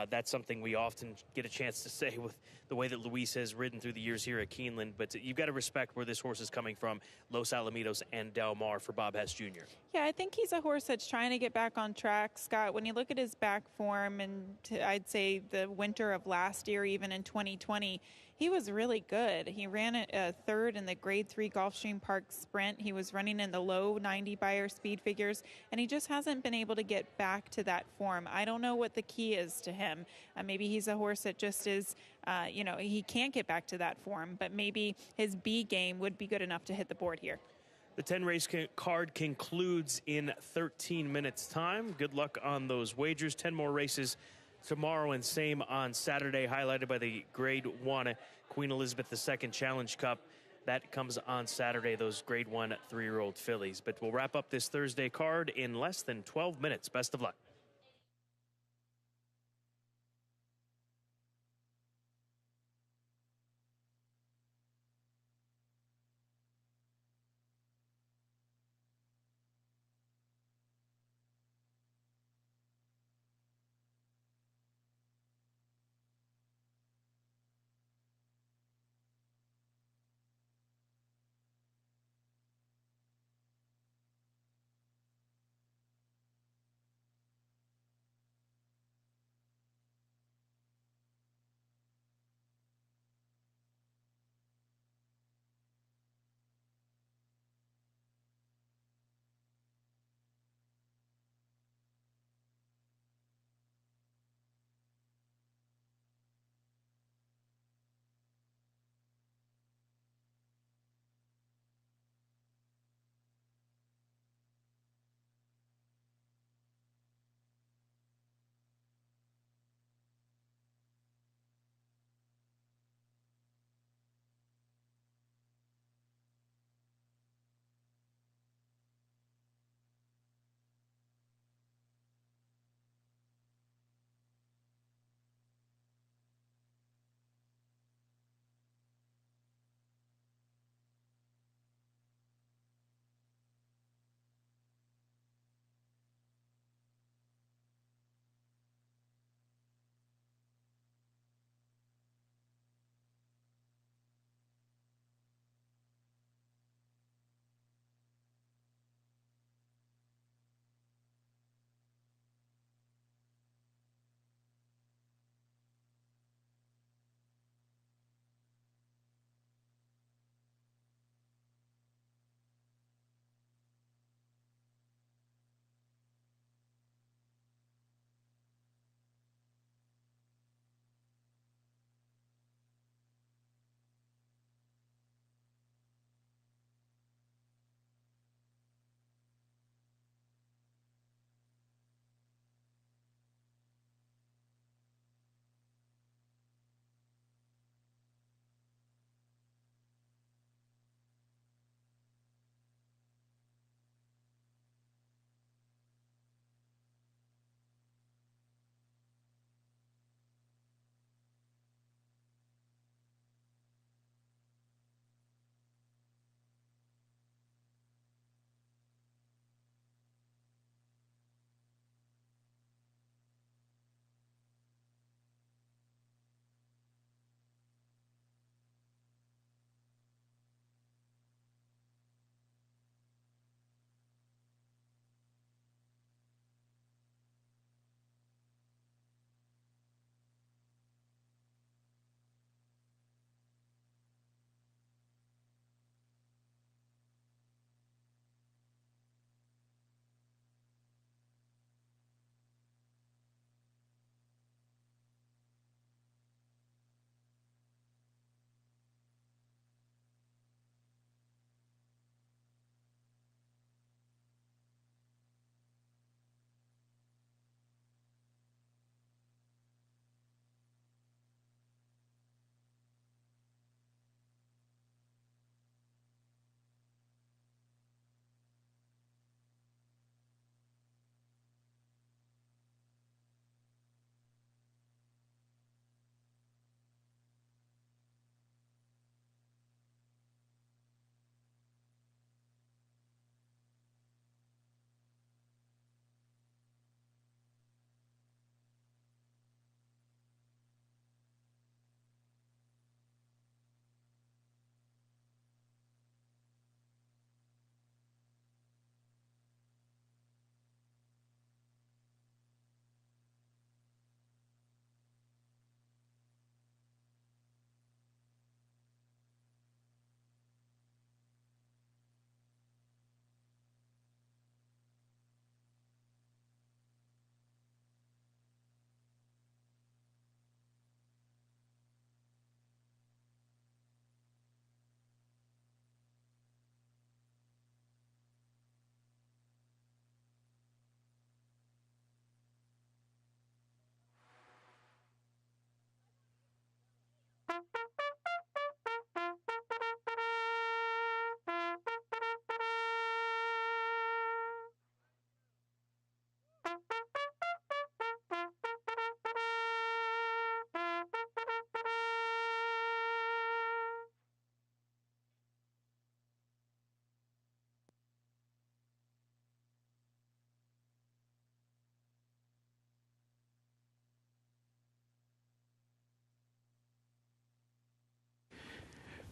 That's something we often get a chance to say with the way that Luis has ridden through the years here at Keeneland. But you've got to respect where this horse is coming from, Los Alamitos and Del Mar for Bob Hess Jr. Yeah, I think he's a horse that's trying to get back on track, Scott. When you look at his back form, and I'd say the winter of last year, even in 2020, he was really good. He ran a 3rd in the Grade 3 Gulfstream Park Sprint. He was running in the low 90 Beyer speed figures, and he just hasn't been able to get back to that form. I don't know what the key is to him. Maybe he's a horse that just is, he can't get back to that form, but maybe his B game would be good enough to hit the board here. The 10-race card concludes in 13 minutes' time. Good luck on those wagers. 10 more races tomorrow and same on Saturday, highlighted by the Grade 1 Queen Elizabeth II Challenge Cup. That comes on Saturday, those Grade 1 3-year-old fillies. But we'll wrap up this Thursday card in less than 12 minutes. Best of luck.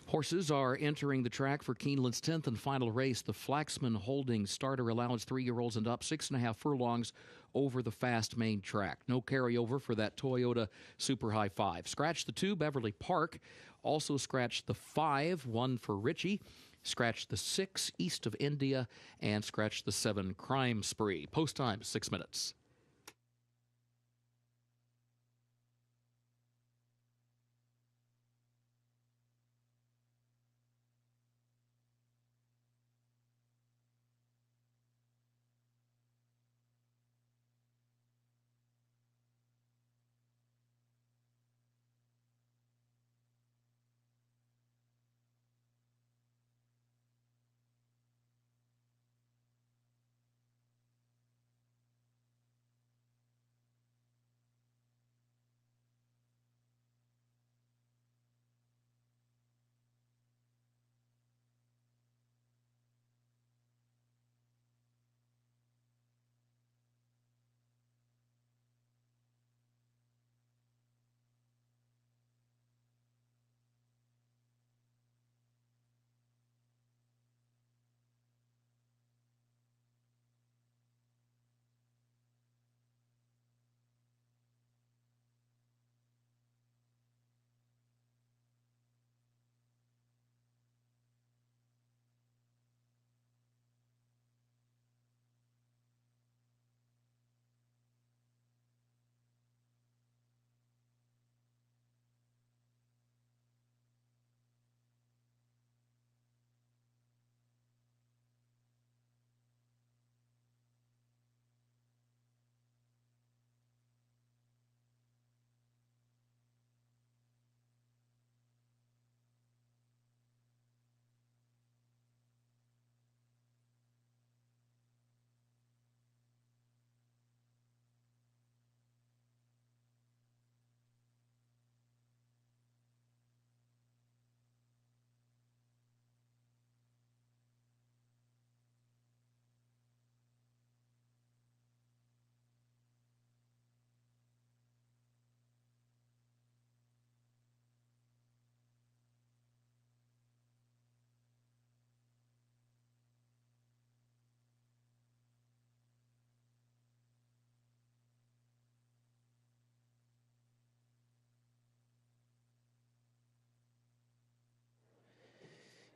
Horses are entering the track for Keeneland's 10th and final race. The Flaxman Holdings starter allowance 3-year-olds and up, 6.5 furlongs over the fast main track. No carryover for that Toyota Super High 5. Scratch the 2, Beverly Park. Also scratch the 5, 1 for Richie. Scratch the 6, East of India. And scratch the 7, Crime Spree. Post time, 6 minutes.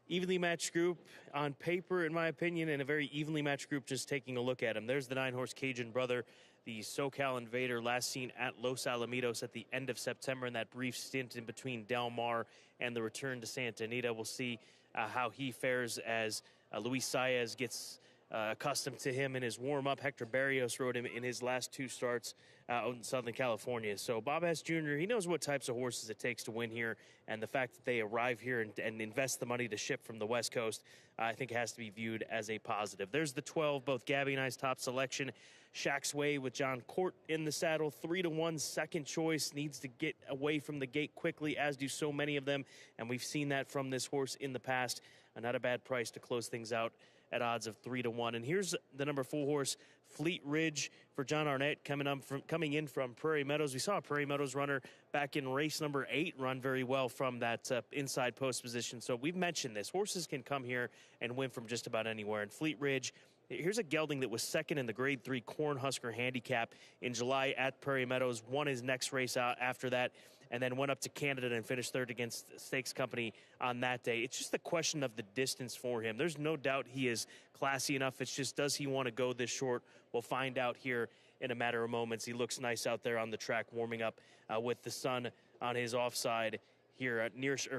Evenly matched group on paper, in my opinion, and a very evenly matched group just taking a look at him. There's the 9-horse Cajun Brother, the SoCal Invader, last seen at Los Alamitos at the end of September in that brief stint in between Del Mar and the return to Santa Anita. We'll see how he fares as Luis Saez gets accustomed to him in his warm-up. Hector Barrios rode him in his last 2 starts out in Southern California. So Bob Hess Jr., he knows what types of horses it takes to win here, and the fact that they arrive here and invest the money to ship from the West Coast, I think has to be viewed as a positive. There's the 12, both Gabby and I's top selection. Shack's Way with John Court in the saddle, 3-1, second choice, needs to get away from the gate quickly, as do so many of them, and we've seen that from this horse in the past. Not a bad price to close things out at odds of 3-1. And here's the number 4 horse, Fleet Ridge, for John Arnett, coming in from Prairie Meadows. We saw a Prairie Meadows runner back in race number 8 run very well from that inside post position. So we've mentioned this. Horses can come here and win from just about anywhere. And Fleet Ridge, here's a gelding that was second in the Grade 3 Cornhusker Handicap in July at Prairie Meadows, won his next race out after that, and then went up to Canada and finished third against Stakes Company on that day. It's just a question of the distance for him. There's no doubt he is classy enough. It's just, does he want to go this short? We'll find out here in a matter of moments. He looks nice out there on the track, warming up with the sun on his offside here,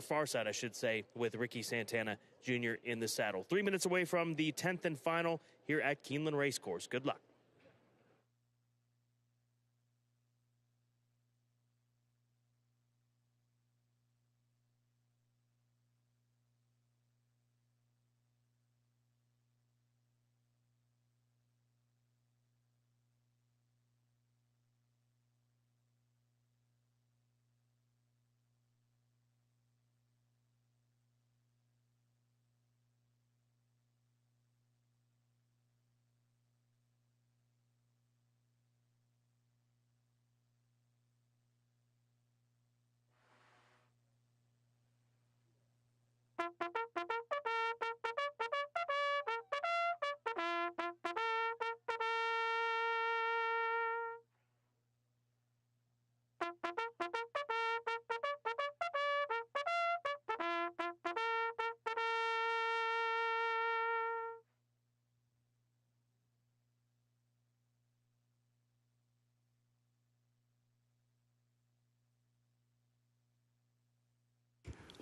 far side, I should say, with Ricky Santana Jr. in the saddle. 3 minutes away from the 10th and final here at Keeneland Racecourse. Good luck.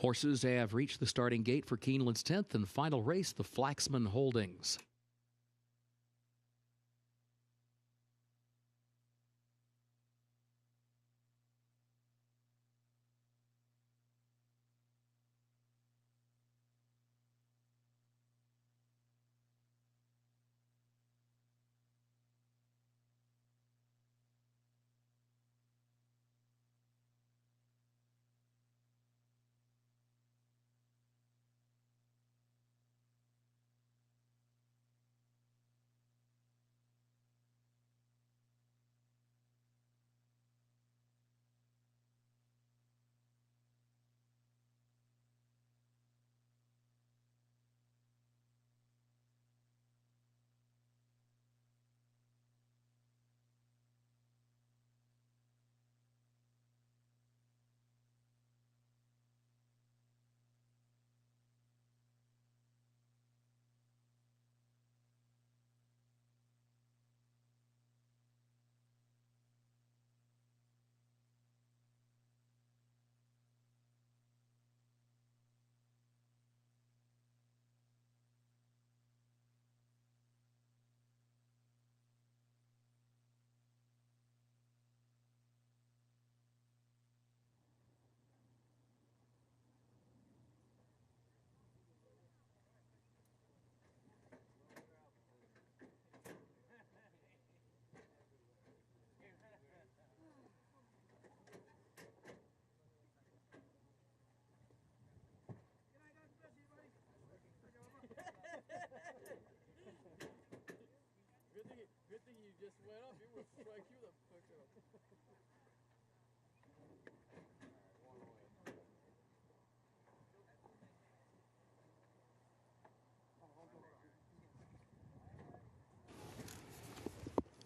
Horses have reached the starting gate for Keeneland's 10th and final race, the Flaxman Holdings.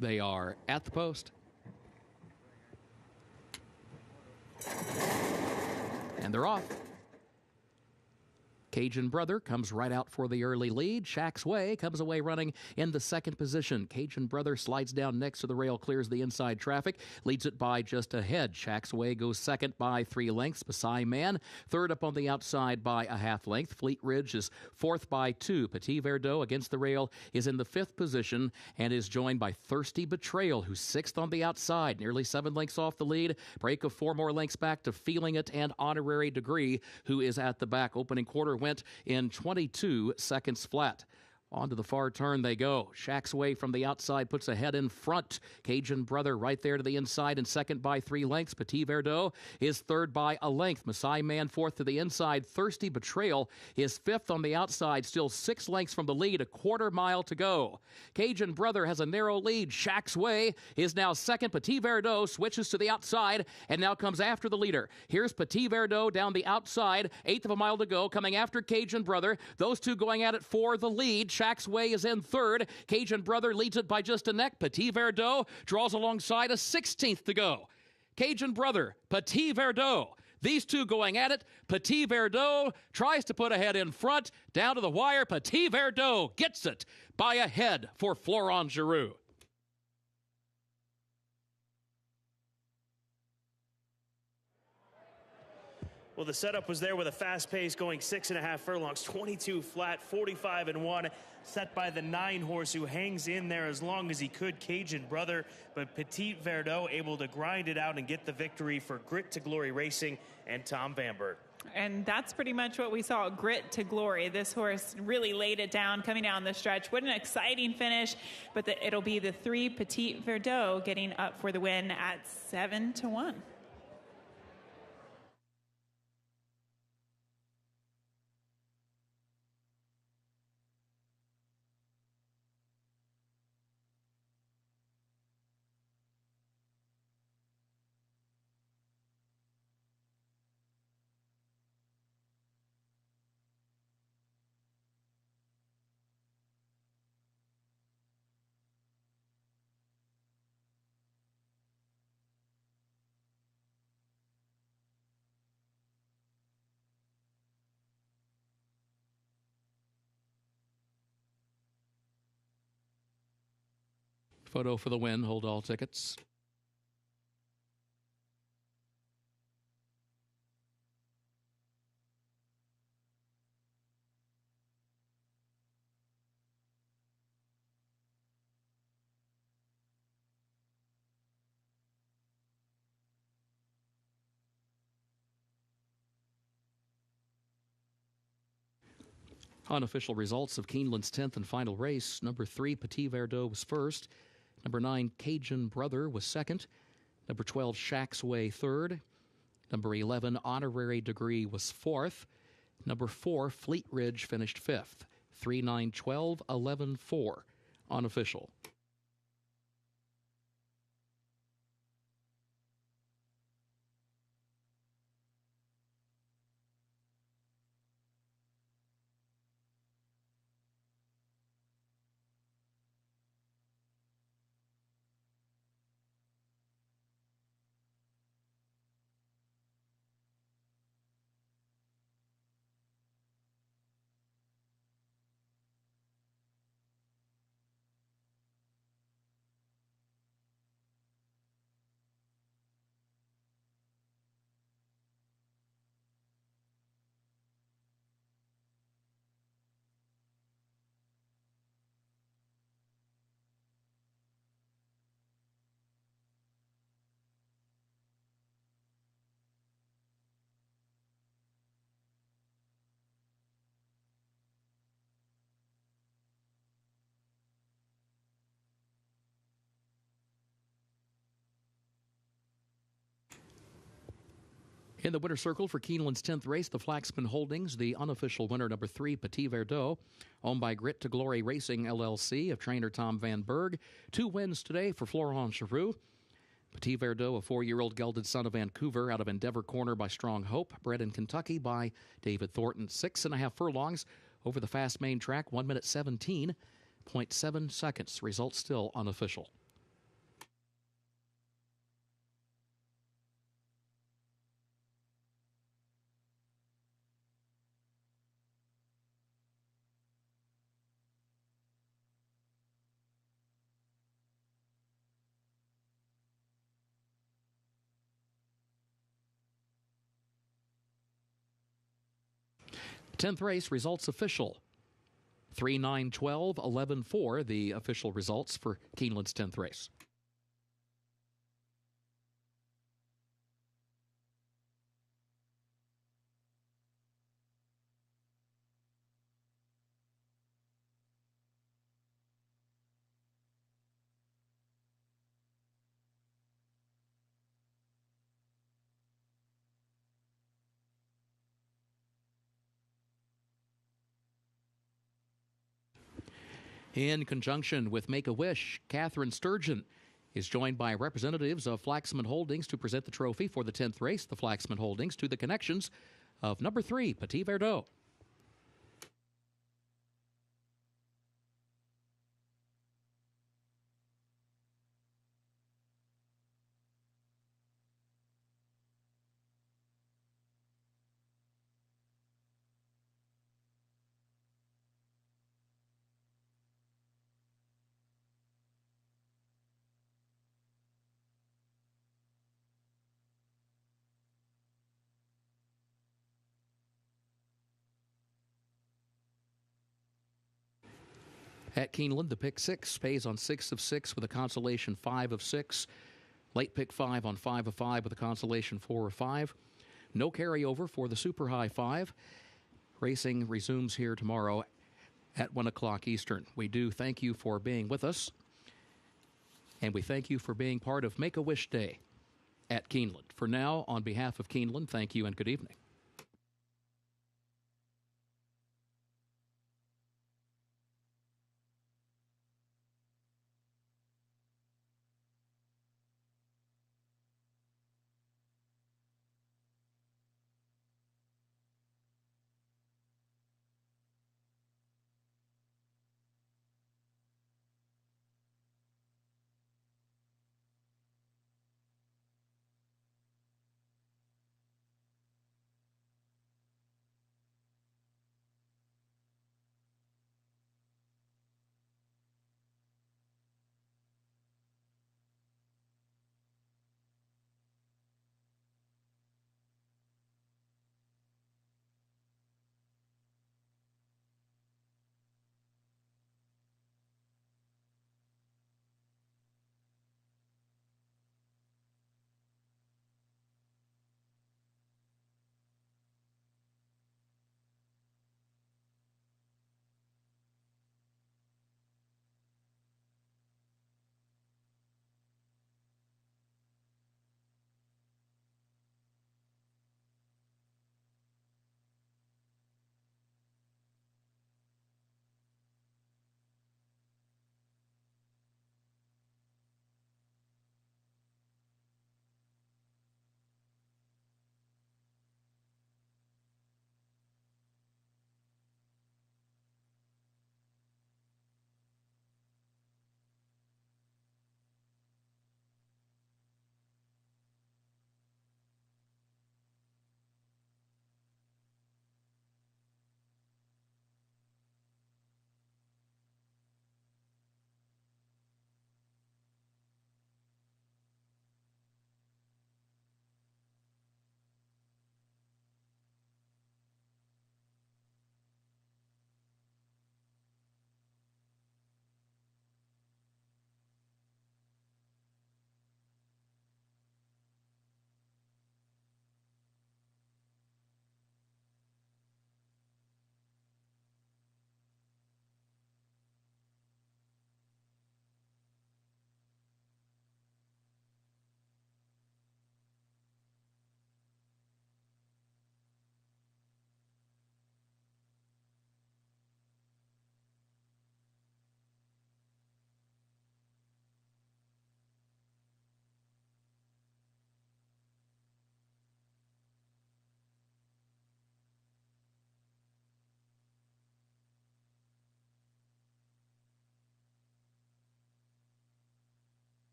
They are at the post. And they're off. Cajun Brother comes right out for the early lead. Shack's Way comes away running in the second position. Cajun Brother slides down next to the rail, clears the inside traffic, leads it by just a head. Shack's Way goes second by 3 lengths. Masai Man, third up on the outside by a half length. Fleet Ridge is fourth by 2. Petit Verdot against the rail is in the 5th position and is joined by Thirsty Betrayal, who's 6th on the outside, nearly 7 lengths off the lead. Break of 4 more lengths back to Feeling It and Honorary Degree, who is at the back. Opening quarter went in 22 seconds flat. On to the far turn they go. Shack's Way from the outside puts a head in front. Cajun Brother right there to the inside and second by 3 lengths. Petit Verdot is third by a length. Masai Man fourth to the inside. Thirsty Betrayal is fifth on the outside, still 6 lengths from the lead, a quarter mile to go. Cajun Brother has a narrow lead. Shack's Way is now second. Petit Verdot switches to the outside and now comes after the leader. Here's Petit Verdot down the outside, 1/8 of a mile to go, coming after Cajun Brother. Those two going at it for the lead. Shack's Way is in third. Cajun Brother leads it by just a neck. Petit Verdot draws alongside, a 16th to go. Cajun Brother, Petit Verdot. These two going at it. Petit Verdot tries to put a head in front. Down to the wire. Petit Verdot gets it by a head for Florent Giroux. Well, the setup was there with a fast pace going 6.5 furlongs, 22 flat, 45-1, set by the 9 horse who hangs in there as long as he could, Cajun Brother. But Petit Verdot able to grind it out and get the victory for Grit to Glory Racing and Tom Vanberg. And that's pretty much what we saw, Grit to Glory. This horse really laid it down coming down the stretch. What an exciting finish, but it'll be the 3 Petit Verdot getting up for the win at 7-1. Photo for the win. Hold all tickets. Unofficial results of Keeneland's 10th and final race. Number 3, Petit Verdot, was first. Number 9, Cajun Brother, was second. Number 12, Shack's Way, third. Number 11, Honorary Degree, was fourth. Number 4, Fleet Ridge, finished fifth. 3, 9, 12, 11, 4. Unofficial. In the winner's circle for Keeneland's 10th race, the Flaxman Holdings, the unofficial winner, number 3, Petit Verdot, owned by Grit to Glory Racing, LLC, of trainer Tom Van Berg. 2 wins today for Florent Giroux. Petit Verdot, a 4-year-old gelded son of Vancouver, out of Endeavor Corner by Strong Hope, bred in Kentucky by David Thornton. 6.5 furlongs over the fast main track, 1 minute 17.7 seconds. Results still unofficial. Tenth race, results official. 3, 9, 12, 11, 4, the official results for Keeneland's 10th race. In conjunction with Make-A-Wish, Catherine Sturgeon is joined by representatives of Flaxman Holdings to present the trophy for the 10th race. The Flaxman Holdings to the connections of number 3, Petit Verdot. At Keeneland, the pick 6 pays on 6 of 6 with a consolation 5 of 6. Late pick 5 on 5 of 5 with a consolation 4 of 5. No carryover for the Super High 5. Racing resumes here tomorrow at 1 o'clock Eastern. We do thank you for being with us, and we thank you for being part of Make-A-Wish Day at Keeneland. For now, on behalf of Keeneland, thank you and good evening.